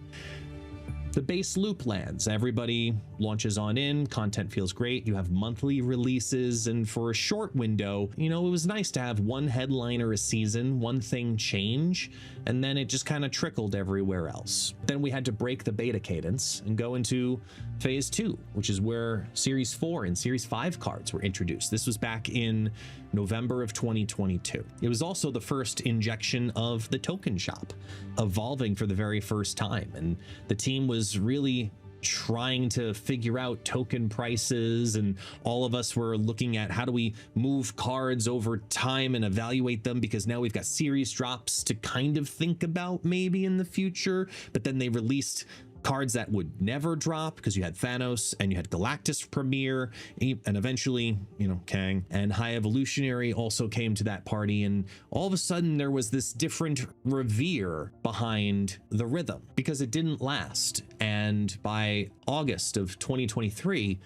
The base loop lands. Everybody launches on in, content feels great. You have monthly releases, and for a short window, you know, it was nice to have one headliner a season, one thing change, and then it just kind of trickled everywhere else. Then we had to break the beta cadence and go into phase 2, which is where Series 4 and Series 5 cards were introduced. This was back in November of 2022. It was also the first injection of the token shop, evolving for the very first time, and the team was really trying to figure out token prices, and all of us were looking at how do we move cards over time and evaluate them, because now we've got series drops to kind of think about maybe in the future. But then they released cards that would never drop, because you had Thanos and you had Galactus premiere, and eventually, you know, Kang and High Evolutionary also came to that party, and all of a sudden there was this different revere behind the rhythm because it didn't last. And by August of 2023,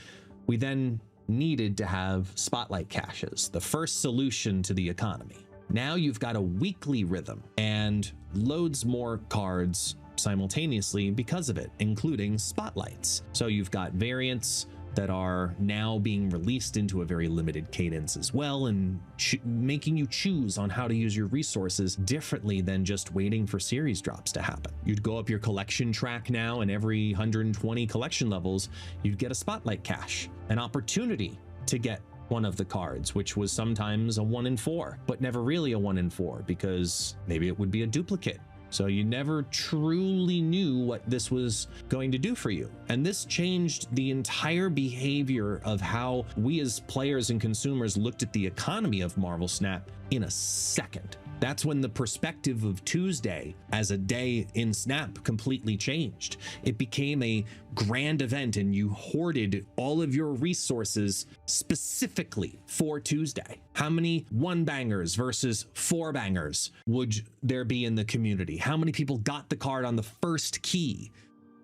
we then needed to have spotlight caches, the first solution to the economy. Now you've got a weekly rhythm and loads more cards simultaneously because of it, including spotlights. So you've got variants that are now being released into a very limited cadence as well, and making you choose on how to use your resources differently than just waiting for series drops to happen. You'd go up your collection track now, and every 120 collection levels, you'd get a spotlight cache, an opportunity to get one of the cards, which was sometimes a 1 in 4, but never really a 1 in 4, because maybe it would be a duplicate. So you never truly knew what this was going to do for you. And this changed the entire behavior of how we as players and consumers looked at the economy of Marvel Snap in a second. That's when the perspective of Tuesday as a day in Snap completely changed. It became a grand event, and you hoarded all of your resources specifically for Tuesday. How many 1-bangers versus 4-bangers would there be in the community? How many people got the card on the first key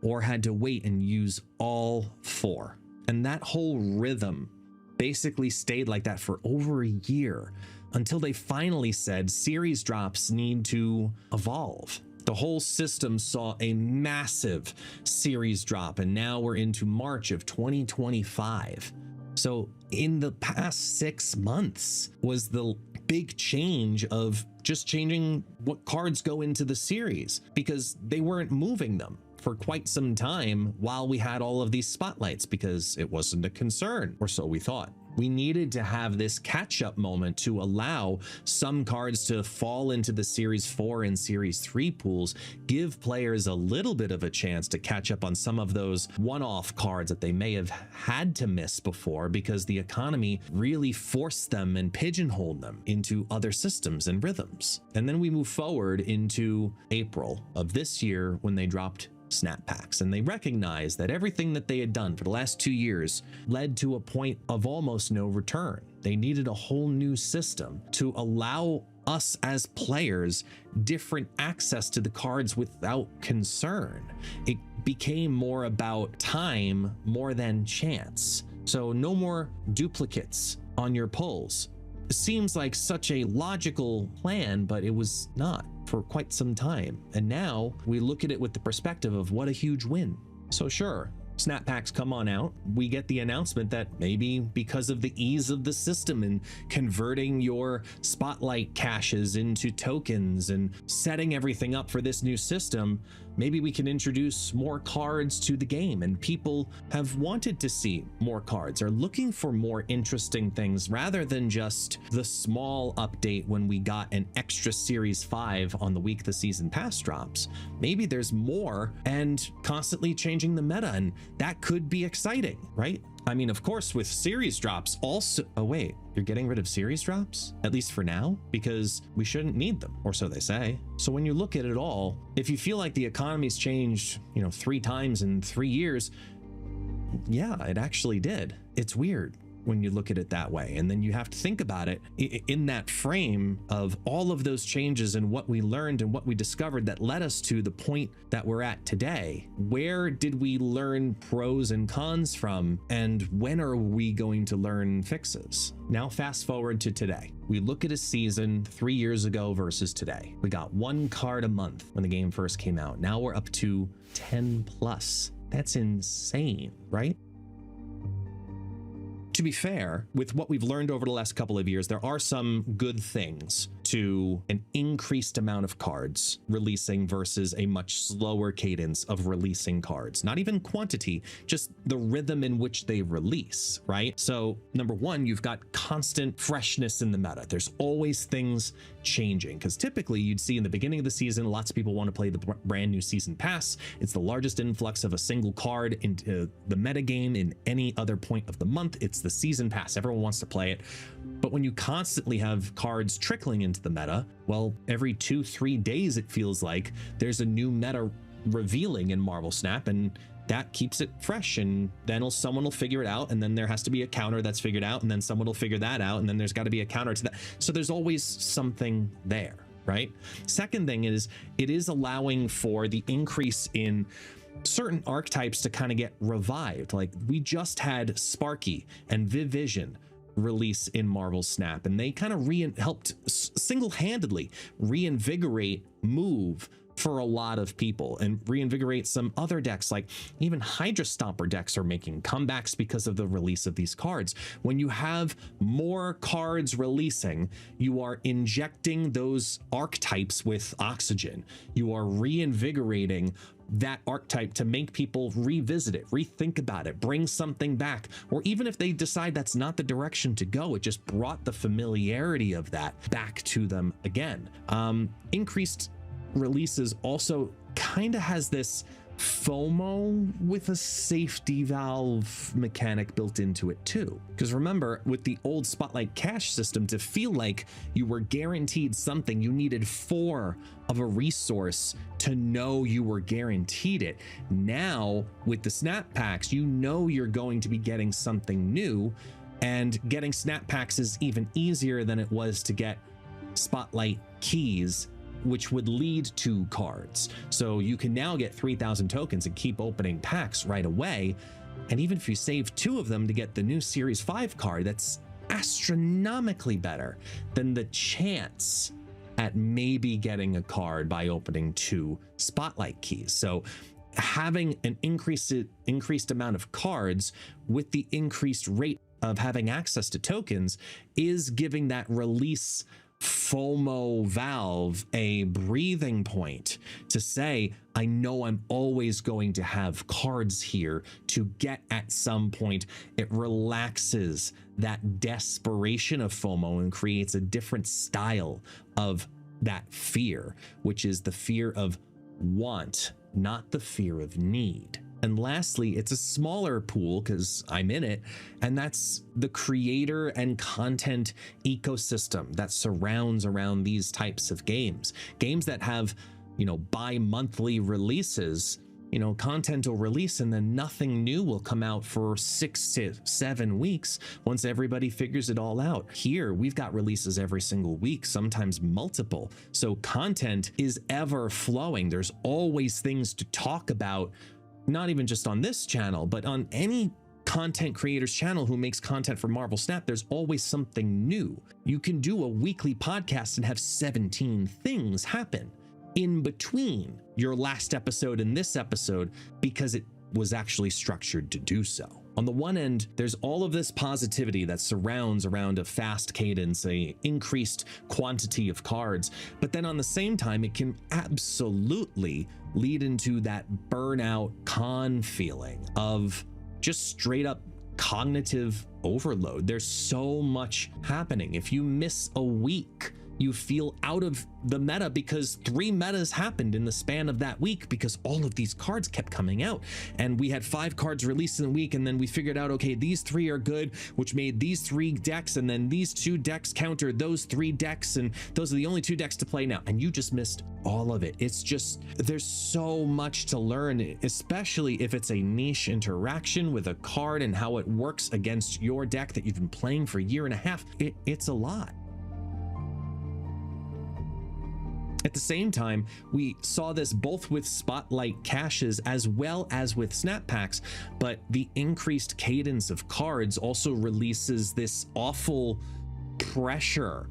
or had to wait and use all 4? And that whole rhythm basically stayed like that for over a year, until they finally said series drops need to evolve. The whole system saw a massive series drop, and now we're into March of 2025. So in the past 6 months was the big change of just changing what cards go into the series, because they weren't moving them for quite some time while we had all of these spotlights, because it wasn't a concern, or so we thought. We needed to have this catch-up moment to allow some cards to fall into the Series 4 and Series 3 pools, give players a little bit of a chance to catch up on some of those one-off cards that they may have had to miss before, because the economy really forced them and pigeonholed them into other systems and rhythms. And then we move forward into April of this year, when they dropped Snap Packs, and they recognized that everything that they had done for the last 2 years led to a point of almost no return. They needed a whole new system to allow us as players different access to the cards without concern. It became more about time more than chance. So no more duplicates on your pulls. It seems like such a logical plan, but it was not for quite some time. And now we look at it with the perspective of what a huge win. So sure, Snap Packs come on out. We get the announcement that maybe because of the ease of the system and converting your spotlight caches into tokens and setting everything up for this new system, maybe we can introduce more cards to the game. And people have wanted to see more cards, are looking for more interesting things rather than just the small update when we got an extra Series 5 on the week the season pass drops. Maybe there's more, and constantly changing the meta, and that could be exciting, right? I mean, of course, with series drops also. Oh wait, you're getting rid of series drops? At least for now? Because we shouldn't need them, or so they say. So when you look at it all, if you feel like the economy's changed, 3 times in 3 years, yeah, it actually did. It's weird. when you look at it that way. And then you have to think about it in that frame of all of those changes and what we learned and what we discovered that led us to the point that we're at today. Where did we learn pros and cons from? And when are we going to learn fixes? Now, fast forward to today. We look at a season 3 years ago versus today. We got 1 card a month when the game first came out. Now we're up to 10 plus. That's insane, right? To be fair, with what we've learned over the last couple of years, there are some good things to an increased amount of cards releasing versus a much slower cadence of releasing cards. Not even quantity, just the rhythm in which they release, right? So number one, you've got constant freshness in the meta. There's always things changing, because typically you'd see in the beginning of the season, lots of people want to play the brand new season pass. It's the largest influx of a single card into the meta game in any other point of the month. It's the season pass. Everyone wants to play it. But when you constantly have cards trickling into the meta, well, every 2-3 days, it feels like there's a new meta revealing in Marvel Snap, and that keeps it fresh. And then someone will figure it out, and then there has to be a counter that's figured out, and then someone will figure that out, and then there's got to be a counter to that. So there's always something there, right? Second thing is, it is allowing for the increase in certain archetypes to kind of get revived. Like, we just had Sparky and Vivision release in Marvel Snap, and they kind of helped single-handedly reinvigorate move for a lot of people and reinvigorate some other decks. Like even Hydra Stomper decks are making comebacks because of the release of these cards. When you have more cards releasing, you are injecting those archetypes with oxygen. You are reinvigorating that archetype to make people revisit it, rethink about it, bring something back. Or even if they decide that's not the direction to go, it just brought the familiarity of that back to them again. Increased releases also kind of has this FOMO with a safety valve mechanic built into it too. Because remember, with the old Spotlight cash system, to feel like you were guaranteed something, you needed 4 of a resource to know you were guaranteed it. Now, with the snap packs, you know you're going to be getting something new, and getting snap packs is even easier than it was to get Spotlight keys, which would lead to cards. So you can now get 3,000 tokens and keep opening packs right away. And even if you save 2 of them to get the new Series 5 card, that's astronomically better than the chance at maybe getting a card by opening 2 Spotlight keys. So having an increased amount of cards with the increased rate of having access to tokens is giving that release FOMO valve a breathing point to say, I know I'm always going to have cards here to get at some point. It relaxes that desperation of FOMO and creates a different style of that fear, which is the fear of want, not the fear of need. And lastly, it's a smaller pool because I'm in it, and that's the creator and content ecosystem that surrounds around these types of games. Games that have, bi-monthly releases, content will release and then nothing new will come out for 6 to 7 weeks once everybody figures it all out. Here, we've got releases every single week, sometimes multiple. So content is ever flowing. There's always things to talk about, not even just on this channel, but on any content creator's channel who makes content for Marvel Snap. There's always something new. You can do a weekly podcast and have 17 things happen in between your last episode and this episode because it was actually structured to do so. On the one end, there's all of this positivity that surrounds around a fast cadence, a increased quantity of cards, but then on the same time, it can absolutely lead into that burnout con feeling of just straight up cognitive overload. There's so much happening. If you miss a week, you feel out of the meta because 3 metas happened in the span of that week because all of these cards kept coming out. And we had 5 cards released in a week, and then we figured out, okay, these 3 are good, which made these 3 decks, and then these 2 decks counter those 3 decks, and those are the only 2 decks to play now. And you just missed all of it. It's just, there's so much to learn, especially if it's a niche interaction with a card and how it works against your deck that you've been playing for a year and a half. It's a lot. At the same time, we saw this both with Spotlight caches as well as with Snap Packs, but the increased cadence of cards also releases this awful pressure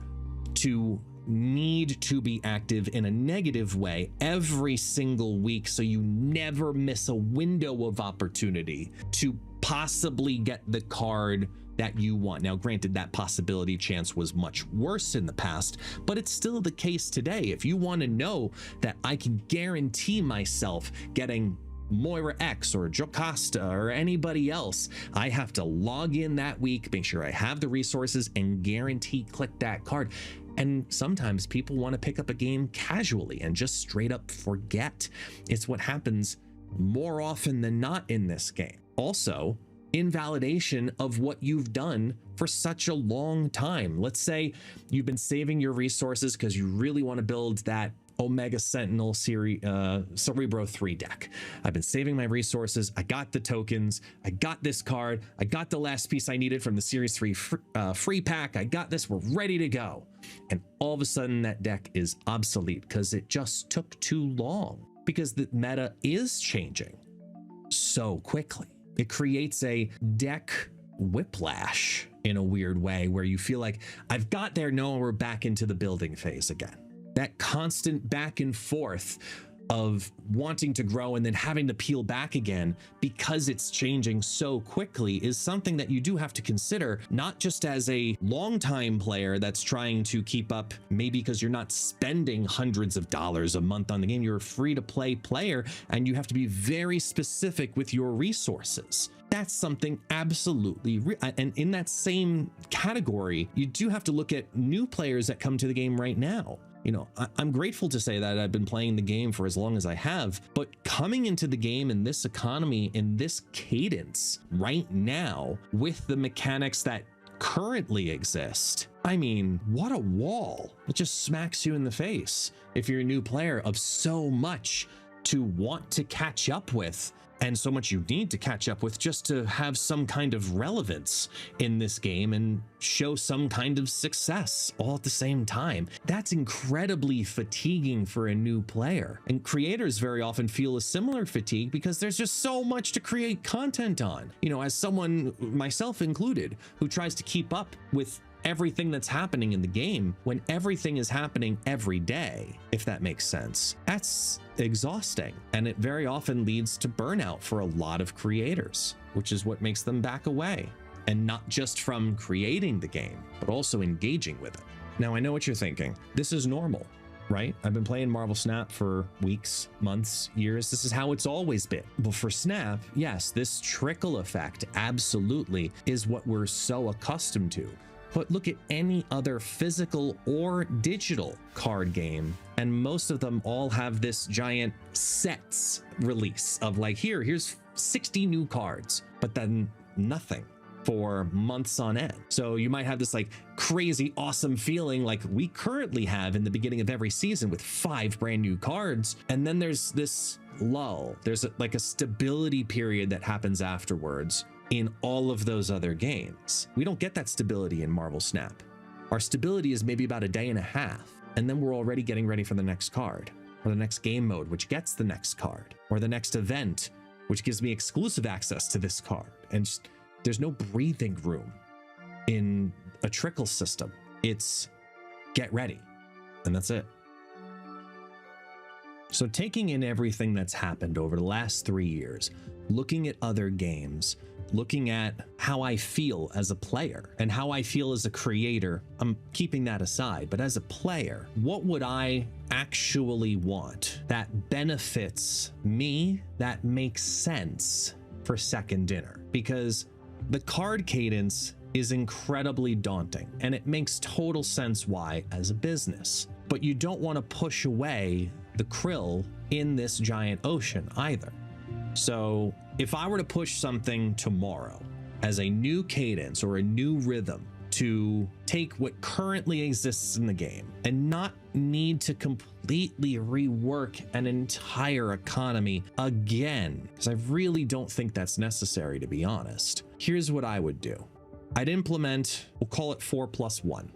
to need to be active in a negative way every single week, so you never miss a window of opportunity to possibly get the card that you want. Now, granted, that possibility chance was much worse in the past, but it's still the case today. If you want to know that I can guarantee myself getting Moira X or Jocasta or anybody else, I have to log in that week, make sure I have the resources, and guarantee click that card. And sometimes people want to pick up a game casually and just straight up forget. It's what happens more often than not in this game. Also, invalidation of what you've done for such a long time. Let's say you've been saving your resources because you really want to build that Omega Sentinel Cerebro 3 deck. I've been saving my resources. I got the tokens. I got this card. I got the last piece I needed from the Series 3 free pack. I got this. We're ready to go. And all of a sudden that deck is obsolete because it just took too long, because the meta is changing so quickly. It creates a deck whiplash in a weird way where you feel like, I've got there, no, we're back into the building phase again. That constant back and forth of wanting to grow and then having to peel back again because it's changing so quickly is something that you do have to consider, not just as a longtime player that's trying to keep up, maybe because you're not spending hundreds of dollars a month on the game. You're a free to play player and you have to be very specific with your resources. That's something absolutely real. And in that same category, you do have to look at new players that come to the game right now. You know, I'm grateful to say that I've been playing the game for as long as I have, but coming into the game in this economy, in this cadence right now, with the mechanics that currently exist, I mean, what a wall. It just smacks you in the face if you're a new player of so much to want to catch up with, and so much you need to catch up with just to have some kind of relevance in this game and show some kind of success all at the same time. That's incredibly fatiguing for a new player. And creators very often feel a similar fatigue because there's just so much to create content on. You know, as someone, myself included, who tries to keep up with everything that's happening in the game when everything is happening every day, if that makes sense. That's exhausting, and it very often leads to burnout for a lot of creators, which is what makes them back away, and not just from creating the game, but also engaging with it. Now, I know what you're thinking. This is normal, right? I've been playing Marvel Snap for weeks, months, years. This is how it's always been. But for Snap, yes, this trickle effect absolutely is what we're so accustomed to. But look at any other physical or digital card game, and most of them all have this giant sets release of like, here's 60 new cards, but then nothing for months on end. So you might have this like crazy awesome feeling like we currently have in the beginning of every season with 5 brand new cards, and then there's this lull. There's like a stability period that happens afterwards in all of those other games. We don't get that stability in Marvel Snap. Our stability is maybe about a day and a half, and then we're already getting ready for the next card, or the next game mode, which gets the next card, or the next event, which gives me exclusive access to this card. And just, there's no breathing room in a trickle system. It's get ready, and that's it. So taking in everything that's happened over the last 3 years, looking at other games, looking at how I feel as a player and how I feel as a creator, I'm keeping that aside, but as a player, what would I actually want that benefits me, that makes sense for second dinner? Because the card cadence is incredibly daunting, and it makes total sense why as a business. But you don't want to push away the krill in this giant ocean either. So if I were to push something tomorrow as a new cadence or a new rhythm to take what currently exists in the game and not need to completely rework an entire economy again, because I really don't think that's necessary, to be honest, here's what I would do. I'd implement, we'll call it 4+1,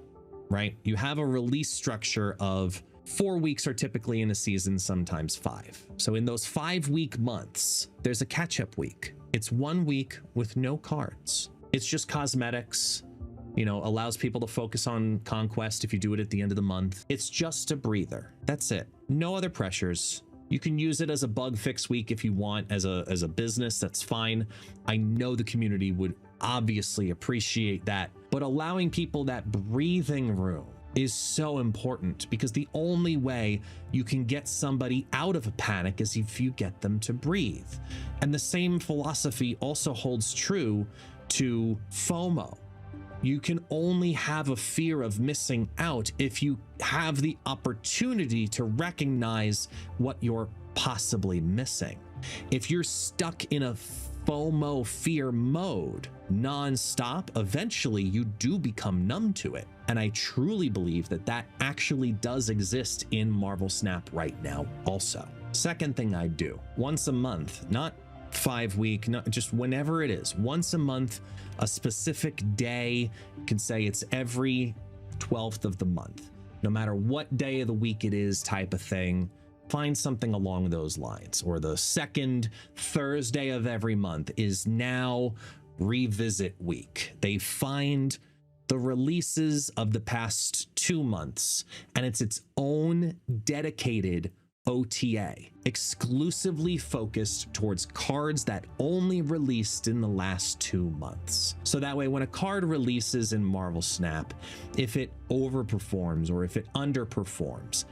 right? You have a release structure of 4 weeks are typically in a season, sometimes 5. So in those 5-week months, there's a catch-up week. It's 1 week with no cards. It's just cosmetics, you know, allows people to focus on conquest if you do it at the end of the month. It's just a breather. That's it. No other pressures. You can use it as a bug fix week if you want, as a business, that's fine. I know the community would obviously appreciate that, but allowing people that breathing room is so important, because the only way you can get somebody out of a panic is if you get them to breathe. And the same philosophy also holds true to FOMO. You can only have a fear of missing out if you have the opportunity to recognize what you're possibly missing. If you're stuck in a FOMO fear mode nonstop, eventually you do become numb to it. And I truly believe that that actually does exist in Marvel Snap right now also. Second thing I do, once a month, not 5 week, not just whenever it is, once a month, a specific day. You can say it's every 12th of the month, no matter what day of the week it is, type of thing. Find something along those lines. Or the second Thursday of every month is now revisit week. They find the releases of the past 2 months, and it's its own dedicated OTA, exclusively focused towards cards that only released in the last 2 months. So that way, when a card releases in Marvel Snap, if it overperforms or if it underperforms,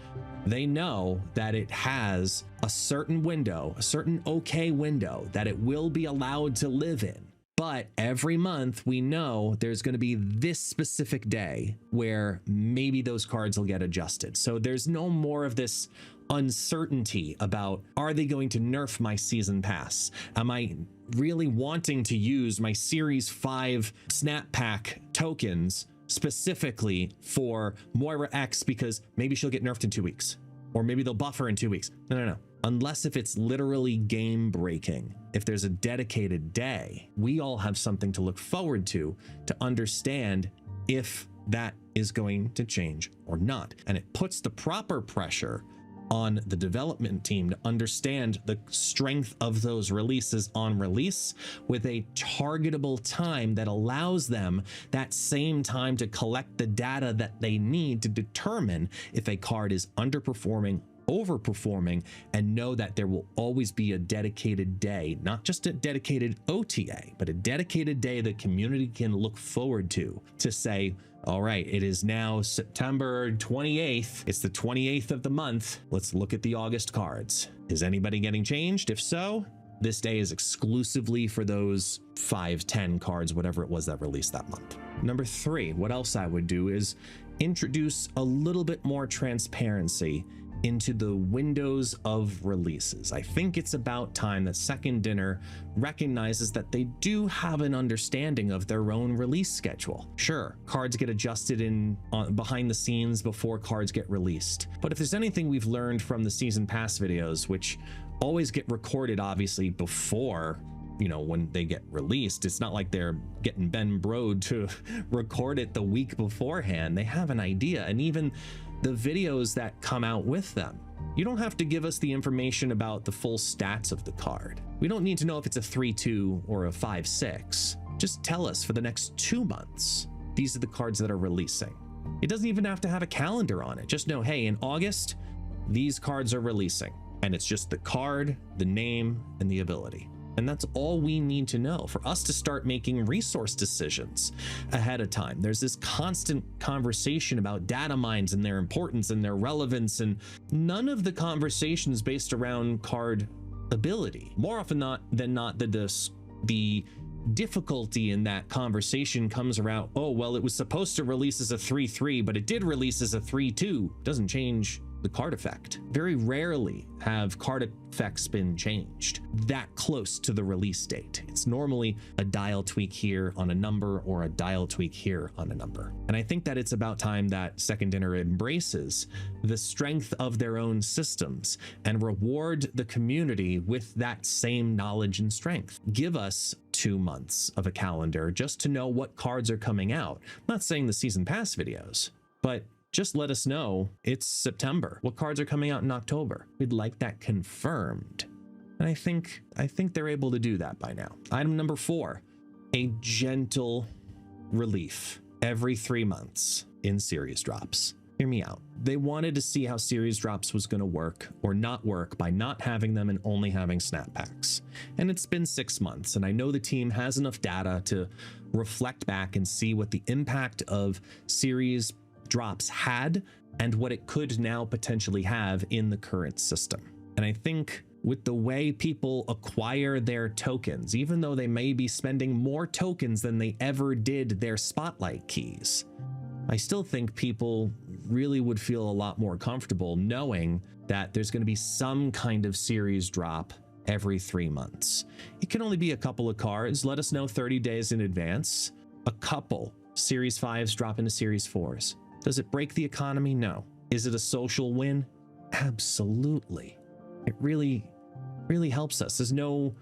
they know that it has a certain window, a certain okay window that it will be allowed to live in. But every month we know there's going to be this specific day where maybe those cards will get adjusted. So there's no more of this uncertainty about, are they going to nerf my season pass? Am I really wanting to use my Series 5 Snap Pack tokens specifically for Moira X because maybe she'll get nerfed in 2 weeks, or maybe they'll buff her in 2 weeks? No. Unless if it's literally game breaking, if there's a dedicated day, we all have something to look forward to understand if that is going to change or not. And it puts the proper pressure on the development team to understand the strength of those releases on release with a targetable time that allows them that same time to collect the data that they need to determine if a card is underperforming, overperforming, and know that there will always be a dedicated day, not just a dedicated OTA, but a dedicated day the community can look forward to say, all right, it is now September 28th. It's the 28th of the month. Let's look at the August cards. Is anybody getting changed? If so, this day is exclusively for those 5, 10 cards, whatever it was that released that month. Number 3, what else I would do is introduce a little bit more transparency into the windows of releases. I think it's about time that Second Dinner recognizes that they do have an understanding of their own release schedule. Sure, cards get adjusted behind the scenes before cards get released. But if there's anything we've learned from the season pass videos, which always get recorded obviously before, you know, when they get released, it's not like they're getting Ben Brode to record it the week beforehand. They have an idea, and even the videos that come out with them, you don't have to give us the information about the full stats of the card. We don't need to know if it's a 3-2 or a 5-6. Just tell us for the next 2 months, these are the cards that are releasing. It doesn't even have to have a calendar on it. Just know, hey, in August, these cards are releasing. And it's just the card, the name, and the ability. And that's all we need to know for us to start making resource decisions ahead of time. There's this constant conversation about data mines and their importance and their relevance, and none of the conversations based around card ability. More often than not, the difficulty in that conversation comes around, oh, well, it was supposed to release as a 3-3, but it did release as a 3-2. Doesn't change the card effect. Very rarely have card effects been changed that close to the release date. It's normally a dial tweak here on a number or a dial tweak here on a number. And I think that it's about time that Second Dinner embraces the strength of their own systems and reward the community with that same knowledge and strength. Give us 2 months of a calendar just to know what cards are coming out. I'm not saying the season pass videos, but just let us know it's September. What cards are coming out in October? We'd like that confirmed. And I think they're able to do that by now. Item number 4, a gentle relief every 3 months in series drops. Hear me out. They wanted to see how series drops was going to work or not work by not having them and only having snap packs. And it's been 6 months, and I know the team has enough data to reflect back and see what the impact of series drops had and what it could now potentially have in the current system. And I think with the way people acquire their tokens, even though they may be spending more tokens than they ever did their spotlight keys, I still think people really would feel a lot more comfortable knowing that there's going to be some kind of series drop every 3 months. It can only be a couple of cards. Let us know 30 days in advance. A couple series 5s drop into series 4s. Does it break the economy? No. Is it a social win? Absolutely. It really helps us. There's no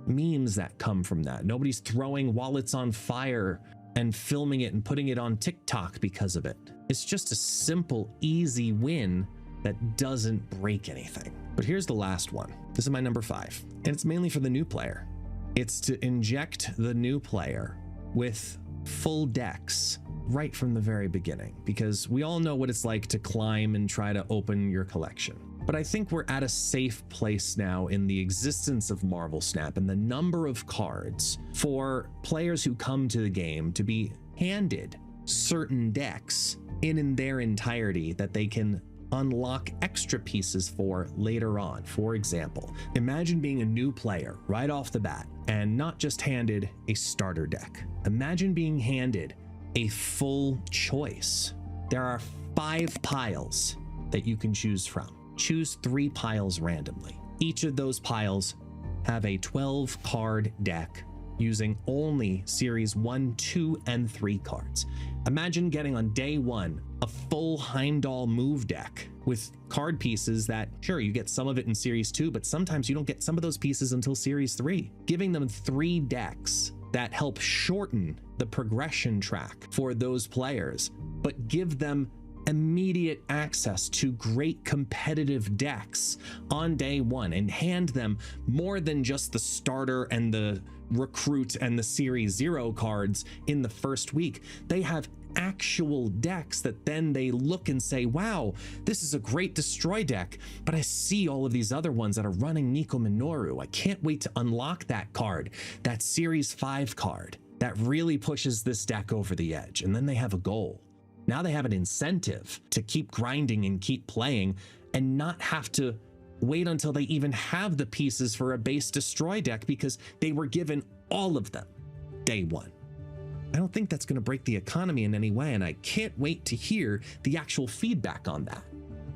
memes that come from that. Nobody's throwing wallets on fire and filming it and putting it on TikTok because of it. It's just a simple, easy win that doesn't break anything. But here's the last one. This is my number 5, and it's mainly for the new player. It's to inject the new player with full decks right from the very beginning, because we all know what it's like to climb and try to open your collection. But I think we're at a safe place now in the existence of Marvel Snap and the number of cards for players who come to the game to be handed certain decks in their entirety that they can unlock extra pieces for later on. For example, imagine being a new player right off the bat and not just handed a starter deck. Imagine being handed a full choice. There are 5 piles that you can choose from. Choose 3 piles randomly. Each of those piles have a 12 card deck using only series 1, 2, and 3 cards. Imagine getting on day 1 a full Heimdall move deck with card pieces that, sure, you get some of it in series 2, but sometimes you don't get some of those pieces until series 3. Giving them 3 decks that help shorten the progression track for those players, but give them immediate access to great competitive decks on day 1 and hand them more than just the starter and the recruit and the series 0 cards in the first week. They have actual decks that then they look and say, wow, this is a great destroy deck, but I see all of these other ones that are running Nico Minoru. I can't wait to unlock that card, that series 5 card that really pushes this deck over the edge. And then they have a goal. Now they have an incentive to keep grinding and keep playing and not have to wait until they even have the pieces for a base destroy deck because they were given all of them day 1. I don't think that's going to break the economy in any way, and I can't wait to hear the actual feedback on that.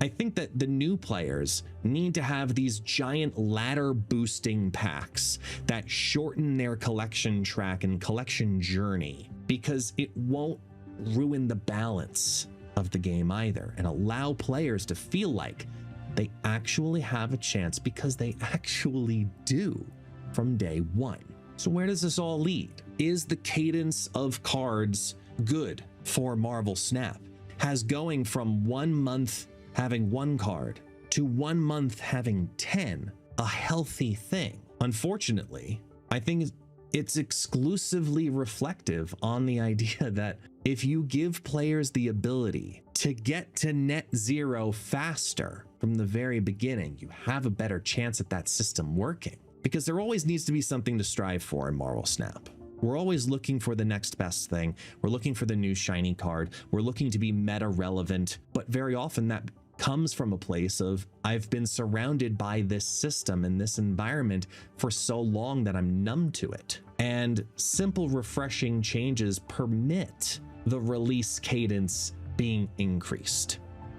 I think that the new players need to have these giant ladder boosting packs that shorten their collection track and collection journey, because it won't ruin the balance of the game either, and allow players to feel like they actually have a chance, because they actually do from day 1. So where does this all lead? Is the cadence of cards good for Marvel Snap? Has going from 1 month having 1 card to 1 month having 10 a healthy thing? Unfortunately, I think it's exclusively reflective on the idea that if you give players the ability to get to net 0 faster from the very beginning, you have a better chance at that system working. Because there always needs to be something to strive for in Marvel Snap. We're always looking for the next best thing. We're looking for the new shiny card. We're looking to be meta relevant, but very often that comes from a place of I've been surrounded by this system and this environment for so long that I'm numb to it. And simple, refreshing changes permit the release cadence being increased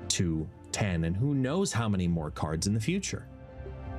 to 10 and who knows how many more cards in the future.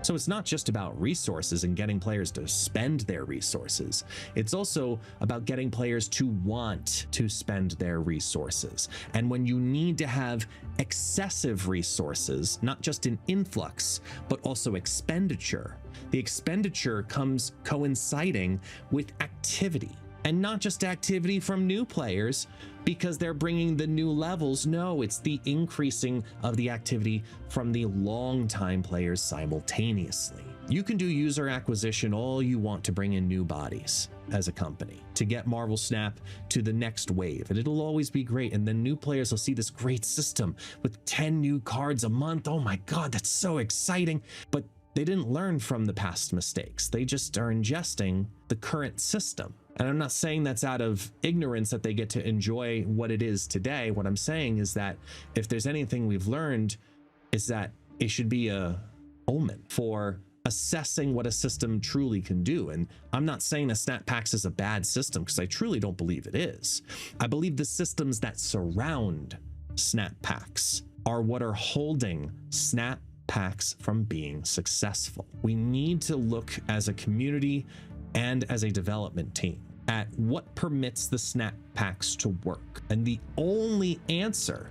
So it's not just about resources and getting players to spend their resources. It's also about getting players to want to spend their resources. And when you need to have excessive resources, not just in influx, but also expenditure, the expenditure comes coinciding with activity. And not just activity from new players because they're bringing the new levels. No, it's the increasing of the activity from the long-time players simultaneously. You can do user acquisition all you want to bring in new bodies as a company to get Marvel Snap to the next wave, and it'll always be great. And then new players will see this great system with 10 new cards a month. Oh my God, that's so exciting. But they didn't learn from the past mistakes. They just are ingesting the current system. And I'm not saying that's out of ignorance that they get to enjoy what it is today. What I'm saying is that if there's anything we've learned is that it should be a omen for assessing what a system truly can do. And I'm not saying that Snap Packs is a bad system because I truly don't believe it is. I believe the systems that surround Snap Packs are what are holding Snap Packs from being successful. We need to look as a community and as a development team at what permits the Snap Packs to work. And the only answer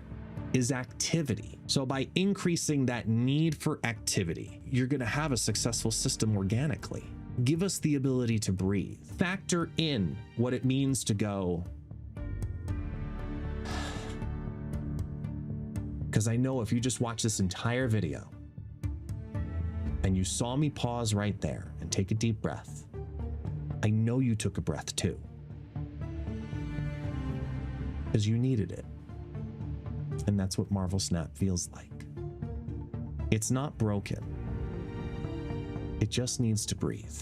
is activity. So by increasing that need for activity, you're going to have a successful system organically. Give us the ability to breathe. Factor in what it means to go. Because I know if you just watch this entire video and you saw me pause right there and take a deep breath, I know you took a breath too, because you needed it. And that's what Marvel Snap feels like. It's not broken. It just needs to breathe.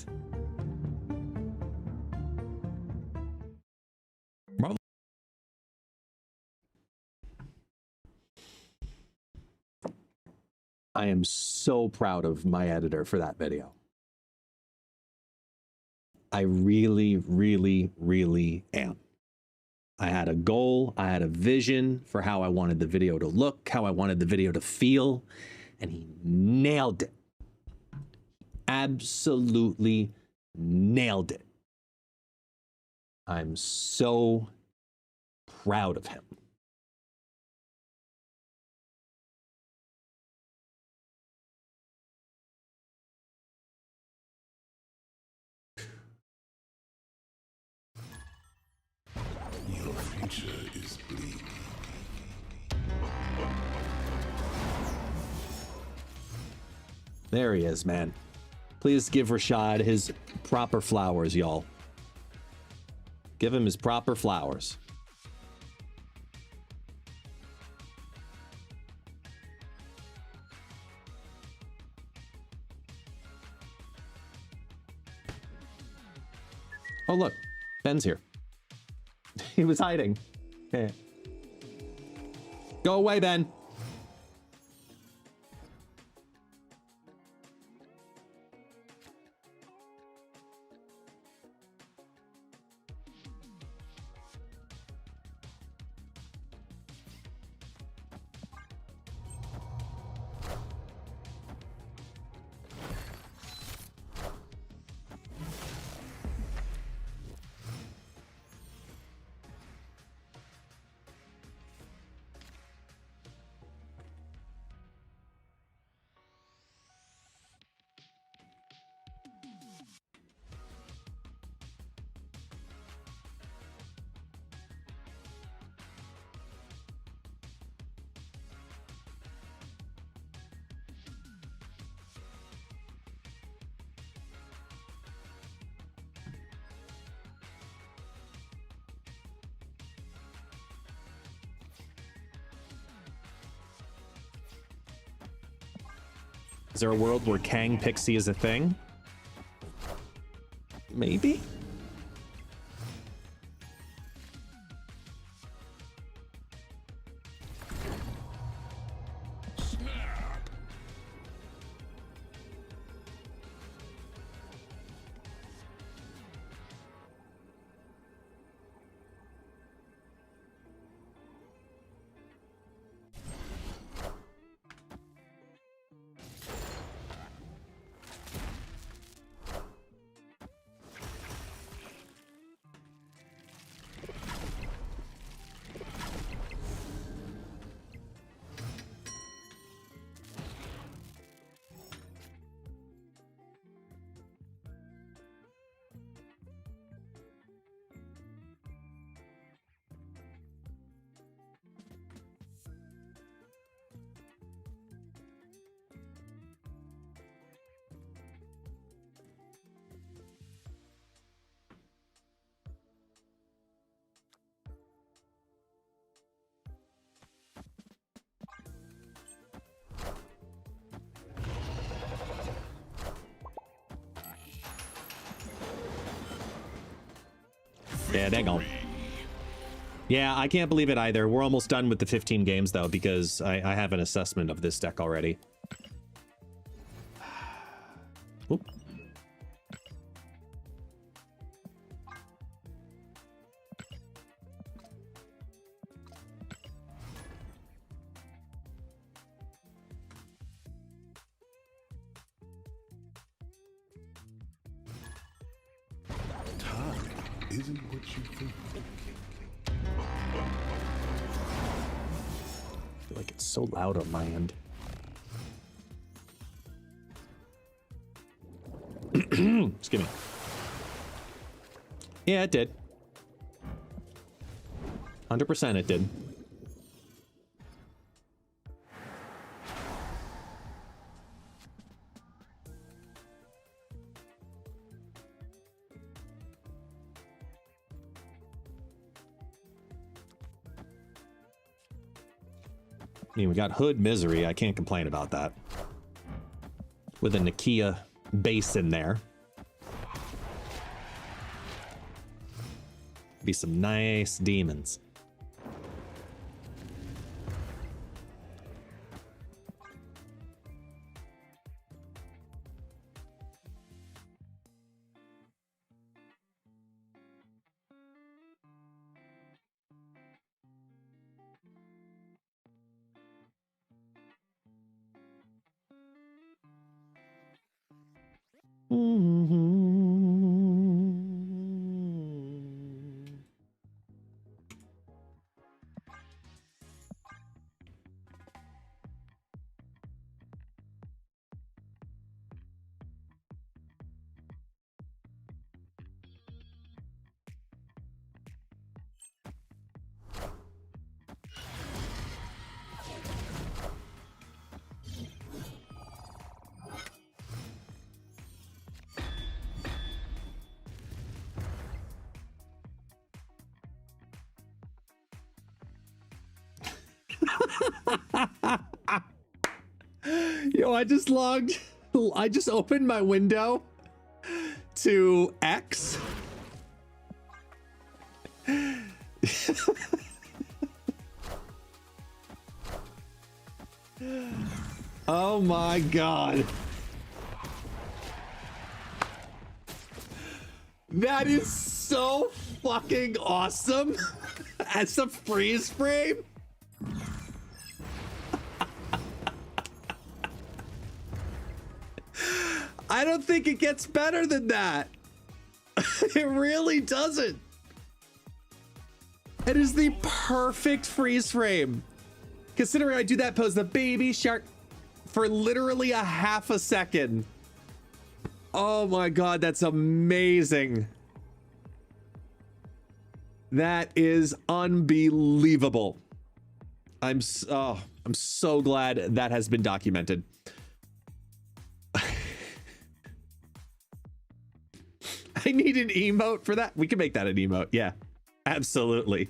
Marvel. I am so proud of my editor for that video. I really, really, really am. I had a goal, I had a vision for how I wanted the video to look, how I wanted the video to feel, and he nailed it. Absolutely nailed it. I'm so proud of him. Your future is bleak. There he is, man. Please give Rashad his proper flowers, y'all. Give him his proper flowers. Oh, look. Ben's here. He was hiding. Yeah. Go away, Ben. Is there a world where Kang Pixie is a thing? Maybe? Yeah, dang on. Yeah, I can't believe it either. We're almost done with the 15 games, though, because I have an assessment of this deck already. Oop. Time isn't what you think. I feel like it's so loud on my end. Excuse me. Yeah, it did. 100% it did. I mean, we got Hood Misery. I can't complain about that. With a Nakia base in there. Be some nice demons. Yo, I just opened my window to X. Oh my God. That is so fucking awesome. As a freeze frame. I don't think it gets better than that. It really doesn't. It is the perfect freeze frame. Considering I do that pose, the baby shark, for literally a half a second. Oh my God, that's amazing. That is unbelievable. I'm so glad that has been documented. I need an emote for that. We can make that an emote. Yeah, absolutely.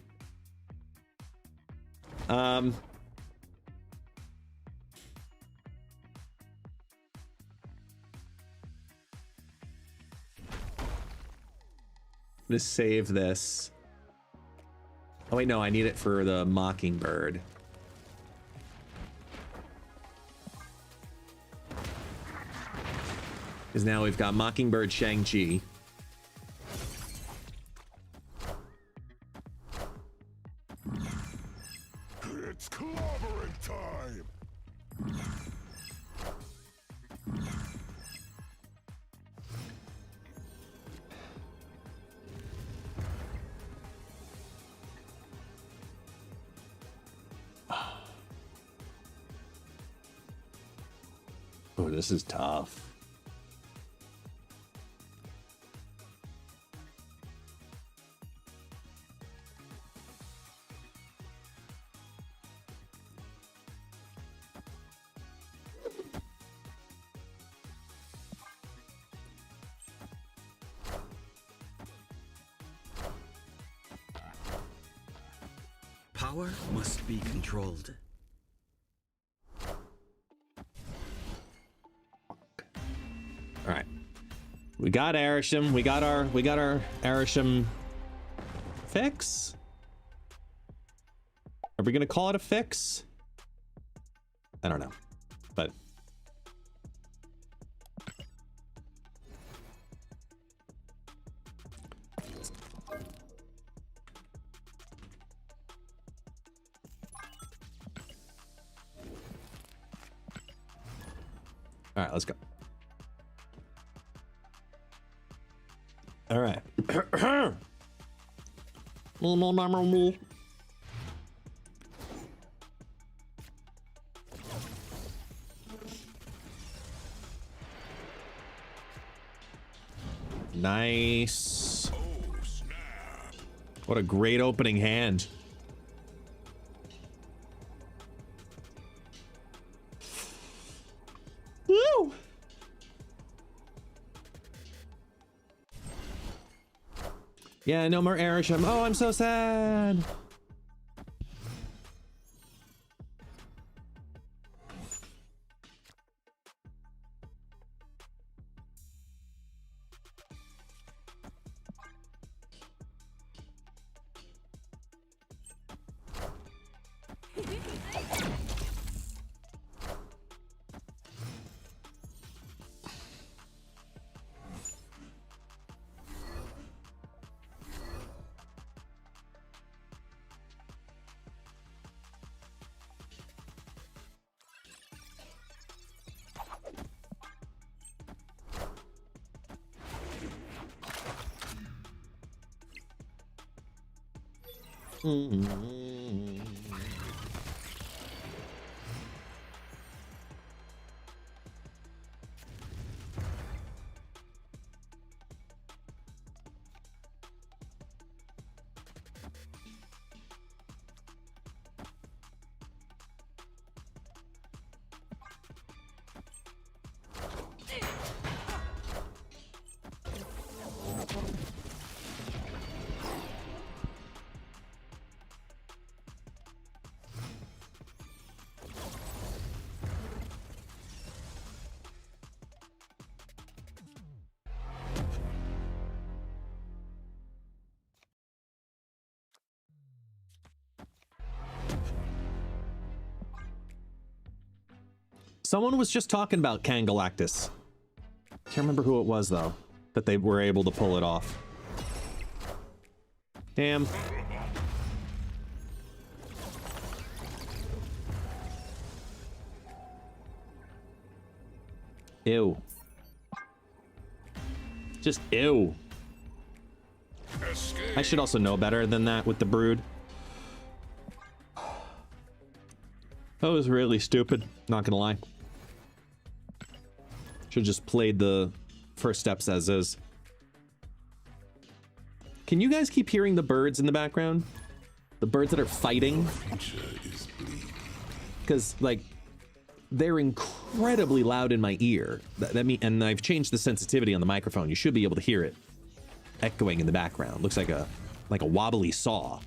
Let's save this. Oh wait, no, I need it for the Mockingbird. Because now we've got Mockingbird, Shang-Chi. It's clobbering time. Oh, this is tough. Power must be controlled. All right, we got Arishem. We got our Arishem fix? Are we gonna call it a fix? I don't know, but all right, let's go. All right. Nice. What a great opening hand. Woo! Yeah, no more Airsham. Oh, I'm so sad. Someone was just talking about Galactus. Can't remember who it was though, that they were able to pull it off. Damn. Ew. Just ew. I should also know better than that with the brood. That was really stupid, not gonna lie. Should've just played the first steps as is. Can you guys keep hearing the birds in the background? The birds that are fighting? Because, like, they're incredibly loud in my ear. And I've changed the sensitivity on the microphone. You should be able to hear it echoing in the background. Looks like a wobbly saw.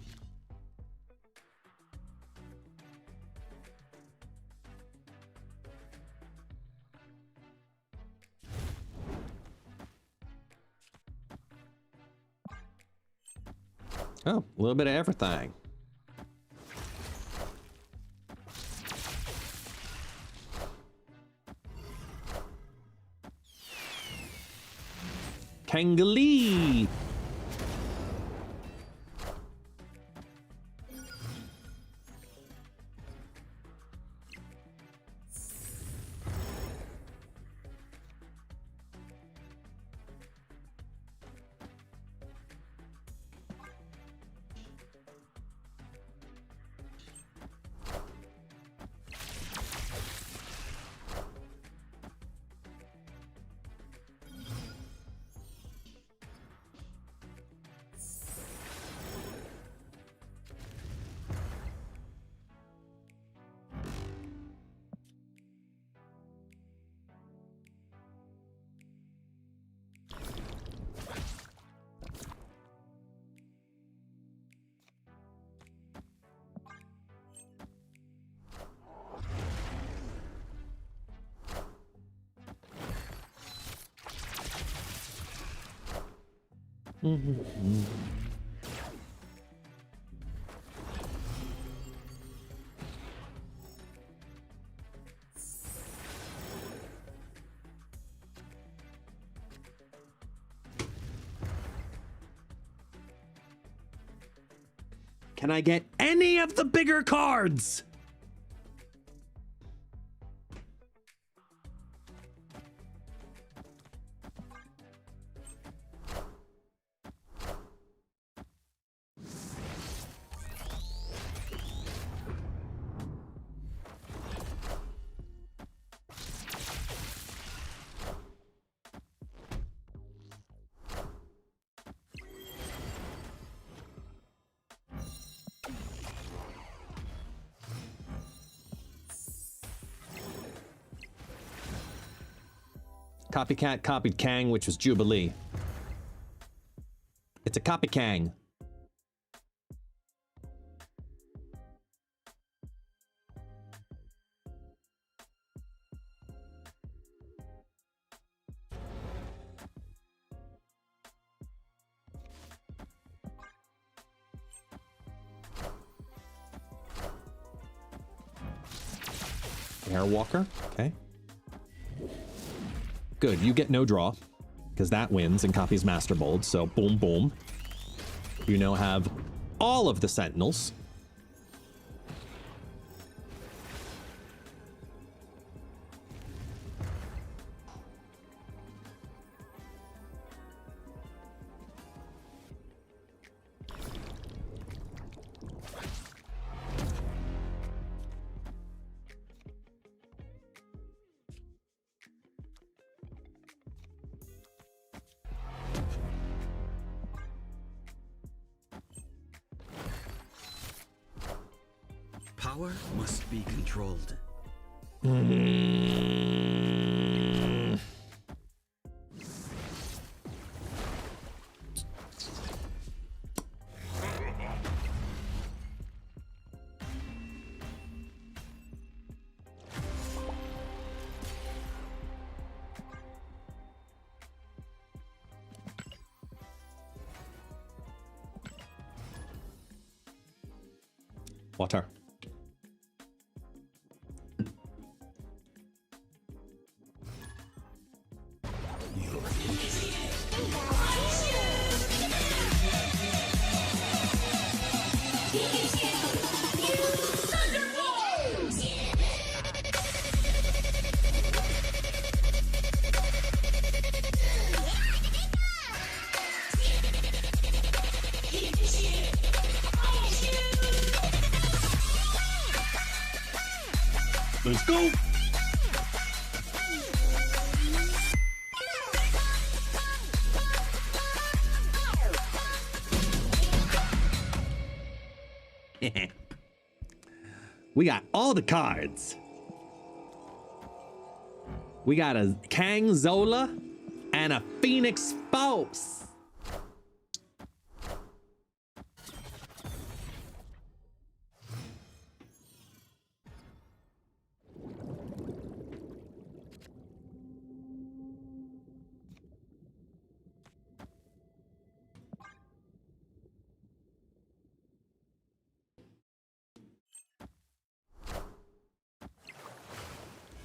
Oh, a little bit of everything. Kangalee! Can I get any of the bigger cards? Copycat copied Kang, which was Jubilee. It's a copy Kang. Airwalker, okay. Good, you get no draw, because that wins and copies Master Mold, so boom, boom. You now have all of the Sentinels. Power must be controlled. Water. Let's go. We got all the cards. We got a Kang Zola and a Phoenix Force.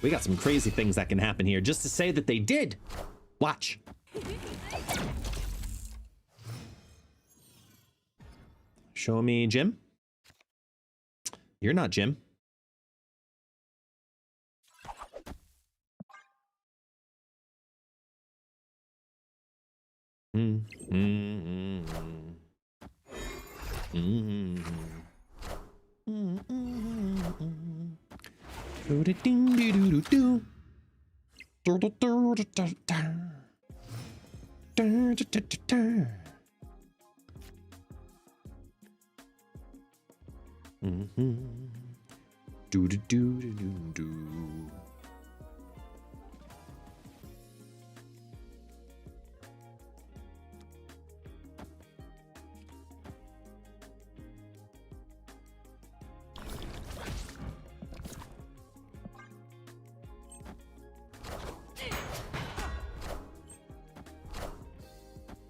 We got some crazy things that can happen here just to say that they did. Watch. Show me Jim. You're not Jim.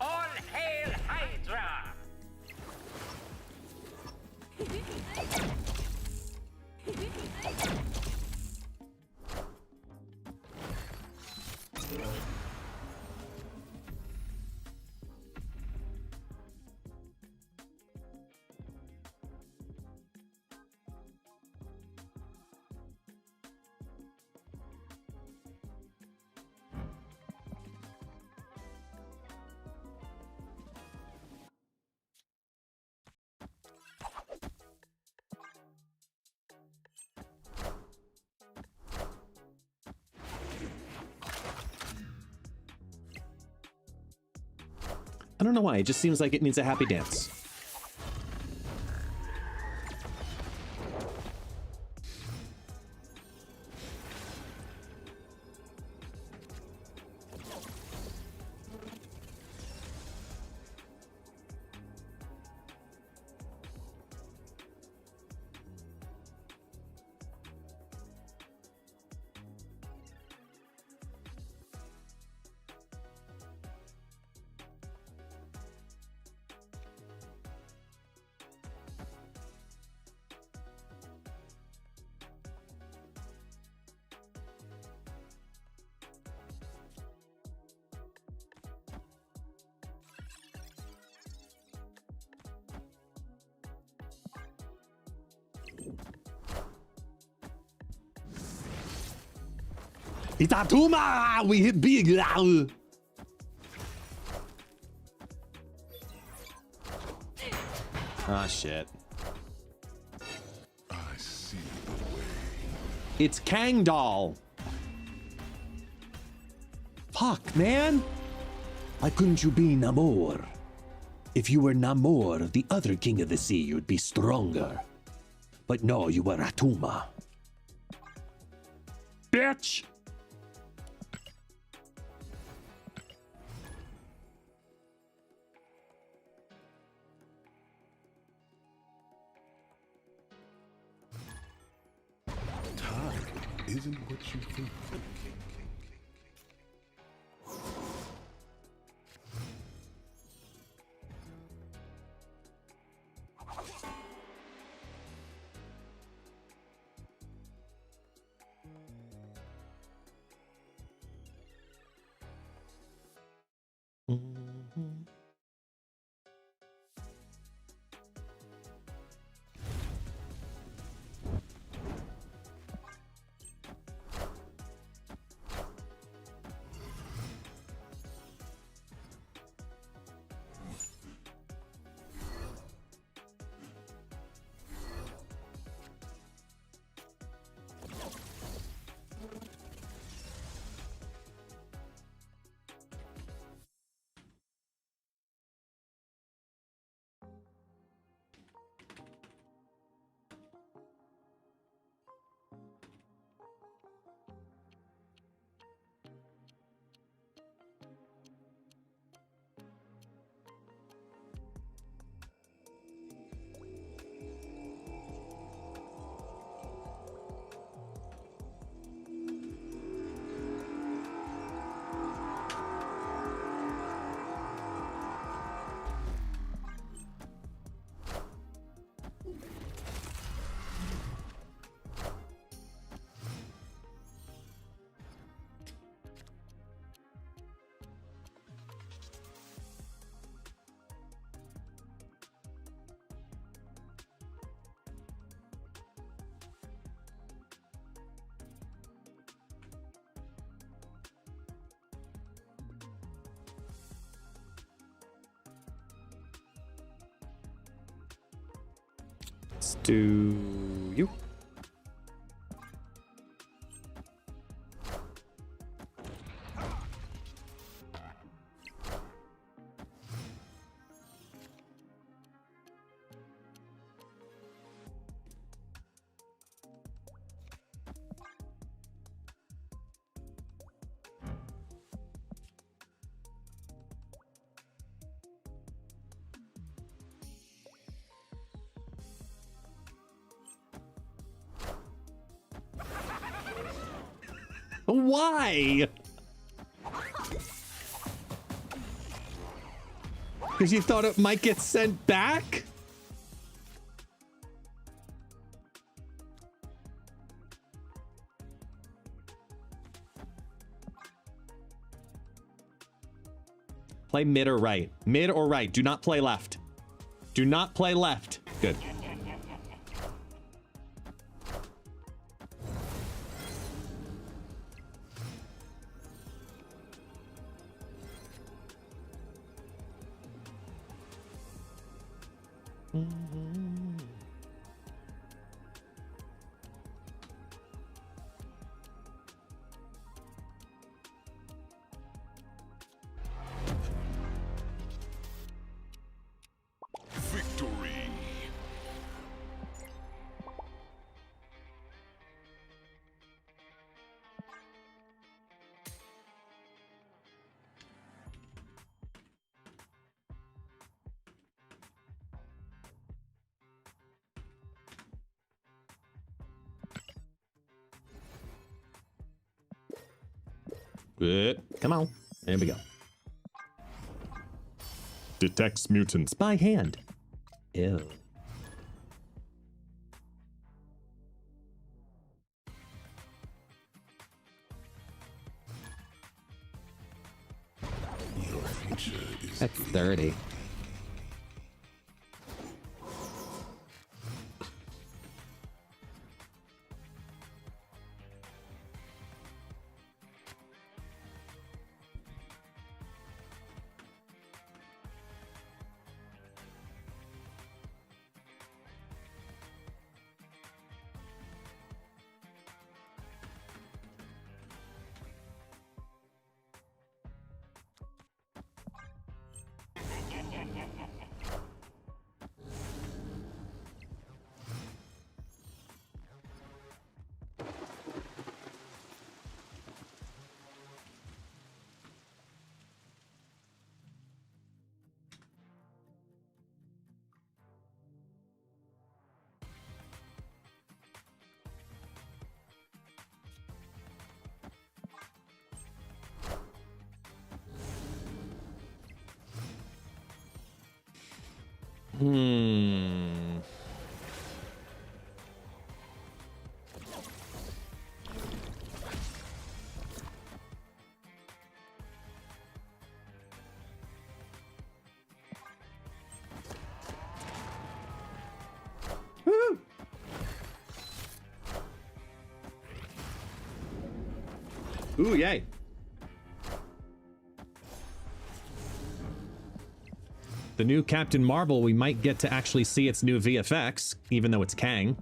All hail Hydra! I don't know why. It just seems like it needs a happy dance. Itatuma! We hit big now! Ah, shit. I see the way. It's Kang Doll. Fuck, man. Why couldn't you be Namor? If you were Namor, the other king of the sea, you'd be stronger. But no, you were Atuma. Bitch! Time isn't what you think. Let's do you. Why? Because you thought it might get sent back? Play mid or right. Mid or right. Do not play left. Do not play left. Good. Come on. There we go. Detects mutants by hand. Ew. Your future is That's 30. Ooh, yay. The new Captain Marvel, we might get to actually see its new VFX, even though it's Kang.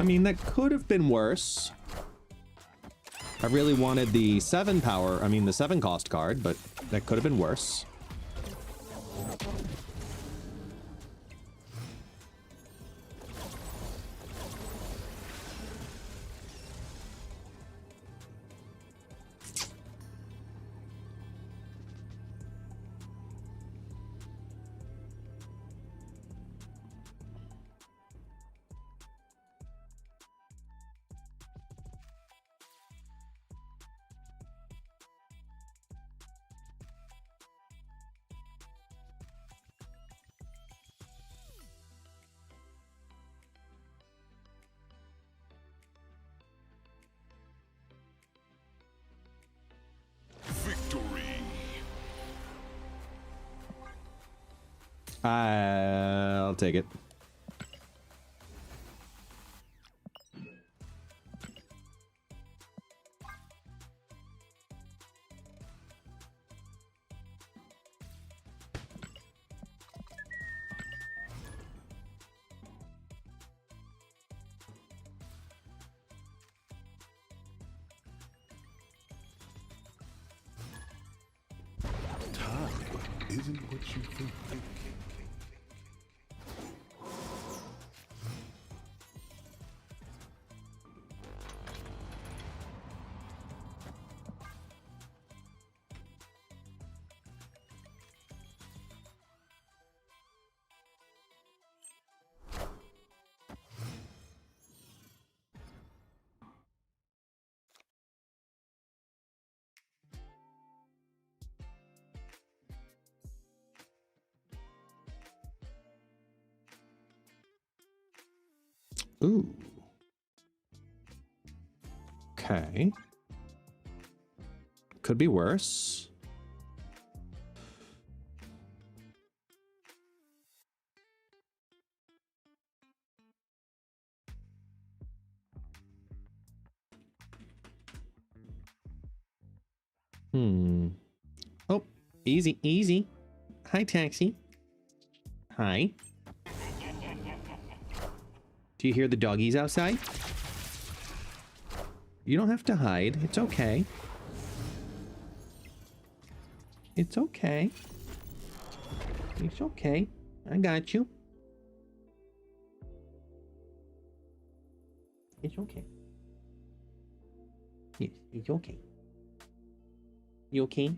I mean, that could have been worse. I really wanted the 7 cost card, but that could have been worse. I'll take it. time isn't what you think. Ooh. Okay. Could be worse. Oh, easy, easy. Hi, taxi. Hi. Do you hear the doggies outside? You don't have to hide. It's okay. It's okay. It's okay. I got you. It's okay. Yes, it's okay. You okay?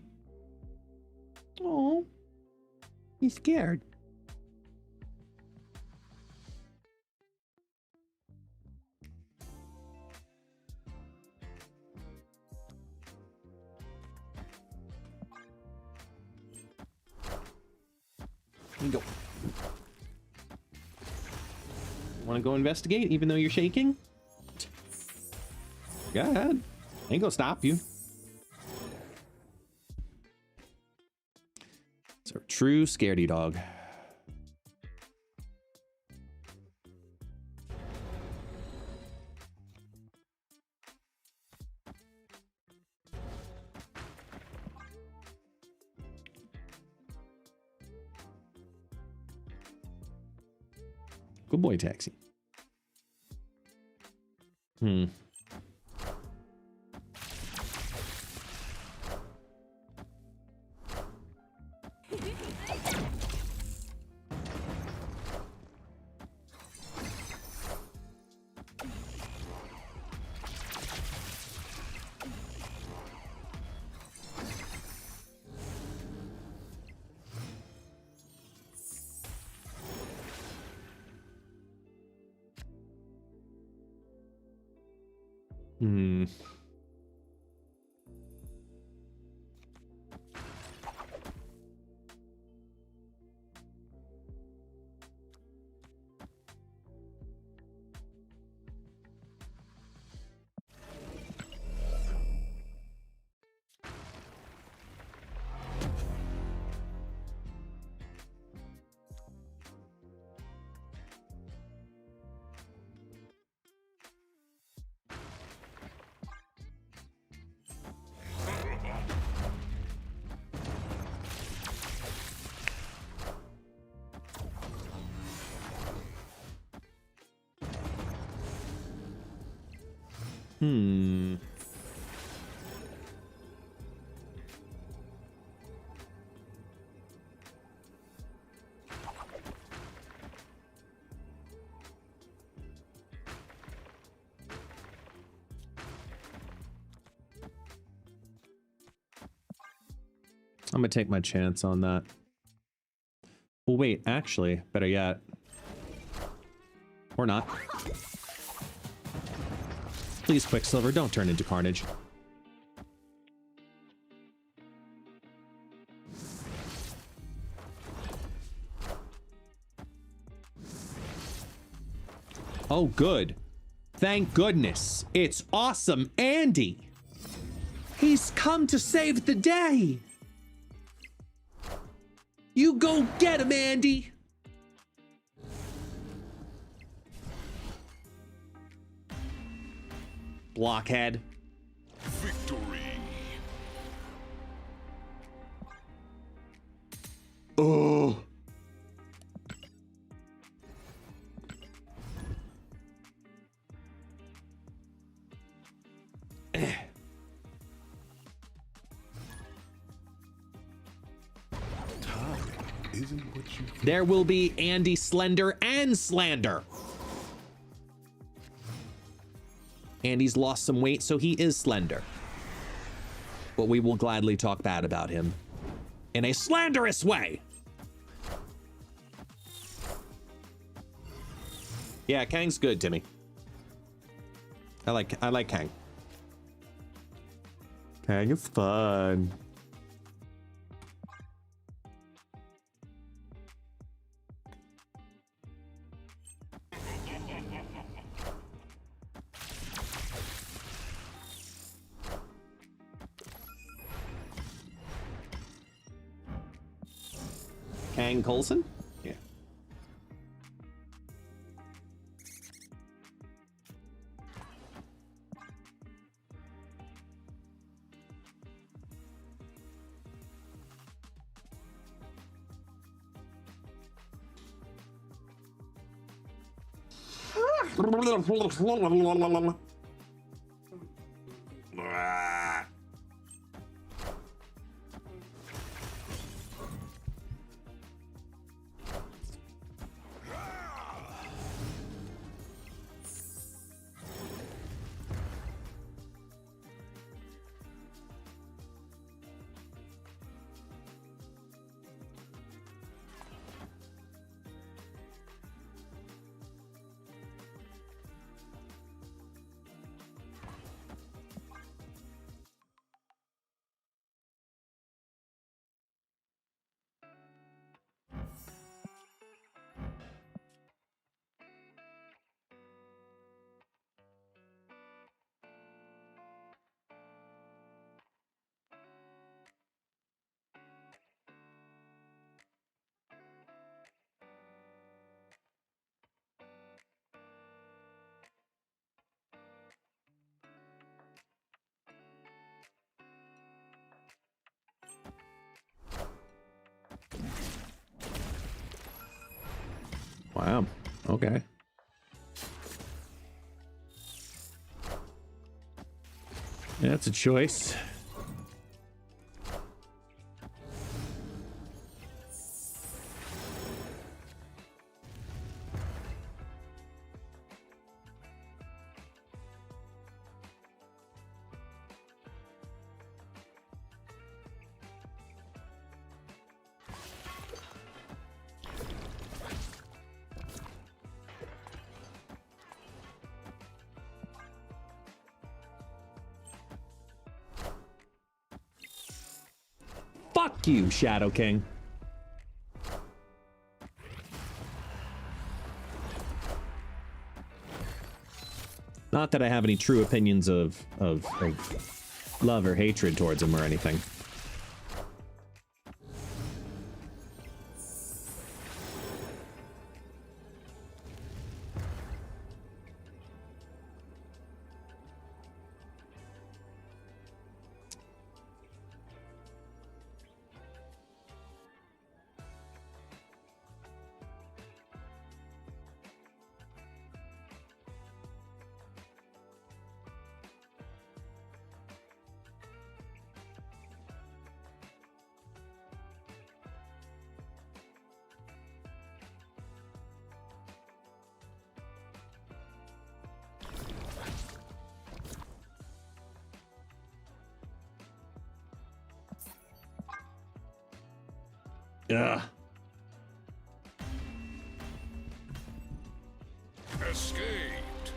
Oh, he's scared. Here you go. Want to go investigate even though you're shaking? Go ahead. Ain't gonna stop you. It's a true scaredy dog. Good boy, taxi. I'm gonna take my chance on that. Well, wait, actually, better yet. Or not. Please, Quicksilver, don't turn into Carnage. Oh, good. Thank goodness. It's awesome, Andy. He's come to save the day. You go get him, Andy. Blockhead. Victory. Oh. Isn't what you think. There will be Andy Slender and Slander. Andy's lost some weight, so he is slender. But we will gladly talk bad about him in a slanderous way. Yeah, Kang's good, Timmy. I like Kang. Kang is fun. Kang Coulson? Yeah. Wow. Okay. Yeah, that's a choice. Fuck you, Shadow King. Not that I have any true opinions of love or hatred towards him or anything. Ugh. Escaped.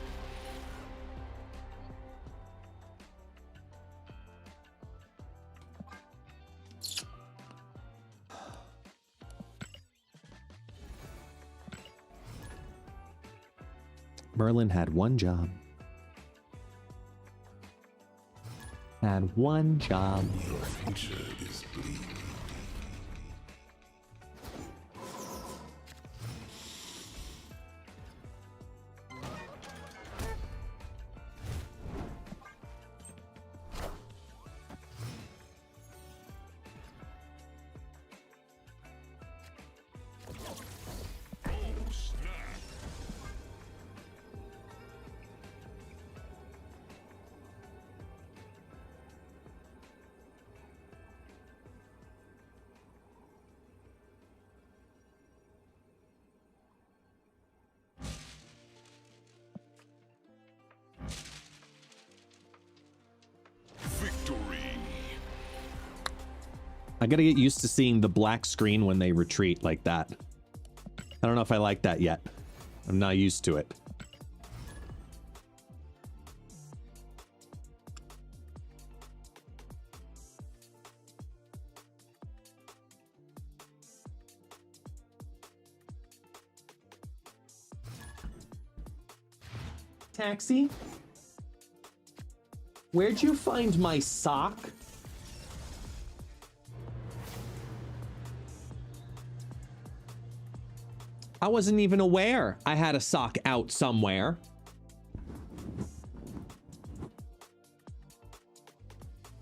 Merlin had one job. Had one job. Your future is bleak. I gotta get used to seeing the black screen when they retreat like that. I don't know if I like that yet. I'm not used to it. Taxi? Where'd you find my sock? I wasn't even aware I had a sock out somewhere.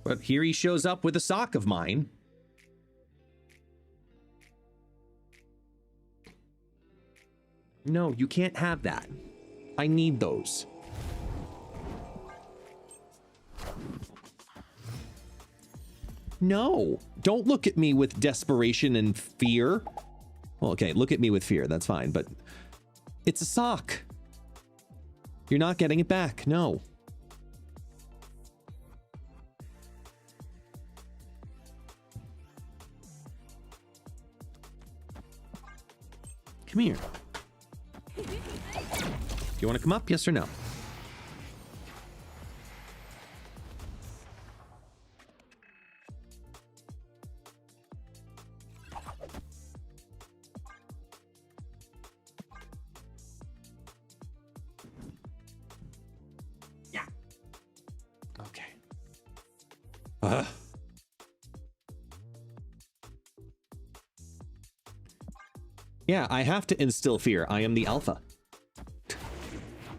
But here he shows up with a sock of mine. No, you can't have that. I need those. No, don't look at me with desperation and fear. Well, okay, look at me with fear. That's fine, but it's a sock. You're not getting it back. No. Come here. Do you want to come up? Yes or no? Yeah. Okay. Yeah, I have to instill fear. I am the alpha.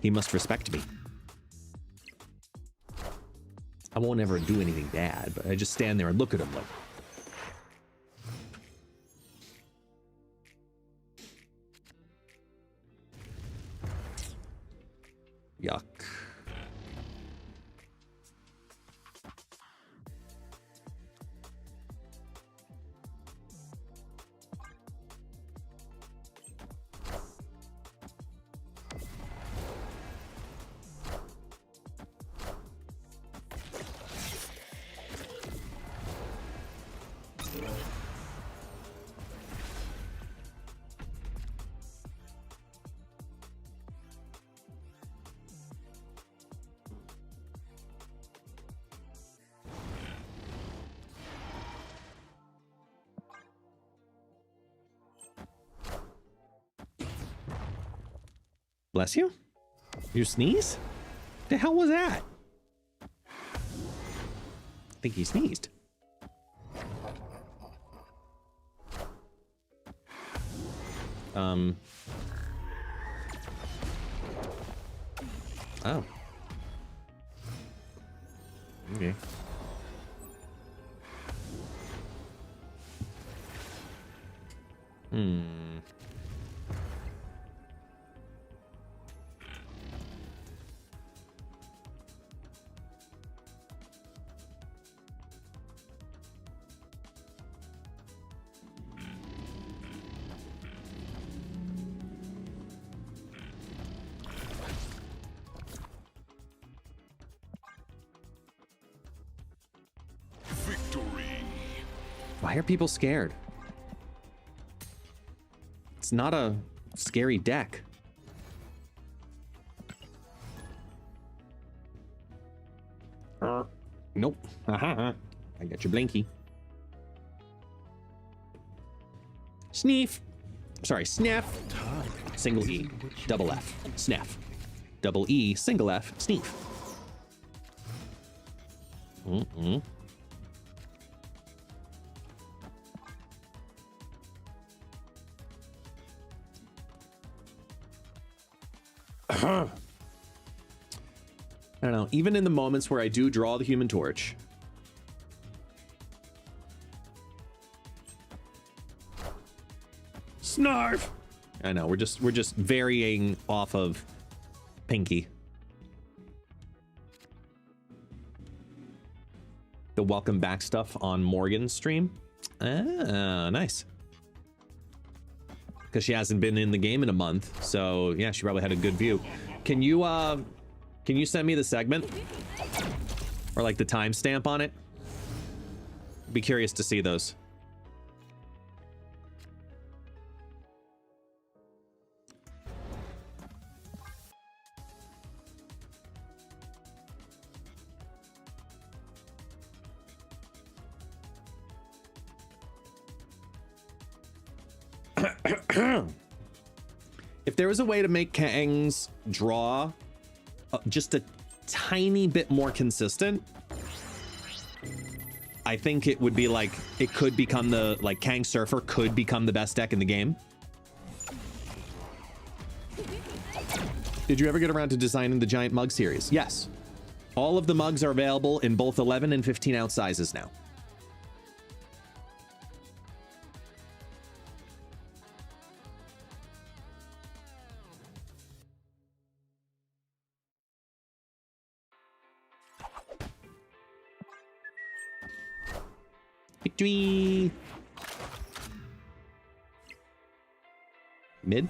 He must respect me. I won't ever do anything bad, but I just stand there and look at him like... Yuck. Bless you? You sneeze? The hell was that? I think he sneezed. Oh. Okay. Why are people scared? It's not a scary deck. Nope. I got your blinky. Sneef. Sorry, sniff. Single E. Double F. Sniff. Double E. Single F. Sneef. I don't know, even in the moments where I do draw the Human Torch. Snarf! I know, we're just varying off of Pinky. The welcome back stuff on Morgan's stream. Ah, nice. Because she hasn't been in the game in a month, so yeah, she probably had a good view. Can you send me the segment or like the timestamp on it? Be curious to see those. If there was a way to make Kang's draw just a tiny bit more consistent, I think it would be like, it could become the, like Kang Surfer could become the best deck in the game. Did you ever get around to designing the giant mug series? Yes. All of the mugs are available in both 11 and 15 ounce sizes now. Victory! Mid?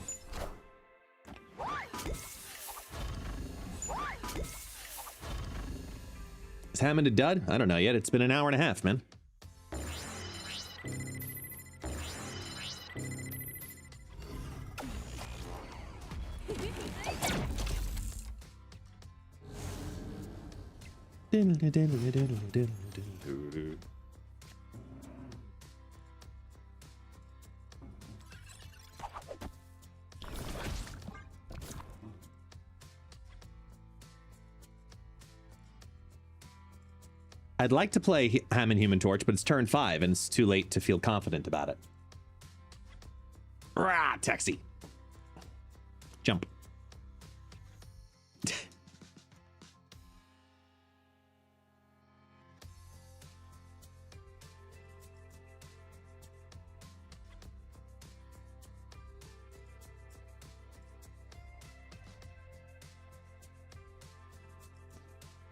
Is Hammond a dud? I don't know yet. It's been an hour and a half, man. I'd like to play Hammond Human Torch, but it's turn 5 and it's too late to feel confident about it. Rah, taxi. Jump.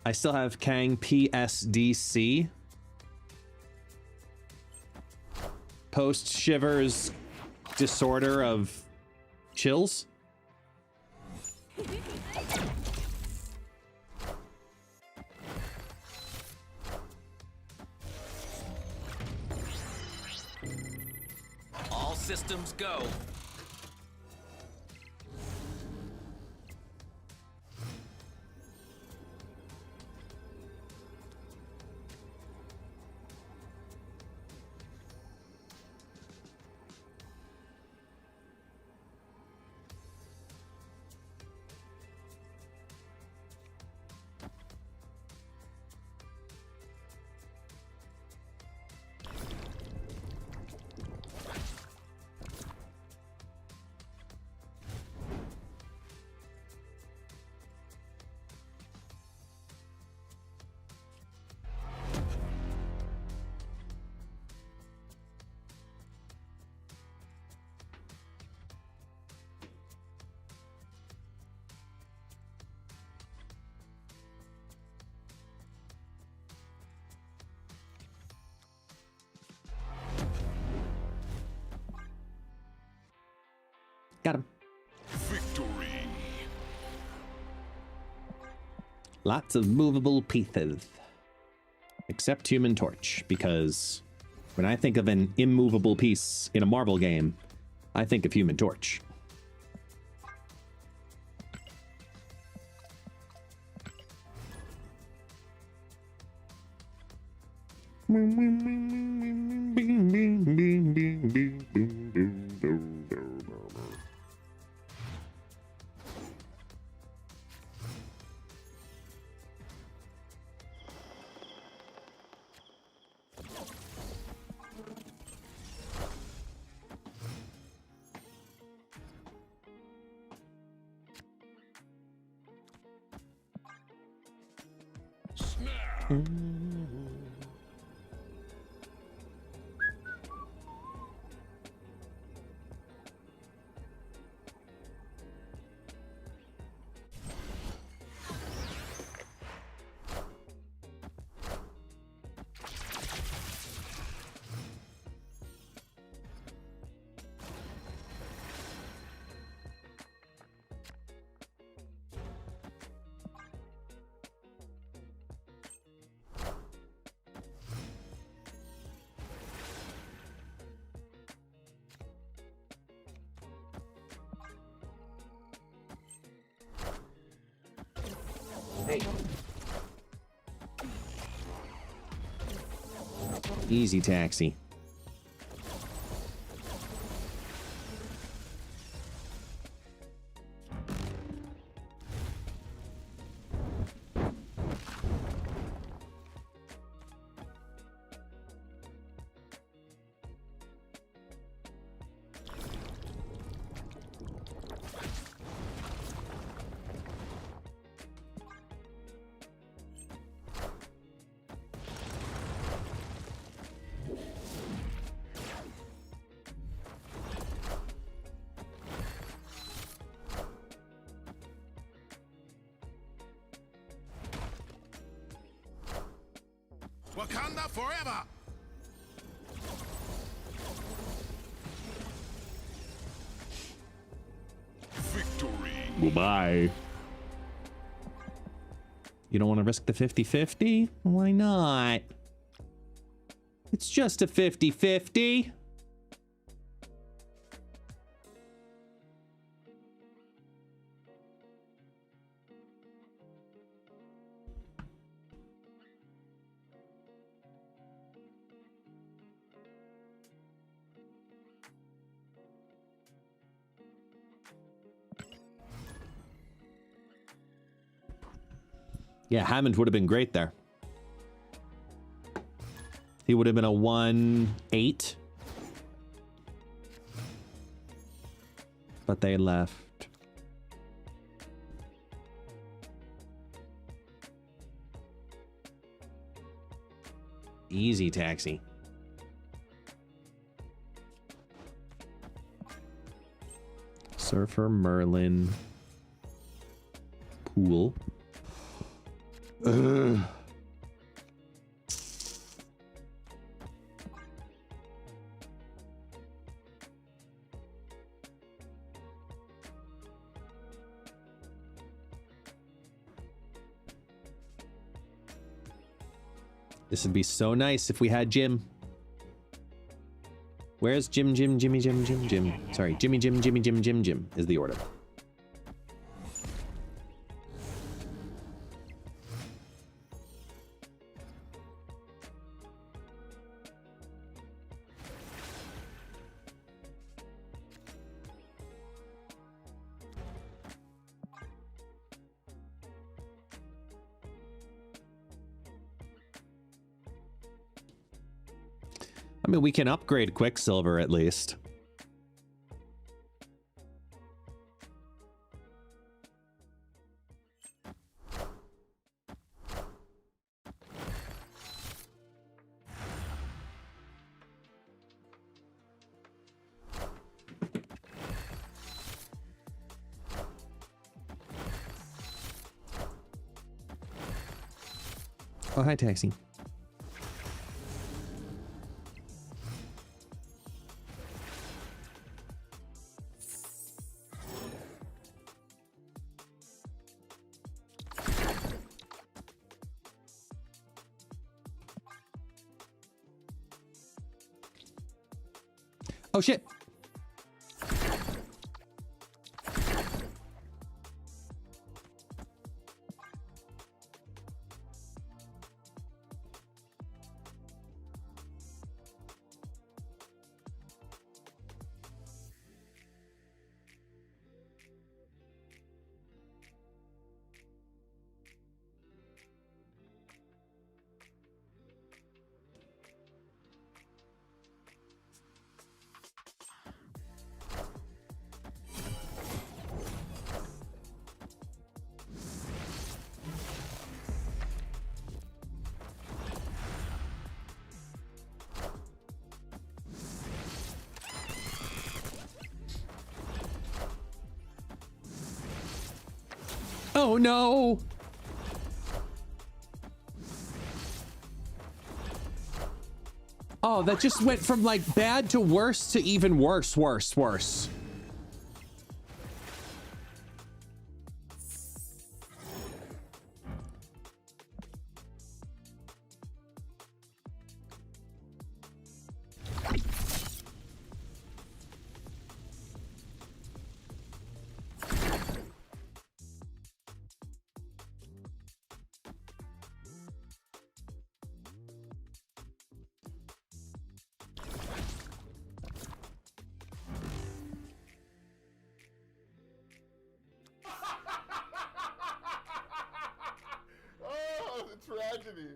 I still have Kang PSDC. Post Shivers disorder of chills. All systems go. Got him. Victory. Lots of movable pieces. Except Human Torch, because when I think of an immovable piece in a Marvel game, I think of Human Torch. Easy taxi. Wakanda forever! Victory! Goodbye. You don't want to risk the 50-50? Why not? It's just a 50-50. Yeah, Hammond would have been great there. He would have been a 1-8. But they left. Easy taxi. Surfer, Merlin, Pool. This would be so nice if we had Jim. Where's Jim? Jimmy, Jim. Sorry, Jimmy, Jim is the order. I mean, we can upgrade Quicksilver at least. Oh, hi, Taxi. Oh, shit. Oh no! Oh, that just went from like bad to worse to even worse. Tragedy.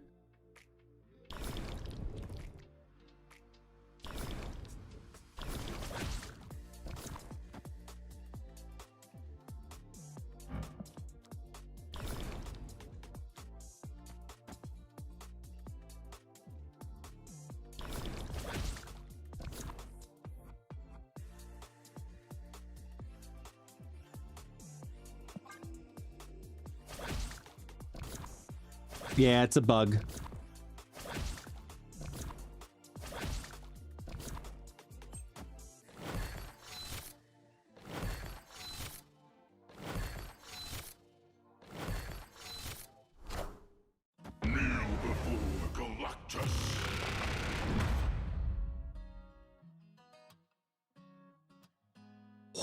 Yeah, it's a bug.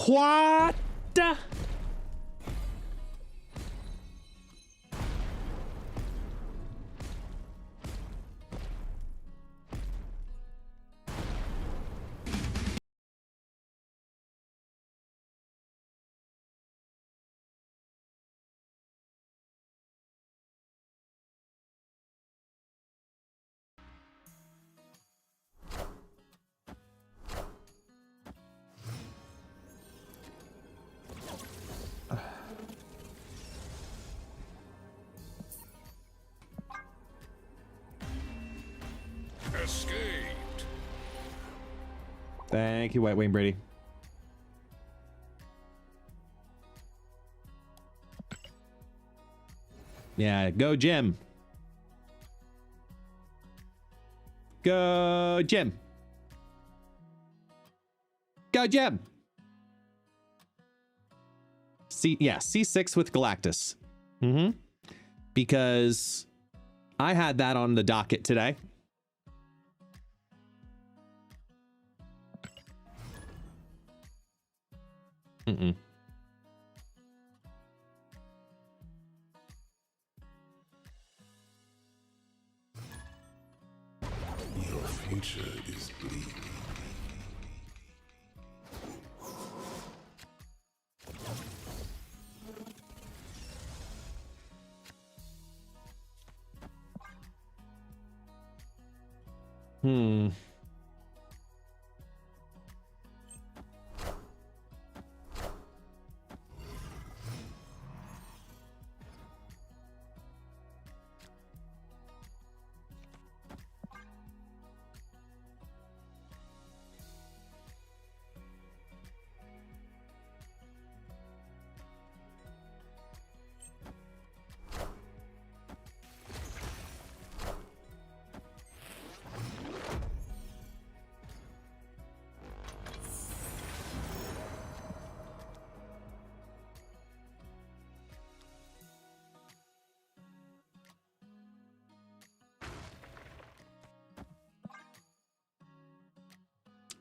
What? Escaped. Thank you, White Wayne Brady. Yeah, go Jim. Go Jim. Go Jim. C6 with Galactus. Because I had that on the docket today. Your future is bleak.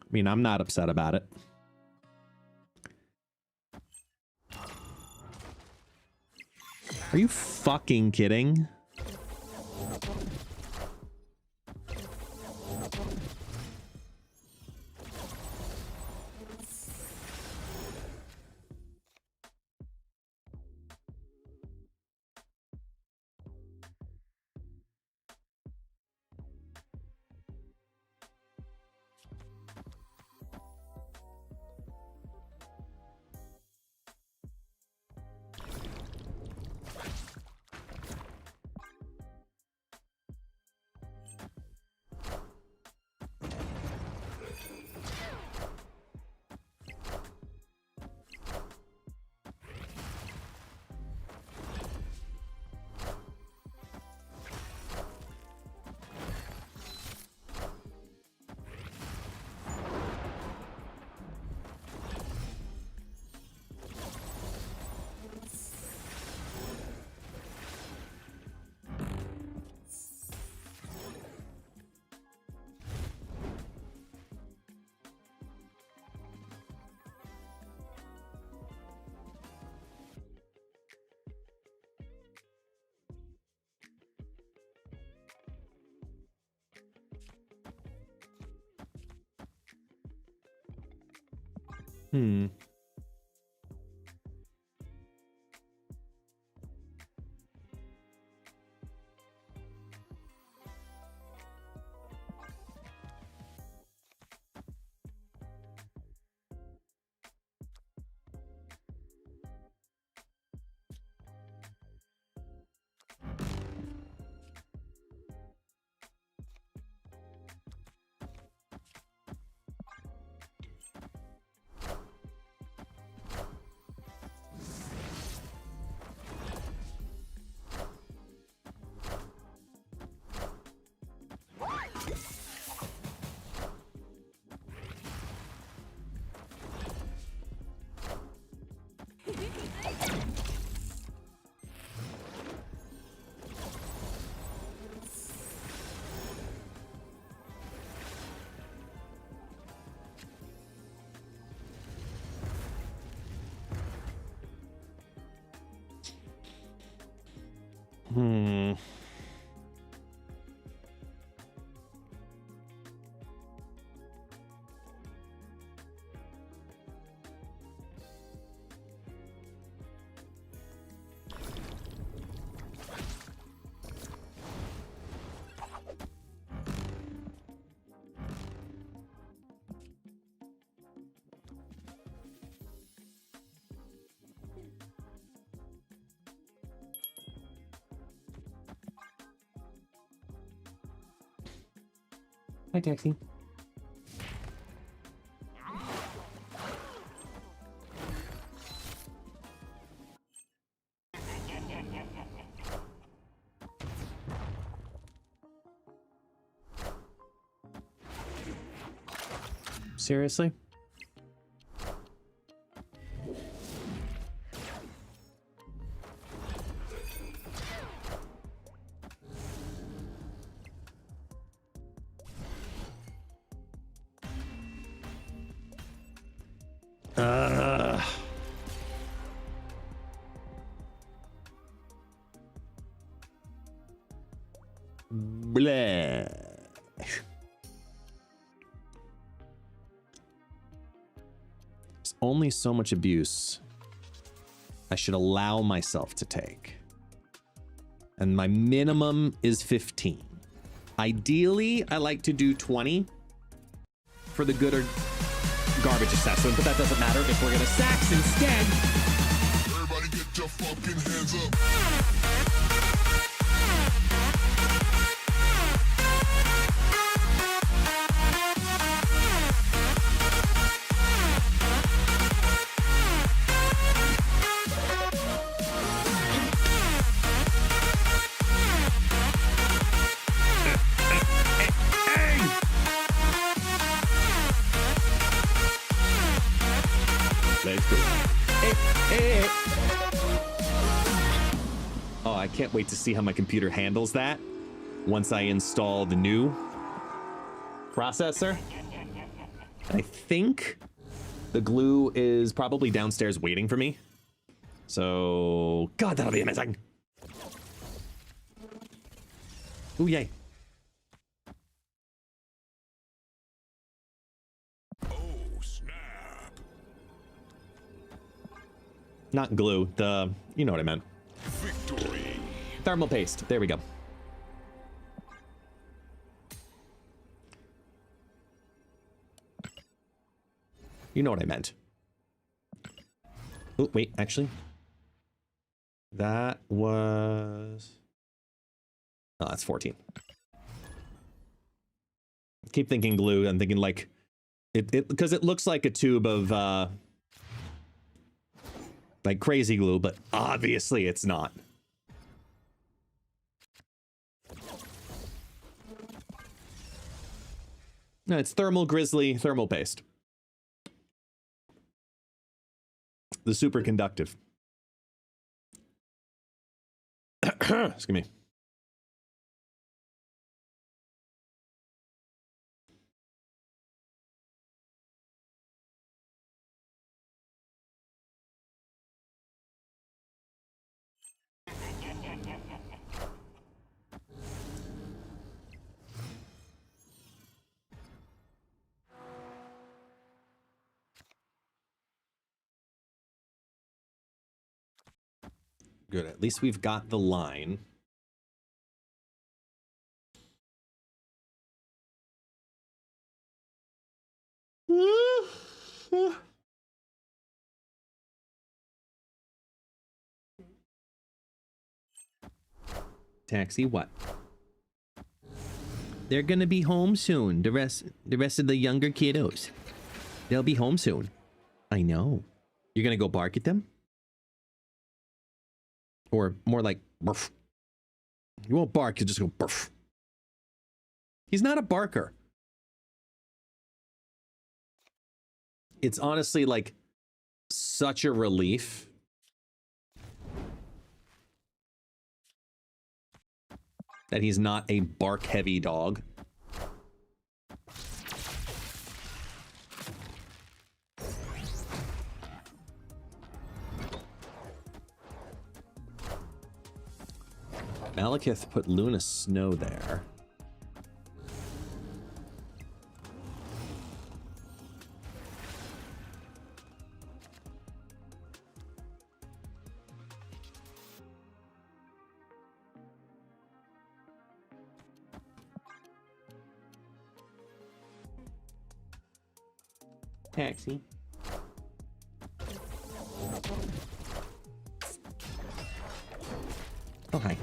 I mean, I'm not upset about it. Are you fucking kidding? Hmm. Hi, taxi. Seriously? Blah. There's only so much abuse I should allow myself to take. And my minimum is 15. Ideally, I like to do 20 for the good or garbage assessment, but that doesn't matter if we're gonna sax instead. Everybody get your fucking hands up. Let's go. Oh, I can't wait to see how my computer handles that once I install the new processor. I think the glue is probably downstairs waiting for me. So, God, that'll be amazing. Ooh, yay. Not glue, you know what I meant. Victory. Thermal paste, there we go. You know what I meant. Oh, wait, actually. That was... Oh, that's 14. Keep thinking glue, I'm thinking like... because it looks like a tube of, like crazy glue, but obviously it's not. No, it's thermal grizzly thermal paste. The super conductive. Excuse me. Good, at least we've got the line. Taxi, what? They're gonna be home soon. The rest of the younger kiddos. They'll be home soon. I know. You're gonna go bark at them? Or more like, barf. You won't bark, you just go barf. He's not a barker. It's honestly like such a relief. That he's not a bark-heavy dog. Malekith put Luna Snow there. Taxi. Oh, hi.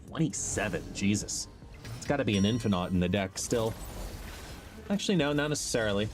27, Jesus. It's got to be an Infinite in the deck still. Actually, no, not necessarily.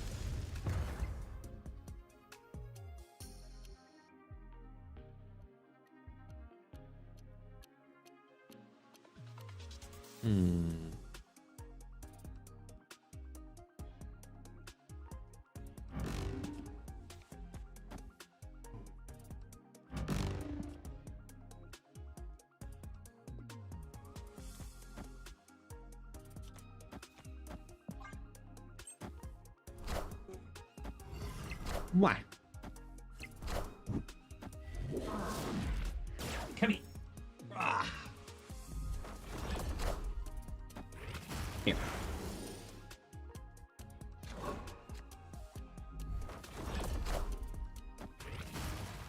Why? Come here. Ah. Here.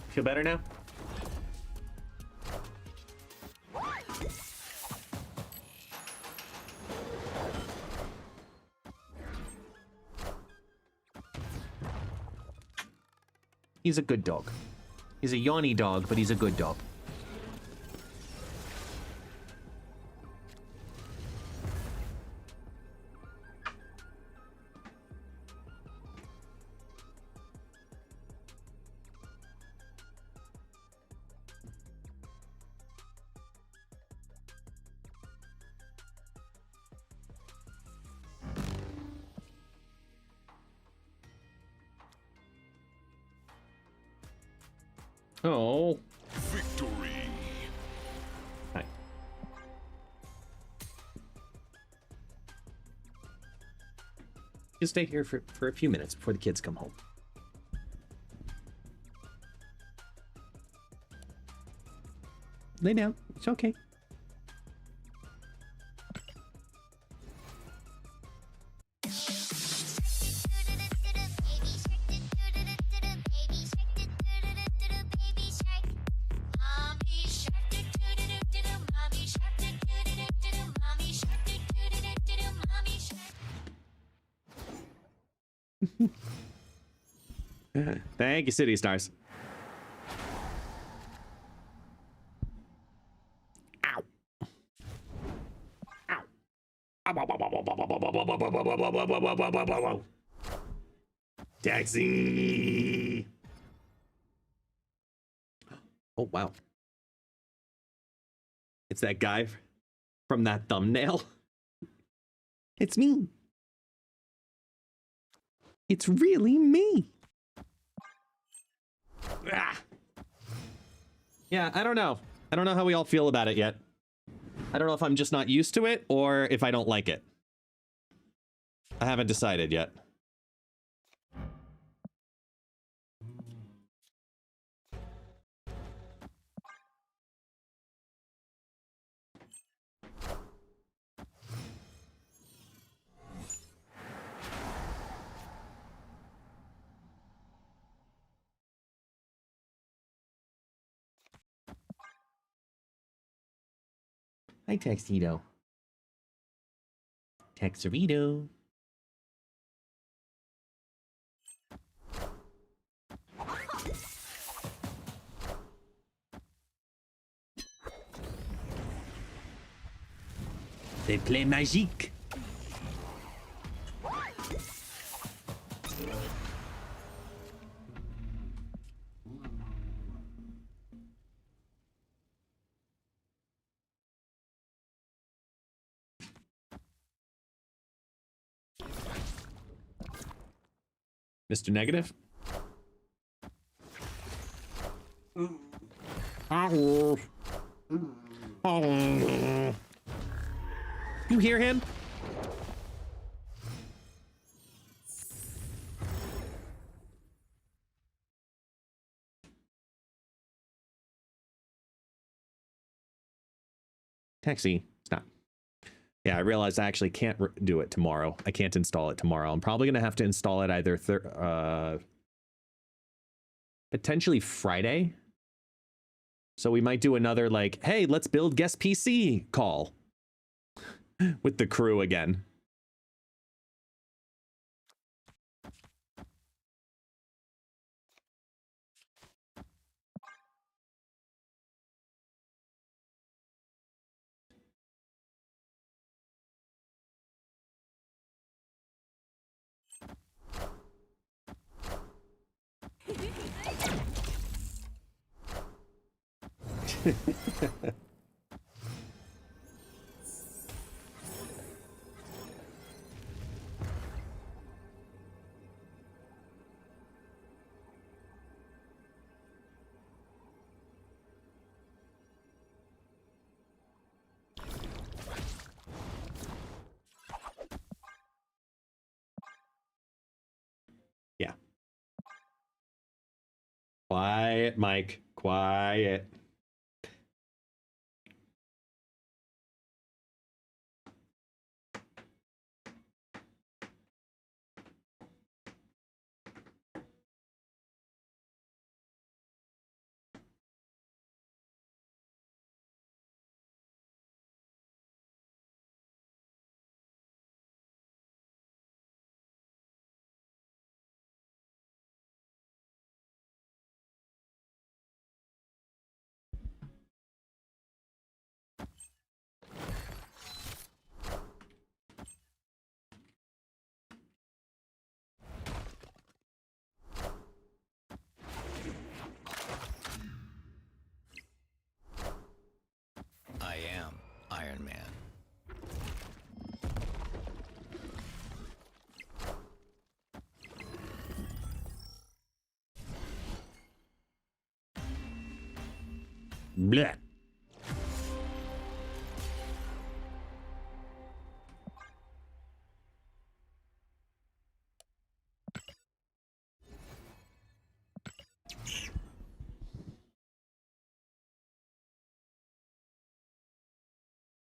Feel better now? He's a good dog. He's a yawny dog, but he's a good dog. Oh. Victory. Hi. Just stay here for a few minutes before the kids come home. Lay down. It's okay. Thank you, City Stars. Ow. Ow. Taxi. Oh, wow. It's that guy from that thumbnail. It's me. It's really me. Ah. Yeah, I don't know. I don't know how we all feel about it yet. I don't know if I'm just not used to it or if I don't like it. I haven't decided yet. Hi, Tuxedo. Texerito. They play magique. Mr. Negative? You hear him? Taxi, stop. Yeah, I realized I actually can't do it tomorrow. I can't install it tomorrow. I'm probably going to have to install it either potentially Friday. So we might do another like, hey, let's build guest PC call with the crew again. Yeah. Quiet, Mike. Quiet. I am Iron Man. Blech.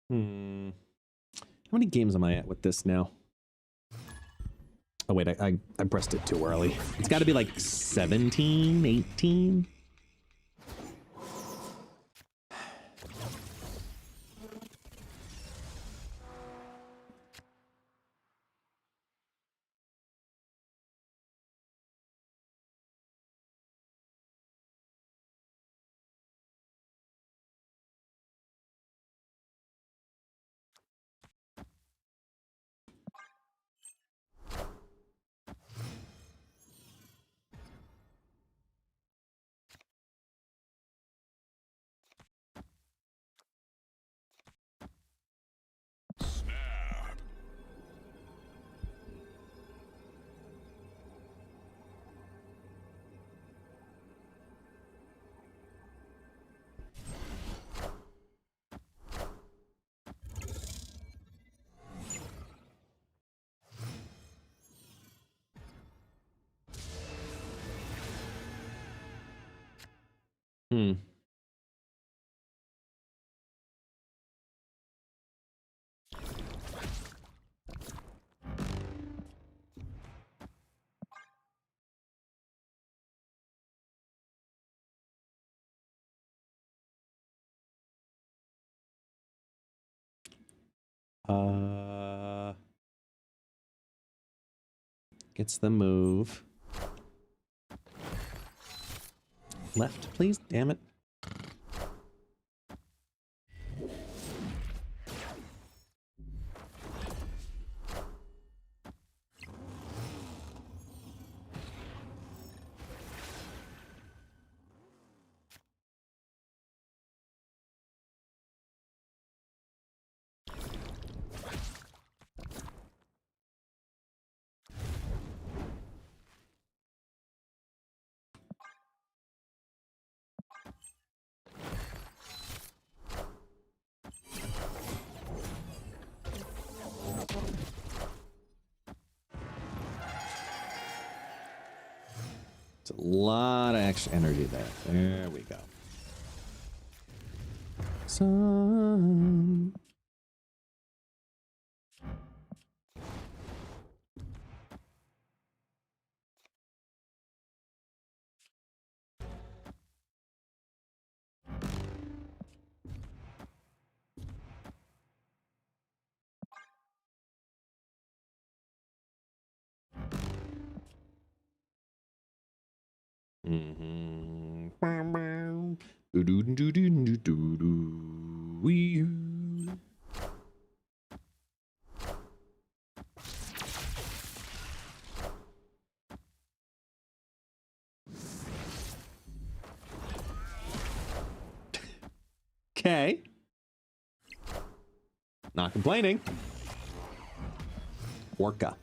How many games am I at with this now? Oh, wait, I pressed it too early. It's got to be like 17, 18. Hmm. Gets the move. Left, please. Damn it. It's a lot of extra energy there. There we go. Sun. Okay. Not complaining. Orca.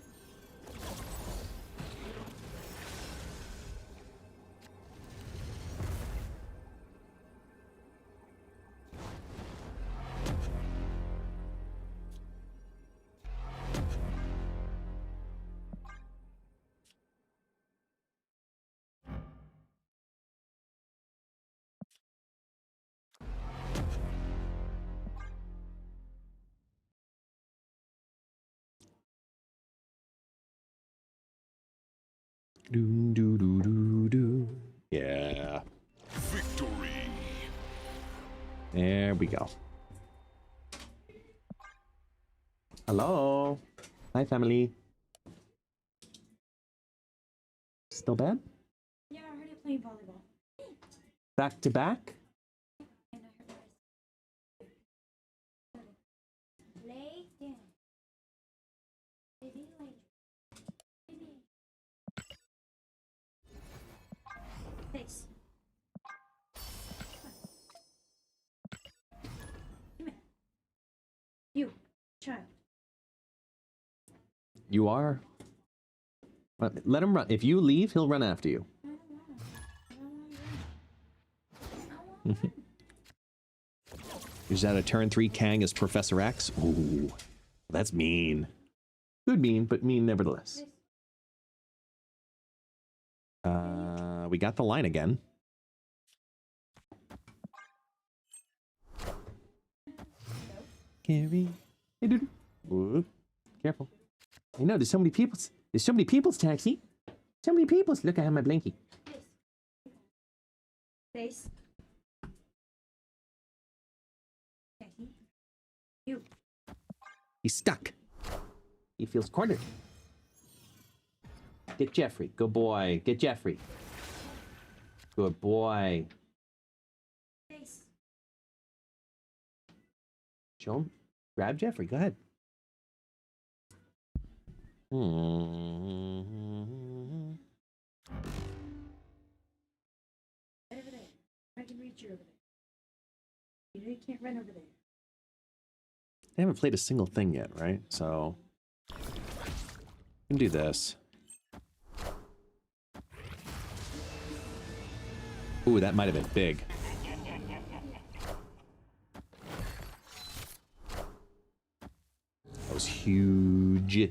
Do, do, do, do, do. Yeah. Victory. There we go. Hello. Hi, family. Still bad? Yeah, I heard it playing volleyball. Back to back? And I heard it. Lay down. Baby, lay. Baby. Face. Come here. You, child. You are. Let him run. If you leave, he'll run after you. I don't want to. I don't want to run. I want to run. Is that a turn 3 Kang as Professor X? Ooh, that's mean. Good mean, but mean nevertheless. We got the line again. Carrie. Hey, dude. Whoop. Careful. I know, there's so many people. There's so many people's taxi. So many people's. Look, I have my blankie. Face. Face. You. He's stuck. He feels cornered. Get Jeffrey. Good boy. Get Jeffrey. Good boy. Face. Show him. Grab Jeffrey. Go ahead. Right over there. I can reach you over there. You know you can't run over there. I haven't played a single thing yet, right? So I can do this. Ooh, that might have been big. That was huge.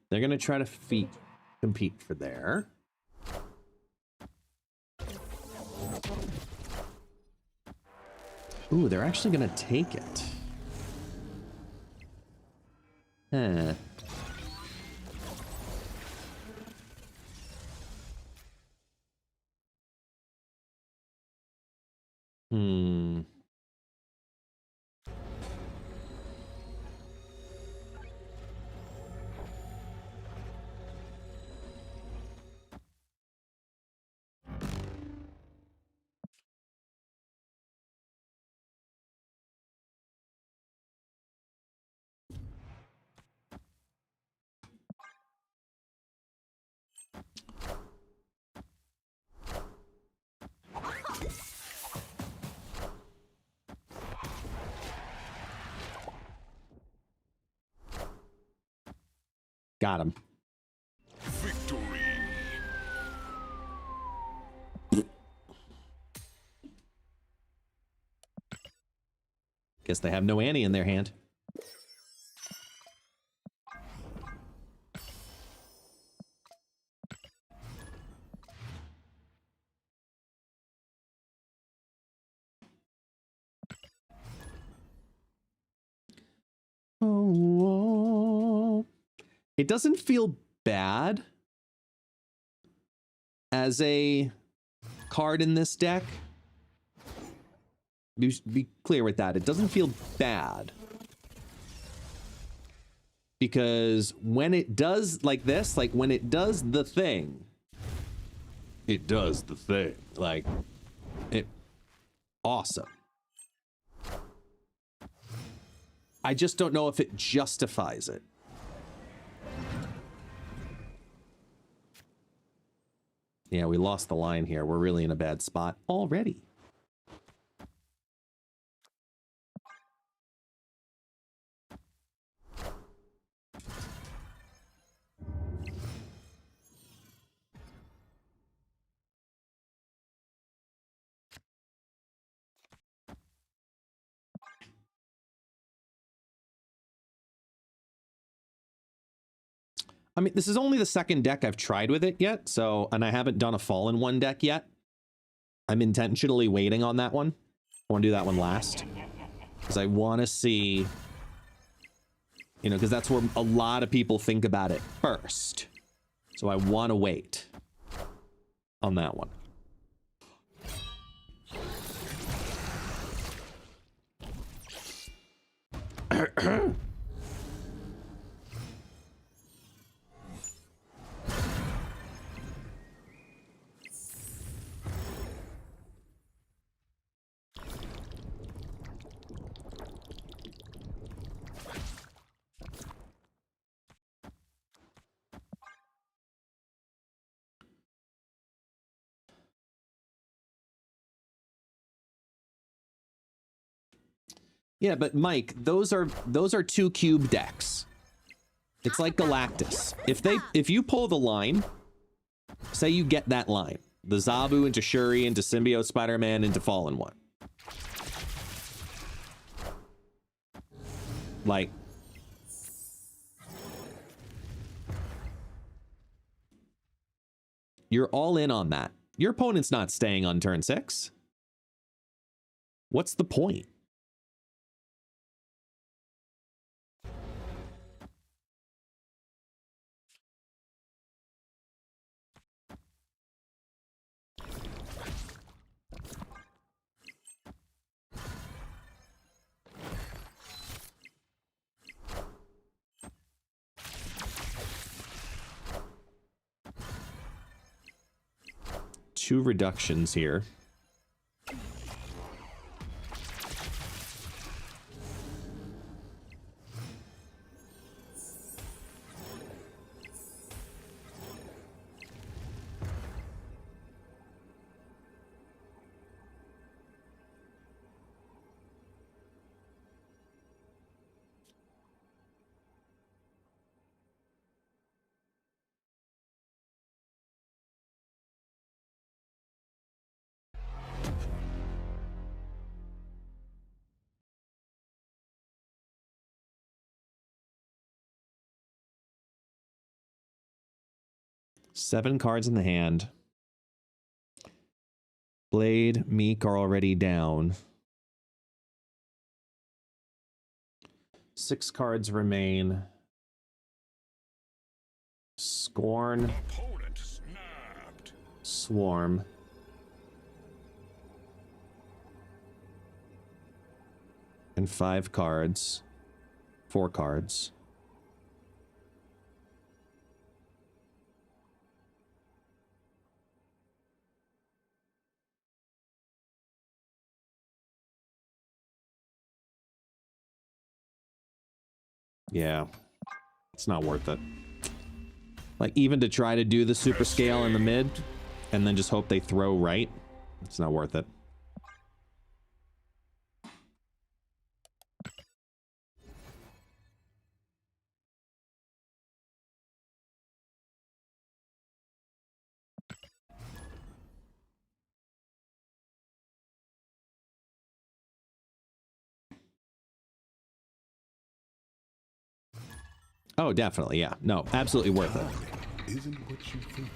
They're gonna try to compete for there. Ooh, they're actually gonna take it. Huh. Got him. Victory. Guess they have no Annie in their hand. Oh, it doesn't feel bad as a card in this deck. Be clear with that. It doesn't feel bad. Because when it does like this, like when it does the thing, it does the thing. Like, it, awesome. I just don't know if it justifies it. Yeah, we lost the line here. We're really in a bad spot already. I mean, this is only the second deck I've tried with it yet, so, and I haven't done a Fallen One deck yet. I'm intentionally waiting on that one. I want to do that one last. Because I want to see, you know, because that's where a lot of people think about it first. So I want to wait on that one. Yeah, but Mike, those are 2 cube decks. It's like Galactus. If you pull the line, say you get that line, the Zabu into Shuri into Symbiote Spider-Man into Fallen One. Like, you're all in on that. Your opponent's not staying on turn 6. What's the point? Two reductions here. Seven cards in the hand. Blade, Meek are already down. 6 cards remain. Scorn. Opponent snapped. Swarm. And 5 cards. 4 cards. Yeah, it's not worth it. Like, even to try to do the super scale in the mid and then just hope they throw right, it's not worth it. Oh, definitely, yeah. No, absolutely worth it. Isn't what you think.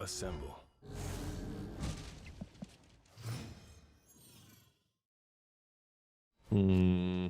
Assemble. Hmm.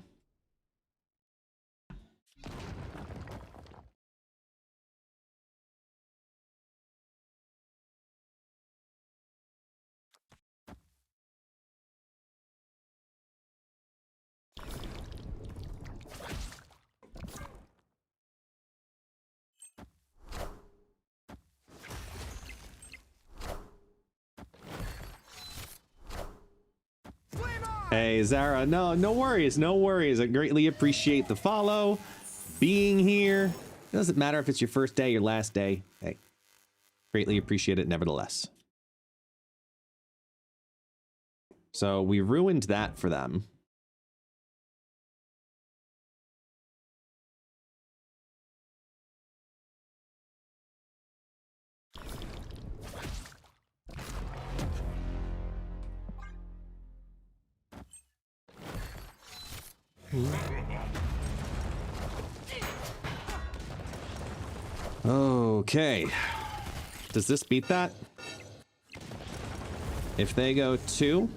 Hey, Zara. No worries. No worries. I greatly appreciate the follow, being here. It doesn't matter if it's your first day, your last day. Hey, greatly appreciate it nevertheless. So we ruined that for them. Okay. Does this beat that? If they go 2,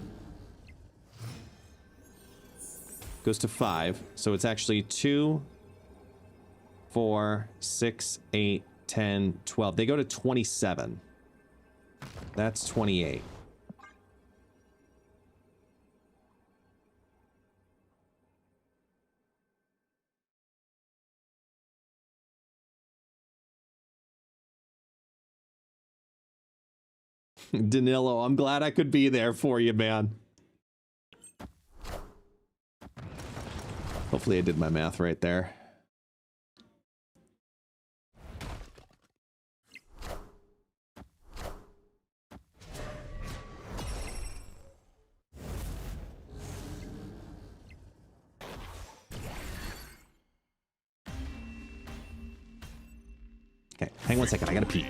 goes to 5. So it's actually 2, 4, 6, 8, 10, 12. They go to 27. That's 28. Danilo, I'm glad I could be there for you, man. Hopefully I did my math right there. Okay, hang on 1 second. I gotta pee.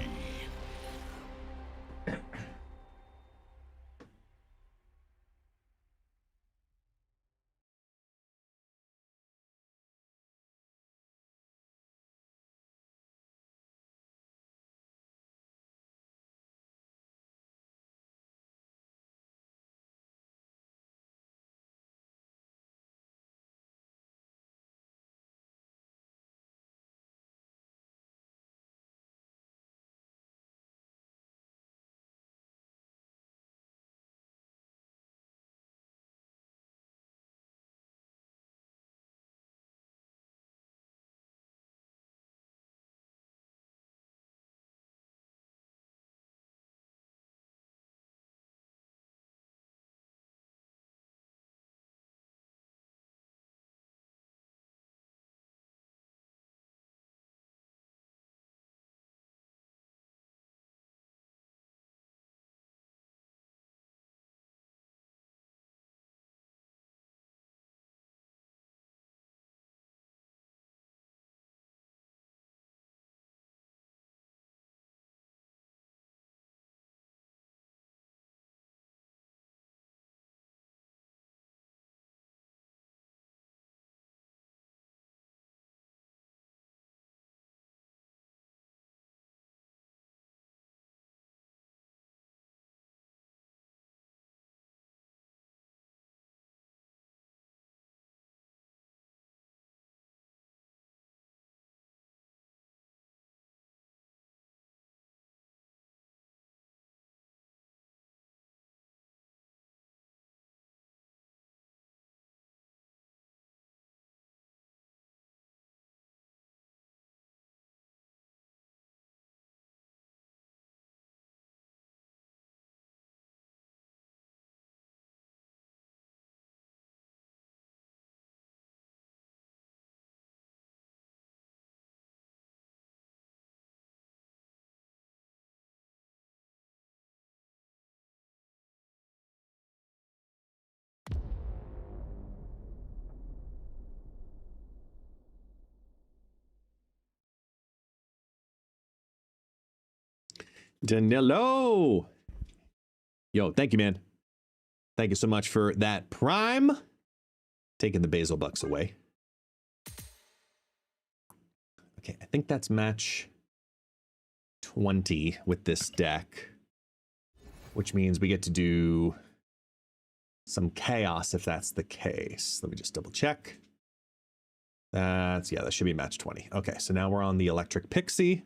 Danilo! Yo, thank you, man. Thank you so much for that prime. Taking the basil bucks away. Okay, I think that's match 20 with this deck, which means we get to do some chaos if that's the case. Let me just double check. That should be match 20. Okay, so now we're on the electric pixie.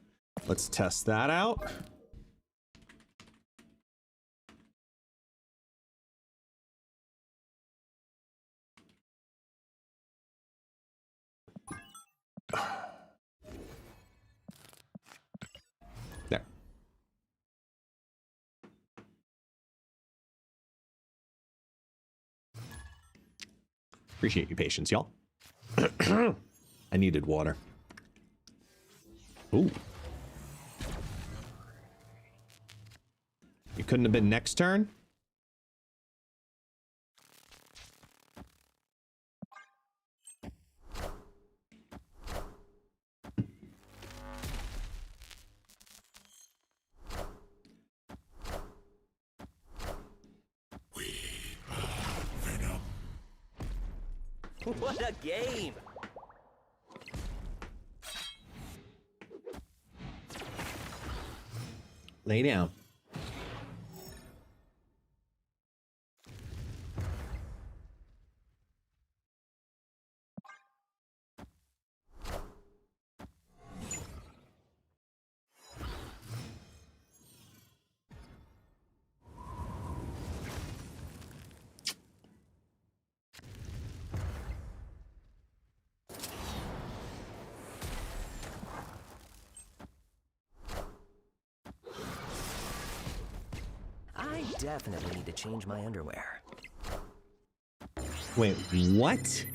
Let's test that out. There. Appreciate your patience, y'all. I needed water. Ooh. You couldn't have been next turn? What a game! Lay down. I definitely need to change my underwear. Wait, what?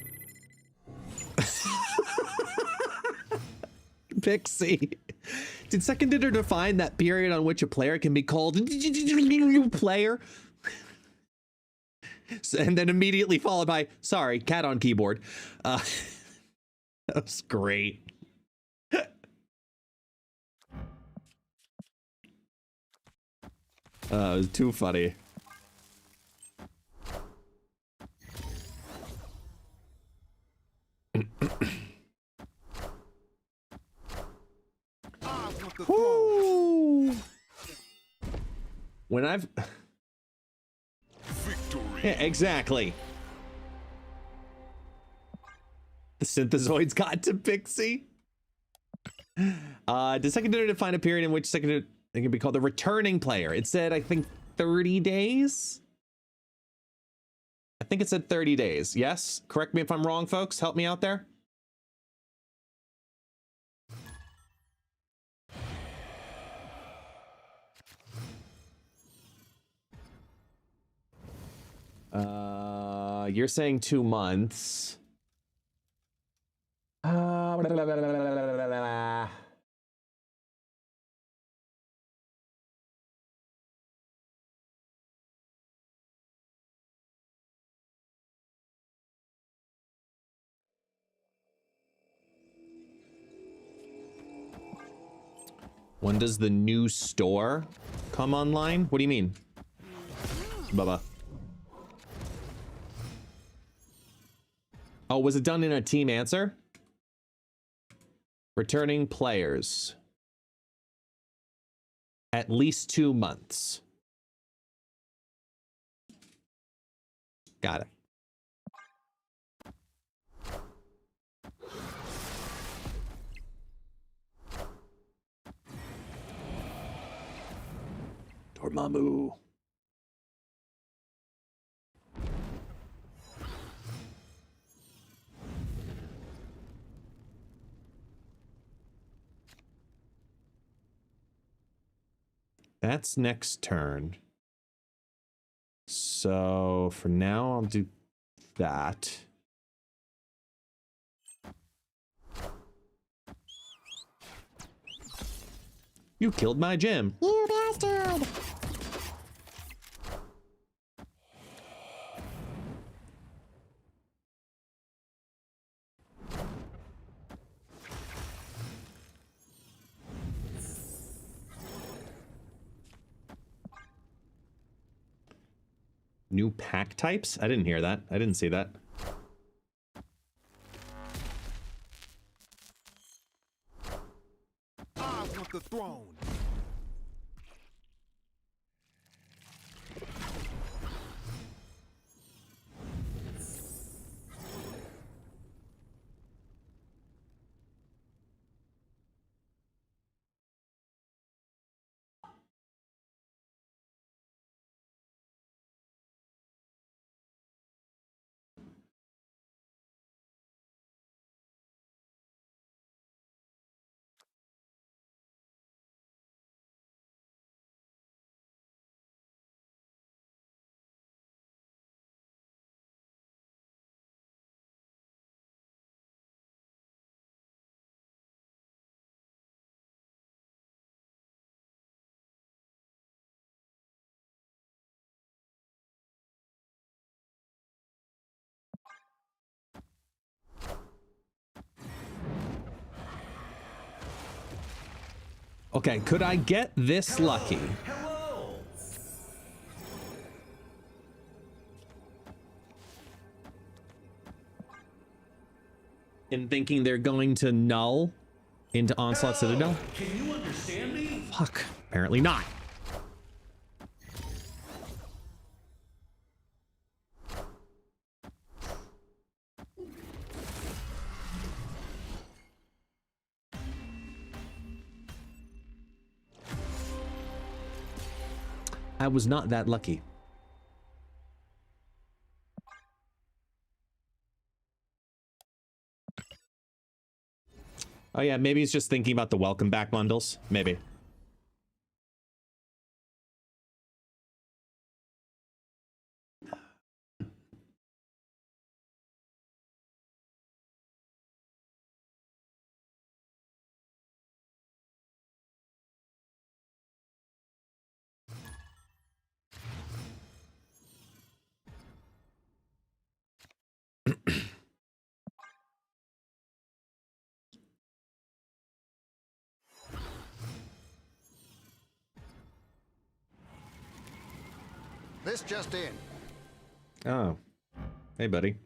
Pixie. Did second dinner define that period on which a player can be called player? And then immediately followed by, sorry, cat on keyboard. That was great. It was too funny. Woo! When I've... Yeah, exactly. The synthezoids got to Pixie. Does second dinner define a period in which second dinner can be called the returning player? It said, I think, 30 days? I think it said 30 days. Yes? Correct me if I'm wrong, folks. Help me out there. You're saying 2 months. When does the new store come online? What do you mean? Bubba. Oh, was it done in a team answer? Returning players. At least 2 months. Got it. Dormammu. That's next turn. So for now, I'll do that. You killed my gem. You bastard! New pack types? I didn't hear that. I didn't see that. I want the throne. Okay, could I get this lucky? Hello. In thinking they're going to null into Onslaught Citadel? Can you understand me? Fuck, apparently not. I was not that lucky. Oh yeah, maybe he's just thinking about the welcome back bundles. Maybe. This just in. Oh. Hey, buddy.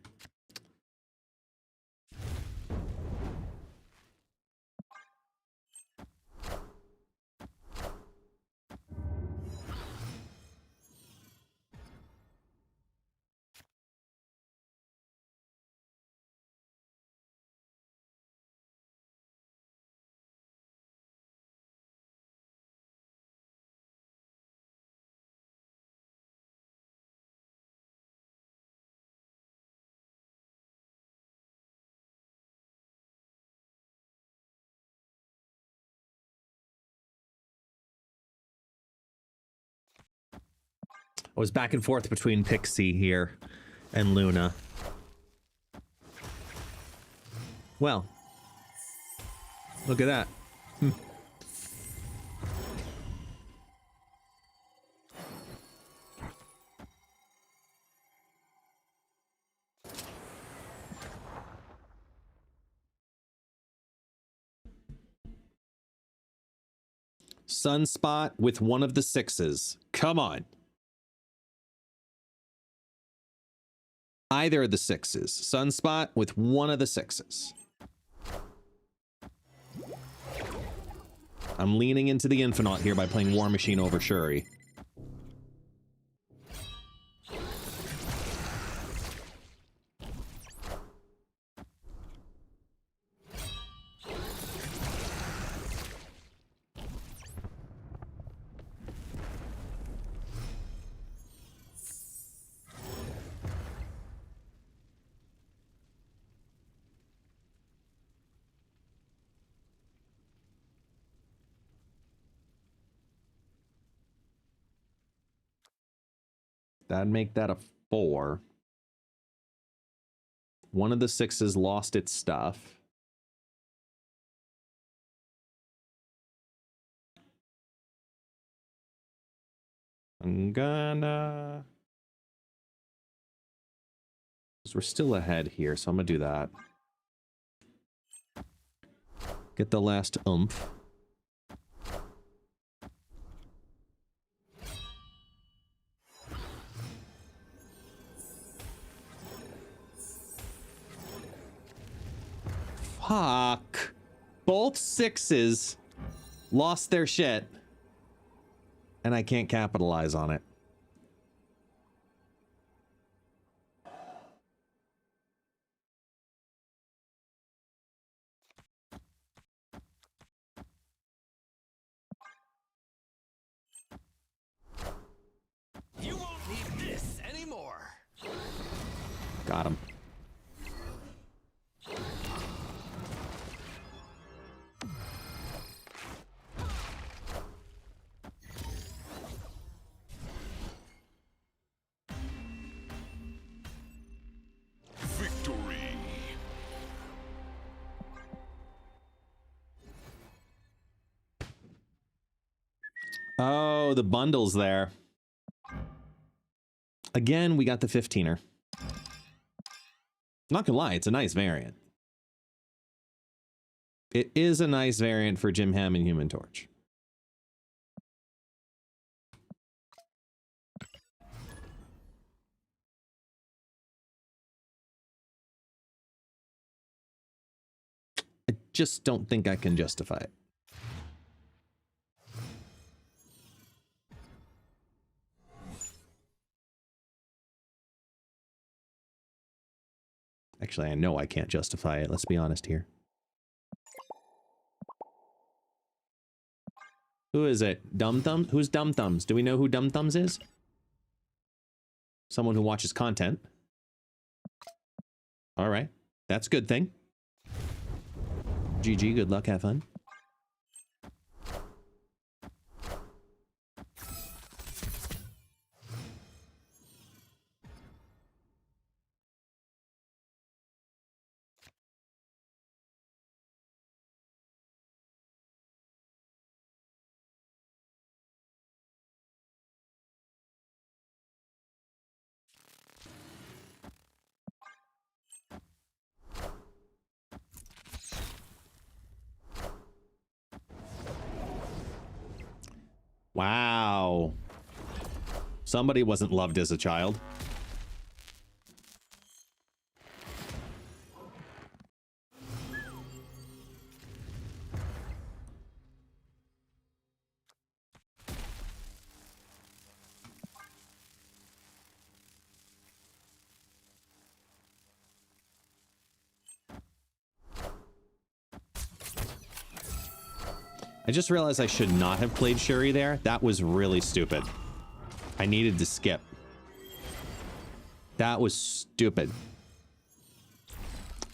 I was back and forth between Pixie here and Luna. Well, look at that. Sunspot with one of the sixes. Come on. Either of the sixes. Sunspot with one of the sixes. I'm leaning into the Infinite here by playing War Machine over Shuri. That'd make that a 4. One of the sixes lost its stuff. I'm gonna... We're still ahead here, so I'm gonna do that. Get the last oomph. Fuck. Both sixes lost their shit. And I can't capitalize on it. You won't need this anymore. Got him. Oh, the bundle's there. Again, we got the 15er. Not gonna lie, it's a nice variant. It is a nice variant for Jim Hammond Human Torch. I just don't think I can justify it. Actually, I know I can't justify it. Let's be honest here. Who is it? Dum Thumbs? Who's Dum Thumbs? Do we know who Dum Thumbs is? Someone who watches content. All right. That's a good thing. GG, good luck, have fun. Wow. Somebody wasn't loved as a child. I just realized I should not have played Shuri there. That was really stupid. I needed to skip. That was stupid.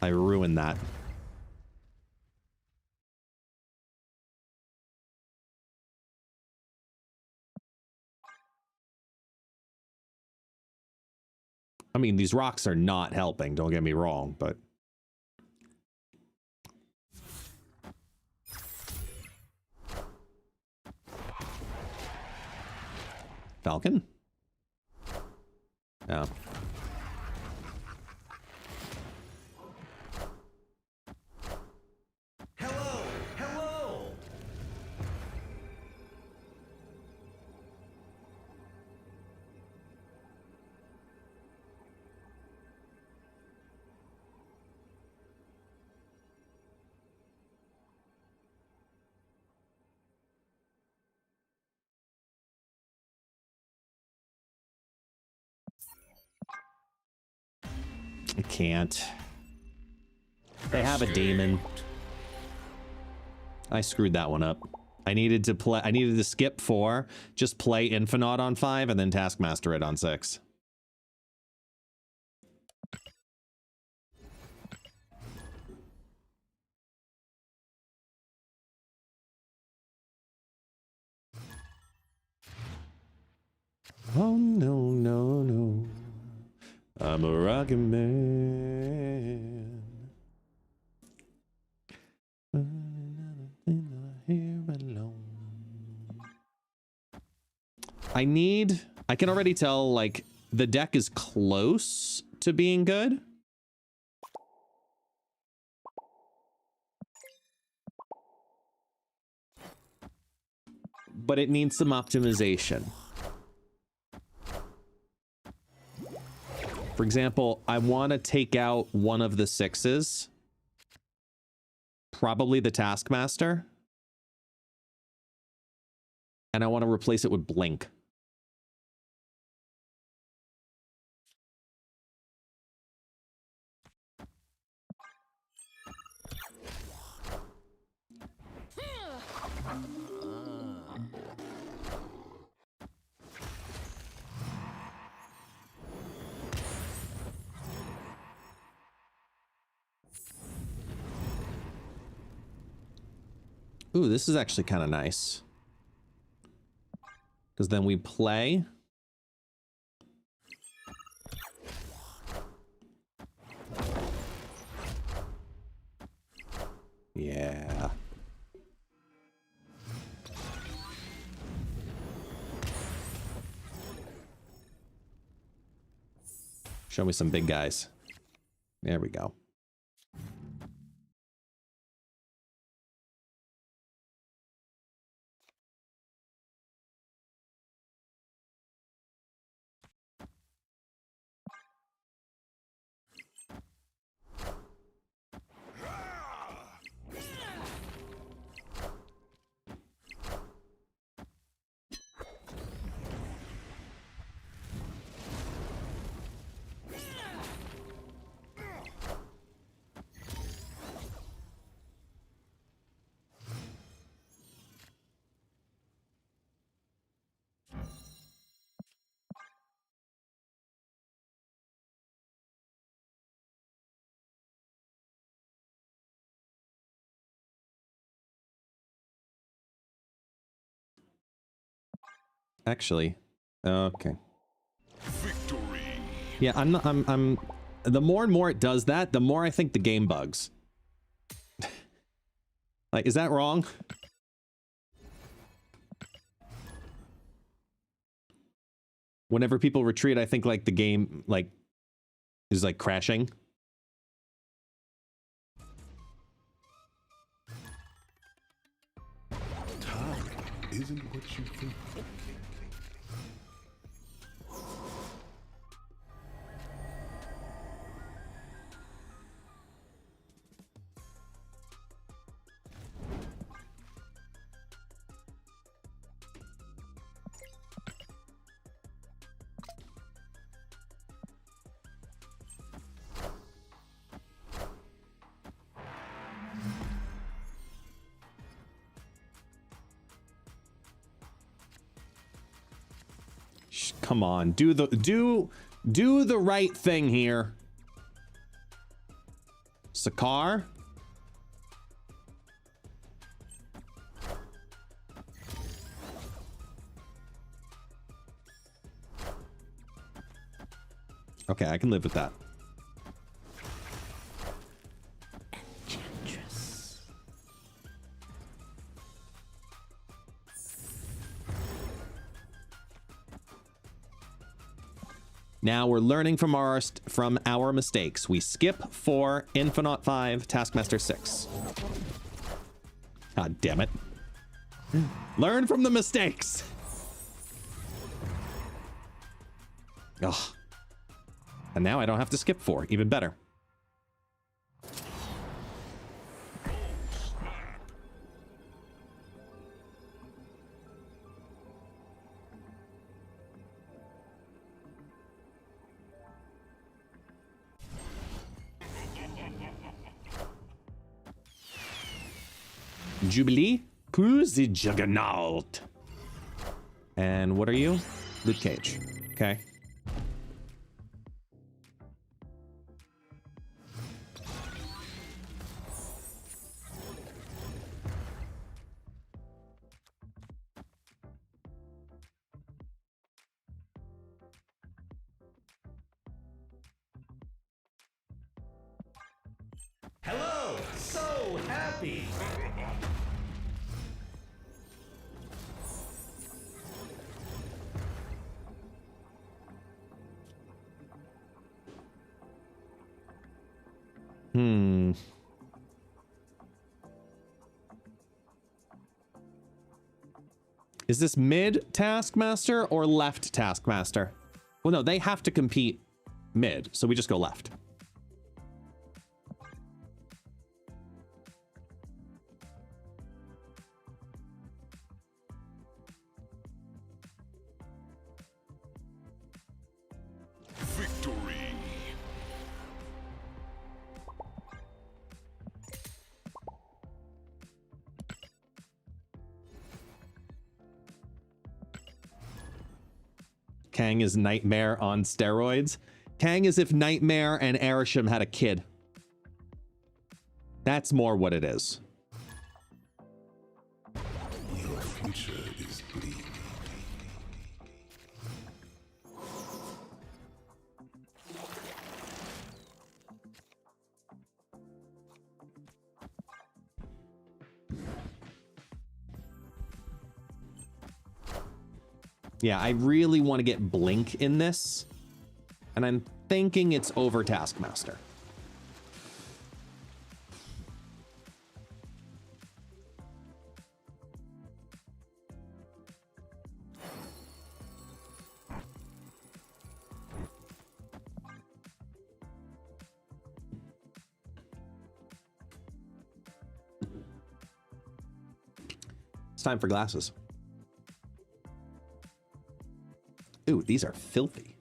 I ruined that. I mean, these rocks are not helping, don't get me wrong, but... Falcon? Yeah. Hello! Hello! I can't. They have a demon. I screwed that one up. I needed to skip 4, just play Infinite on 5, and then Taskmaster it on 6. Oh no, no, no. I'm a rockin' man. I can already tell, like, the deck is close to being good. But it needs some optimization. For example, I want to take out one of the 6s. Probably the Taskmaster. And I want to replace it with Blink. Ooh, this is actually kind of nice. Because then we play. Yeah. Show me some big guys. There we go. Actually, okay. Victory. Yeah, I'm the more and more it does that, the more I think the game bugs. Like, is that wrong? Whenever people retreat, I think like the game like is like crashing. Time isn't what you think. Come on, do the right thing here. Sakar? Okay, I can live with that. Now we're learning from our mistakes. We skip 4, Infinite 5, Taskmaster 6. God damn it. Learn from the mistakes. Ugh. And now I don't have to skip 4. Even better. Jubilee? Who's the Juggernaut? And what are you? Luke Cage. Okay. Hello! So happy! Is this mid Taskmaster or left Taskmaster? Well, no, they have to compete mid, so we just go left. Victory. Kang is Nightmare on steroids. Kang is if Nightmare and Arishem had a kid. That's more what it is. Your future is bleak. Yeah, I really want to get Blink in this. And I'm thinking it's over Taskmaster. It's time for glasses. Ooh, these are filthy.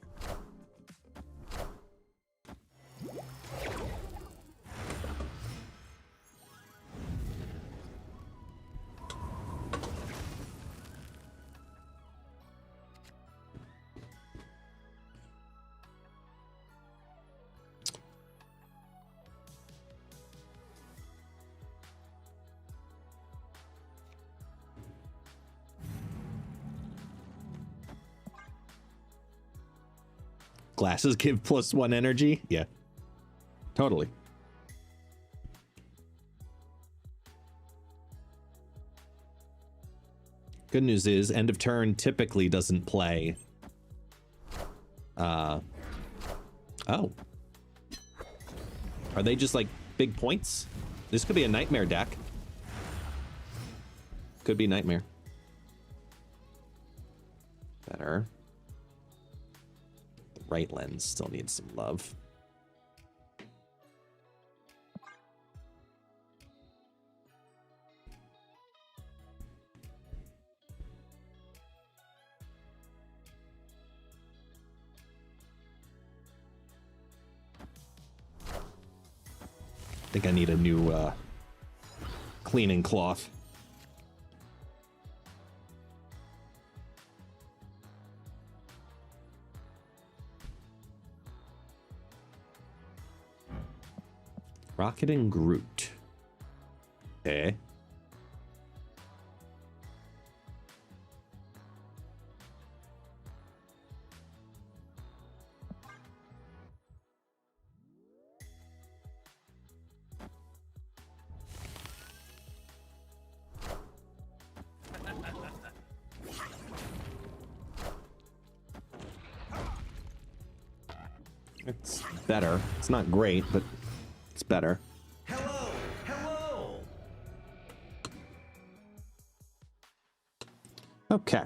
Glasses give +1 energy? Yeah. Totally. Good news is, end of turn typically doesn't play. Oh. Are they just like big points? This could be a nightmare deck. Could be nightmare. Better. The right lens still needs some love. I think I need a new cleaning cloth. Rocket and Groot. Okay. It's better. It's not great, but it's better. Hello, hello. Okay.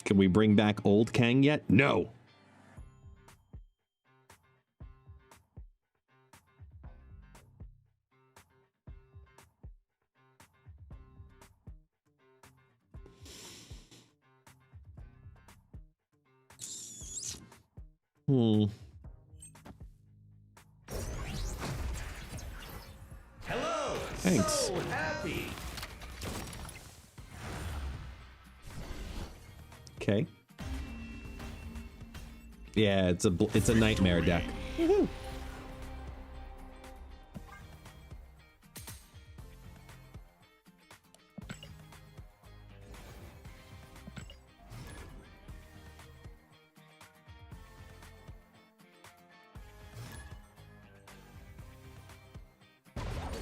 Can we bring back old Kang yet? No. Hello. Thanks. So happy. Okay. Yeah, it's a nightmare deck.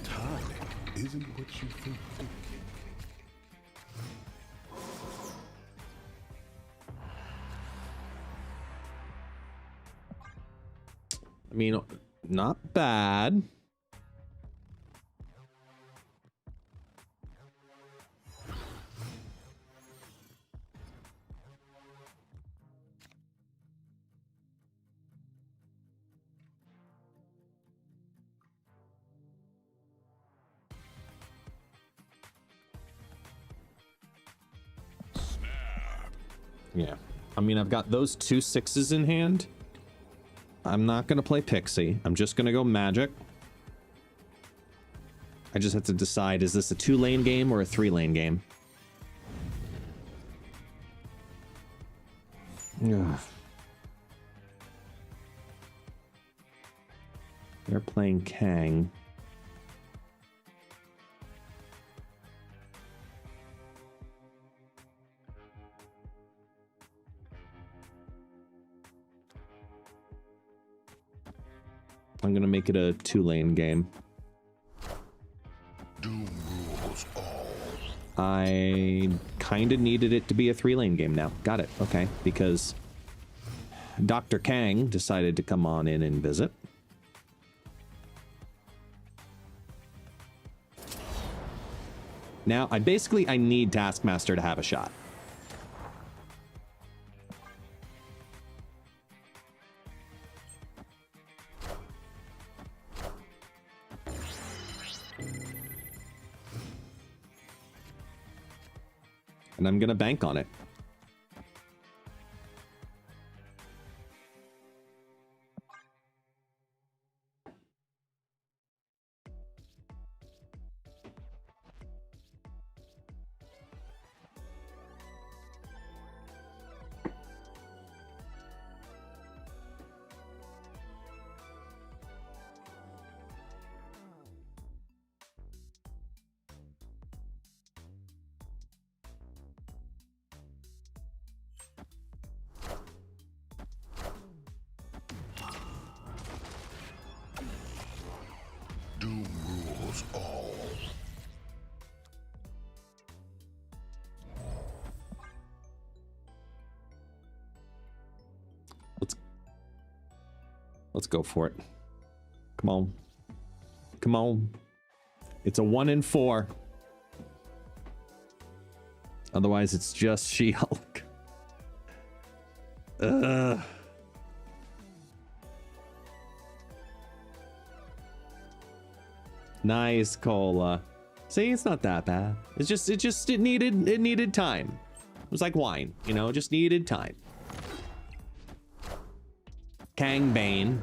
Time isn't what you think. I mean, not bad. Yeah. I mean, I've got those 2 6s in hand. I'm not going to play Pixie. I'm just going to go Magic. I just have to decide, is this a 2-lane game or a 3-lane game? Ugh. They're playing Kang. I'm gonna make it a 2-lane game. Doom rules all. I kind of needed it to be a 3-lane game now. Got it. Okay, because Dr. Kang decided to come on in and visit. Now, I need Taskmaster to have a shot. And I'm gonna bank on it. Doom rules all. Let's go for it. Come on. Come on. It's a 1 in 4. Otherwise, it's just She-Hulk. Nice, Cola. See, it's not that bad. It needed time. It was like wine, you know, just needed time. Kang Bane.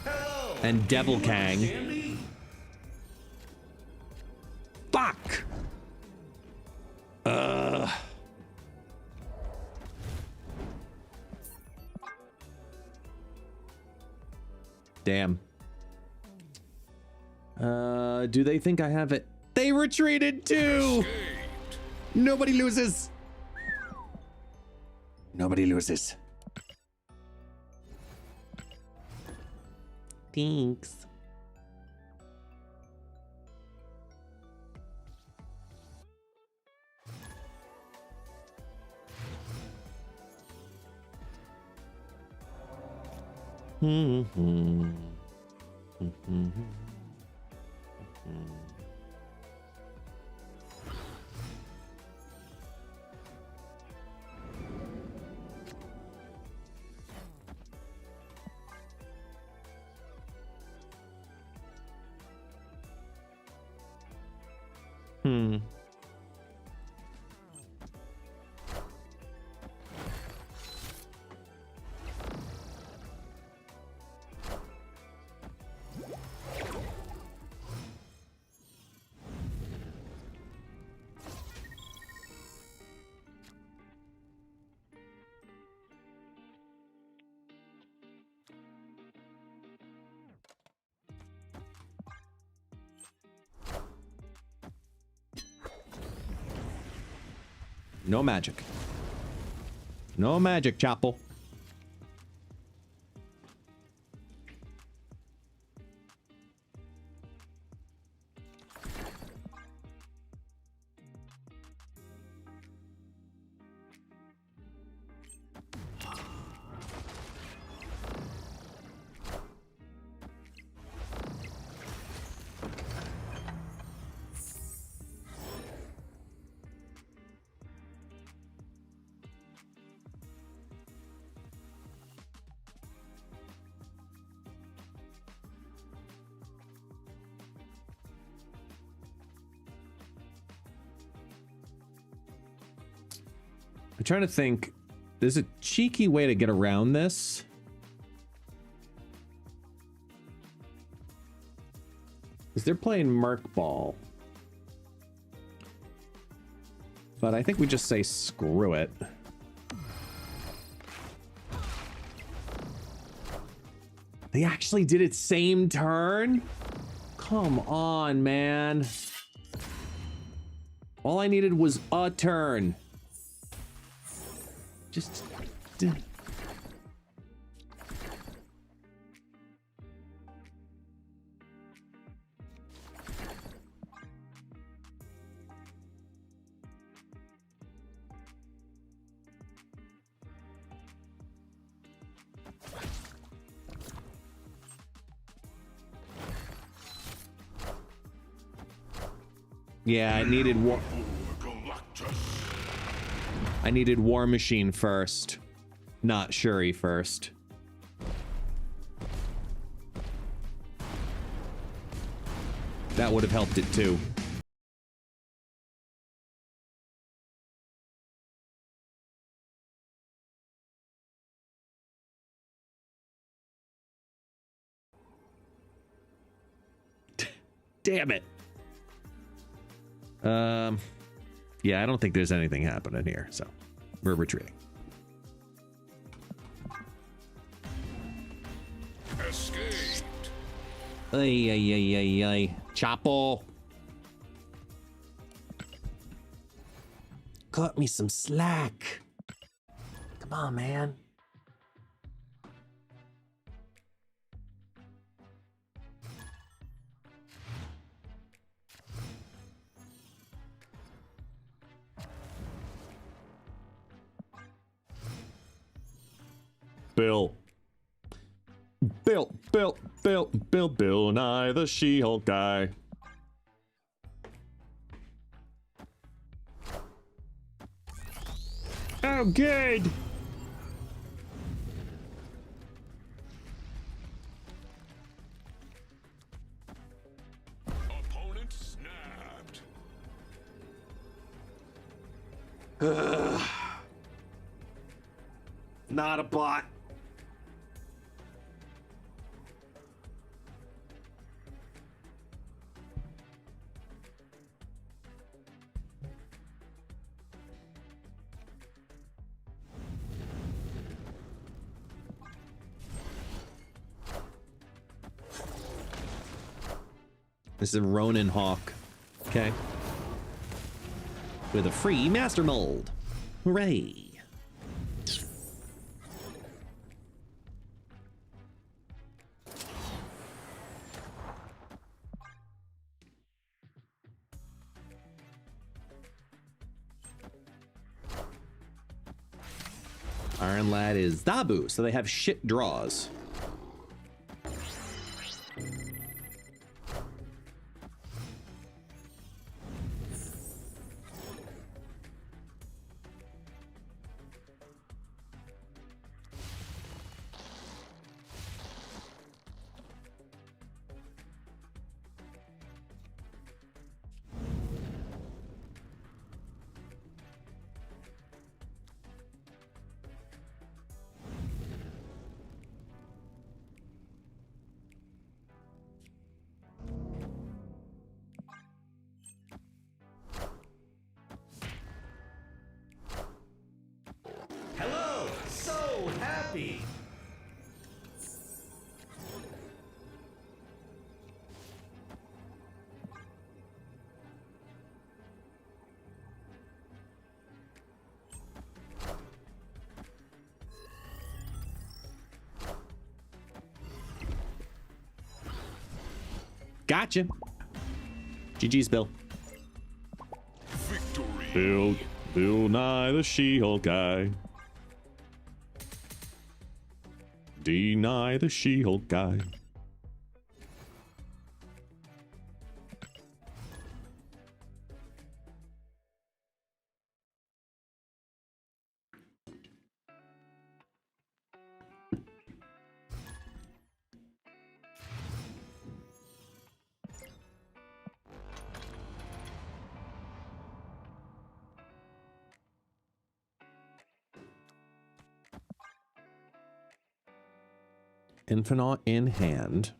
Hello. And Devil Did you Kang. understand me? Fuck! Damn. Do they think I have it? They retreated too! Nobody loses! Nobody loses. Thanks. No magic. No magic, Chapel. I'm trying to think. There's a cheeky way to get around this. Because they're playing Merc Ball. But I think we just say screw it. They actually did it same turn? Come on, man. All I needed was a turn. Just... Yeah, I needed War Machine first, not Shuri first. That would have helped it too. Damn it. Yeah, I don't think there's anything happening here, so we're retreating. Escaped. Ay, ay, ay, ay, ay. Chapo. Cut me some slack. Come on, man. Bill Nye, the She-Hulk guy. Oh, good. Opponent snapped. Not a bot. This is Ronin Hawk. Okay. With a free master mold. Hooray. Iron Lad is Dabu, so they have shit draws. Hello! So happy! Gotcha. GG's, Bill. Victory. Bill Nye, the She-Hulk guy. Deny the She-Hulk guy. Infinite in hand.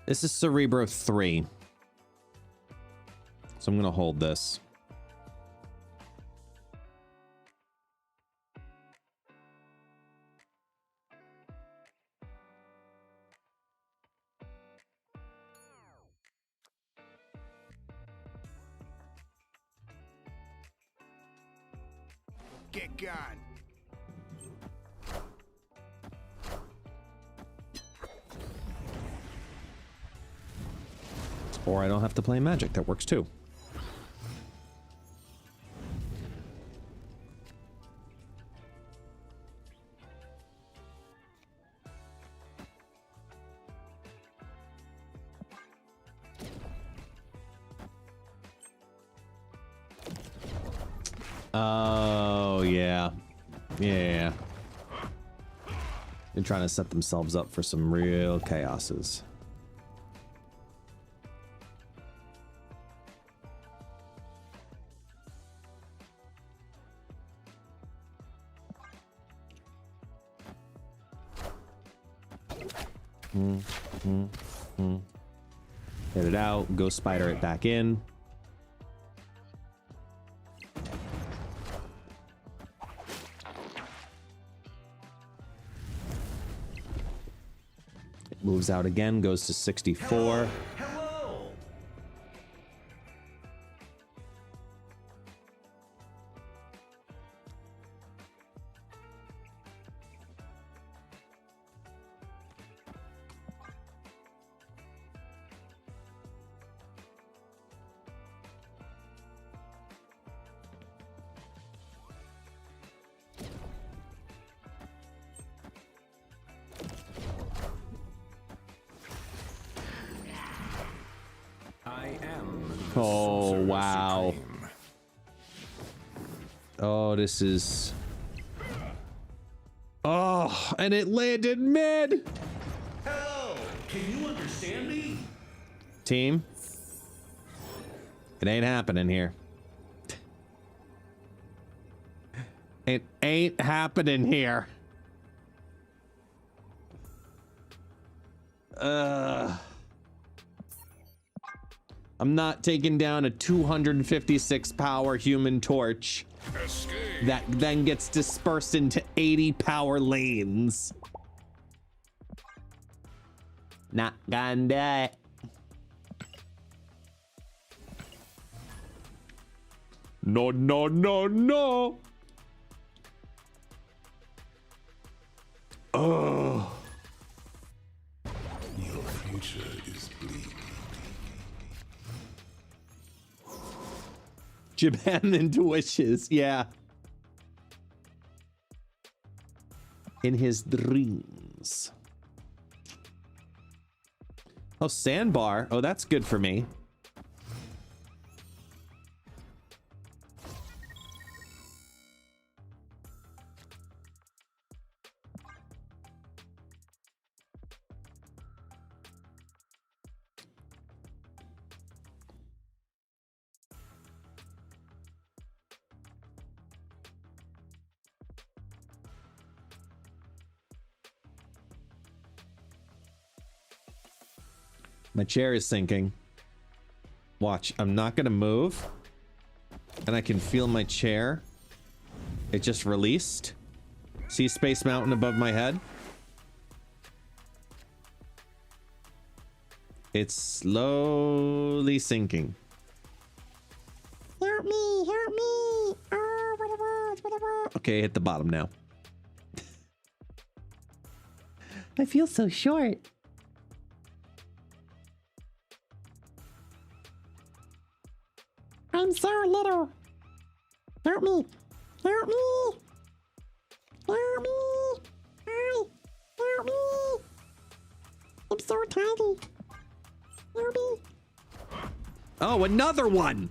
This is Cerebro 3. So I'm going to hold this. Get gone. Or I don't have to play magic. That works too. Oh, yeah. Yeah. They're trying to set themselves up for some real chaoses. Hit it out, go spider it back in. It moves out again, goes to 64. Hello. I am. Oh, wow. Oh, this is... Oh, and it landed mid! Hello. Can you understand me? Team? It ain't happening here. It ain't happening here. I'm not taking down a 256 power human torch that then gets dispersed into 80 power lanes. Not gonna do it. No, no, no, no. Oh. Your future is bleak. Japan into wishes, yeah. In his dreams. Oh, sandbar. Oh, that's good for me. My chair is sinking. Watch, I'm not gonna move. And I can feel my chair. It just released. See Space Mountain above my head? It's slowly sinking. Help me, help me. Oh, whatever. Okay, hit the bottom now. I feel so short. I'm so little. Help me. Help me. Help me. Help me. I'm so tiny. Help me. Oh, another one.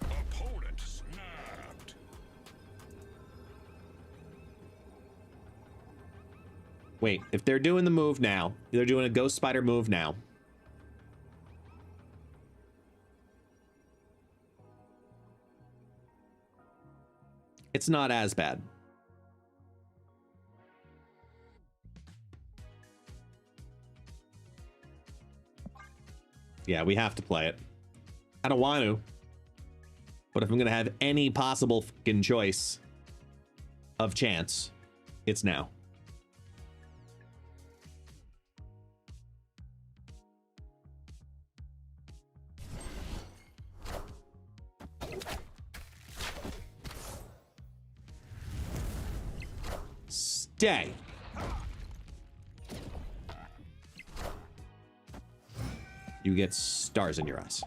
Opponent snapped. Wait, if they're doing the move now, they're doing a ghost spider move now. It's not as bad. Yeah, we have to play it. I don't want to. But if I'm going to have any possible fucking choice of chance, it's now. day. You get stars in your eyes.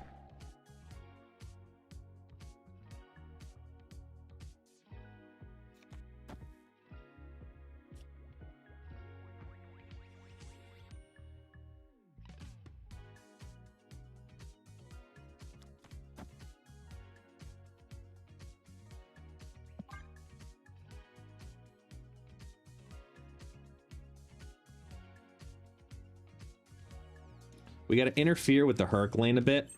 We got to interfere with the Herc lane a bit.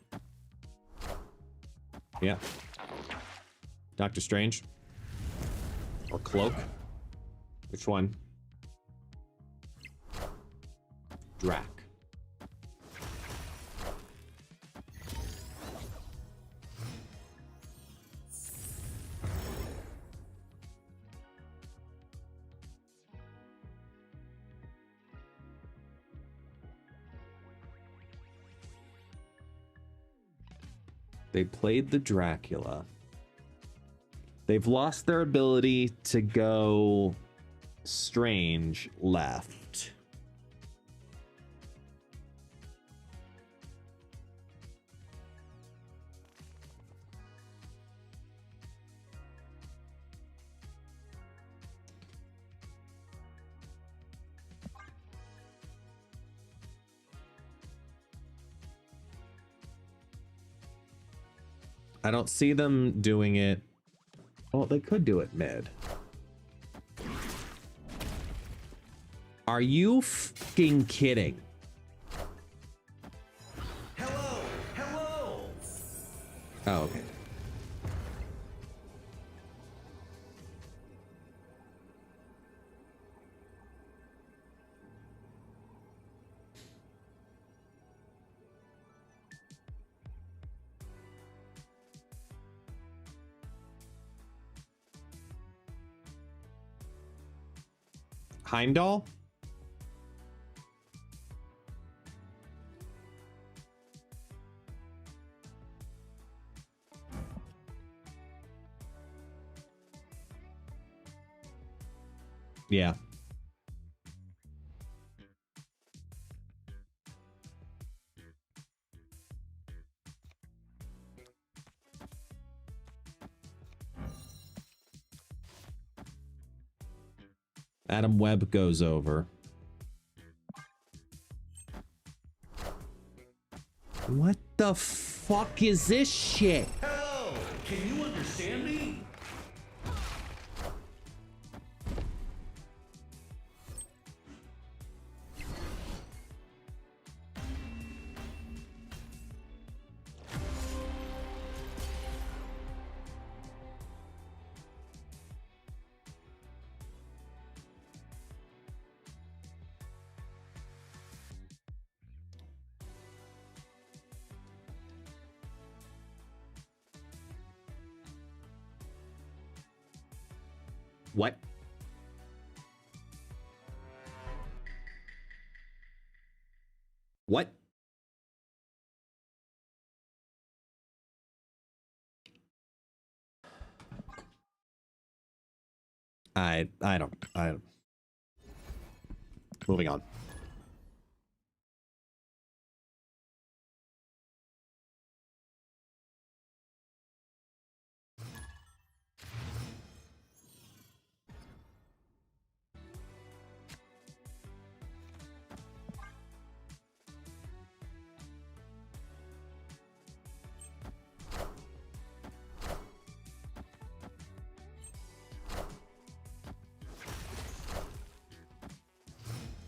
Yeah. Doctor Strange. Or Cloak. Which one? Drac. They played the Dracula. They've lost their ability to go Strange left. I don't see them doing it. Well, they could do it mid. Are you fucking kidding? Hello! Hello! Oh, okay. Heimdall? Yeah. Adam Webb goes over. What the fuck is this shit? Hello! Can you understand me? What? What? I don't. Moving on.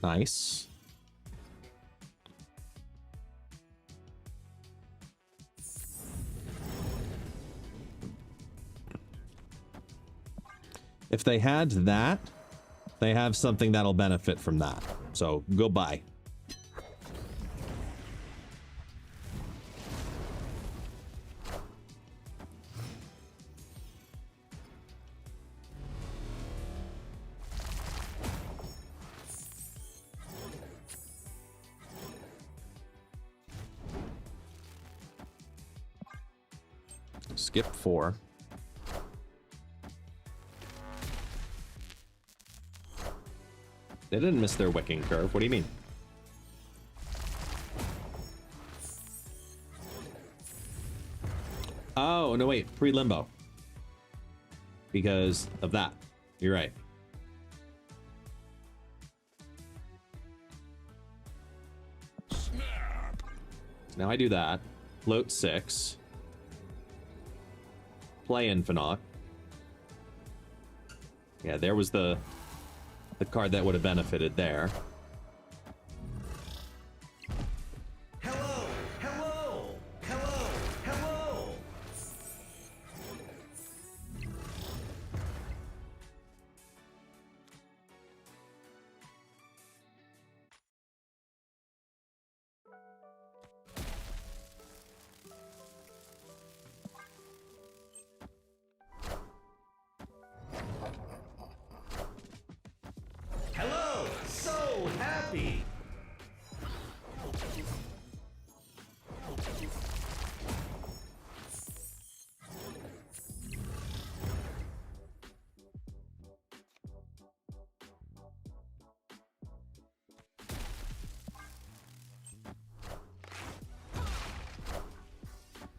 Nice. If they had that, they have something that'll benefit from that. So goodbye. Skip 4. They didn't miss their wicking curve. What do you mean? Oh, no, wait. Pre-limbo. Because of that. You're right. Snap. So now I do that. Float 6. Play Infinite. Yeah, there was the card that would have benefited there. Hello, hello, hello, hello. Hello, so happy.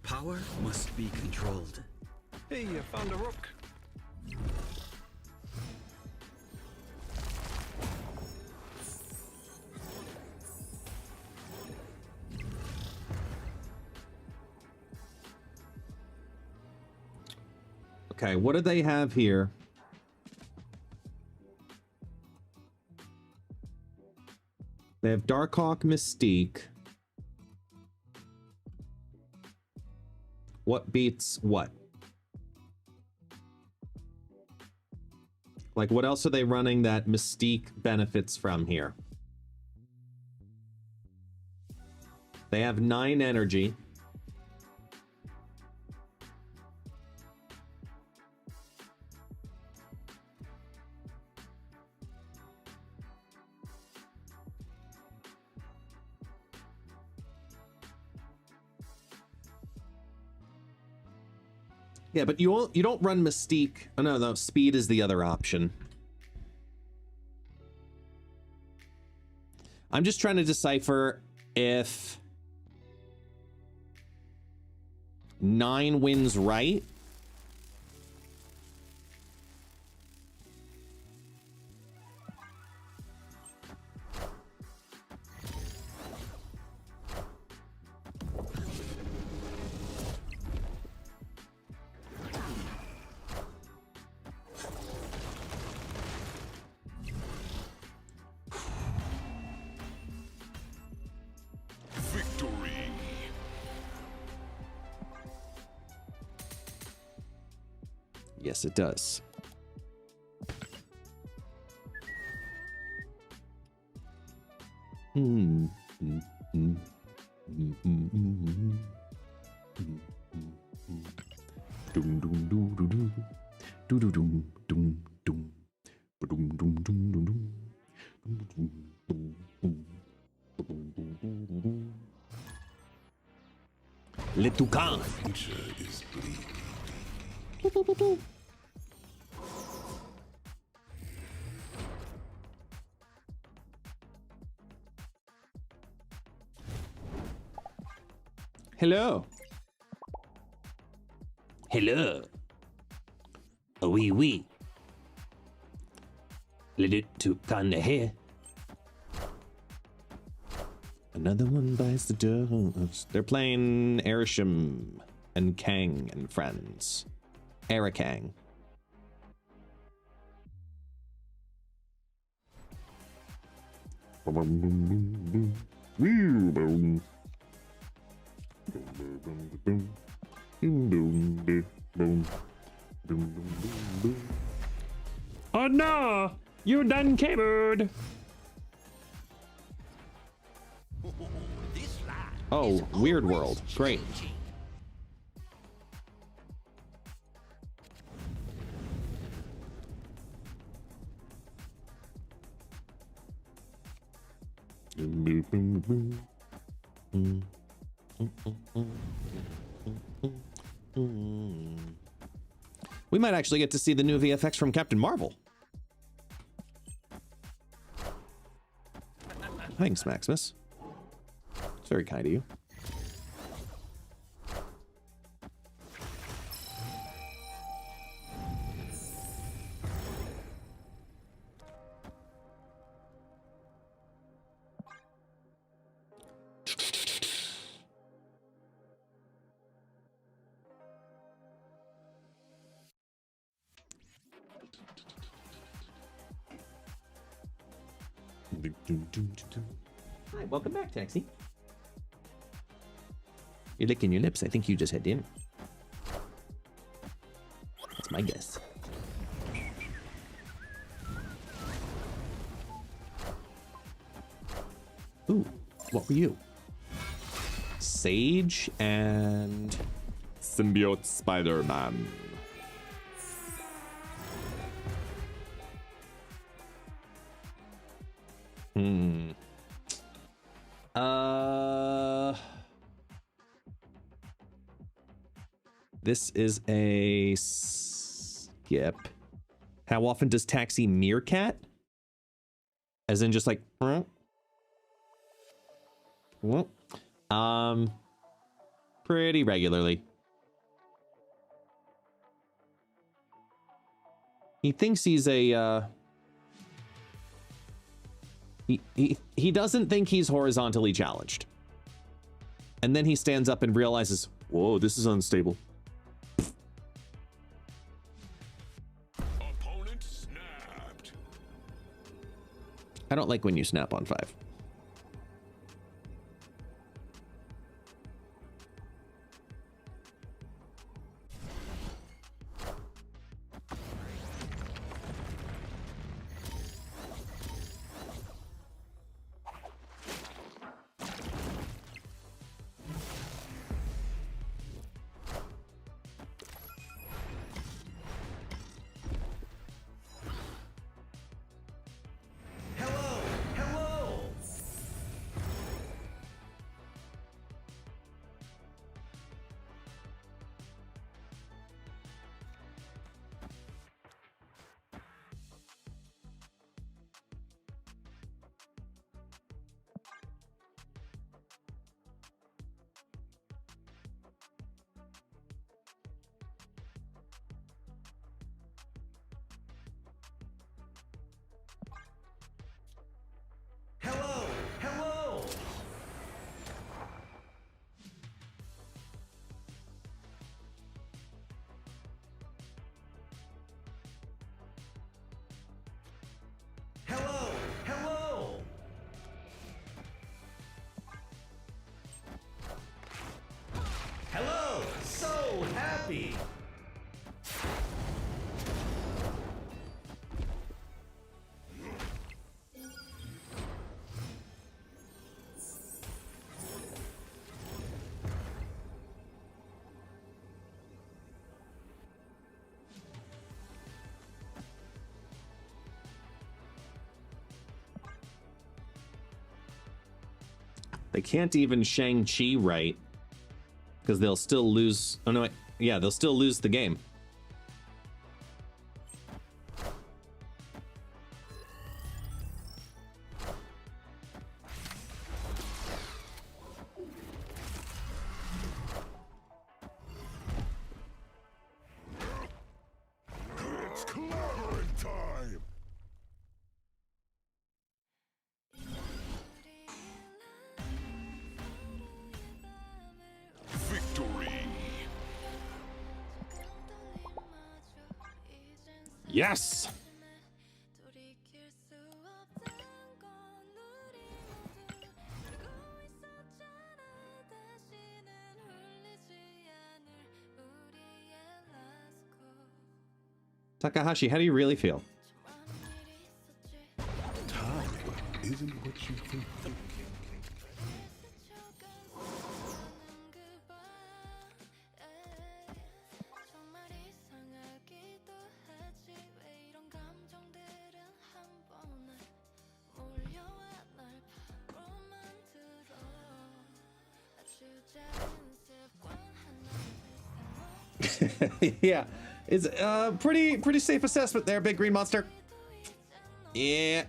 Power must be controlled. Hey, I found a rook. Okay, what do they have here? They have Darkhawk Mystique. What beats what? Like, what else are they running that Mystique benefits from here? They have 9 energy. Yeah, but you don't run Mystique. Oh, no, speed is the other option. I'm just trying to decipher if 9 wins right. Victory. Yes, it does. Le Toucan. Future is bleak. Hello. Hello. Oui, oui. Le Toucan here. Another one bites the dust. They're playing Erisham and Kang and friends. Erakang. Oh no! You done cabled! Oh, Weird World. Great. We might actually get to see the new VFX from Captain Marvel. Thanks, Maximus. It's very kind of you. Hi, welcome back, Taxi. You're licking your lips. I think you just had dinner. That's my guess. Ooh, what were you? Sage and Symbiote Spider-Man. This is a skip. How often does Taxi meerkat? As in just like, pretty regularly. He thinks he's a, he doesn't think he's horizontally challenged. And then he stands up and realizes, whoa, this is unstable. Opponent snapped. I don't like when you snap on 5. Hello! So happy! They can't even Shang-Chi right. Because they'll still lose. Oh, no. Wait. Yeah, they'll still lose the game. It's clobbering time. Victory. Yes! Takahashi, how do you really feel? Time isn't what you think. Yeah, it's a pretty safe assessment there, Big Green Monster. Yeah.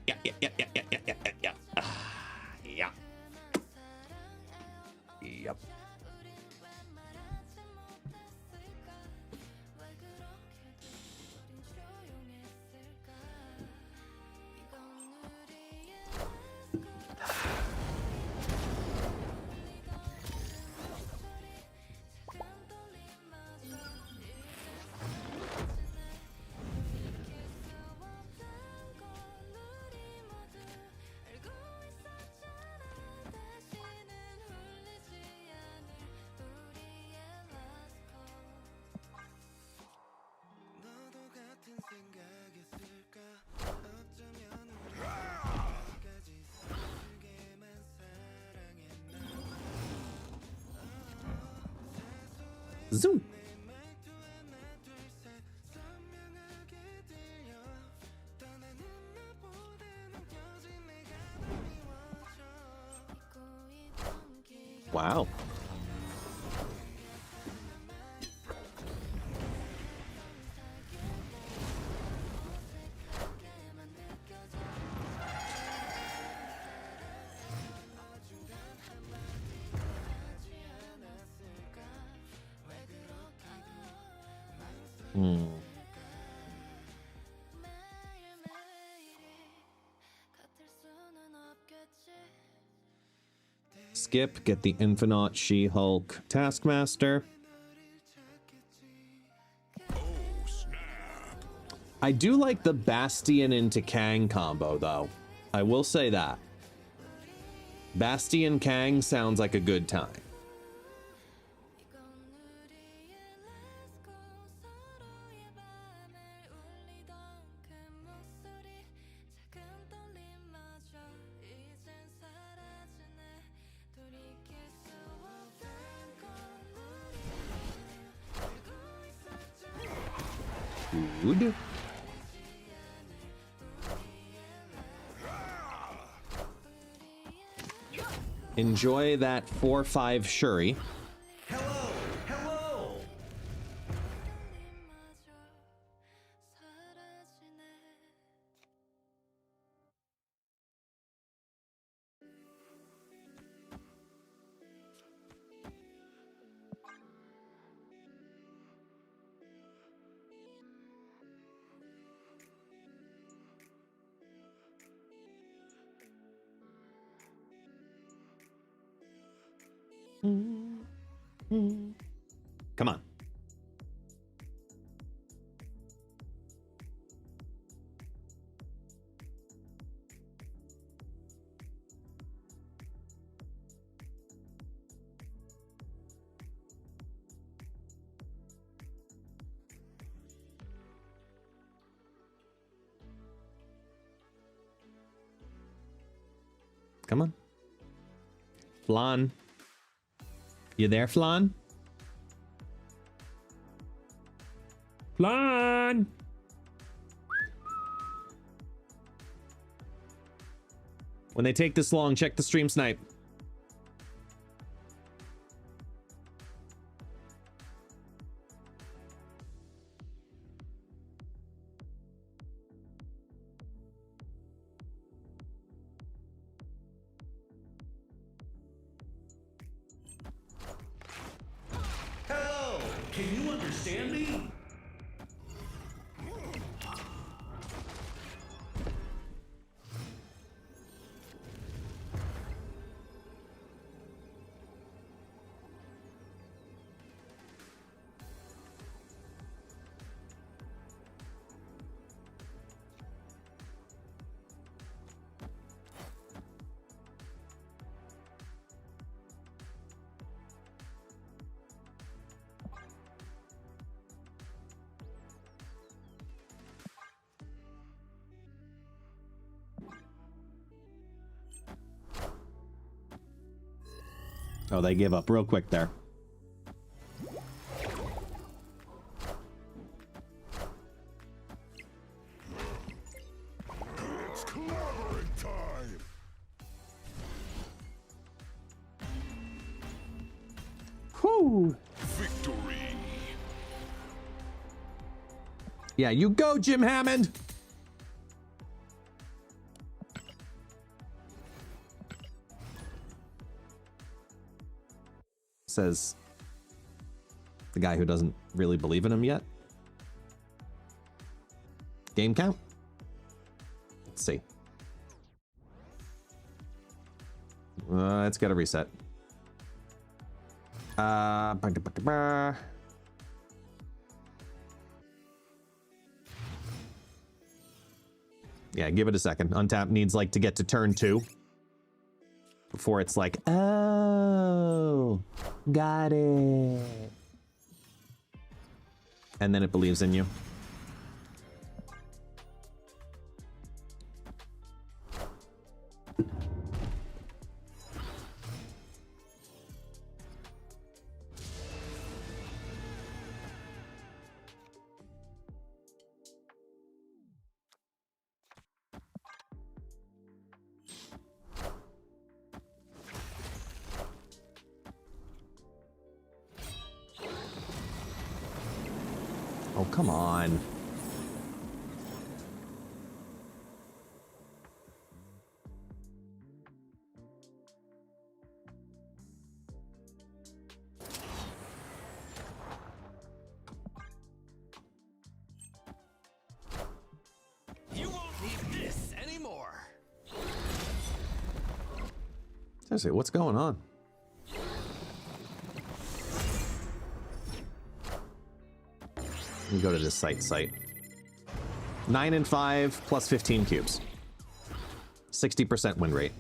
Zoom. Wow. Skip, get the Infinite She-Hulk Taskmaster. I do like the Bastion into Kang combo, though. I will say that. Bastion Kang sounds like a good time. Good. Enjoy that 4/5 Shuri. Hello, hello. Come on. Come on. Flan. You there, Flan? Flan! When they take this long, check the stream snipe. Hello. Can you understand me? Oh, they gave up real quick there. It's clobbering time. Whew. Victory. Yeah, you go, Jim Hammond. Says the guy who doesn't really believe in him yet. Game count? Let's see. It's got to reset. Yeah, give it a second. Untap needs like to get to turn 2 before it's like, oh, got it. And then it believes in you. Oh, come on. You won't need this anymore. Seriously, what's going on? Let me go to this site. 9 and 5 plus 15 cubes. 60% win rate.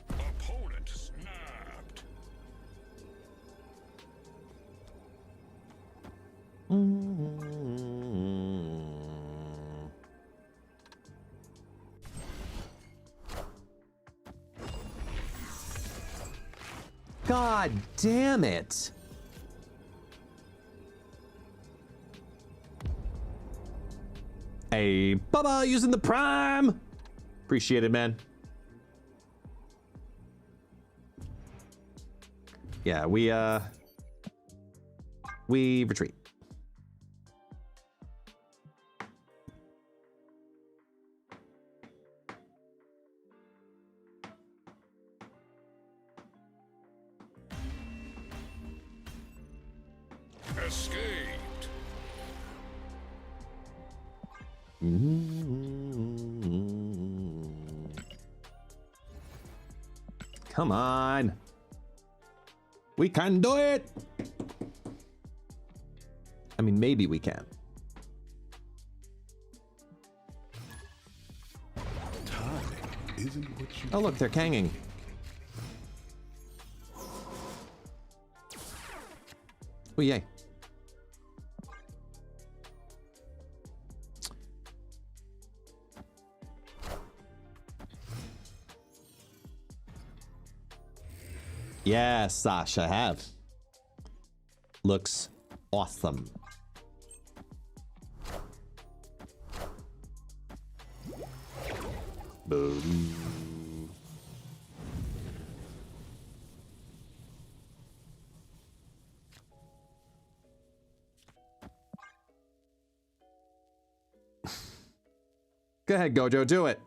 Opponent snapped. God damn it. Hey, Bubba using the prime. Appreciate it, man. Yeah, we retreat. Escaped. Come on. We can do it. I mean, maybe we can. Timing isn't what you Oh, look, they're kanging. Oh, yay. Yeah, Sash, I have. Looks awesome. Boom. Go ahead, Gojo, do it.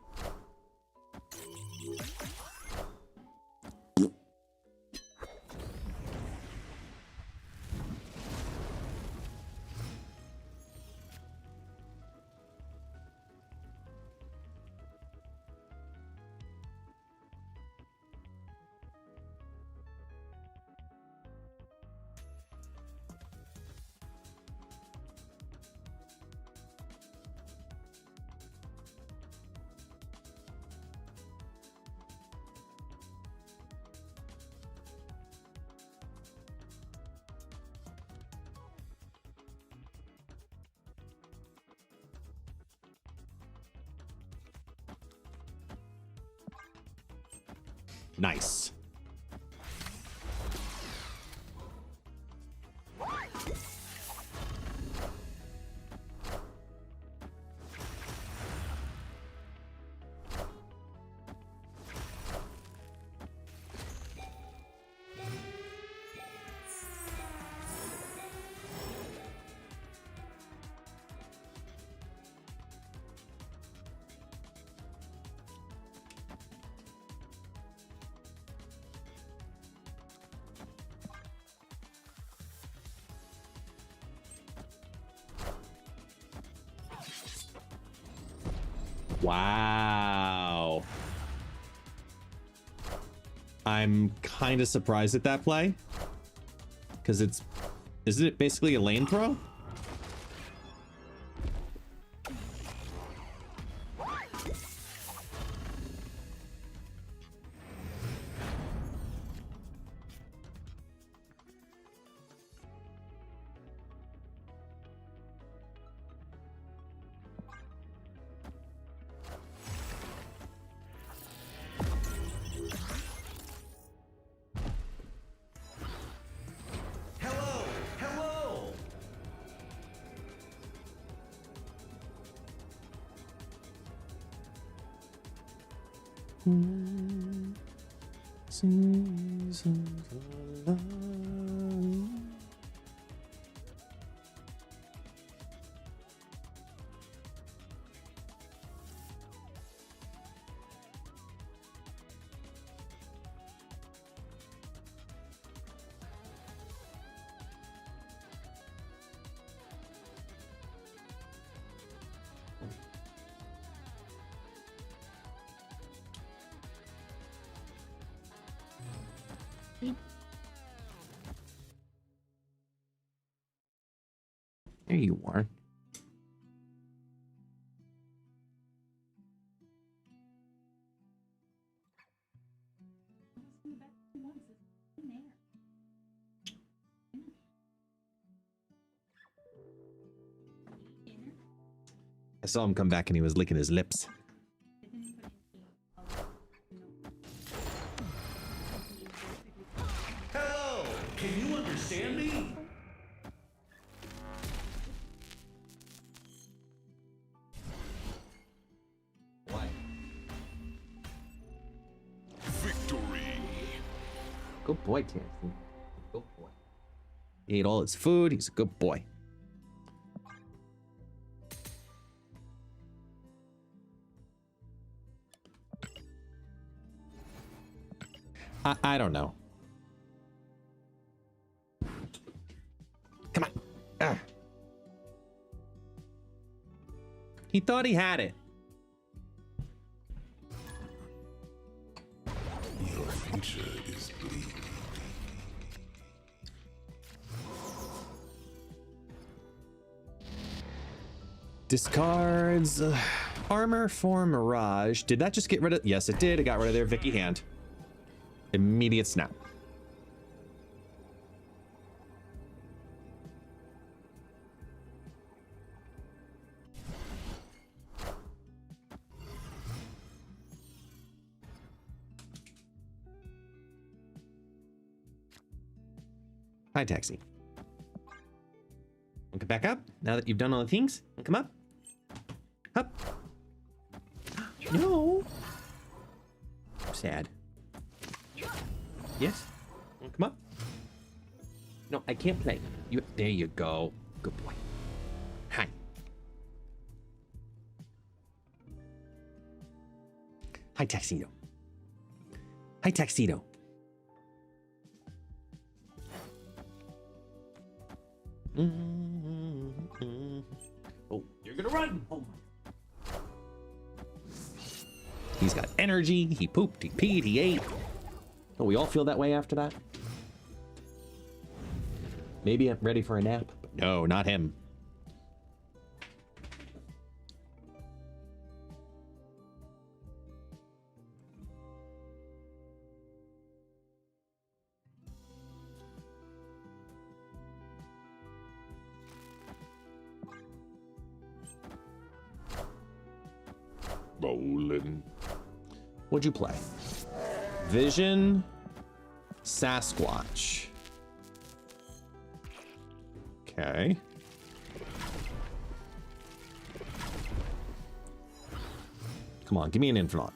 Nice. Wow. I'm kind of surprised at that play. Because isn't it basically a lane throw? Seasons of love. There you are. I saw him come back and he was licking his lips. Hello! Can you understand me? Why? Victory! Good boy, Tansy. Good boy. He ate all his food. He's a good boy. I don't know. Come on. Ugh. He thought he had it. Your future is bleak. Discards armor for Mirage. Did that just get rid of? Yes, it did. It got rid of their Vicky hand. Immediate snap. Hi, Taxi. Come back up now that you've done all the things. Come up. Up. No. Sad. Yes. Come up. No, I can't play. You. There you go. Good boy. Hi. Hi, Tuxedo. Hi, Tuxedo. Oh, you're gonna run. Oh my. He's got energy. He pooped. He peed. He ate. Oh, we all feel that way after that? Maybe I'm ready for a nap. But no, not him. Rolling. What'd you play? Vision, Sasquatch. Okay. Come on, give me an Infinite.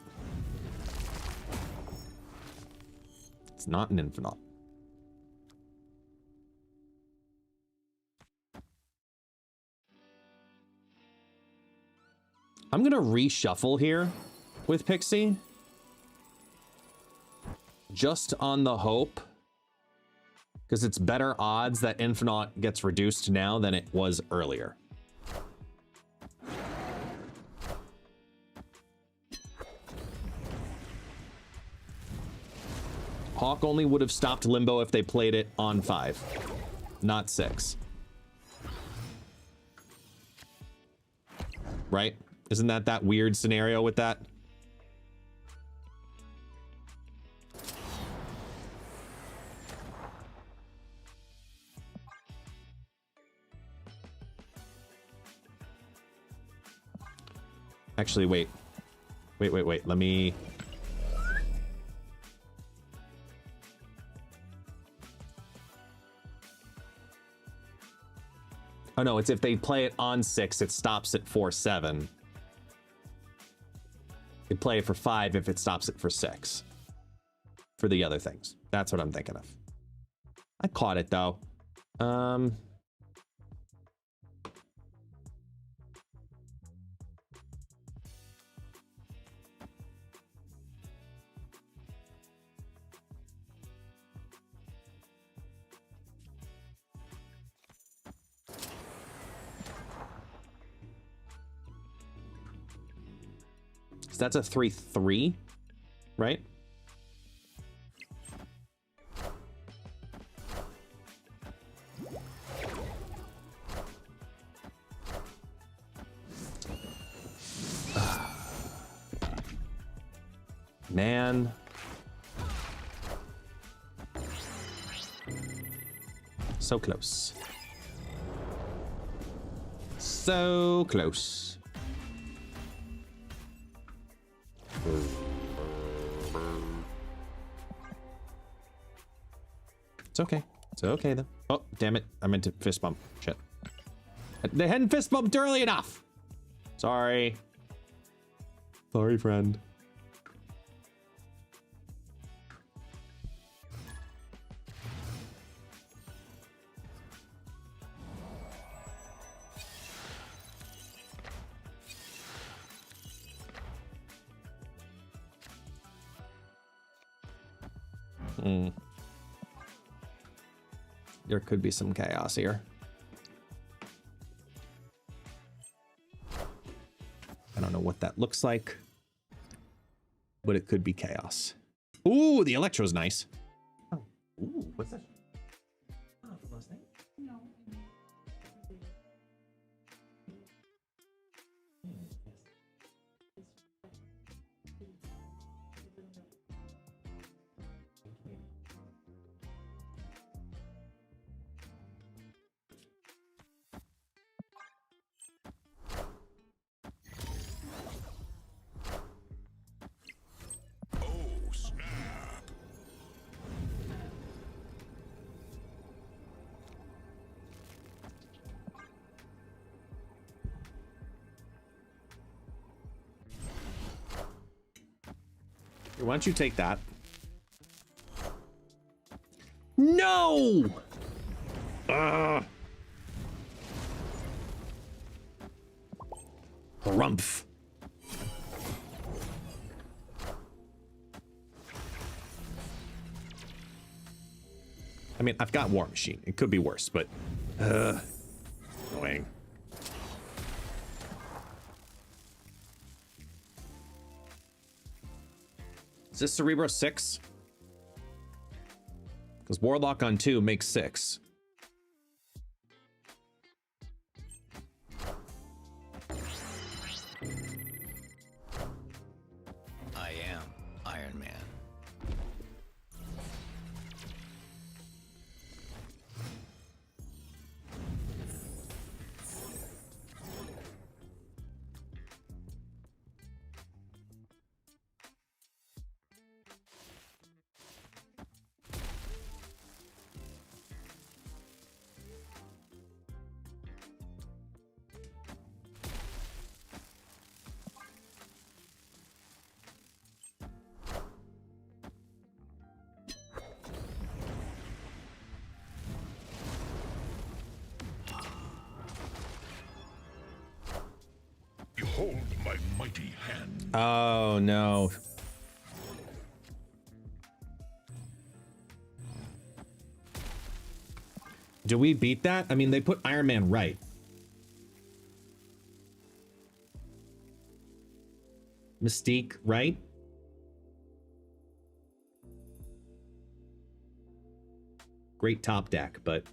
It's not an Infinite. I'm gonna reshuffle here with Pixie. Just on the hope, because it's better odds that Infinite gets reduced now than it was earlier. Hawk only would have stopped Limbo if they played it on 5, not 6. Right? Isn't that weird scenario with that? Actually, wait. Wait. Let me... Oh no, it's if they play it on 6, it stops at 4-7. They play it for 5 if it stops it for 6. for the other things. That's what I'm thinking of. I caught it though. So that's a 3-3, right? Man. So close. So close. It's okay. It's okay then. Oh, damn it. I meant to fist bump. Shit. They hadn't fist bumped early enough. Sorry. Sorry, friend. There could be some chaos here. I don't know what that looks like, but it could be chaos. Ooh, the Electro's nice. Oh, ooh, what's that? Oh, last name? No. Why don't you take that? No! Harumph. I mean, I've got War Machine. It could be worse, but annoying. Is this Cerebro 6? Because Warlock on 2 makes 6. I am Iron Man. Behold my mighty hand. Oh, no. Do we beat that? I mean, they put Iron Man right. Mystique, right? Great top deck, but...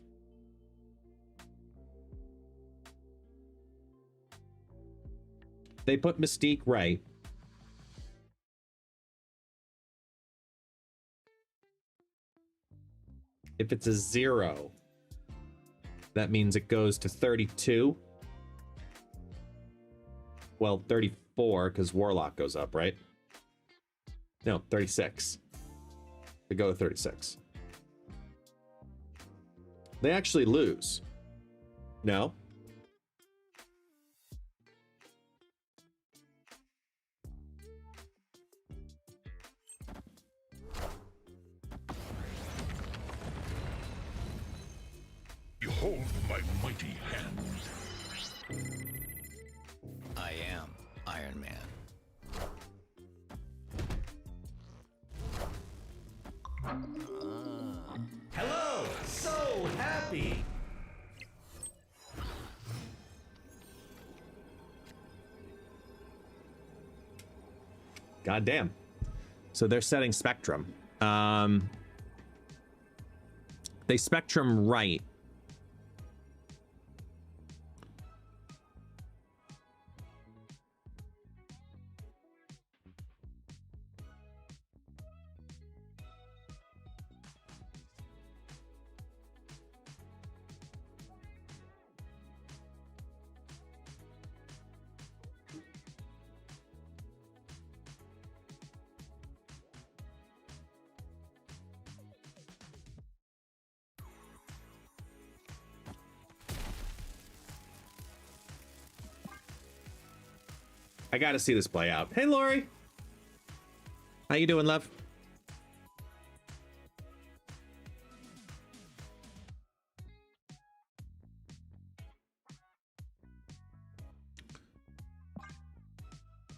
They put Mystique right. If it's a 0, that means it goes to 32. Well, 34, because Warlock goes up, right? No, 36. They go to 36. They actually lose. No? Behold my mighty hand. I am Iron Man. Hello! So happy! God damn. So they're setting Spectrum. They Spectrum right. I gotta see this play out. Hey, Lori. How you doing, love?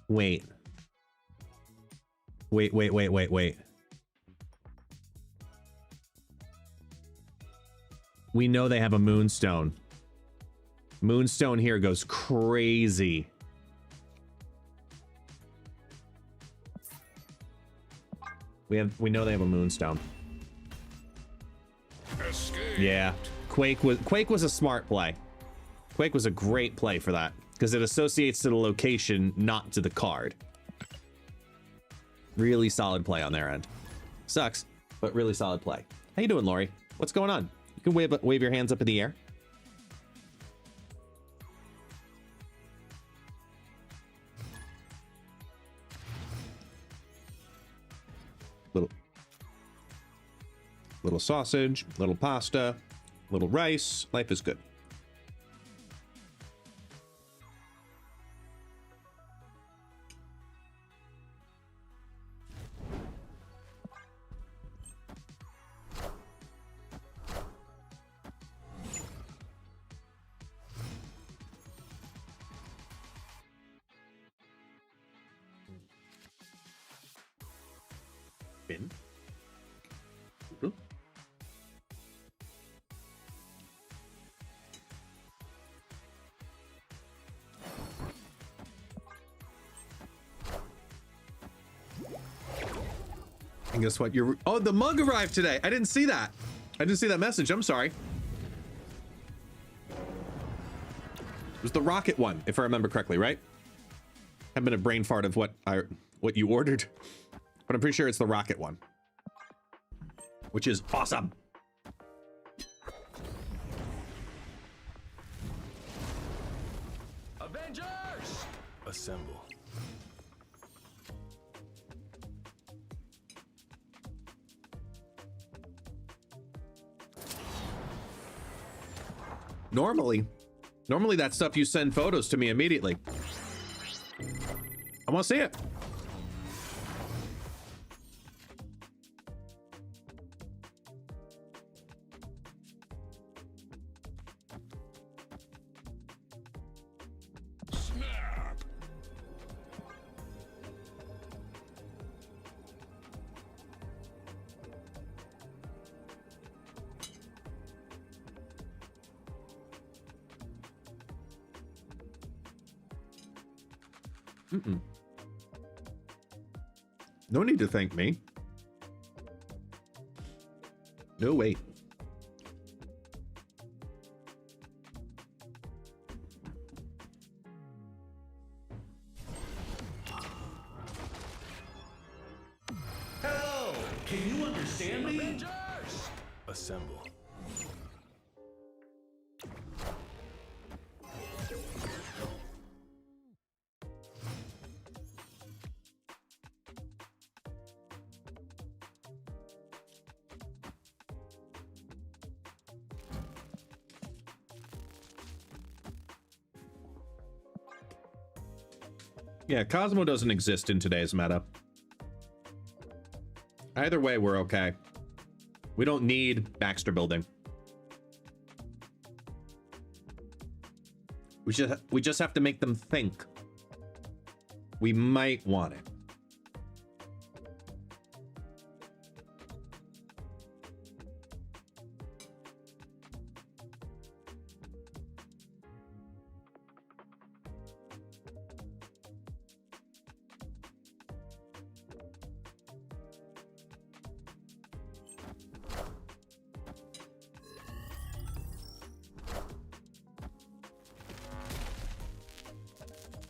Wait. Wait. We know they have a Moonstone. Moonstone here goes crazy. We know they have a Moonstone. Escape. Yeah. Quake was a smart play. Quake was a great play for that because it associates to the location, not to the card. Really solid play on their end. Sucks, but really solid play. How you doing, Lori? What's going on? You can wave your hands up in the air. Little sausage, little pasta, little rice. Life is good. Bin. Oodle. And guess what? Oh, the mug arrived today. I didn't see that. I didn't see that message. I'm sorry. It was the rocket one, if I remember correctly, right? I've been a brain fart of what you ordered, but I'm pretty sure it's the rocket one, which is awesome. Avengers! Assemble. Normally that stuff you send photos to me immediately. I want to see it. Snap. No need to thank me. No, wait. Hello! Can you understand me? Avengers! Assemble. Yeah, Cosmo doesn't exist in today's meta. Either way, we're okay. We don't need Baxter building. We just have to make them think. We might want it.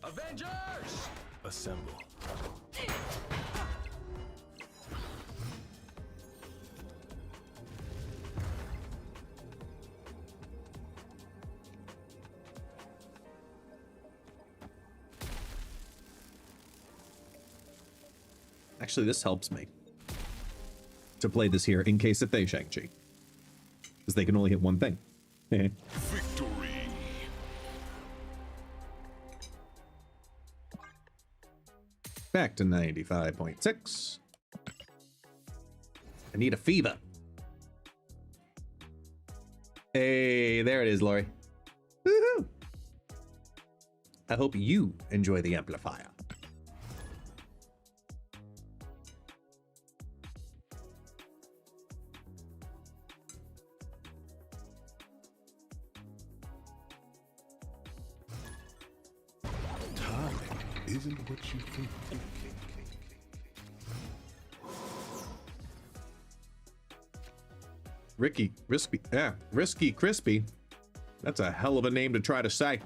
Avengers! Assemble. Actually, this helps me to play this here in case if they Shang-Chi. Because they can only hit one thing. Victory. Back to 95.6. I need a fever. Hey, there it is, Lori. Woohoo! I hope you enjoy the amplifier. Time isn't what you think. Risky Crispy. That's a hell of a name to try to say.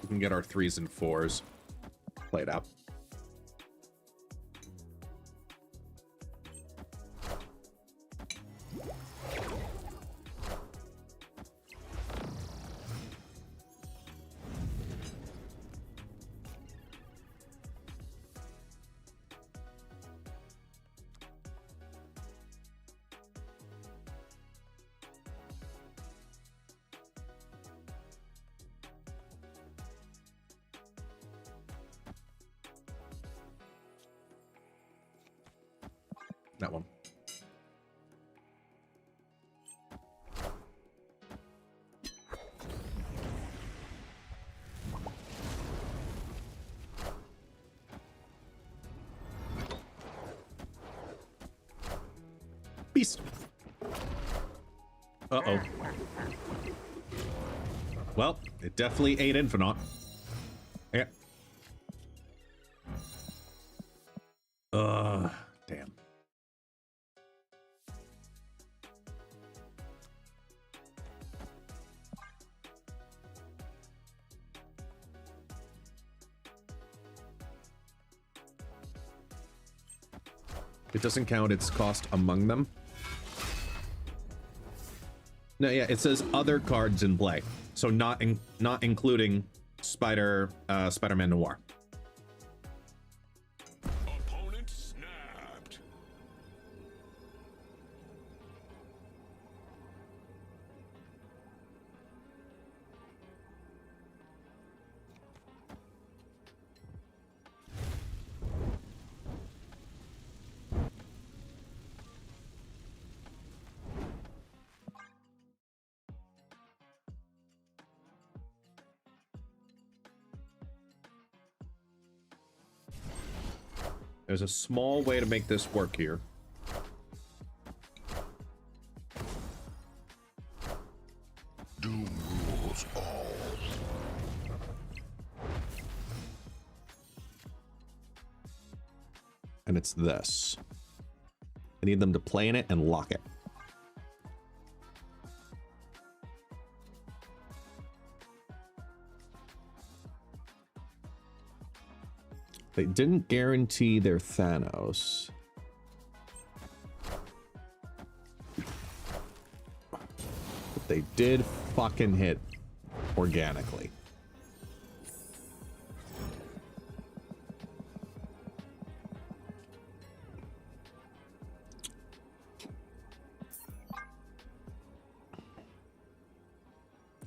We can get our 3s and 4s played out. That one. Beast. Uh-oh. Well, it definitely ate Infinite. Yeah. Damn. It doesn't count its cost among them. No, yeah, it says other cards in play, so not including Spider-Man Noir. Opponent snapped. There's a small way to make this work here. Doom rules all. And it's this. I need them to play in it and lock it. They didn't guarantee their Thanos. But they did fucking hit organically.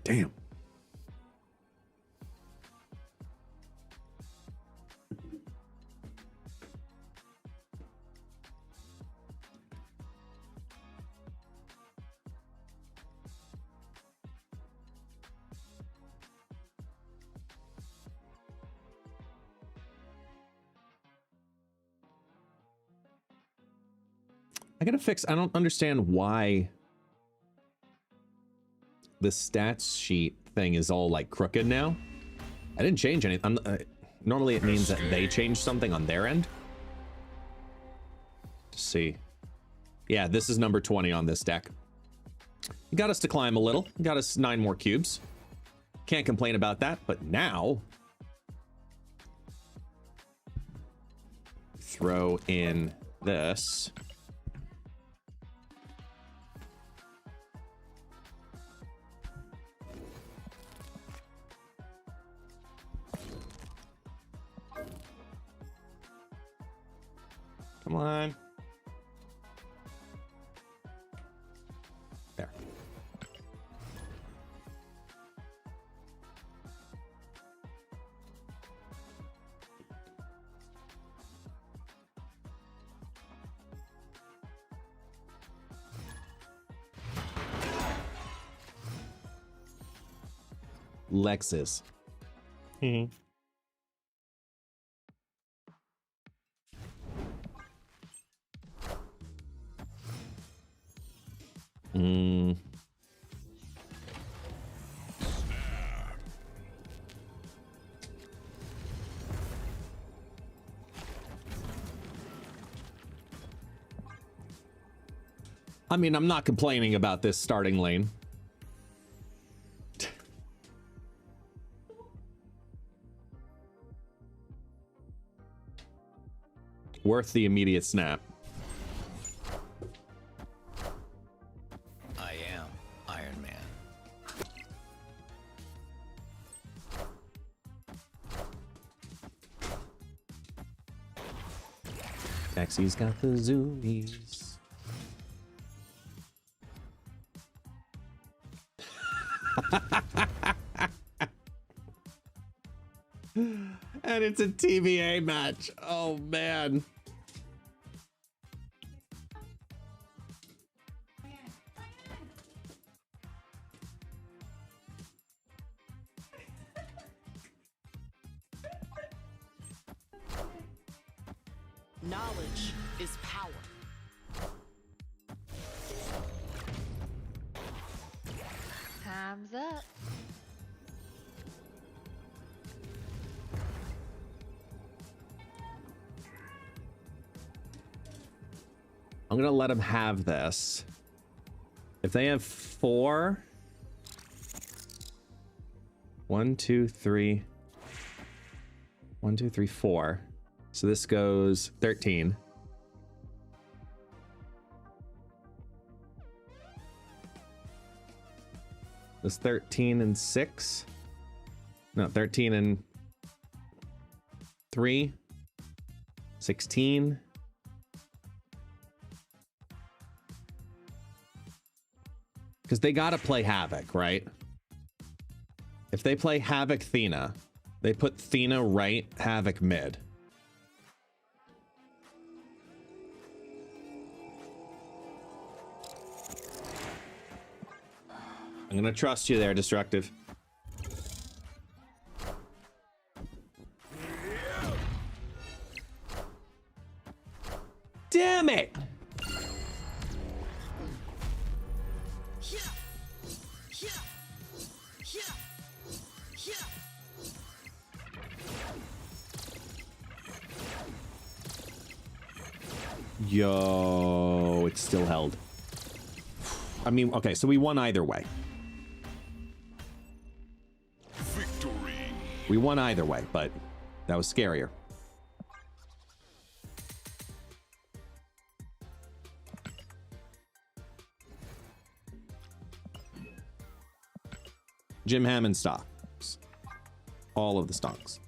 Damn. I gotta fix. I don't understand why the stats sheet thing is all like crooked now. I didn't change anything. Normally it means that they changed something on their end. Let's see. Yeah, this is number 20 on this deck. It got us to climb a little. Got us 9 more cubes. Can't complain about that. But now, throw in this. Come on. There. Lexus. I mean, I'm not complaining about this starting lane. Worth the immediate snap. I am Iron Man. Taxi's got the zoomies. And it's a TVA match. Oh, man. Knowledge is power. Time's up. I'm gonna let them have this. If they have 4, 1, 2, 3, 1, 2, 3, 4. So this goes 13. This 13 and 6. No, 13 and 3. 16. Because they got to play Havoc, right? If they play Havoc Thena, they put Thena right, Havoc mid. I'm going to trust you there, Destructive. Damn it! Yo, it's still held. I mean, okay, so we won either way. Victory. We won either way, but that was scarier. Jim Hammond stocks. All of the stocks.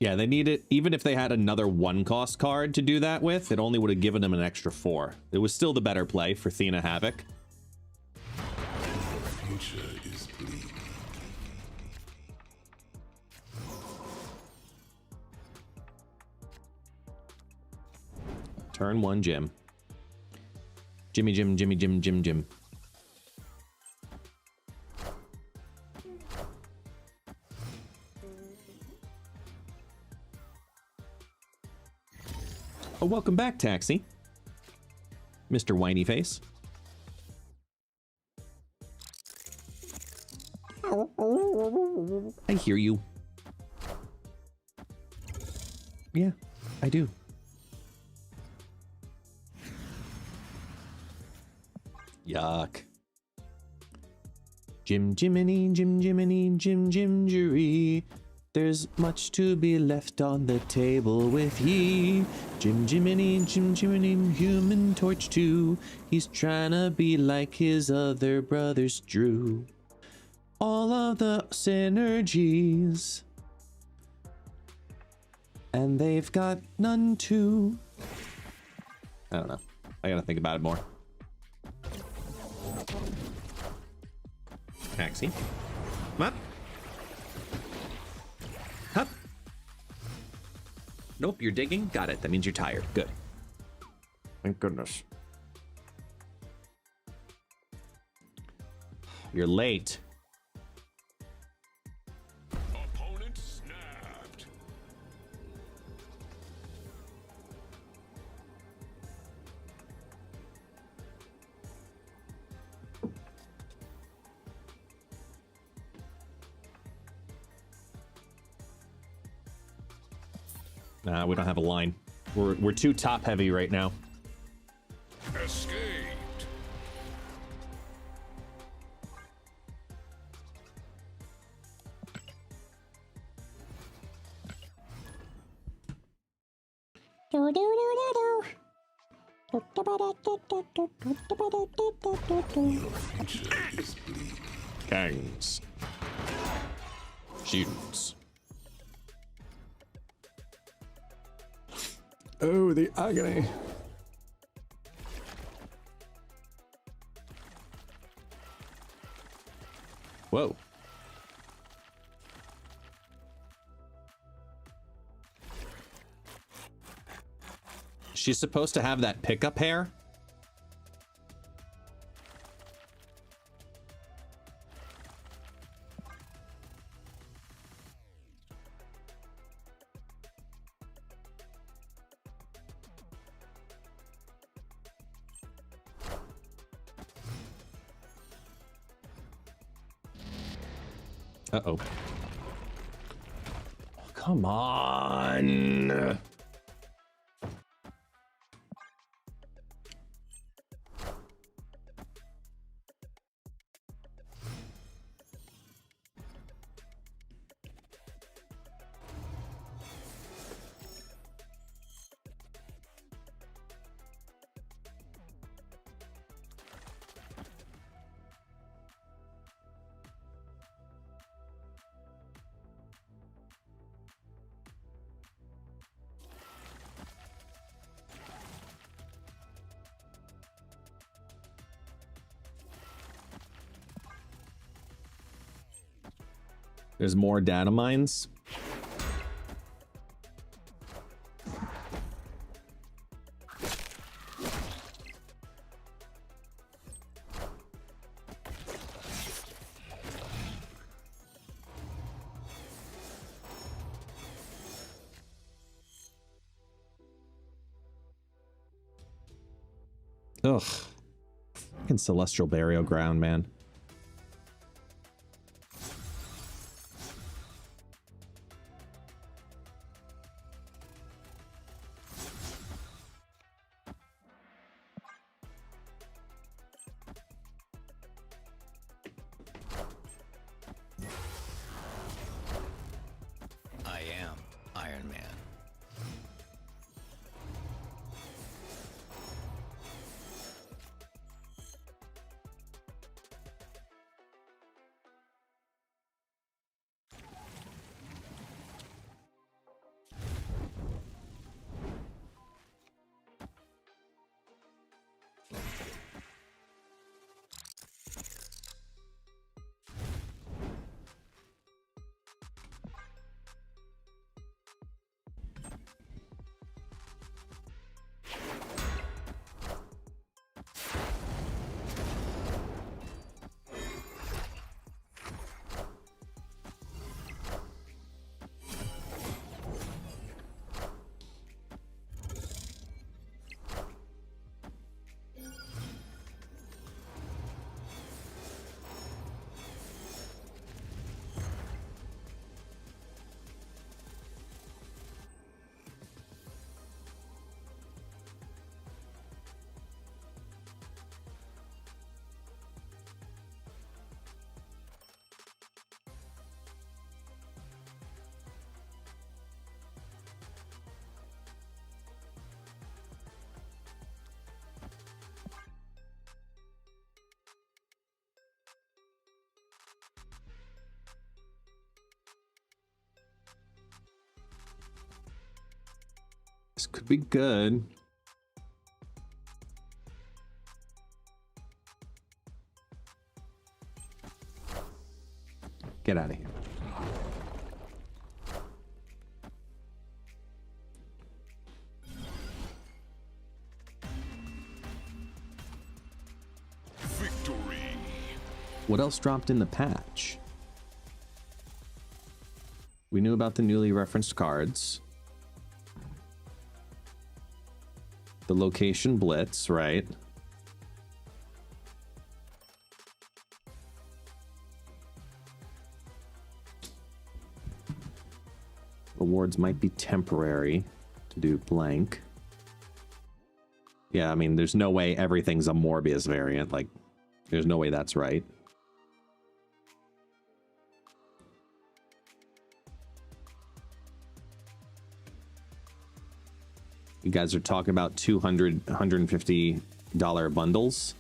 Yeah, they need it. Even if they had another 1-cost card to do that with, it only would have given them an extra 4. It was still the better play for Thena Havoc. Future is bleak. Turn 1, Jim. Jimmy, Jim, Jimmy, Jim, Jim, Jim. Oh, welcome back, Taxi. Mr. Whiny Face. I hear you. Yeah, I do. Yuck. Jim Jiminy, Jim Jiminy, Jim Jimgery. There's much to be left on the table with ye. Jim Jiminy, Jim Jiminy, Human Torch 2. He's trying to be like his other brothers, Drew. All of the synergies. And they've got none too. I don't know. I gotta think about it more. Taxi. Come up. Hup. Nope, you're digging. Got it. That means you're tired. Good. Thank goodness. You're late. Opponent snapped. Nah, we don't have a line. We're too top heavy right now. Escaped. Your future is bleak. Gangs. Shields. Oh, the agony. Whoa. She's supposed to have that pickup hair? Uh-oh. Come on. There's more data mines. Ugh. Fucking Celestial Burial Ground, man. I am Iron Man. could be good. Get out of here. Victory. What else dropped in the patch? We knew about the newly referenced cards. The location blitz, right? Awards might be temporary to do blank. Yeah, I mean, there's no way everything's a Morbius variant. Like, there's no way that's right. You guys are talking about $200, $150 bundles.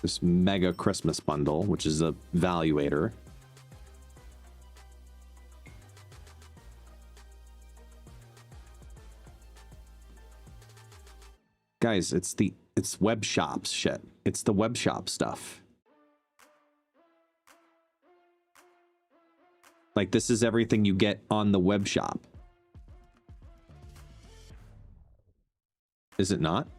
This mega Christmas bundle, which is a valuator. Guys, it's web shops shit. It's the web shop stuff. Like, this is everything you get on the web shop. Is it not?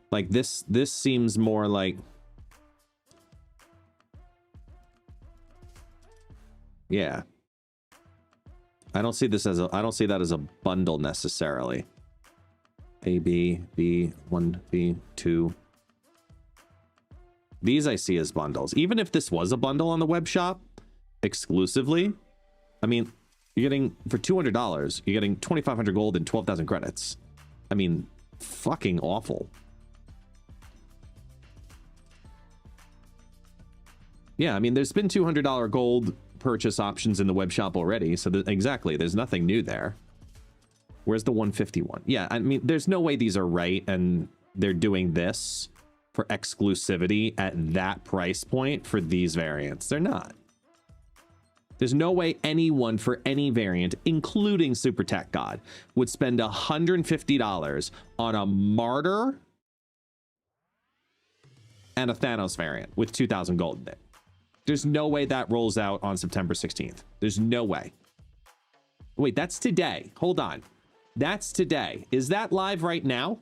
Like, this seems more like... Yeah. I don't see this as a... I don't see that as a bundle necessarily. A, B, B, 1, B, 2. These I see as bundles. Even if this was a bundle on the web shop, exclusively, I mean, you're getting, for $200, you're getting 2,500 gold and 12,000 credits. I mean, fucking awful. Yeah, I mean, there's been $200 gold purchase options in the web shop already, so exactly, there's nothing new there. Where's the 151? Yeah, I mean, there's no way these are right, and they're doing this for exclusivity at that price point for these variants. They're not. There's no way anyone for any variant, including Super Tech God, would spend $150 on a Martyr and a Thanos variant with 2,000 gold in it. There's no way that rolls out on September 16th. There's no way. Wait, that's today. Hold on. That's today. Is that live right now?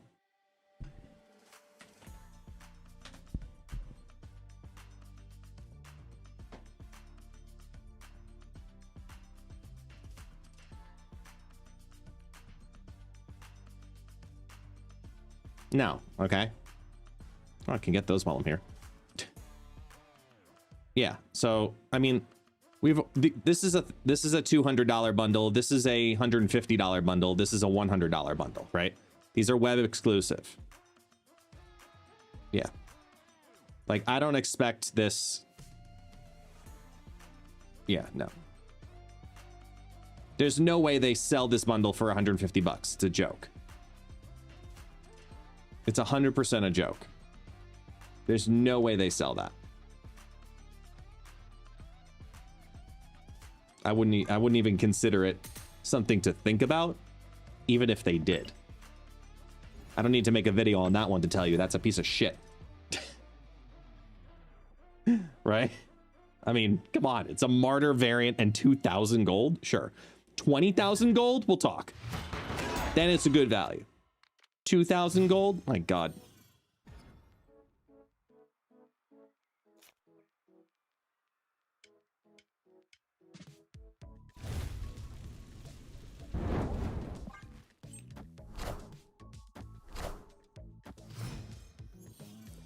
No. Okay. Oh, I can get those while I'm here. Yeah, so I mean, this is a $200 bundle. This is a $150 bundle. This is a $100 bundle, right? These are web exclusive. Yeah, like I don't expect this. Yeah, no. There's no way they sell this bundle for 150 bucks. It's a joke. It's 100% a joke. There's no way they sell that. I wouldn't even consider it something to think about, even if they did. I don't need to make a video on that one to tell you that's a piece of shit. Right? I mean, come on. It's a Martyr variant and 2,000 gold? Sure. 20,000 gold? We'll talk. Then it's a good value. 2,000 gold? My God.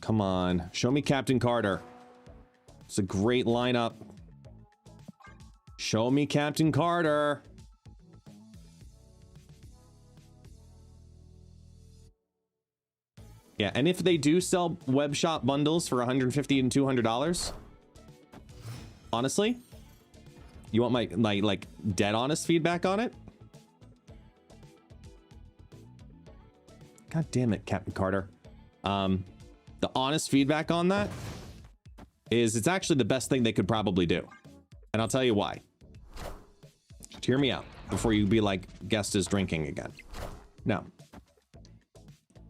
Come on, show me Captain Carter. It's a great lineup. Show me Captain Carter. Yeah, and if they do sell web shop bundles for $150 and $200, honestly, you want my like dead honest feedback on it? God damn it, Captain Carter. The honest feedback on that is it's actually the best thing they could probably do. And I'll tell you why. Just hear me out before you be like, guest is drinking again. No.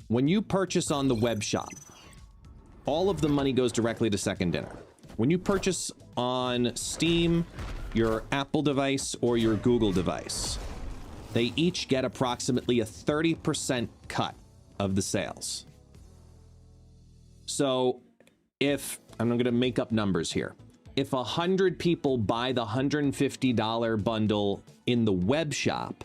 When you purchase on the web shop, all of the money goes directly to Second Dinner. When you purchase on Steam, your Apple device, or your Google device, they each get approximately a 30% cut of the sales. So if, I'm going to make up numbers here. If 100 people buy the $150 bundle in the web shop,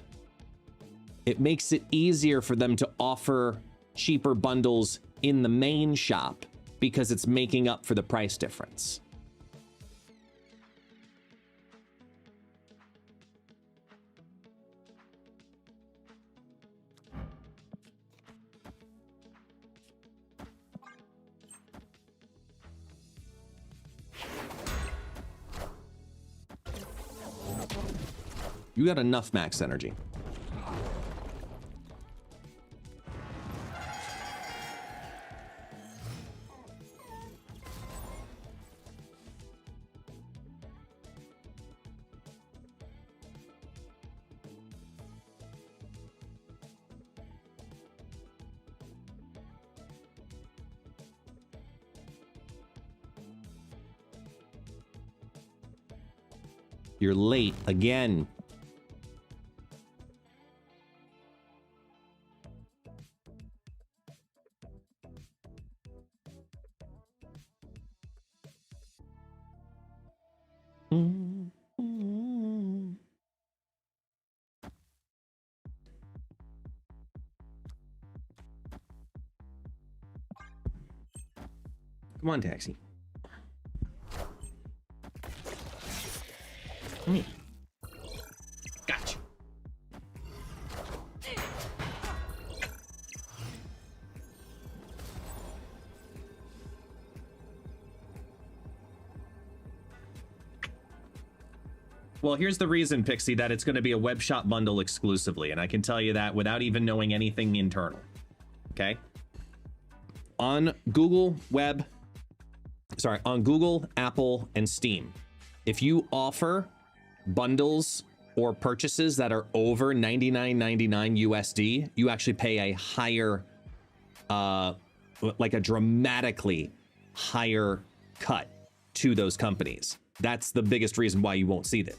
it makes it easier for them to offer cheaper bundles in the main shop because it's making up for the price difference. You got enough max energy. You're late again. Come on, taxi. Come here. Gotcha. Well, here's the reason, Pixie, that it's going to be a web shop bundle exclusively, and I can tell you that without even knowing anything internal. Okay? On Google, Apple, and Steam, if you offer bundles or purchases that are over $99.99 USD, you actually pay a higher, like a dramatically higher cut to those companies. That's the biggest reason why you won't see that.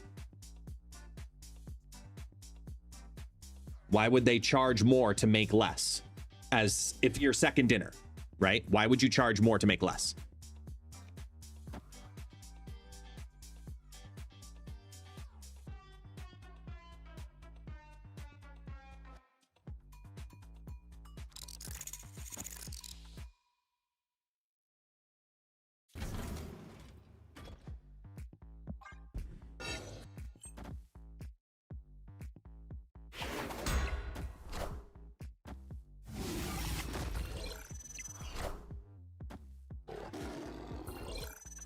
Why would they charge more to make less? As if you're Second Dinner, right? Why would you charge more to make less?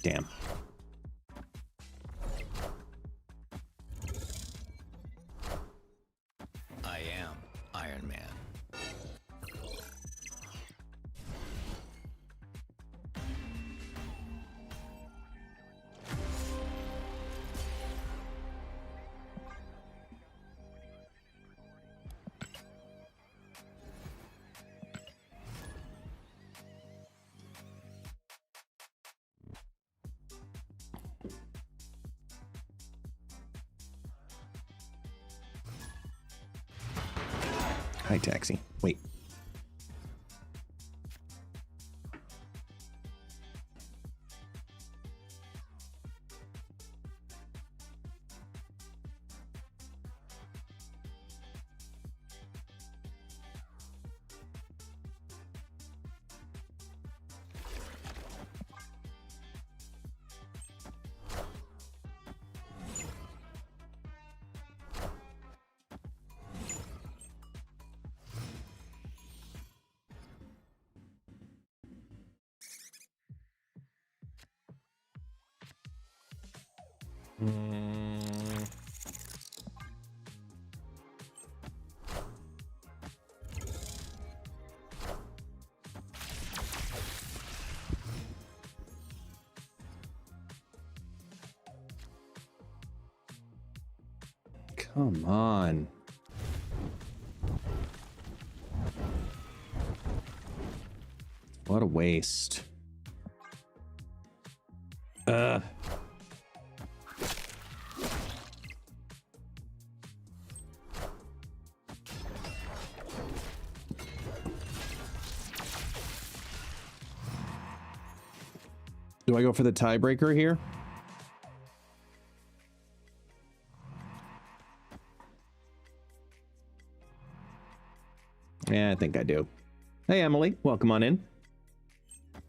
Damn. I am Iron Man. Hi, taxi. Wait. Come on. What a waste. Do I go for the tiebreaker here? Yeah, I think I do. Hey, Emily, welcome on in.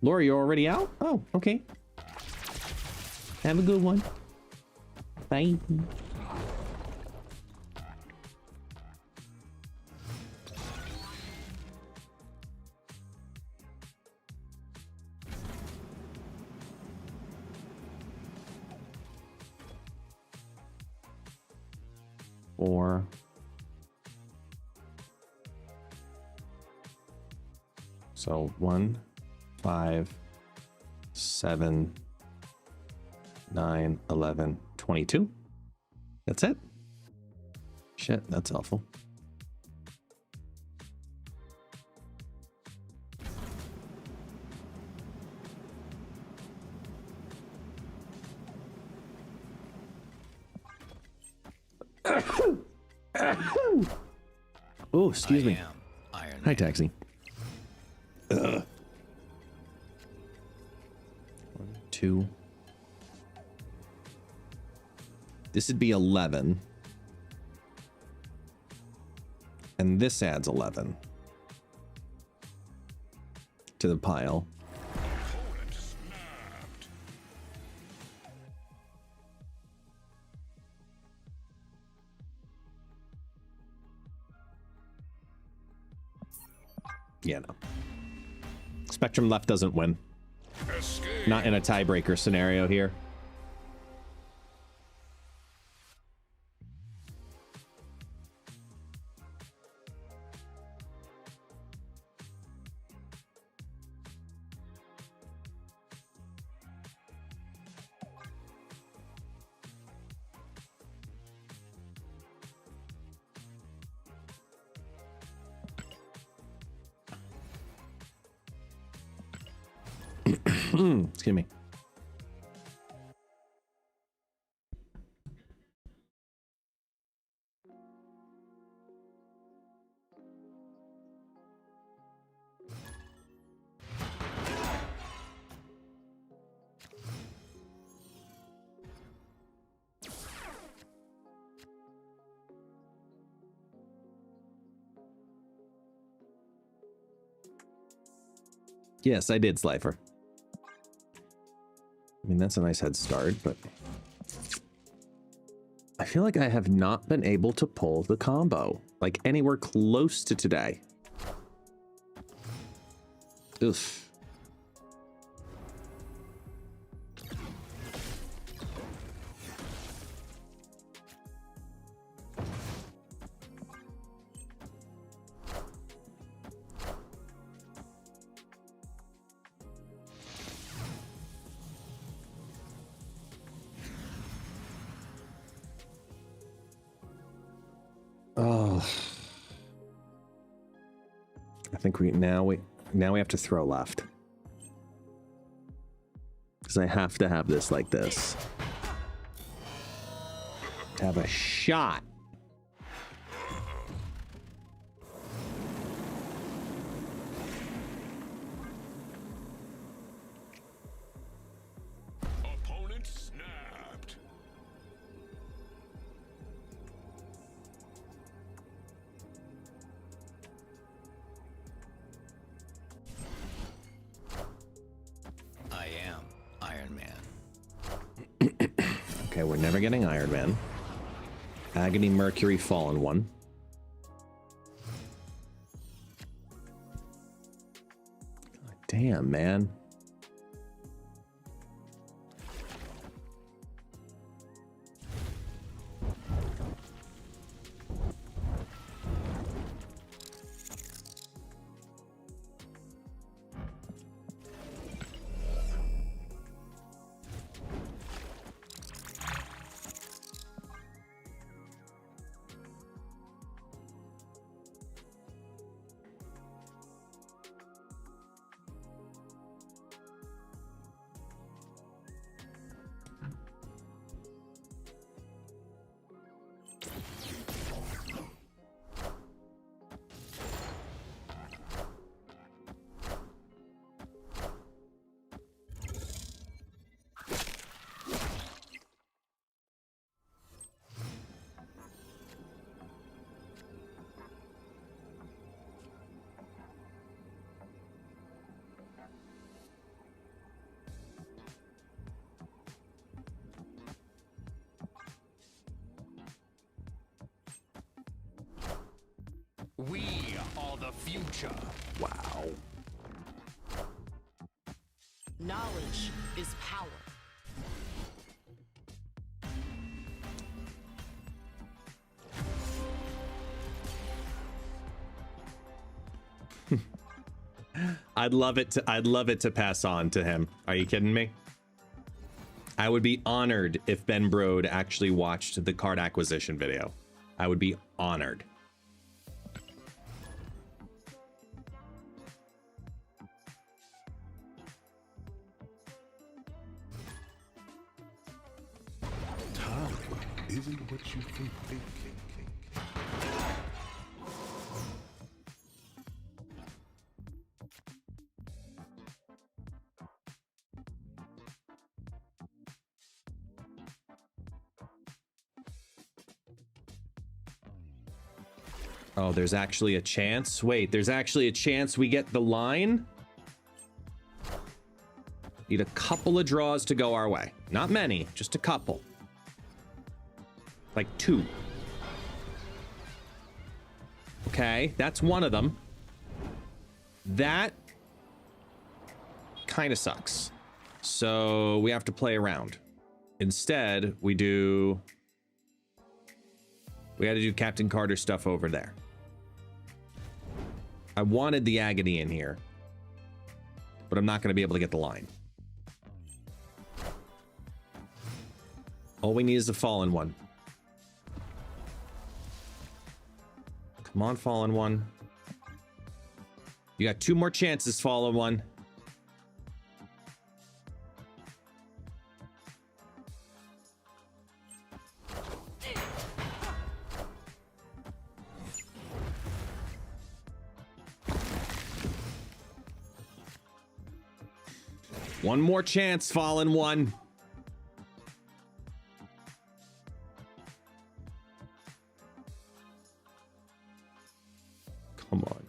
Laura, you're already out? Oh, okay. Have a good one. Bye. Four. So 1, 5, 7, 9, 11, 22. That's it. Shit, that's awful. Oh, excuse me. Hi, Taxi. 1, 2. This would be 11. And this adds 11 to the pile. Yeah, no. Spectrum left doesn't win. Escape. Not in a tiebreaker scenario here. Excuse me. Yes, I did, Slifer. I mean, that's a nice head start, but I feel like I have not been able to pull the combo, like anywhere close to today. Oof. Oh, I think we have to throw left, because I have to have this like this to have a shot. Opponent snapped. I am Iron Man. Okay, we're never getting Iron Man. Agony Mercury Fallen One. God damn, man. We are the future. Wow. Knowledge is power. I'd love it to pass on to him. Are you kidding me? I would be honored if Ben Brode actually watched the card acquisition video. I would be honored. Time isn't what you think. Oh, there's actually a chance? Wait, there's actually a chance we get the line? Need a couple of draws to go our way. Not many, just a couple. Like 2. Okay, that's one of them. That kind of sucks. So we have to play around. Instead, we got to do Captain Carter stuff over there. I wanted the Agony in here, but I'm not going to be able to get the line. All we need is a Fallen One. Come on, Fallen One. You got 2 more chances, Fallen One. One more chance, Fallen One. Come on.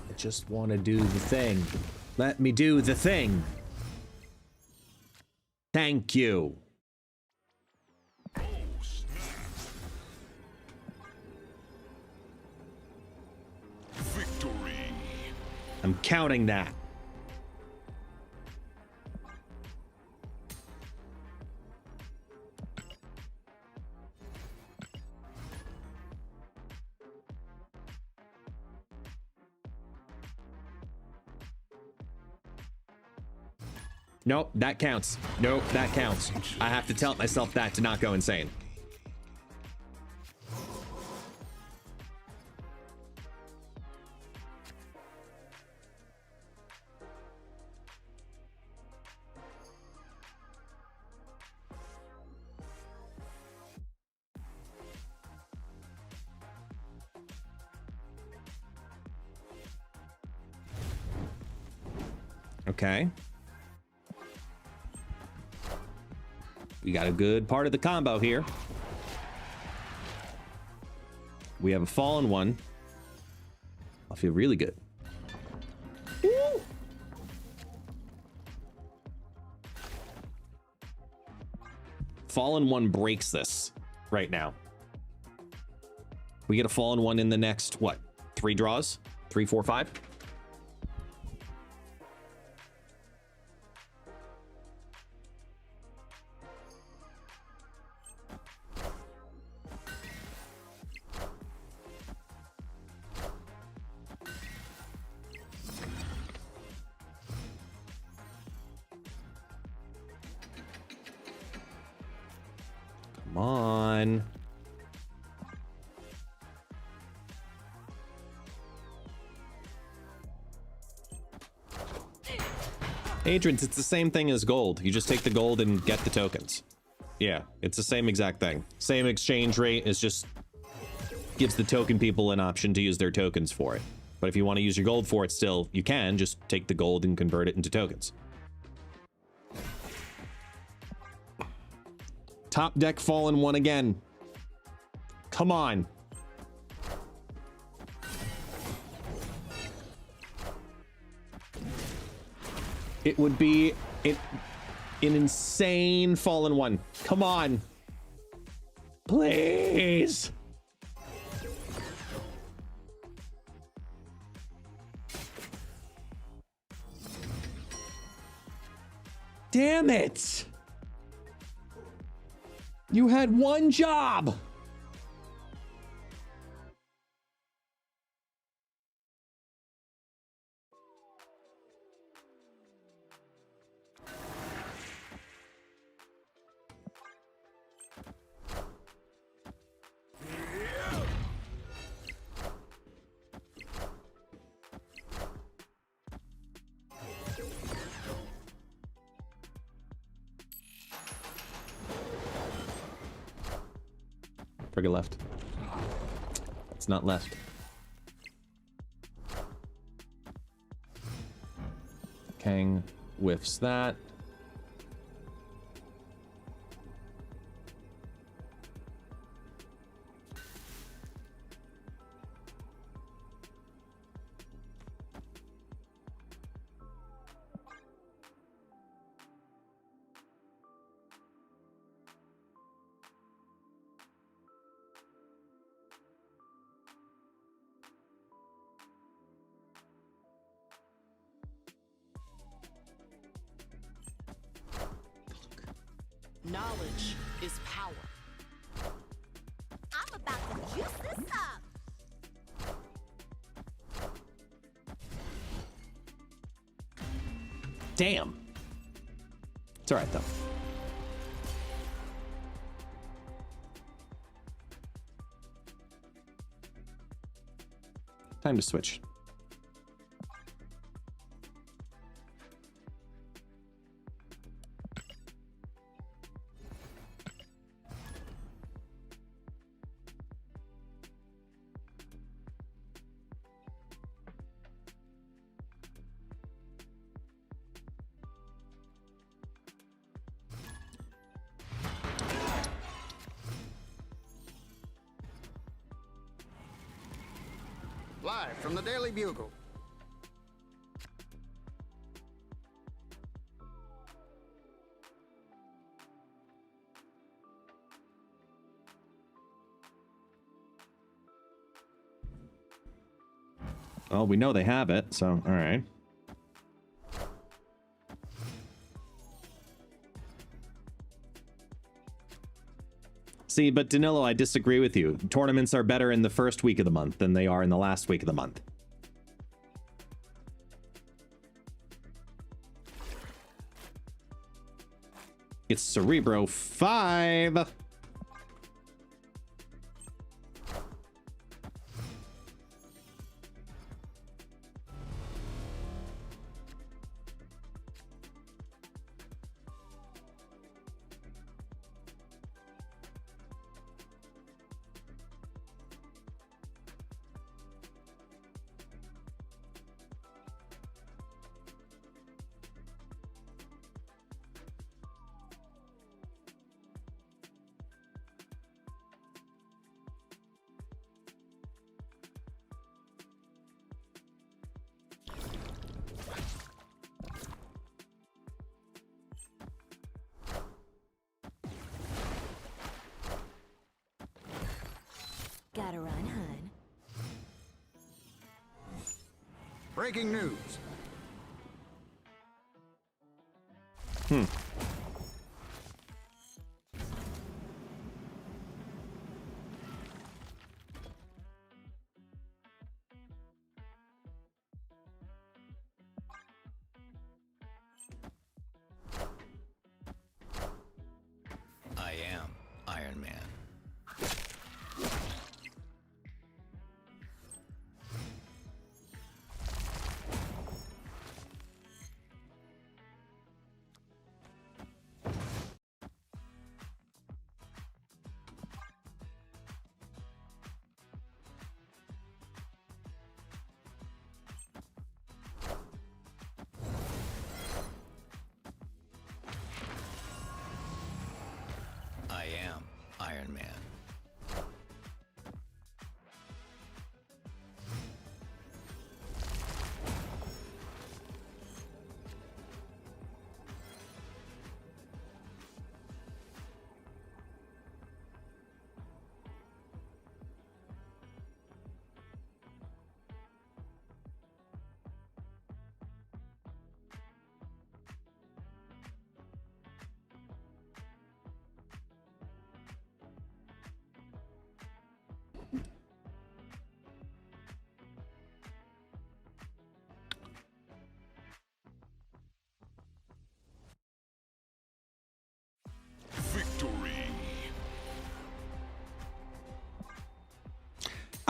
I just want to do the thing. Let me do the thing. Thank you. Victory. I'm counting that. Nope, that counts. Nope, that counts. I have to tell myself that to not go insane. Okay. We got a good part of the combo here. We have a Fallen One. I feel really good. Woo! Fallen One breaks this right now. We get a Fallen One in the next, what, 3 draws? 3, 4, 5? Come on. Agents, it's the same thing as gold. You just take the gold and get the tokens. Yeah, it's the same exact thing. Same exchange rate, it's just gives the token people an option to use their tokens for it. But if you want to use your gold for it still, you can just take the gold and convert it into tokens. Top deck Fallen One again. Come on. It would be an insane fallen one. Come on. Please. Damn it. You had one job. Frigga left. It's not left. Kang whiffs that. Knowledge is power. I'm about to juice this up. Damn. It's all right, though. Time to switch. Live from the Daily Bugle. Well, we know they have it, so all right. See, but Danilo, I disagree with you. Tournaments are better in the first week of the month than they are in the last week of the month. It's Cerebro 5. Gotta run, hun. Breaking news. I am Iron Man. I am Iron Man.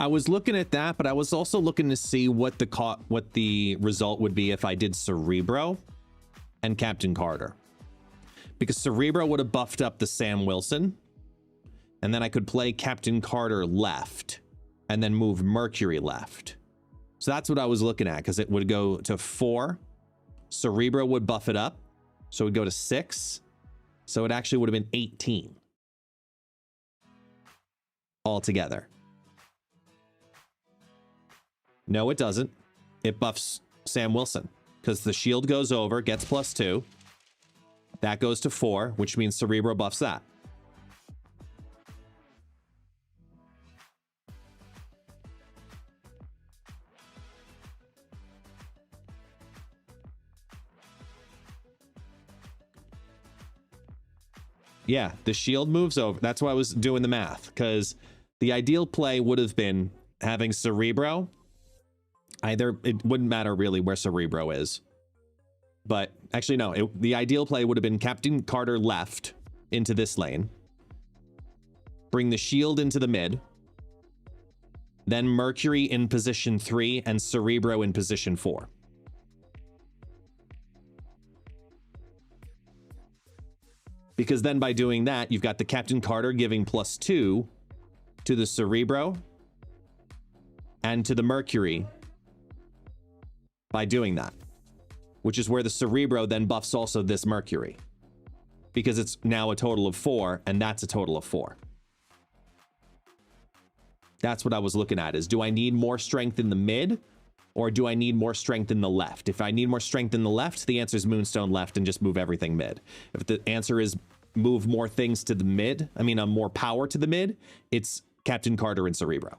I was looking at that, but I was also looking to see what the result would be if I did Cerebro and Captain Carter. Because Cerebro would have buffed up the Sam Wilson, and then I could play Captain Carter left and then move Mercury left. So that's what I was looking at, because it would go to 4. Cerebro would buff it up, so it would go to 6. So it actually would have been 18 altogether. No, it doesn't. It buffs Sam Wilson, because the shield goes over, gets +2. That goes to 4, which means Cerebro buffs that. Yeah, the shield moves over. That's why I was doing the math, because the ideal play would have been having Cerebro. Either, it wouldn't matter really where Cerebro is. But actually, no, the ideal play would have been Captain Carter left into this lane. Bring the shield into the mid. Then Mercury in position 3 and Cerebro in position 4. Because then by doing that, you've got the Captain Carter giving +2 to the Cerebro and to the Mercury by doing that, which is where the Cerebro then buffs also this Mercury, because it's now a total of 4, and that's a total of 4. That's what I was looking at, is do I need more strength in the mid, or do I need more strength in the left? If I need more strength in the left, the answer is Moonstone left and just move everything mid. If the answer is move more things to the mid, more power to the mid, it's Captain Carter and Cerebro.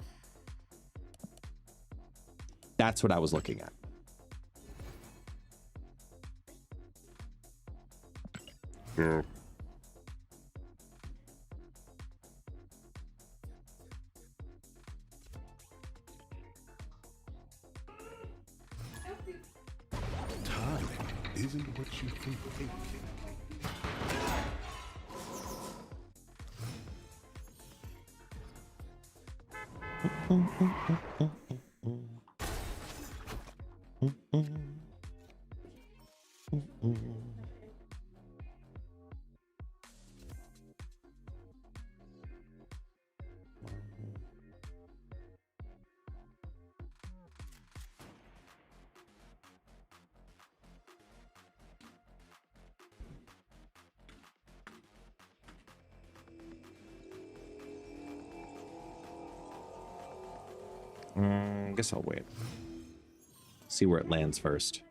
That's what I was looking at. Yeah. Time isn't what you think. I guess I'll wait. See where it lands first.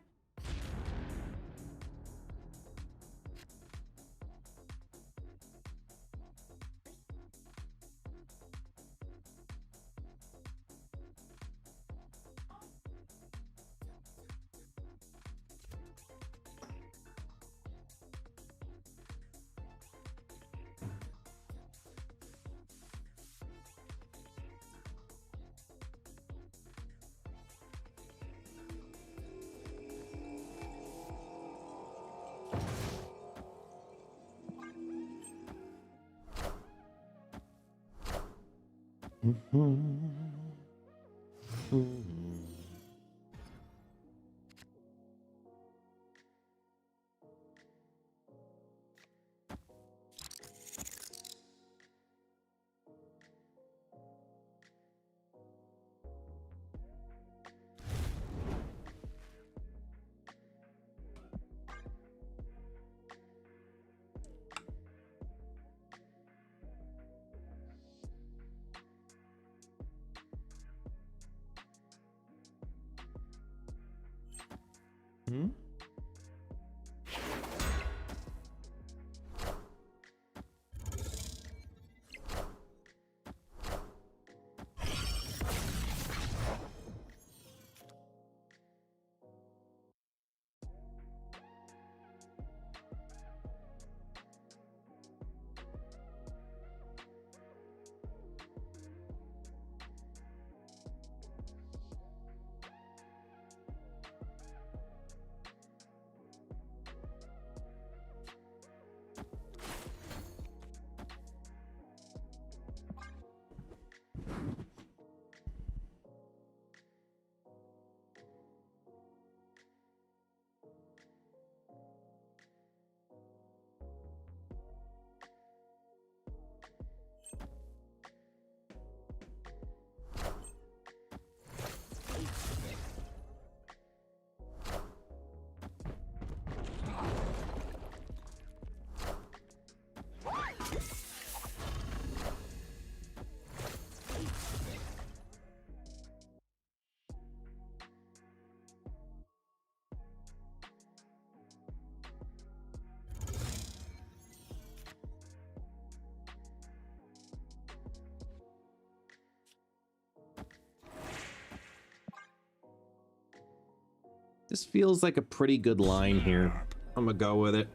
This feels like a pretty good line here. I'm gonna go with it.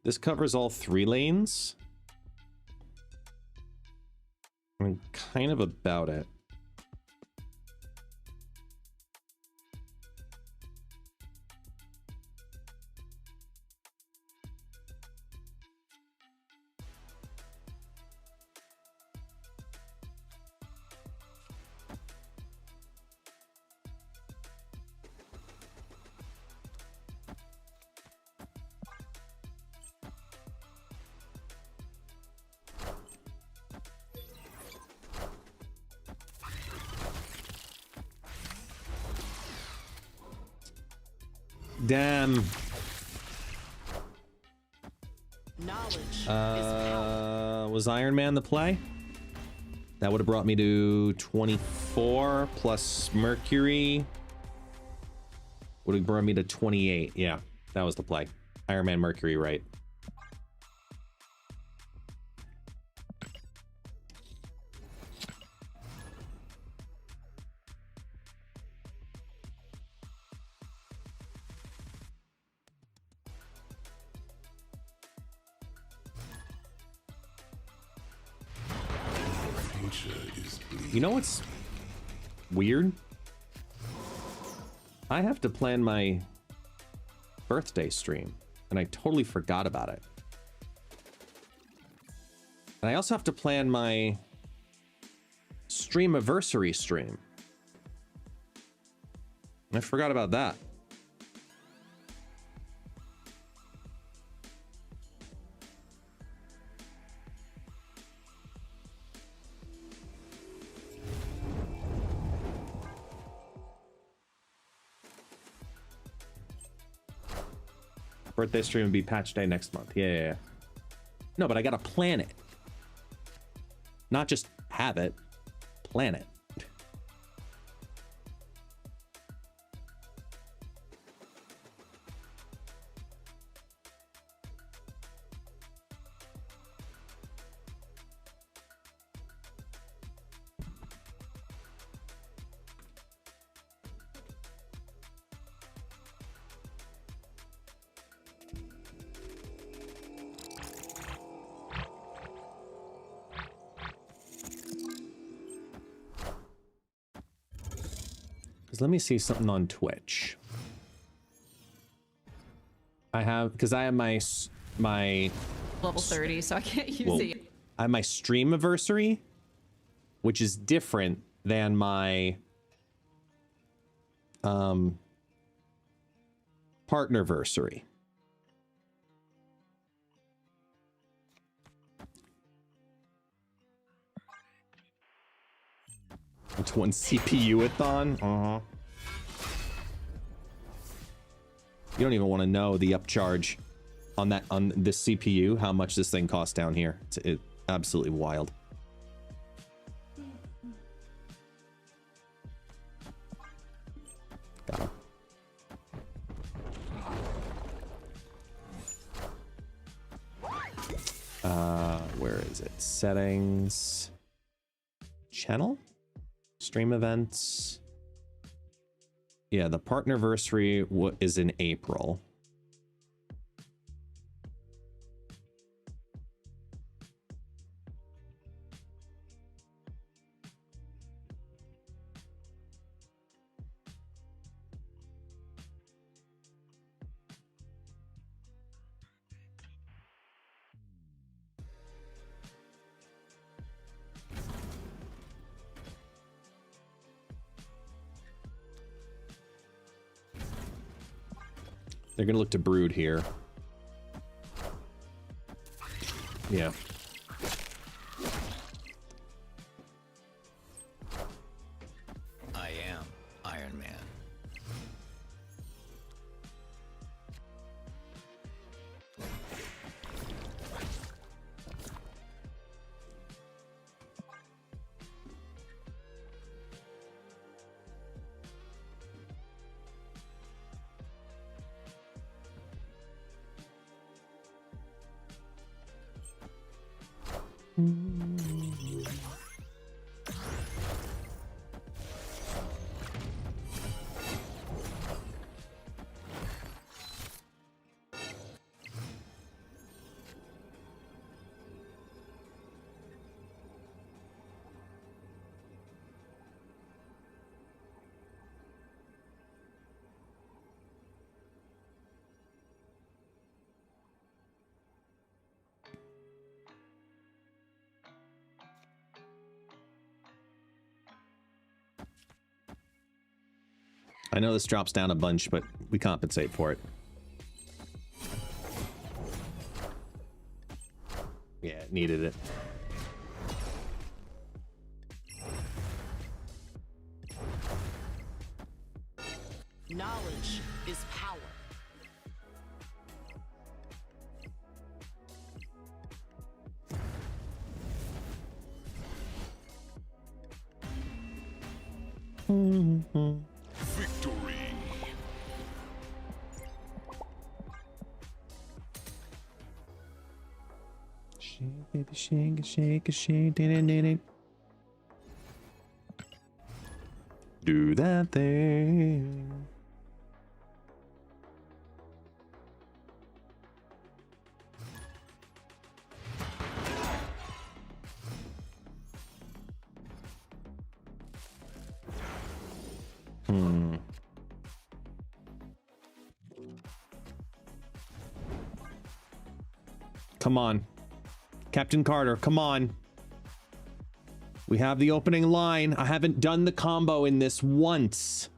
This covers all 3 lanes. I'm kind of about it. Damn. Knowledge is power. Was Iron Man the play? That would have brought me to 24 plus Mercury. Would have brought me to 28. Yeah, that was the play. Iron Man Mercury, right? You know what's weird? I have to plan my birthday stream, and I totally forgot about it. And I also have to plan my streamiversary stream. I forgot about that. Birthday stream would be patch day next month. Yeah. No, but I gotta plan it. Not just have it. Plan it. Let me see something on Twitch. I have my level 30, so I can't use it. I have my streamiversary, which is different than my partnerversary. It's one CPU-a-thon? Uh-huh. You don't even want to know the upcharge on this CPU, how much this thing costs down here. It's absolutely wild. Got him. Where is it? Settings. Channel? Stream events. Yeah, the partnerversary is in April. They're gonna look to brood here. Yeah. I am Iron Man. I know this drops down a bunch, but we compensate for it. Yeah, it needed it. Knowledge is power. Victory. Shake, baby, shake, shake, shake, ding. Do that thing. Come on. Captain Carter, come on. We have the opening line. I haven't done the combo in this once.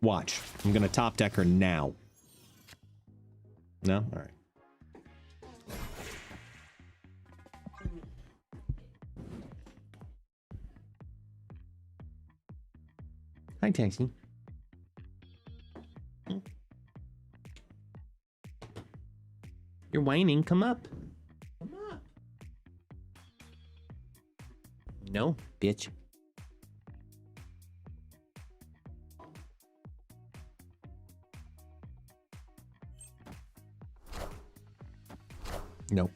Watch. I'm going to top deck her now. No? All right. Hi, Taxi. You're whining. Come up. Come up. No, bitch. Nope.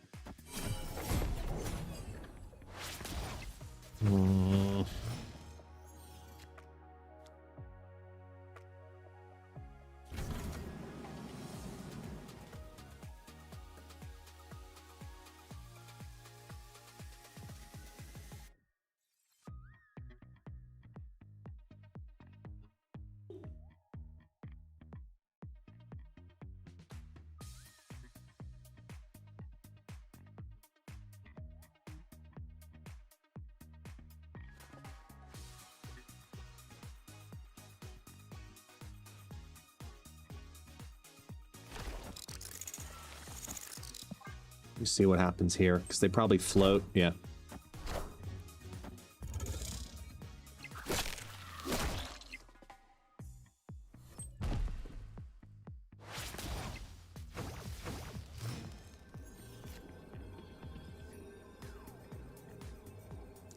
You see what happens here, because they probably float. Yeah.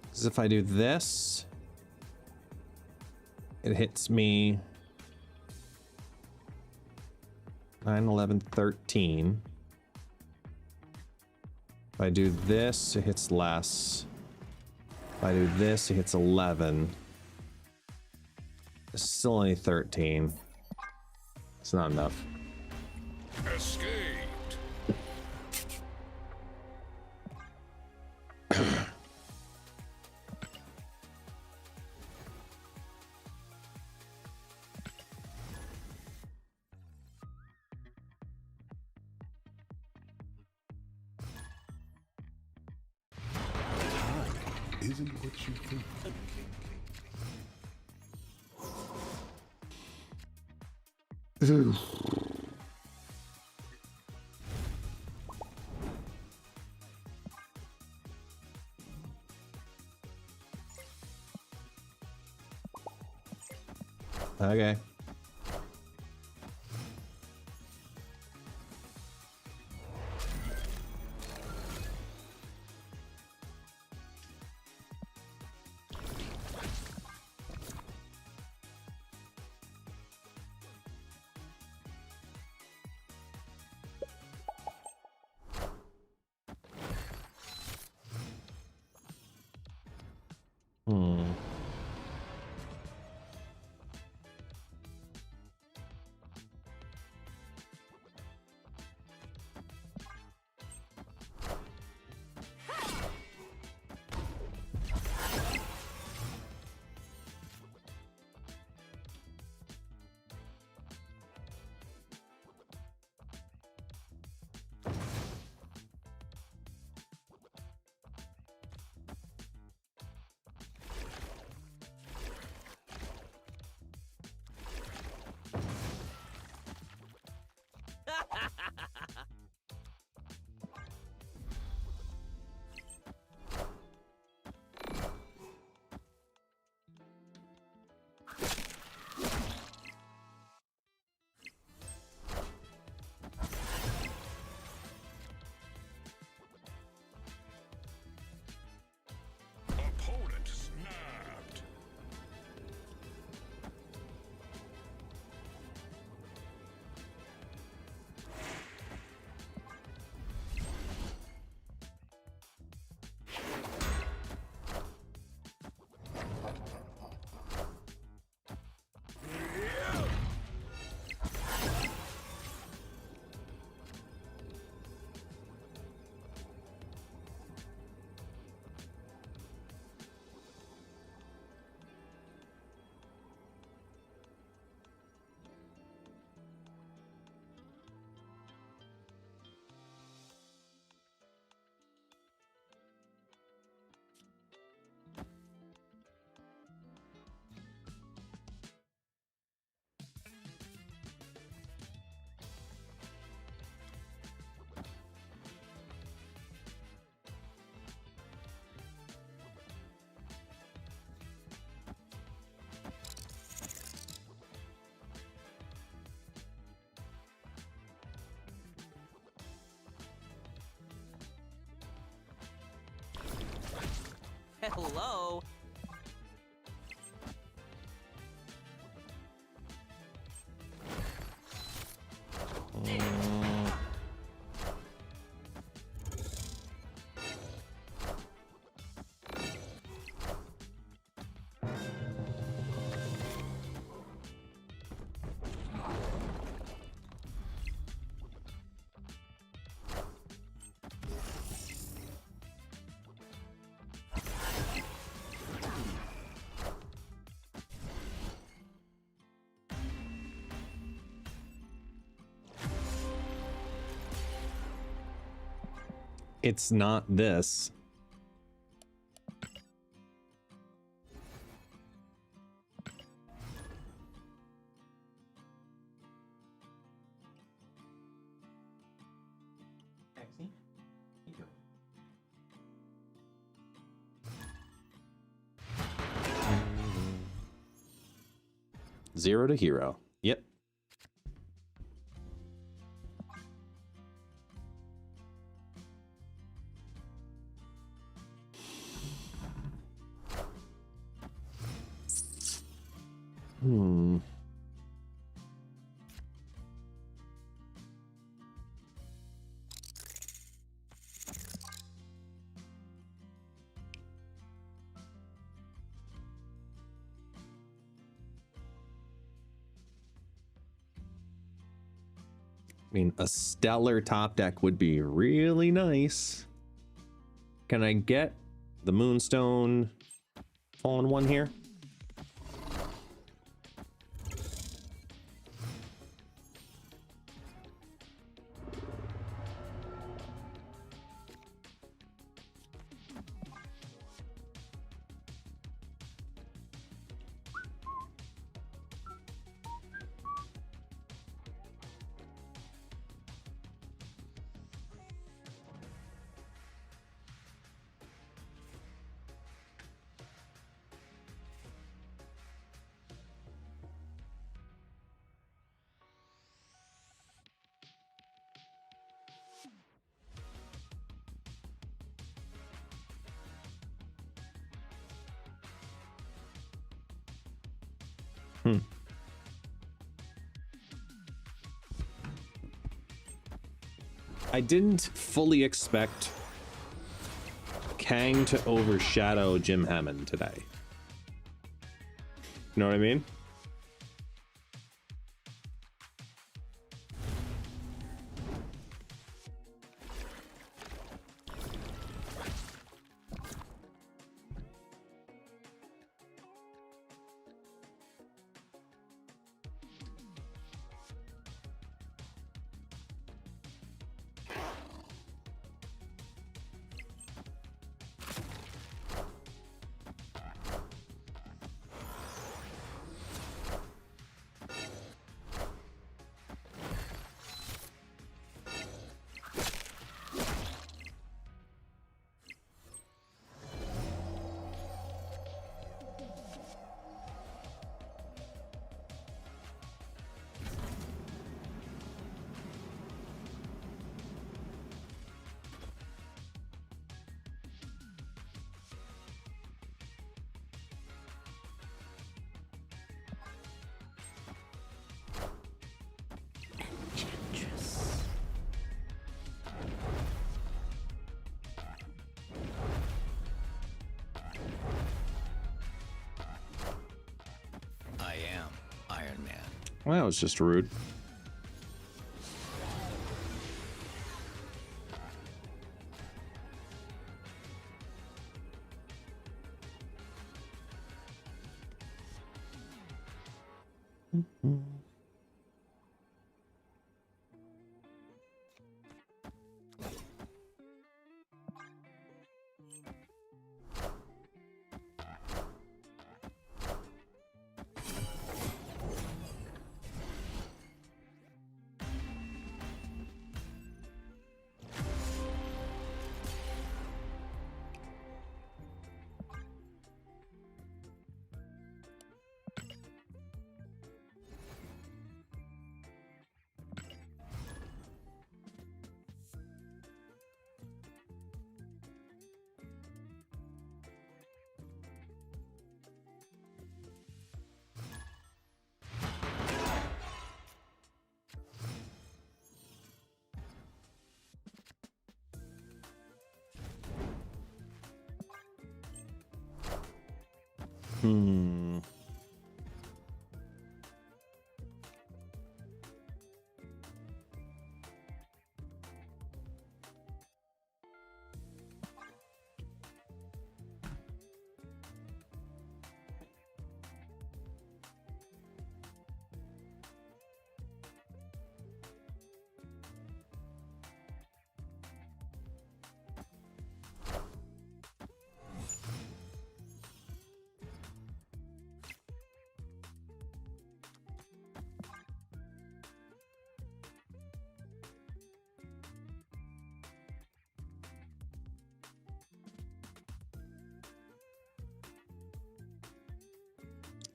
Because if I do this, it hits me 9, 11, 13. If I do this, it hits less. If I do this, it hits 11. It's still only 13. It's not enough. Escaped. Isn't what you think. Okay. Opponent snapped. Hello. It's not this. 0 to hero. Yep. I mean, a stellar top deck would be really nice. Can I get the Moonstone on one here? I didn't fully expect Kang to overshadow Jim Hammond today. You know what I mean? Well, that was just rude.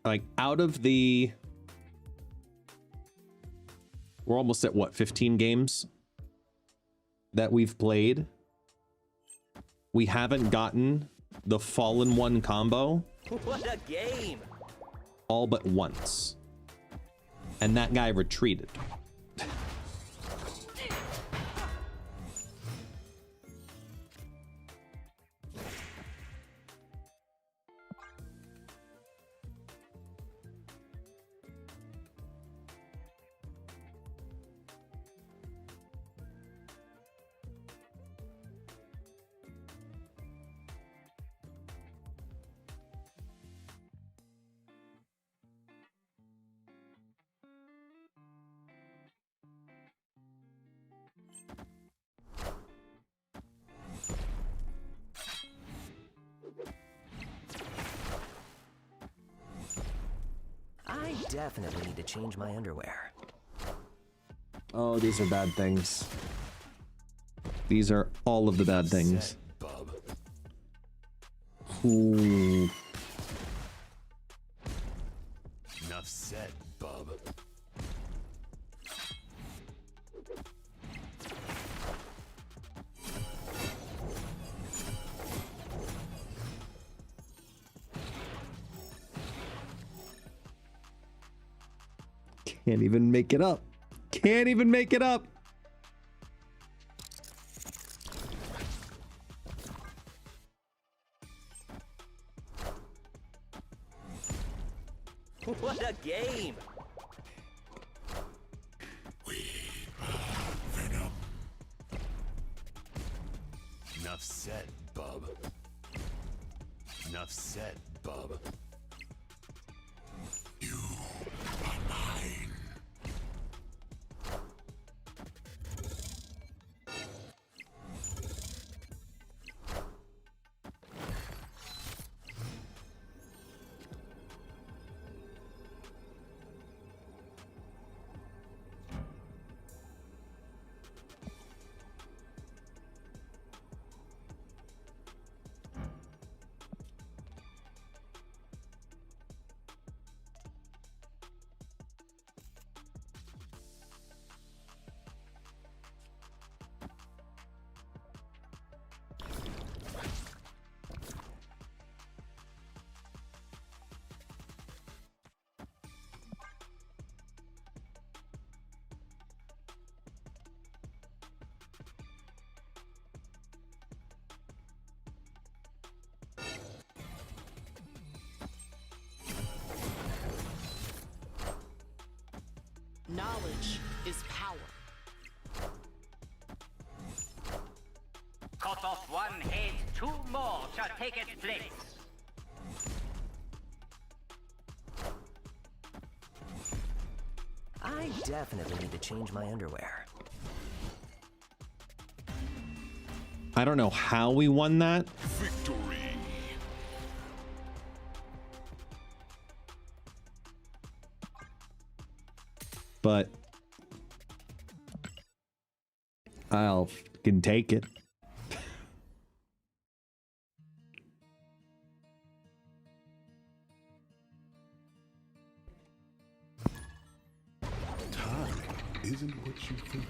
Like, out of the We're almost at what, 15 games that we've played? We haven't gotten the Fallen One combo. What a game! All but once. And that guy retreated. I definitely need to change my underwear. Oh, these are bad things. These are all of the bad things. Bub. Ooh. Enough said, bub. Can't even make it up. Can't even make it up. What a game! Venom. Enough said, bub. Enough said, bub. You are mine. Knowledge is power. Cut off one head, two more shall take its place. I definitely need to change my underwear. I don't know how we won that. Victory. But I'll fucking take it. Time isn't what you think.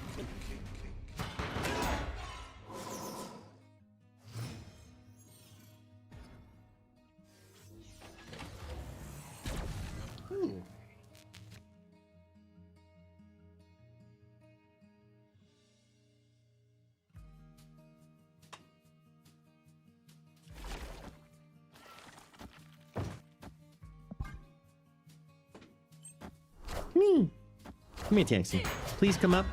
Me. Come here, taxi. Please come up.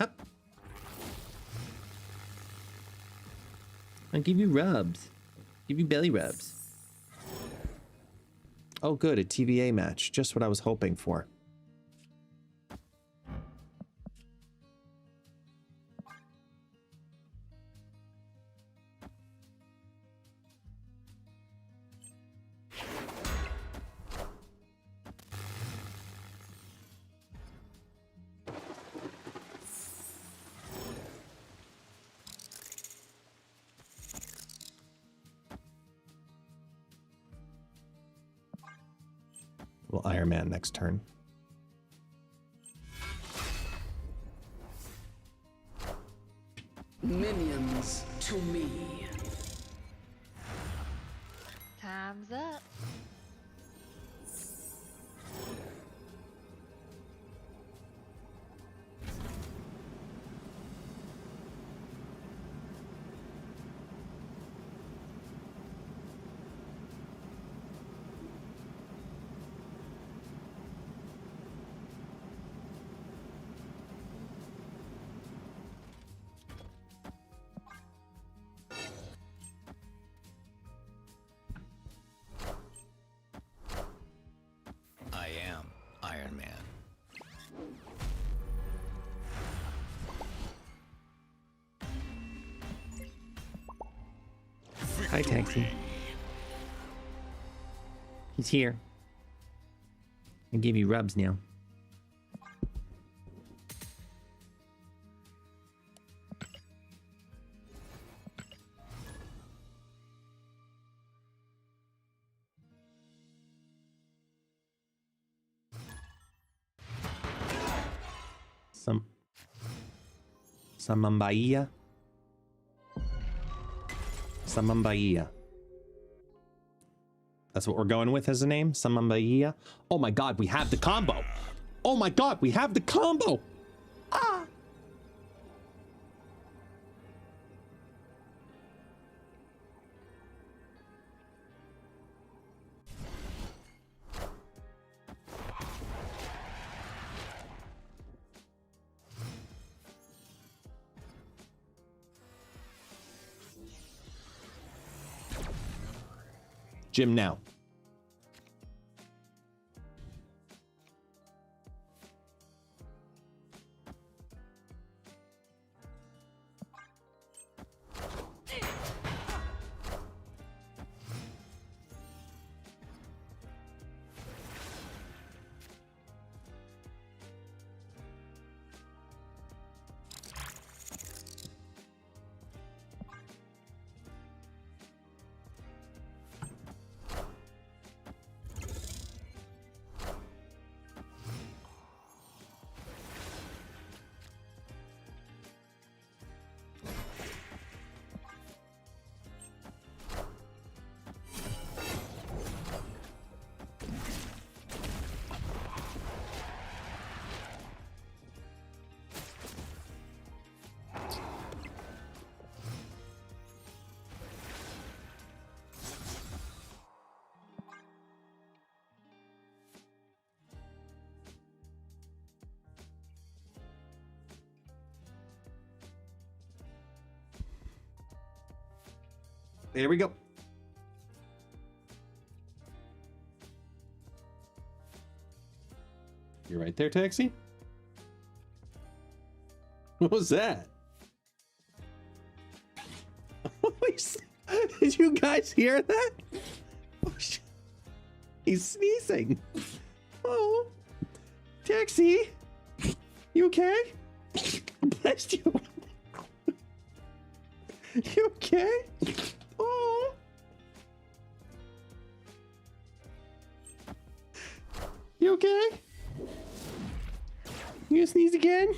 Up. I'll give you rubs. Give you belly rubs. Oh, good. A TVA match. Just what I was hoping for. I'll Iron Man next turn. Minions to me. Time's up. I am Iron Man. Hi, Taxi. He's here. I give you rubs now. Samambaia. Samambaia. That's what we're going with as a name? Samambaia. Oh my god, we have the combo. Oh my god, we have the combo. Ah. Jim now. There we go. You're right there, Taxi. What was that? Did you guys hear that? He's sneezing. Oh, Taxi, you okay? Bless you. You okay? Oh. You okay? You gonna sneeze again?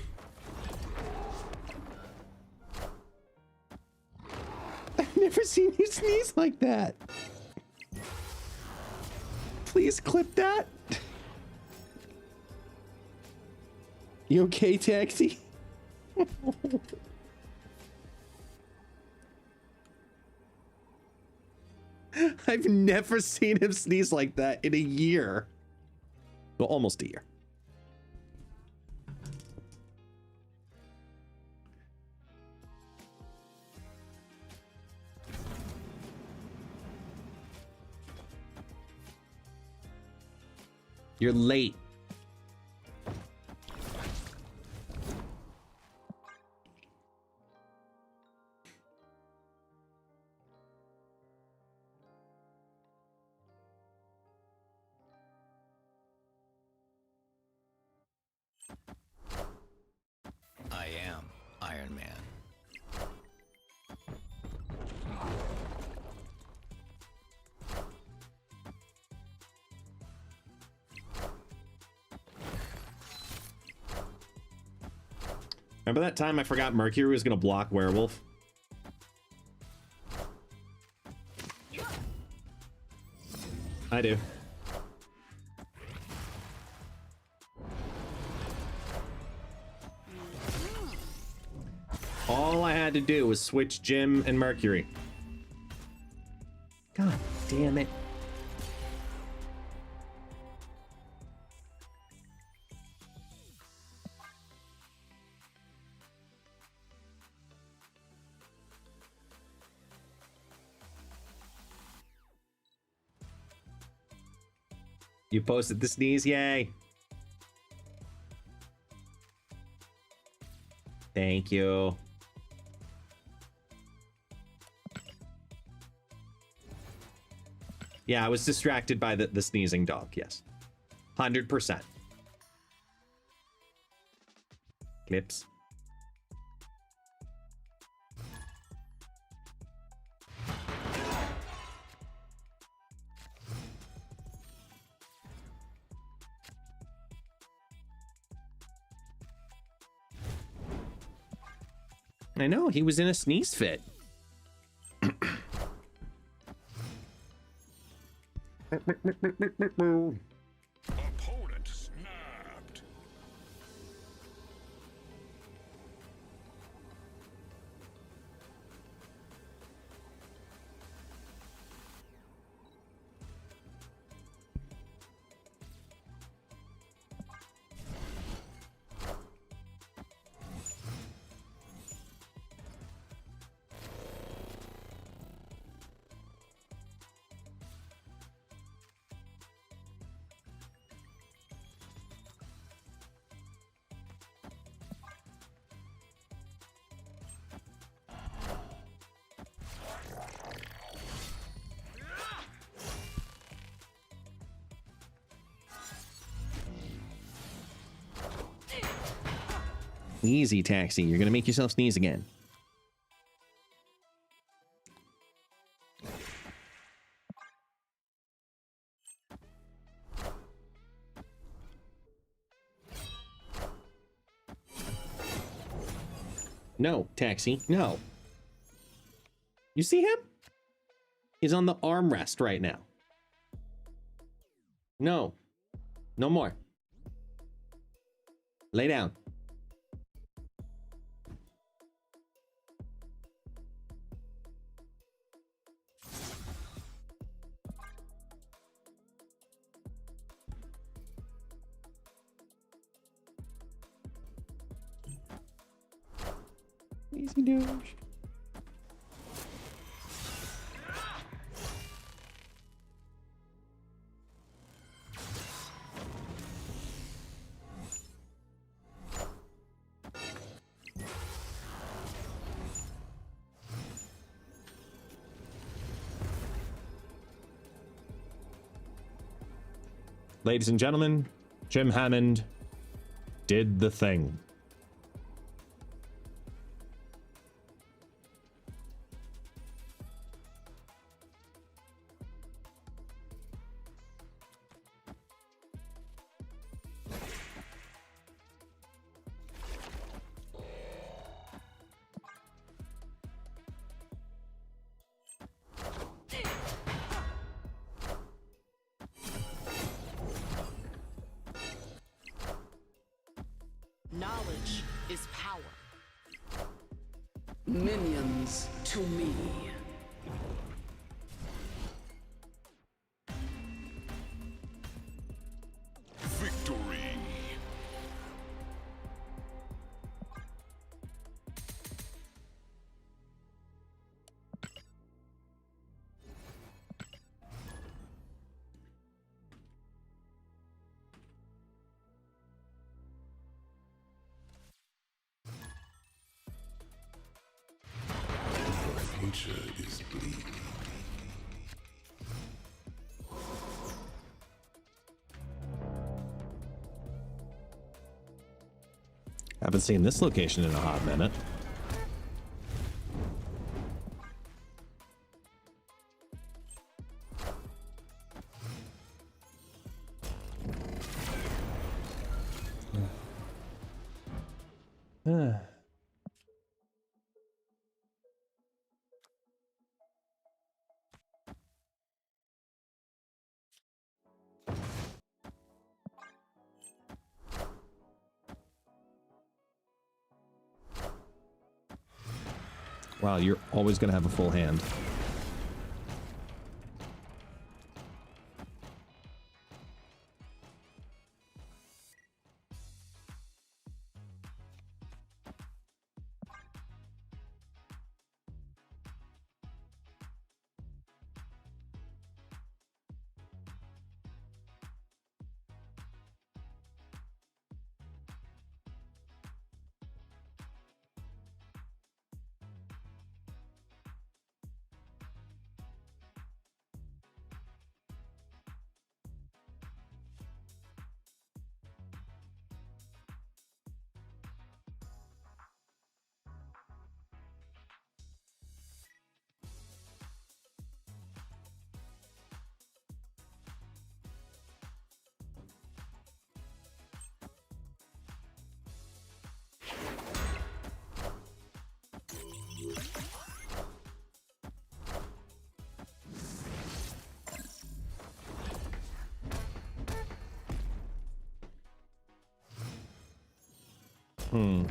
I've never seen you sneeze like that. Please clip that. You okay, Taxi? I've never seen him sneeze like that in a year. Well, almost a year. You're late. I am Iron Man. Remember that time I forgot Mercury was gonna block Werewolf? I do. All I had to do was switch Jim and Mercury. God damn it. You posted the sneeze, yay. Thank you. Yeah, I was distracted by the sneezing dog, yes. 100%. Clips. I know, he was in a sneeze fit. Opponent snapped. Easy, Taxi. You're gonna make yourself sneeze again. No, Taxi, no. You see him? He's on the armrest right now. No. No more. Lay down. Easy douche. Ladies and gentlemen, Jim Hammond did the thing. Knowledge is power. Minions to me. Victory. Future is bleak. Haven't seen this location in a hot minute. Wow, you're always going to have a full hand. Hmm.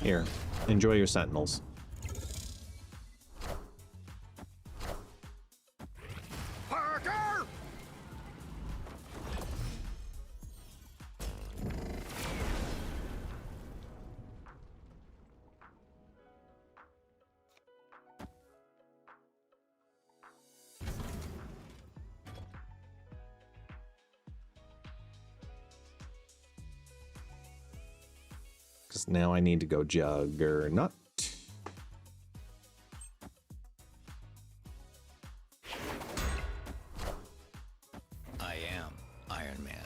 Here, enjoy your sentinels. Parker! Because now I need to go Juggernaut. I am Iron Man.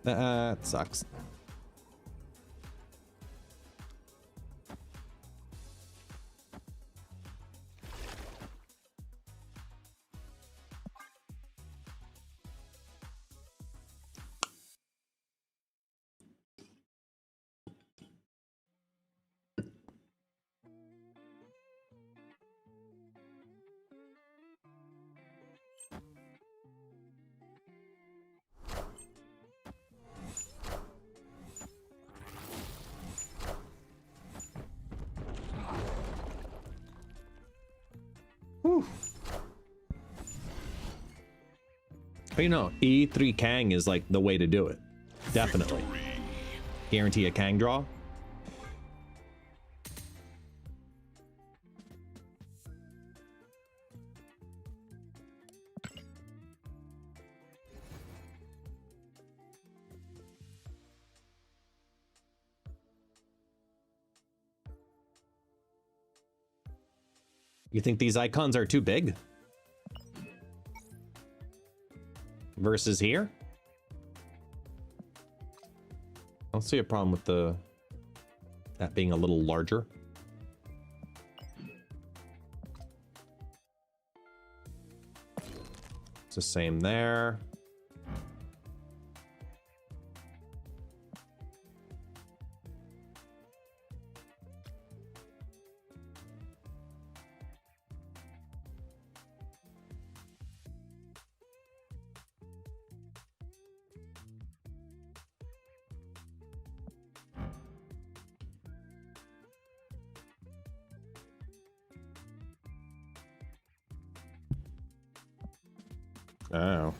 That sucks. Whew. But you know, E3 Kang is like the way to do it. Definitely. Guarantee a Kang draw. You think these icons are too big? Versus here? I don't see a problem with that being a little larger. It's the same there. Oh.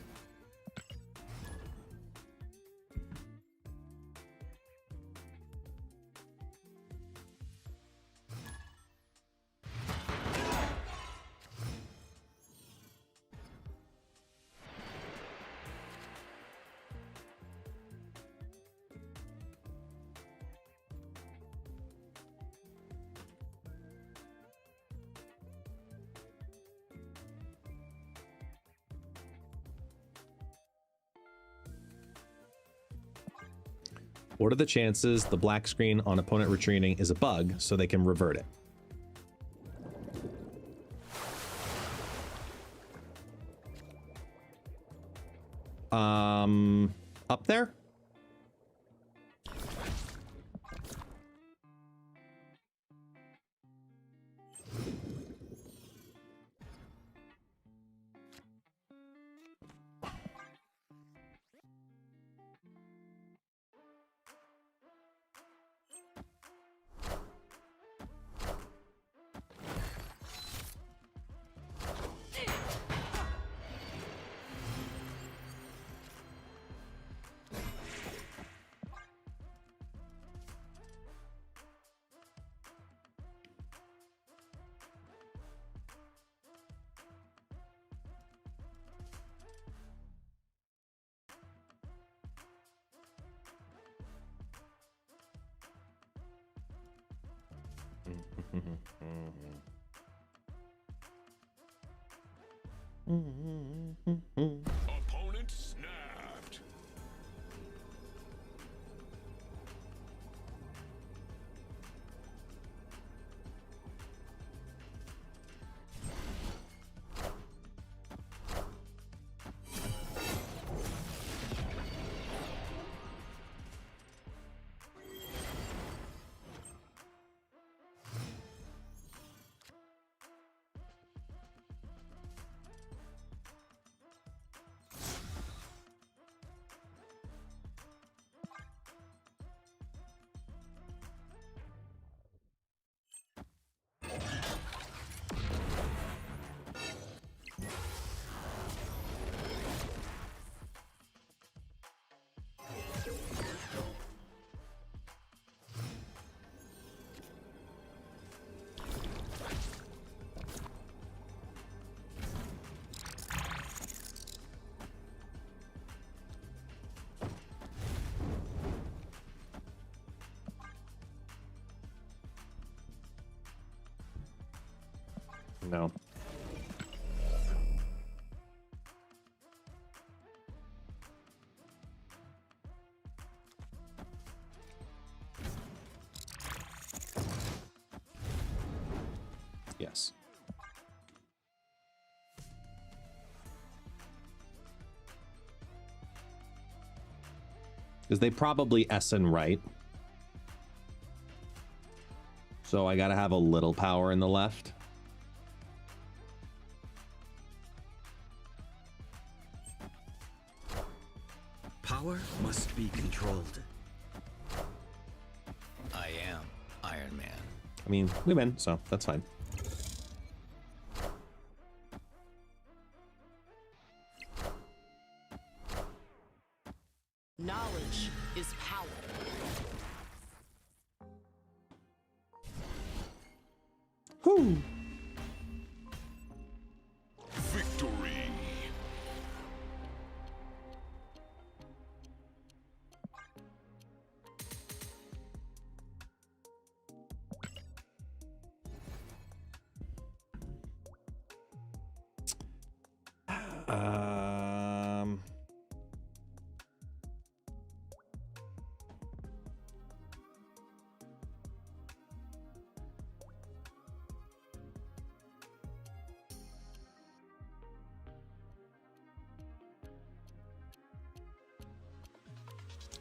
What are the chances the black screen on opponent retreating is a bug so they can revert it? Up there? Opponent snapped. No. Yes. Because they probably SN right. So I gotta have a little power in the left. Power must be controlled. I am Iron Man. I mean, we win, so that's fine. Knowledge is power. Whew. Victory.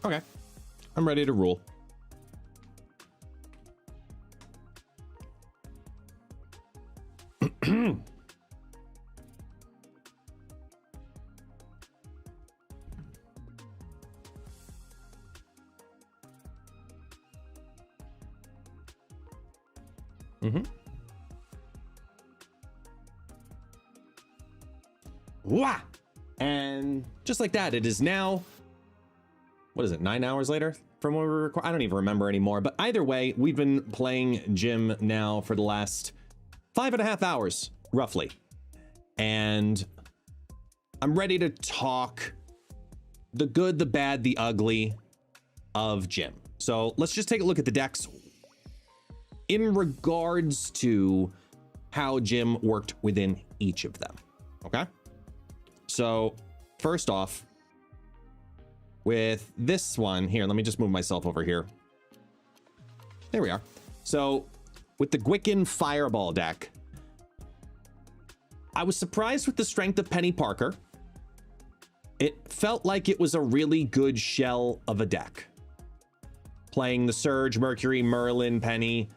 Okay. I'm ready to rule. Wah! And just like that, it is now, what is it, 9 hours later from when we were recording? I don't even remember anymore. But either way, we've been playing Jim now for the last 5.5 hours, roughly. And I'm ready to talk the good, the bad, the ugly of Jim. So let's just take a look at the decks in regards to how Jim worked within each of them. Okay? So first off, With this one here, let me just move myself over here. There we are. So with the Gwicken Fireball deck, I was surprised with the strength of Penny Parker. It felt like it was a really good shell of a deck. Playing the Surge, Mercury, Merlin, Penny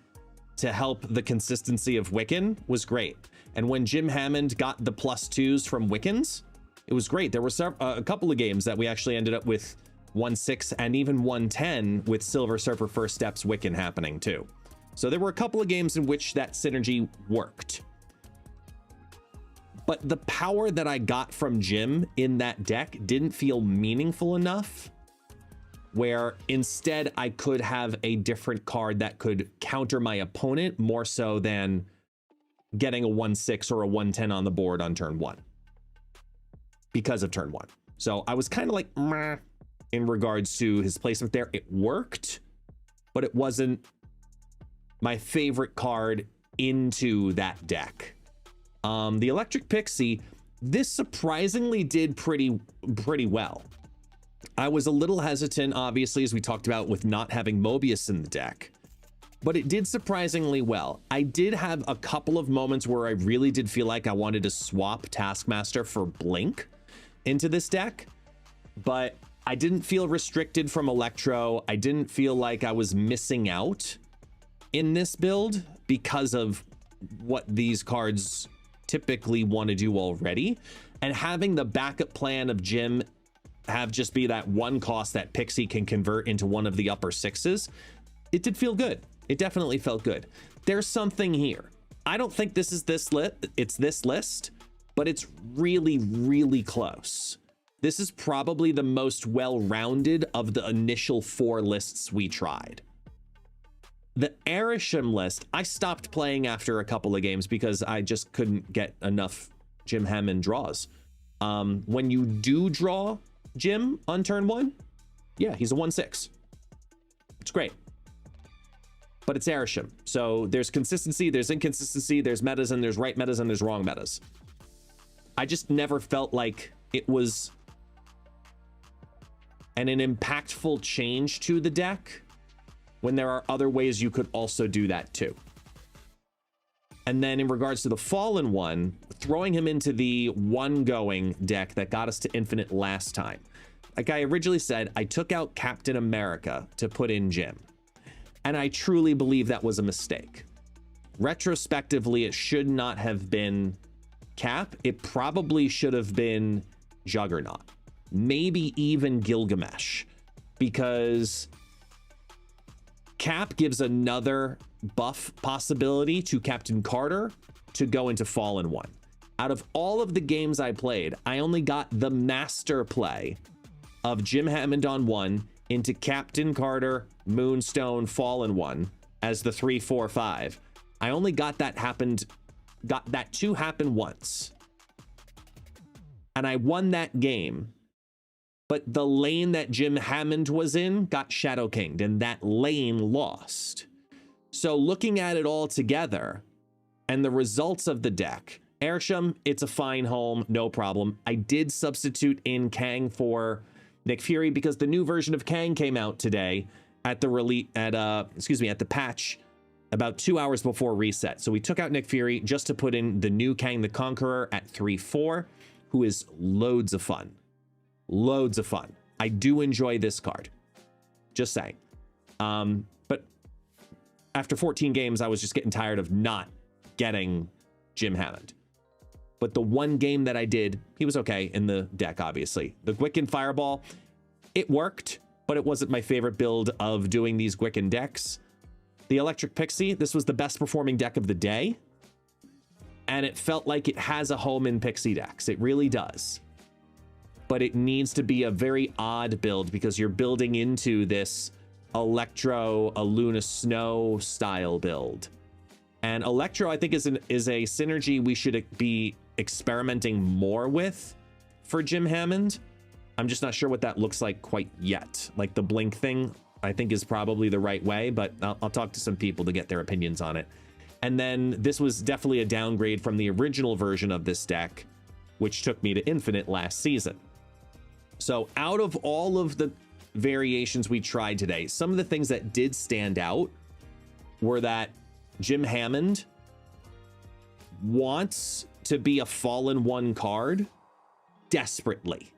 to help the consistency of Wiccan was great. And when Jim Hammond got the +2s from Wiccans, it was great. There were a couple of games that we actually ended up with 1-6 and even 1-10 with Silver Surfer First Steps Wiccan happening too. So there were a couple of games in which that synergy worked. But the power that I got from Jim in that deck didn't feel meaningful enough, where instead I could have a different card that could counter my opponent more so than getting a 1-6 or a 1-10 on the board on turn 1 because of turn 1. So I was kind of like, meh, in regards to his placement there. It worked, but it wasn't my favorite card into that deck. The Electric Pixie, this surprisingly did pretty well. I was a little hesitant, obviously, as we talked about, with not having Mobius in the deck, but it did surprisingly well. I did have a couple of moments where I really did feel like I wanted to swap Taskmaster for Blink into this deck, but I didn't feel restricted from Electro. I didn't feel like I was missing out in this build because of what these cards typically want to do already. And having the backup plan of Jim have just be that one cost that Pixie can convert into one of the upper 6s, it did feel good. It definitely felt good. There's something here. I don't think this is this list, but it's really, really close. This is probably the most well-rounded of the initial 4 lists we tried. The Arishem list, I stopped playing after a couple of games because I just couldn't get enough Jim Hammond draws. When you do draw Jim on turn 1, yeah, he's a 1-6. It's great. But it's Arishem. So there's consistency, there's inconsistency, there's metas, and there's right metas, and there's wrong metas. I just never felt like it was an impactful change to the deck when there are other ways you could also do that too. And then in regards to the Fallen one, throwing him into the one-going deck that got us to Infinite last time. Like I originally said, I took out Captain America to put in Jim. And I truly believe that was a mistake. Retrospectively, it should not have been Cap. It probably should have been Juggernaut. Maybe even Gilgamesh. Because Cap gives another buff possibility to Captain Carter to go into Fallen 1. Out of all of the games I played, I only got the master play of Jim Hammond on 1 into Captain Carter, Moonstone, Fallen 1 as the 3-4-5. I only got that to happen once. And I won that game. But the lane that Jim Hammond was in got Shadow Kinged, and that lane lost. So looking at it all together and the results of the deck, Arishem, it's a fine home, no problem. I did substitute in Kang for Nick Fury because the new version of Kang came out today at the at the patch about 2 hours before reset. So we took out Nick Fury just to put in the new Kang the Conqueror at 3-4, who is loads of fun. Loads of fun. I do enjoy this card. Just saying. But after 14 games, I was just getting tired of not getting Jim Hammond. But the one game that I did, he was okay in the deck, obviously. The Gwicken Fireball, it worked, but it wasn't my favorite build of doing these Gwicken decks. The Electric Pixie, this was the best performing deck of the day. And it felt like it has a home in Pixie decks. It really does. But it needs to be a very odd build because you're building into this Electro, a Luna Snow style build. And Electro, I think, is a synergy we should be experimenting more with for Jim Hammond. I'm just not sure what that looks like quite yet. Like the Blink thing, I think is probably the right way, but I'll talk to some people to get their opinions on it. And then this was definitely a downgrade from the original version of this deck, which took me to Infinite last season. So out of all of the variations we tried today, some of the things that did stand out were that Jim Hammond wants to be a Fallen One card desperately.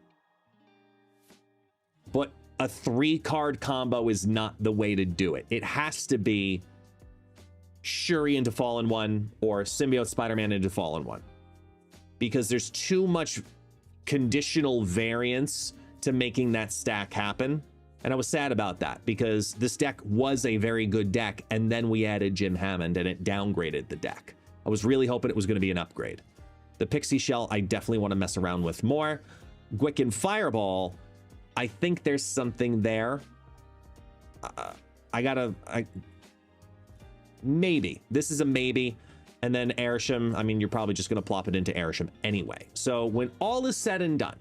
But a 3-card combo is not the way to do it. It has to be Shuri into Fallen One or Symbiote Spider-Man into Fallen One. Because there's too much conditional variance to making that stack happen. And I was sad about that because this deck was a very good deck, and then we added Jim Hammond and it downgraded the deck. I was really hoping it was going to be an upgrade. The Pixie Shell, I definitely want to mess around with more. Gwick Fireball, I think there's something there. Maybe. This is a maybe. And then Airsham, I mean, you're probably just going to plop it into Airsham anyway. So when all is said and done,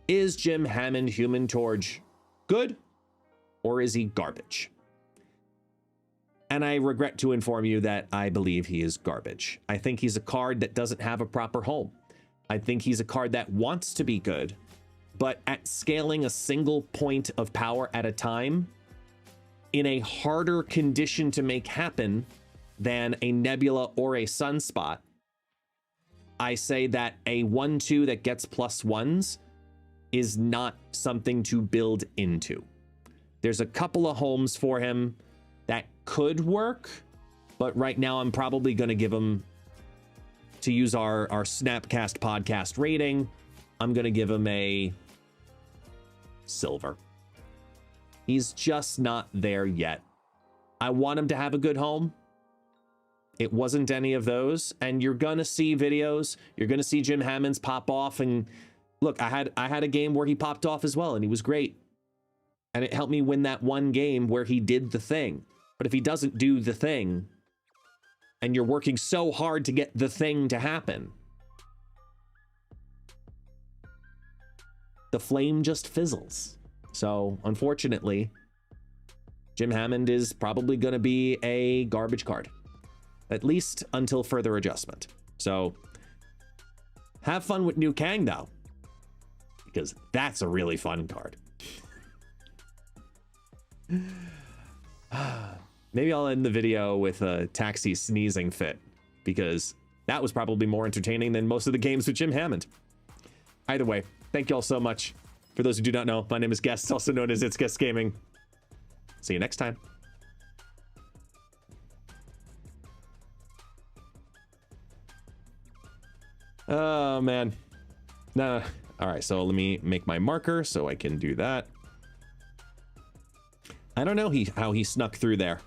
is Jim Hammond Human Torch good or is he garbage? And I regret to inform you that I believe he is garbage. I think he's a card that doesn't have a proper home. I think he's a card that wants to be good, but at scaling a single point of power at a time in a harder condition to make happen than a Nebula or a Sunspot, I say that a 1/2 that gets +1s is not something to build into. There's a couple of homes for him that could work, but right now I'm probably going to give him, to use our Snapcast podcast rating, I'm going to give him a silver. He's just not there yet. I want him to have a good home. It wasn't any of those, and you're going to see videos. You're going to see Jim Hammond's pop off, and look, I had a game where he popped off as well, and he was great. And it helped me win that one game where he did the thing. But if he doesn't do the thing, and you're working so hard to get the thing to happen, the flame just fizzles. So, unfortunately, Jim Hammond is probably going to be a garbage card. At least until further adjustment. So, have fun with New Kang, though. Because that's a really fun card. Maybe I'll end the video with a Taxi sneezing fit, because that was probably more entertaining than most of the games with Jim Hammond. Either way, thank you all so much. For those who do not know, my name is Guest, also known as ItsGuestGaming. See you next time. Oh, man. No. All right, so let me make my marker so I can do that. I don't know how he snuck through there.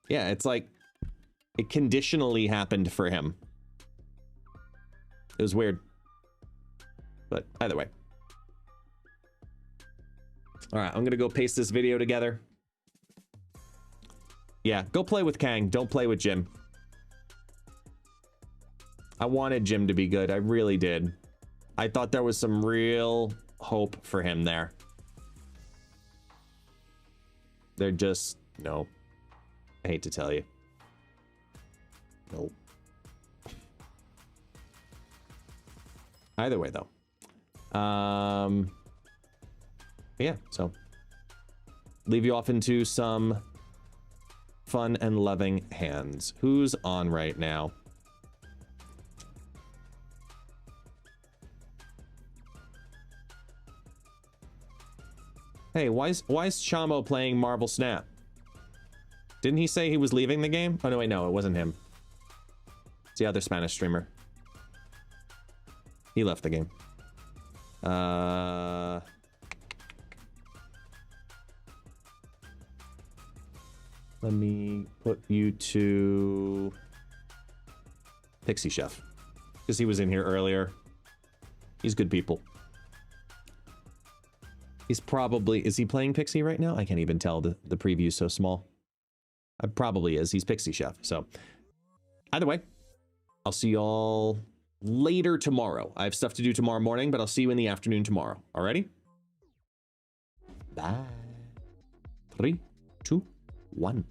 Yeah, it's like it conditionally happened for him. It was weird. But either way. All right, I'm going to go paste this video together. Yeah, go play with Kang. Don't play with Jim. I wanted Jim to be good. I really did. I thought there was some real hope for him there. They're just... no. I hate to tell you. Nope. Either way, though. Yeah, so... leave you off into some fun and loving hands. Who's on right now? Hey, why is Shamo playing Marvel Snap? Didn't he say he was leaving the game? Oh, no, wait, no, it wasn't him. It's the other Spanish streamer. He left the game. Let me put you to Pixie Chef, because he was in here earlier. He's good people. He's probably... is he playing Pixie right now? I can't even tell. The preview's so small. Probably is. He's Pixie Chef. So, either way, I'll see y'all later tomorrow. I have stuff to do tomorrow morning, but I'll see you in the afternoon tomorrow. Alrighty? Bye. 3, 2, 1.